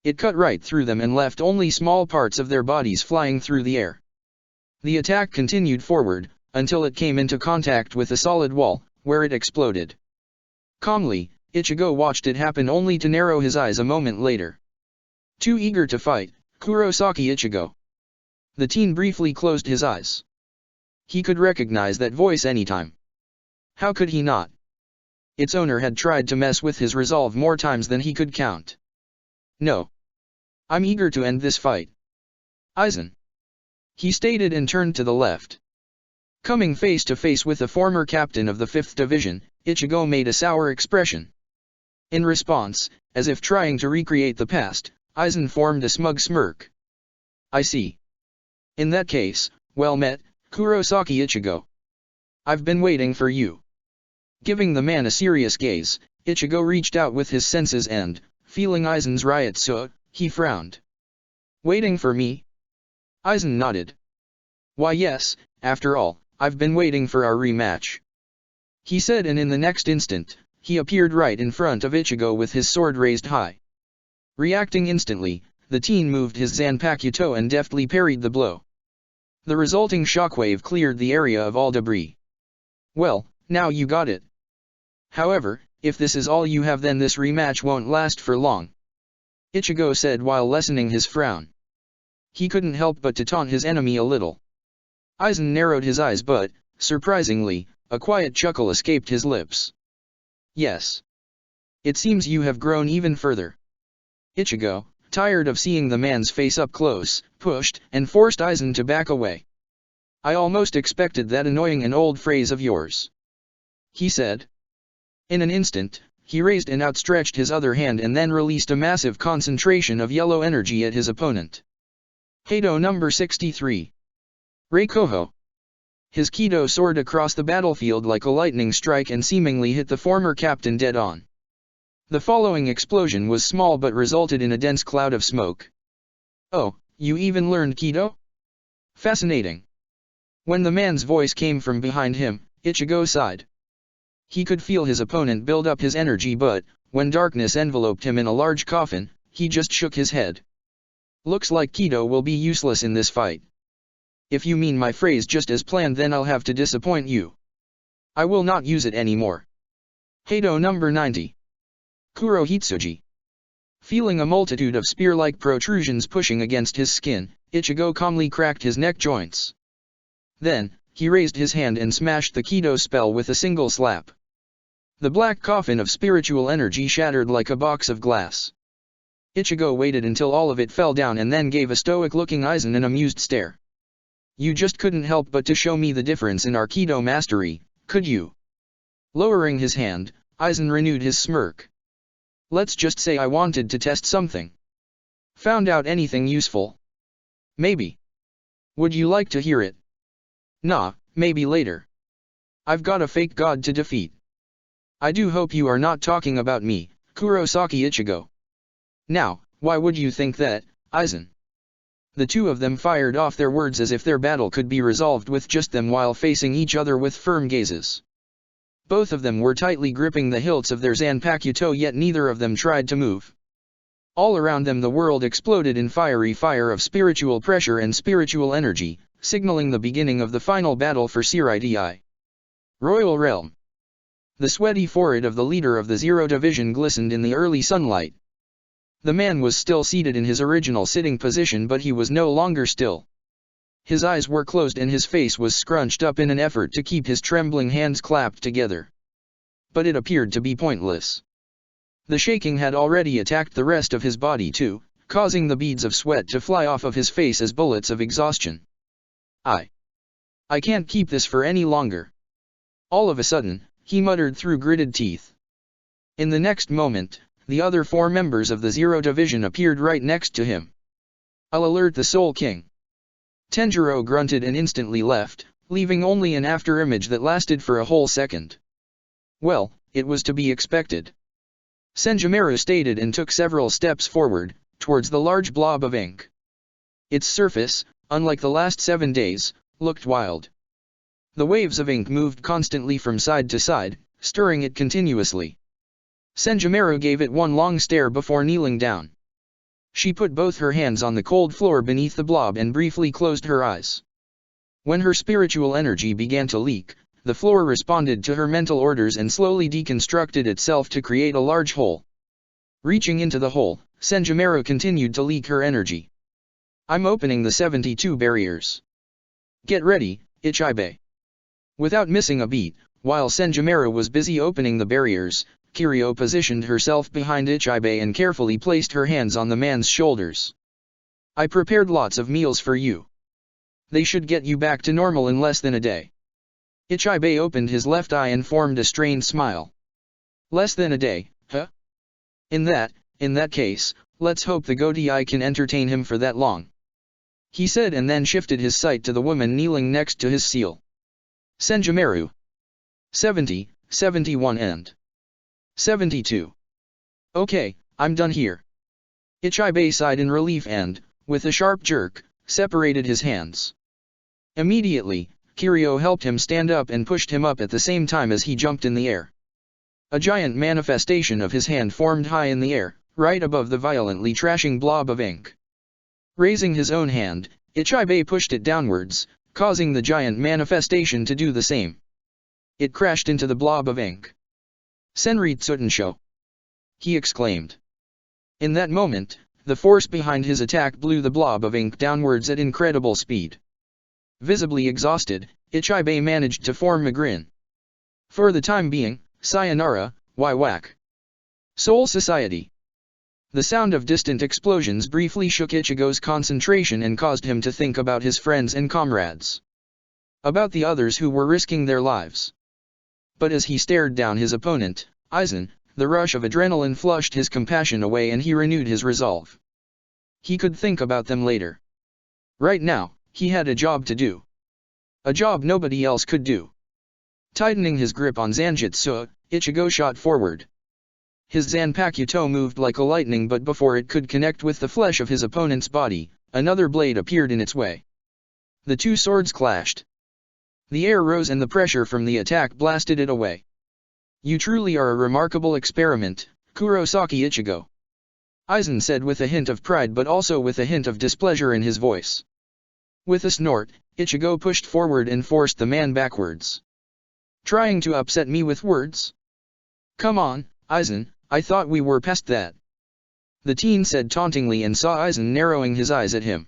It cut right through them and left only small parts of their bodies flying through the air. The attack continued forward, until it came into contact with a solid wall, where it exploded. Calmly, Ichigo watched it happen only to narrow his eyes a moment later. Too eager to fight, Kurosaki Ichigo. The teen briefly closed his eyes. He could recognize that voice anytime. How could he not? Its owner had tried to mess with his resolve more times than he could count. "No. I'm eager to end this fight. Aizen," he stated and turned to the left. Coming face to face with the former captain of the 5th Division, Ichigo made a sour expression. In response, as if trying to recreate the past, Aizen formed a smug smirk. "I see. In that case, well met, Kurosaki Ichigo. I've been waiting for you." Giving the man a serious gaze, Ichigo reached out with his senses and, feeling Aizen's riot so, he frowned. "Waiting for me?" Aizen nodded. "Why yes, after all, I've been waiting for our rematch," he said, and in the next instant, he appeared right in front of Ichigo with his sword raised high. Reacting instantly, the teen moved his Zanpakuto and deftly parried the blow. The resulting shockwave cleared the area of all debris. "Well, now you got it. However, if this is all you have, then this rematch won't last for long," Ichigo said while lessening his frown. He couldn't help but to taunt his enemy a little. Aizen narrowed his eyes, but, surprisingly, a quiet chuckle escaped his lips. "Yes. It seems you have grown even further." Ichigo, tired of seeing the man's face up close, pushed and forced Aizen to back away. "I almost expected that annoying and old phrase of yours," he said. In an instant, he raised and outstretched his other hand and then released a massive concentration of yellow energy at his opponent. Heido number 63. Reikoho. His Kido soared across the battlefield like a lightning strike and seemingly hit the former captain dead on. The following explosion was small but resulted in a dense cloud of smoke. "Oh, you even learned Kido? Fascinating." When the man's voice came from behind him, Ichigo sighed. He could feel his opponent build up his energy, but, when darkness enveloped him in a large coffin, he just shook his head. Looks like Kido will be useless in this fight. If you mean my phrase just as planned, then I'll have to disappoint you. I will not use it anymore. Heido number 90. Kuro Hitsuji. Feeling a multitude of spear-like protrusions pushing against his skin, Ichigo calmly cracked his neck joints. Then, he raised his hand and smashed the Kido spell with a single slap. The black coffin of spiritual energy shattered like a box of glass. Ichigo waited until all of it fell down and then gave a stoic-looking Aizen an amused stare. You just couldn't help but to show me the difference in our Kido mastery, could you? Lowering his hand, Aizen renewed his smirk. Let's just say I wanted to test something. Found out anything useful? Maybe. Would you like to hear it? Nah, maybe later. I've got a fake god to defeat. I do hope you are not talking about me, Kurosaki Ichigo. Now, why would you think that, Aizen? The two of them fired off their words as if their battle could be resolved with just them while facing each other with firm gazes. Both of them were tightly gripping the hilts of their Zanpakuto, yet neither of them tried to move. All around them the world exploded in fiery fire of spiritual pressure and spiritual energy, signaling the beginning of the final battle for Shirai. Royal Realm. The sweaty forehead of the leader of the Zero Division glistened in the early sunlight. The man was still seated in his original sitting position, but he was no longer still. His eyes were closed and his face was scrunched up in an effort to keep his trembling hands clapped together. But it appeared to be pointless. The shaking had already attacked the rest of his body too, causing the beads of sweat to fly off of his face as bullets of exhaustion. I can't keep this for any longer. All of a sudden, he muttered through gritted teeth. In the next moment, the other four members of the Zero Division appeared right next to him. I'll alert the Soul King. Tenjiro grunted and instantly left, leaving only an afterimage that lasted for a whole second. Well, it was to be expected. Senjomaru stated and took several steps forward, towards the large blob of ink. Its surface, unlike the last 7 days, looked wild. The waves of ink moved constantly from side to side, stirring it continuously. Senjomaru gave it one long stare before kneeling down. She put both her hands on the cold floor beneath the blob and briefly closed her eyes. When her spiritual energy began to leak, the floor responded to her mental orders and slowly deconstructed itself to create a large hole. Reaching into the hole, Senjomaru continued to leak her energy. I'm opening the 72 barriers. Get ready, Ichibe. Without missing a beat, while Senjomaru was busy opening the barriers, Kiryu positioned herself behind Ichibe and carefully placed her hands on the man's shoulders. I prepared lots of meals for you. They should get you back to normal in less than a day. Ichibe opened his left eye and formed a strained smile. Less than a day, huh? In that case, let's hope the Godai can entertain him for that long. He said and then shifted his sight to the woman kneeling next to his seal. Senjomaru. 70, 71 and 72. Okay, I'm done here. Ichibe sighed in relief and, with a sharp jerk, separated his hands. Immediately, Kiryu helped him stand up and pushed him up at the same time as he jumped in the air. A giant manifestation of his hand formed high in the air, right above the violently trashing blob of ink. Raising his own hand, Ichibe pushed it downwards, causing the giant manifestation to do the same. It crashed into the blob of ink. Senri Tsutensho! He exclaimed. In that moment, the force behind his attack blew the blob of ink downwards at incredible speed. Visibly exhausted, Ichibe managed to form a grin. For the time being, sayonara, whack. Soul Society. The sound of distant explosions briefly shook Ichigo's concentration and caused him to think about his friends and comrades. About the others who were risking their lives. But as he stared down his opponent, Aizen, the rush of adrenaline flushed his compassion away and he renewed his resolve. He could think about them later. Right now, he had a job to do. A job nobody else could do. Tightening his grip on Zanjutsu, Ichigo shot forward. His Zanpakuto moved like a lightning, but before it could connect with the flesh of his opponent's body, another blade appeared in its way. The two swords clashed. The air rose and the pressure from the attack blasted it away. You truly are a remarkable experiment, Kurosaki Ichigo. Aizen said with a hint of pride but also with a hint of displeasure in his voice. With a snort, Ichigo pushed forward and forced the man backwards. Trying to upset me with words? Come on, Aizen, I thought we were past that. The teen said tauntingly and saw Aizen narrowing his eyes at him.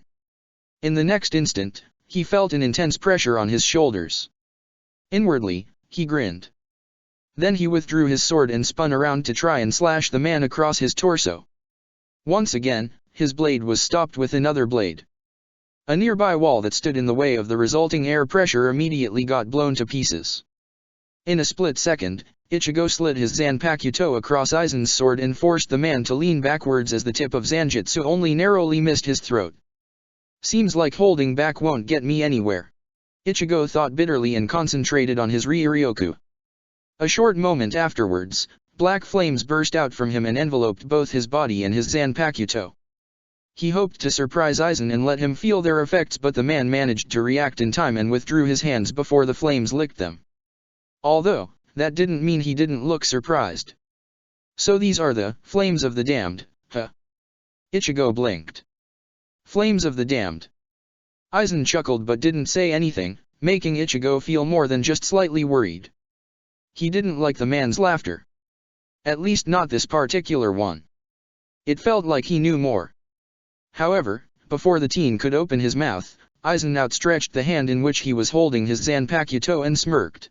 In the next instant, he felt an intense pressure on his shoulders. Inwardly, he grinned. Then he withdrew his sword and spun around to try and slash the man across his torso. Once again, his blade was stopped with another blade. A nearby wall that stood in the way of the resulting air pressure immediately got blown to pieces. In a split second, Ichigo slid his Zanpakuto across Aizen's sword and forced the man to lean backwards as the tip of Zanjutsu only narrowly missed his throat. Seems like holding back won't get me anywhere. Ichigo thought bitterly and concentrated on his Ryuryoku. A short moment afterwards, black flames burst out from him and enveloped both his body and his Zanpakuto. He hoped to surprise Aizen and let him feel their effects, but the man managed to react in time and withdrew his hands before the flames licked them. Although, that didn't mean he didn't look surprised. So these are the flames of the damned, huh? Ichigo blinked. Flames of the damned. Aizen chuckled but didn't say anything, making Ichigo feel more than just slightly worried. He didn't like the man's laughter. At least not this particular one. It felt like he knew more. However, before the teen could open his mouth, Aizen outstretched the hand in which he was holding his Zanpakuto and smirked.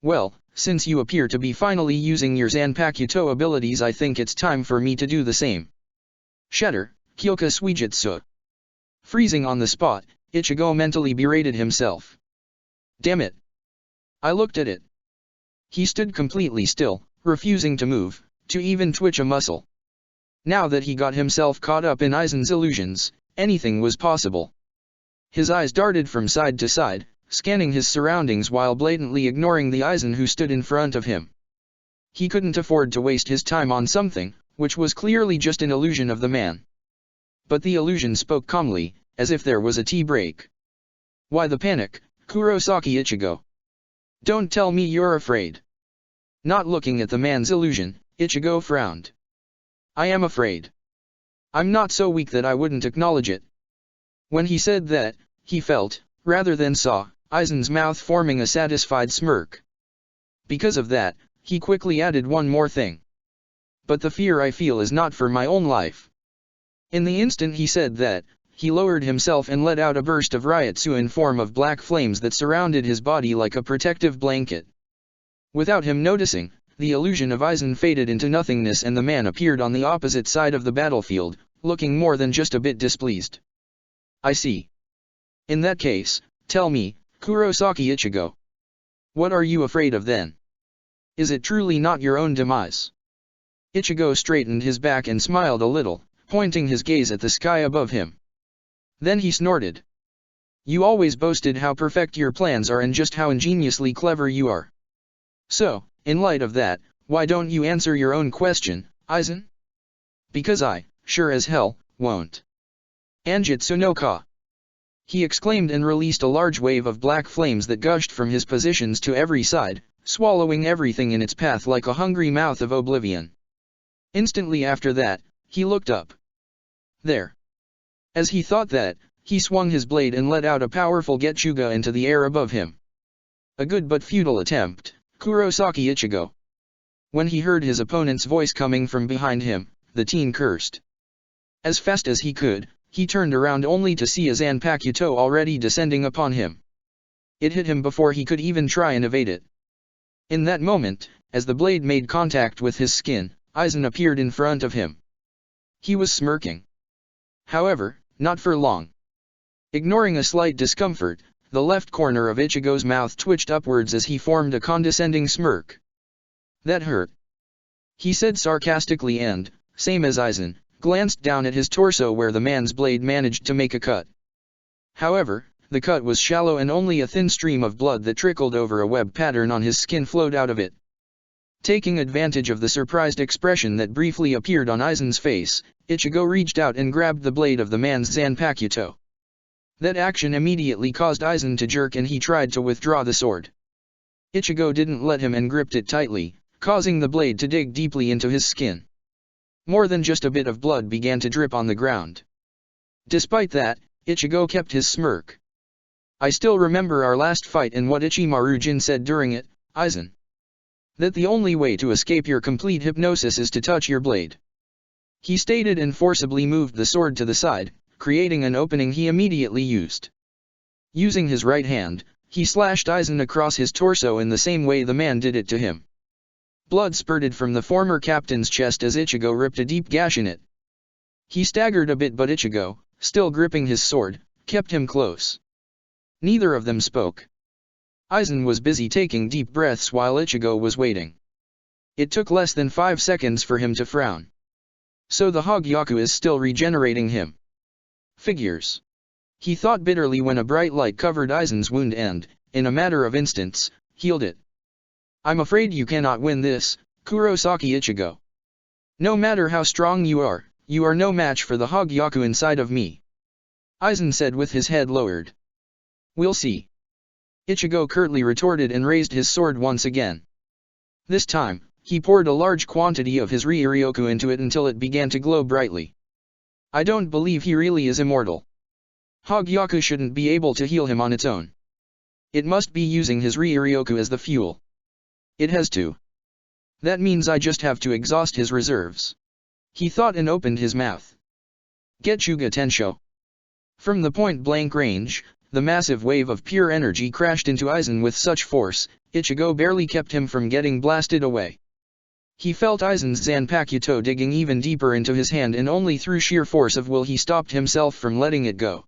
Well, since you appear to be finally using your Zanpakuto abilities, I think it's time for me to do the same. Shatter, Kyoka Suijutsu. Freezing on the spot, Ichigo mentally berated himself. Damn it. I looked at it. He stood completely still, refusing to move, to even twitch a muscle. Now that he got himself caught up in Aizen's illusions, anything was possible. His eyes darted from side to side, scanning his surroundings while blatantly ignoring the Aizen who stood in front of him. He couldn't afford to waste his time on something, which was clearly just an illusion of the man. But the illusion spoke calmly, as if there was a tea break. Why the panic, Kurosaki Ichigo? Don't tell me you're afraid. Not looking at the man's illusion, Ichigo frowned. I am afraid. I'm not so weak that I wouldn't acknowledge it. When he said that, he felt, rather than saw, Aizen's mouth forming a satisfied smirk. Because of that, he quickly added one more thing. But the fear I feel is not for my own life. In the instant he said that, he lowered himself and let out a burst of Ryutsu in form of black flames that surrounded his body like a protective blanket. Without him noticing, the illusion of Aizen faded into nothingness and the man appeared on the opposite side of the battlefield, looking more than just a bit displeased. I see. In that case, tell me, Kurosaki Ichigo. What are you afraid of then? Is it truly not your own demise? Ichigo straightened his back and smiled a little, pointing his gaze at the sky above him. Then he snorted. You always boasted how perfect your plans are and just how ingeniously clever you are. So, in light of that, why don't you answer your own question, Aizen? Because I, sure as hell, won't. Anjutsu no Ka. He exclaimed and released a large wave of black flames that gushed from his positions to every side, swallowing everything in its path like a hungry mouth of oblivion. Instantly after that, he looked up. There. As he thought that, he swung his blade and let out a powerful Getsuga into the air above him. A good but futile attempt, Kurosaki Ichigo. When he heard his opponent's voice coming from behind him, the teen cursed. As fast as he could, he turned around only to see a Zanpakuto already descending upon him. It hit him before he could even try and evade it. In that moment, as the blade made contact with his skin, Aizen appeared in front of him. He was smirking. However, not for long. Ignoring a slight discomfort, the left corner of Ichigo's mouth twitched upwards as he formed a condescending smirk. That hurt. He said sarcastically and, same as Aizen, glanced down at his torso where the man's blade managed to make a cut. However, the cut was shallow and only a thin stream of blood that trickled over a web pattern on his skin flowed out of it. Taking advantage of the surprised expression that briefly appeared on Aizen's face, Ichigo reached out and grabbed the blade of the man's Zanpakuto. That action immediately caused Aizen to jerk and he tried to withdraw the sword. Ichigo didn't let him and gripped it tightly, causing the blade to dig deeply into his skin. More than just a bit of blood began to drip on the ground. Despite that, Ichigo kept his smirk. I still remember our last fight and what Ichimaru-jin said during it, Aizen. That the only way to escape your complete hypnosis is to touch your blade. He stated and forcibly moved the sword to the side, creating an opening he immediately used. Using his right hand, he slashed Aizen across his torso in the same way the man did it to him. Blood spurted from the former captain's chest as Ichigo ripped a deep gash in it. He staggered a bit, but Ichigo, still gripping his sword, kept him close. Neither of them spoke. Aizen was busy taking deep breaths while Ichigo was waiting. It took less than 5 seconds for him to frown. So the Hogyaku is still regenerating him. Figures. He thought bitterly when a bright light covered Aizen's wound and, in a matter of instants, healed it. I'm afraid you cannot win this, Kurosaki Ichigo. No matter how strong you are no match for the Hogyaku inside of me. Aizen said with his head lowered. We'll see. Ichigo curtly retorted and raised his sword once again. This time, he poured a large quantity of his Ryuryoku into it until it began to glow brightly. I don't believe he really is immortal. Hogyaku shouldn't be able to heal him on its own. It must be using his Ryuryoku as the fuel. It has to. That means I just have to exhaust his reserves. He thought and opened his mouth. Getsuga Tensho. From the point-blank range, the massive wave of pure energy crashed into Aizen with such force, Ichigo barely kept him from getting blasted away. He felt Aizen's Zanpakuto digging even deeper into his hand, and only through sheer force of will he stopped himself from letting it go.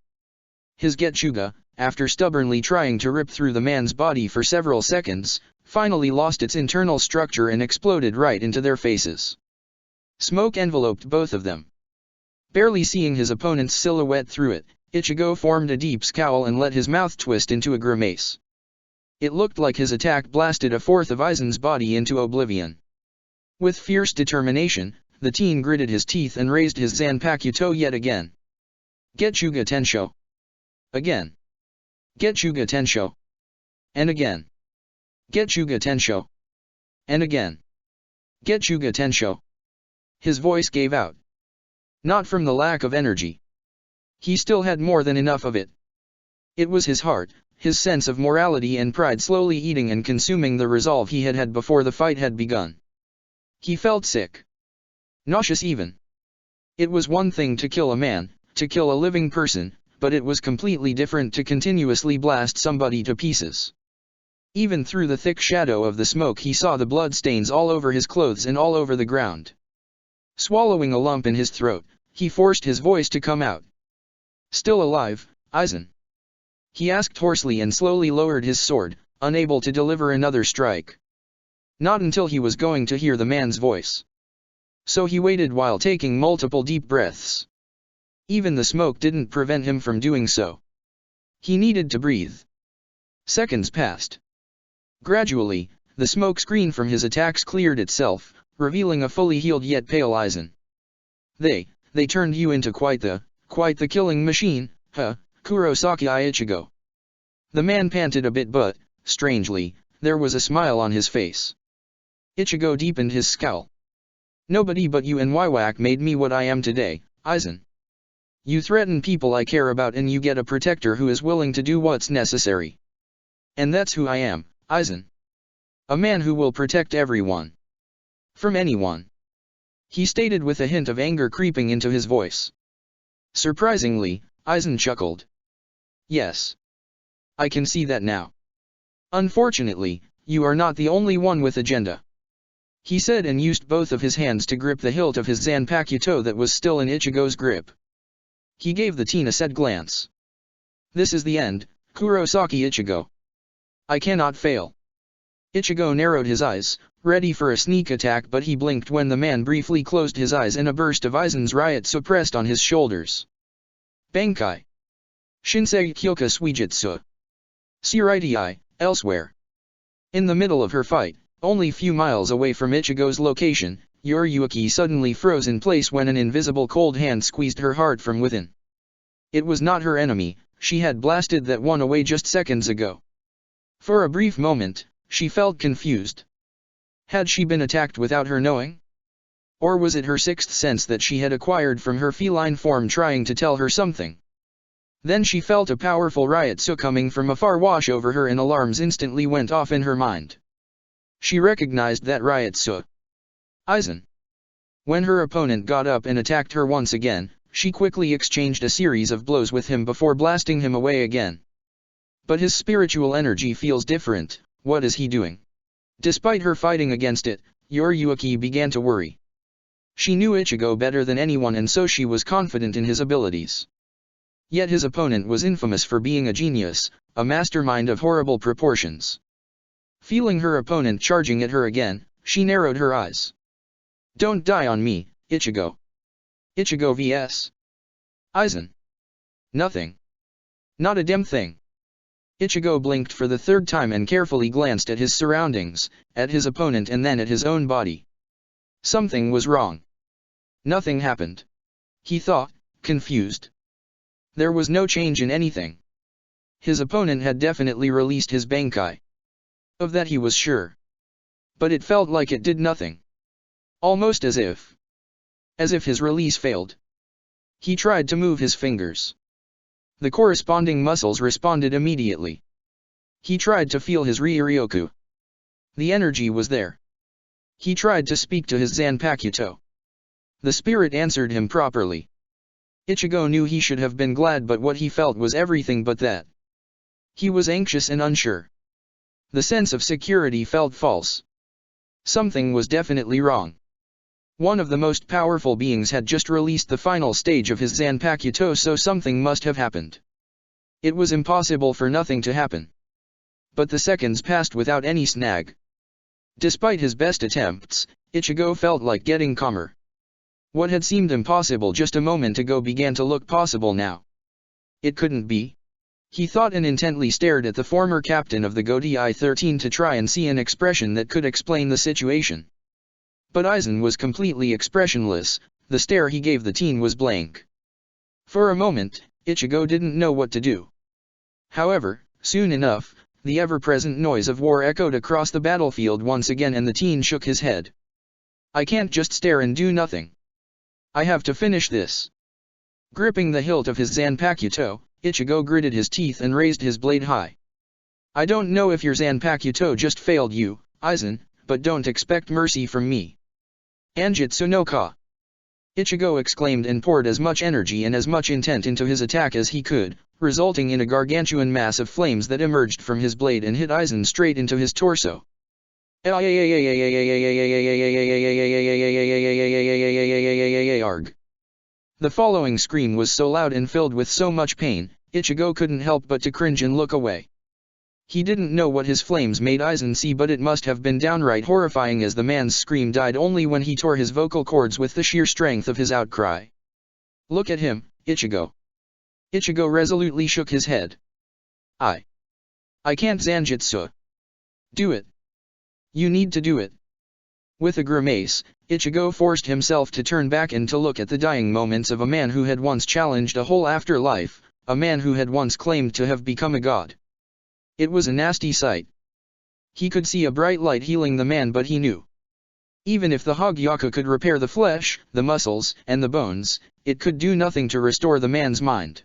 His Getsuga, after stubbornly trying to rip through the man's body for several seconds, finally lost its internal structure and exploded right into their faces. Smoke enveloped both of them. Barely seeing his opponent's silhouette through it, Ichigo formed a deep scowl and let his mouth twist into a grimace. It looked like his attack blasted a fourth of Aizen's body into oblivion. With fierce determination, the teen gritted his teeth and raised his Zanpakuto yet again. Getsuga Tensho. Again. Getsuga Tensho. And again. Getsuga Tensho. And again. Getsuga Tensho. His voice gave out. Not from the lack of energy. He still had more than enough of it. It was his heart, his sense of morality and pride slowly eating and consuming the resolve he had had before the fight had begun. He felt sick. Nauseous even. It was one thing to kill a man, to kill a living person, but it was completely different to continuously blast somebody to pieces. Even through the thick shadow of the smoke he saw the blood stains all over his clothes and all over the ground. Swallowing a lump in his throat, he forced his voice to come out. Still alive, Aizen? He asked hoarsely and slowly lowered his sword, unable to deliver another strike. Not until he was going to hear the man's voice. So he waited while taking multiple deep breaths. Even the smoke didn't prevent him from doing so. He needed to breathe. Seconds passed. Gradually, the smoke screen from his attacks cleared itself, revealing a fully healed yet pale Aizen. They turned you into quite the killing machine, huh, Kurosaki Ichigo. The man panted a bit, but, strangely, there was a smile on his face. Ichigo deepened his scowl. Nobody but you and Waiwak made me what I am today, Aizen. You threaten people I care about and you get a protector who is willing to do what's necessary. And that's who I am, Aizen. A man who will protect everyone. From anyone. He stated with a hint of anger creeping into his voice. Surprisingly, Aizen chuckled. Yes. I can see that now. Unfortunately, you are not the only one with agenda. He said and used both of his hands to grip the hilt of his Zanpakuto that was still in Ichigo's grip. He gave the teen a sad glance. This is the end, Kurosaki Ichigo. I cannot fail. Ichigo narrowed his eyes, ready for a sneak attack, but he blinked when the man briefly closed his eyes and a burst of Aizen's riot suppressed on his shoulders. Bankai. Shinsei Kyoka Suijutsu. Suritai, elsewhere. In the middle of her fight, only few miles away from Ichigo's location, Yuriyuki suddenly froze in place when an invisible cold hand squeezed her heart from within. It was not her enemy, she had blasted that one away just seconds ago. For a brief moment, she felt confused. Had she been attacked without her knowing? Or was it her sixth sense that she had acquired from her feline form trying to tell her something? Then she felt a powerful Ryotsu coming from afar wash over her and alarms instantly went off in her mind. She recognized that Ryotsu. Aizen. When her opponent got up and attacked her once again, she quickly exchanged a series of blows with him before blasting him away again. But his spiritual energy feels different. What is he doing? Despite her fighting against it, Yoriyuki began to worry. She knew Ichigo better than anyone and so she was confident in his abilities. Yet his opponent was infamous for being a genius, a mastermind of horrible proportions. Feeling her opponent charging at her again, she narrowed her eyes. Don't die on me, Ichigo. Ichigo vs. Aizen. Nothing. Not a damn thing. Ichigo blinked for the third time and carefully glanced at his surroundings, at his opponent and then at his own body. Something was wrong. Nothing happened. He thought, confused. There was no change in anything. His opponent had definitely released his Bankai. Of that he was sure. But it felt like it did nothing. Almost as if his release failed. He tried to move his fingers. The corresponding muscles responded immediately. He tried to feel his Ryuryoku. The energy was there. He tried to speak to his Zanpakuto. The spirit answered him properly. Ichigo knew he should have been glad but what he felt was everything but that. He was anxious and unsure. The sense of security felt false. Something was definitely wrong. One of the most powerful beings had just released the final stage of his Zanpakuto so something must have happened. It was impossible for nothing to happen. But the seconds passed without any snag. Despite his best attempts, Ichigo felt like getting calmer. What had seemed impossible just a moment ago began to look possible now. It couldn't be. He thought and intently stared at the former captain of the Godai 13 to try and see an expression that could explain the situation. But Aizen was completely expressionless, the stare he gave the teen was blank. For a moment, Ichigo didn't know what to do. However, soon enough, the ever-present noise of war echoed across the battlefield once again and the teen shook his head. I can't just stare and do nothing. I have to finish this. Gripping the hilt of his Zanpakuto, Ichigo gritted his teeth and raised his blade high. I don't know if your Zanpakuto just failed you, Aizen, but don't expect mercy from me. Anjutsu no Ka. Ichigo exclaimed and poured as much energy and as much intent into his attack as he could, resulting in a gargantuan mass of flames that emerged from his blade and hit Aizen straight into his torso. Arg. The following scream was so loud and filled with so much pain, Ichigo couldn't help but to cringe and look away. He didn't know what his flames made Aizen see but it must have been downright horrifying as the man's scream died only when he tore his vocal cords with the sheer strength of his outcry. Look at him, Ichigo. Ichigo resolutely shook his head. I can't Zanjutsu. Do it. You need to do it. With a grimace, Ichigo forced himself to turn back and to look at the dying moments of a man who had once challenged a whole afterlife, a man who had once claimed to have become a god. It was a nasty sight. He could see a bright light healing the man but he knew. Even if the Hogyaku could repair the flesh, the muscles, and the bones, it could do nothing to restore the man's mind.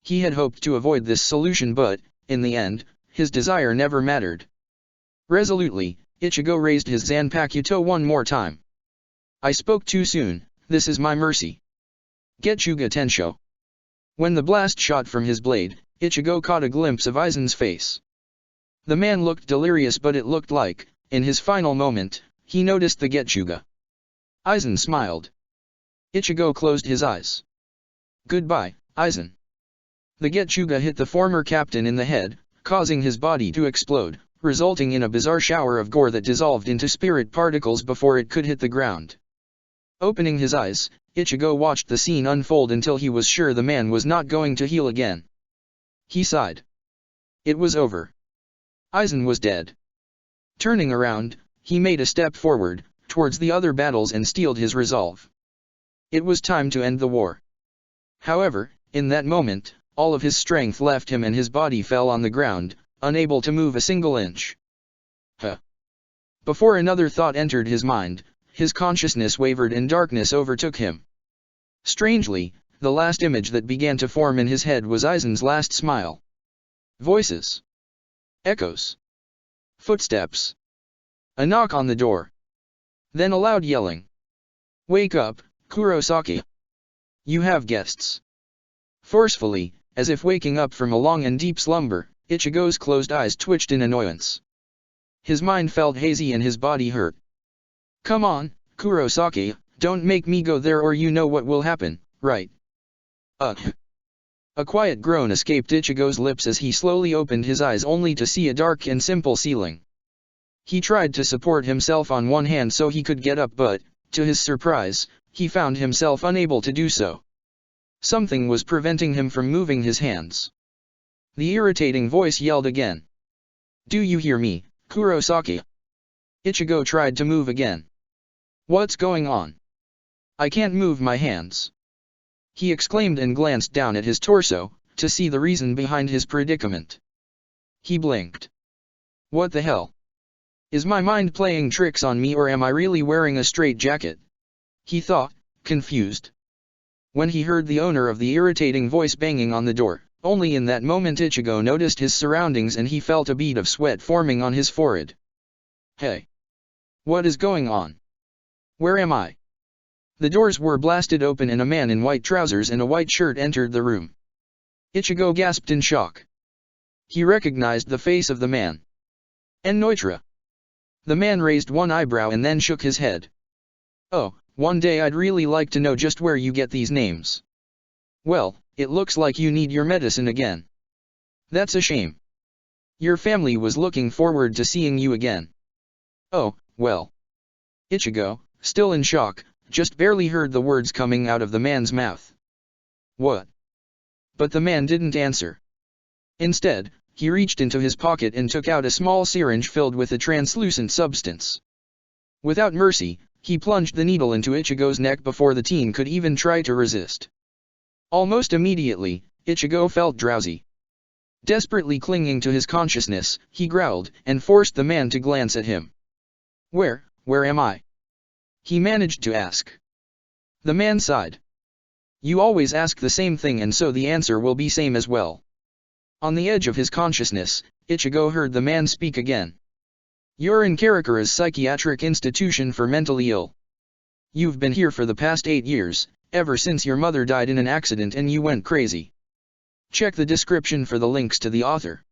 He had hoped to avoid this solution but, in the end, his desire never mattered. Resolutely, Ichigo raised his Zanpakuto one more time. I spoke too soon, this is my mercy. Getsuga Tensho. When the blast shot from his blade, Ichigo caught a glimpse of Aizen's face. The man looked delirious but it looked like, in his final moment, he noticed the Getsuga. Aizen smiled. Ichigo closed his eyes. Goodbye, Aizen. The Getsuga hit the former captain in the head, causing his body to explode, resulting in a bizarre shower of gore that dissolved into spirit particles before it could hit the ground. Opening his eyes, Ichigo watched the scene unfold until he was sure the man was not going to heal again. He sighed. It was over. Aizen was dead. Turning around, he made a step forward, towards the other battles and steeled his resolve. It was time to end the war. However, in that moment, all of his strength left him and his body fell on the ground, unable to move a single inch. Before another thought entered his mind, his consciousness wavered and darkness overtook him. Strangely, the last image that began to form in his head was Aizen's last smile. Voices. Echoes. Footsteps. A knock on the door. Then a loud yelling. "Wake up, Kurosaki! You have guests." Forcefully, as if waking up from a long and deep slumber, Ichigo's closed eyes twitched in annoyance. His mind felt hazy and his body hurt. "Come on, Kurosaki, don't make me go there or you know what will happen, right?" A quiet groan escaped Ichigo's lips as he slowly opened his eyes only to see a dark and simple ceiling. He tried to support himself on one hand so he could get up but, to his surprise, he found himself unable to do so. Something was preventing him from moving his hands. The irritating voice yelled again. "Do you hear me, Kurosaki?" Ichigo tried to move again. "What's going on? I can't move my hands," he exclaimed and glanced down at his torso, to see the reason behind his predicament. He blinked. "What the hell? Is my mind playing tricks on me or am I really wearing a straitjacket?" he thought, confused. When he heard the owner of the irritating voice banging on the door, only in that moment Ichigo noticed his surroundings and he felt a bead of sweat forming on his forehead. "Hey! What is going on? Where am I?" The doors were blasted open and a man in white trousers and a white shirt entered the room. Ichigo gasped in shock. He recognized the face of the man. Enoitra. The man raised one eyebrow and then shook his head. "Oh, one day I'd really like to know just where you get these names." "Well, it looks like you need your medicine again. That's a shame. Your family was looking forward to seeing you again." "Oh, well." Ichigo, still in shock, just barely heard the words coming out of the man's mouth. "What?" But the man didn't answer. Instead, he reached into his pocket and took out a small syringe filled with a translucent substance. Without mercy, he plunged the needle into Ichigo's neck before the teen could even try to resist. Almost immediately, Ichigo felt drowsy. Desperately clinging to his consciousness, he growled and forced the man to glance at him. Where am I?" he managed to ask. The man sighed. "You always ask the same thing and so the answer will be same as well." On the edge of his consciousness, Ichigo heard the man speak again. "You're in Karakura's psychiatric institution for mentally ill. You've been here for the past 8 years, ever since your mother died in an accident and you went crazy. Check the description for the links to the author."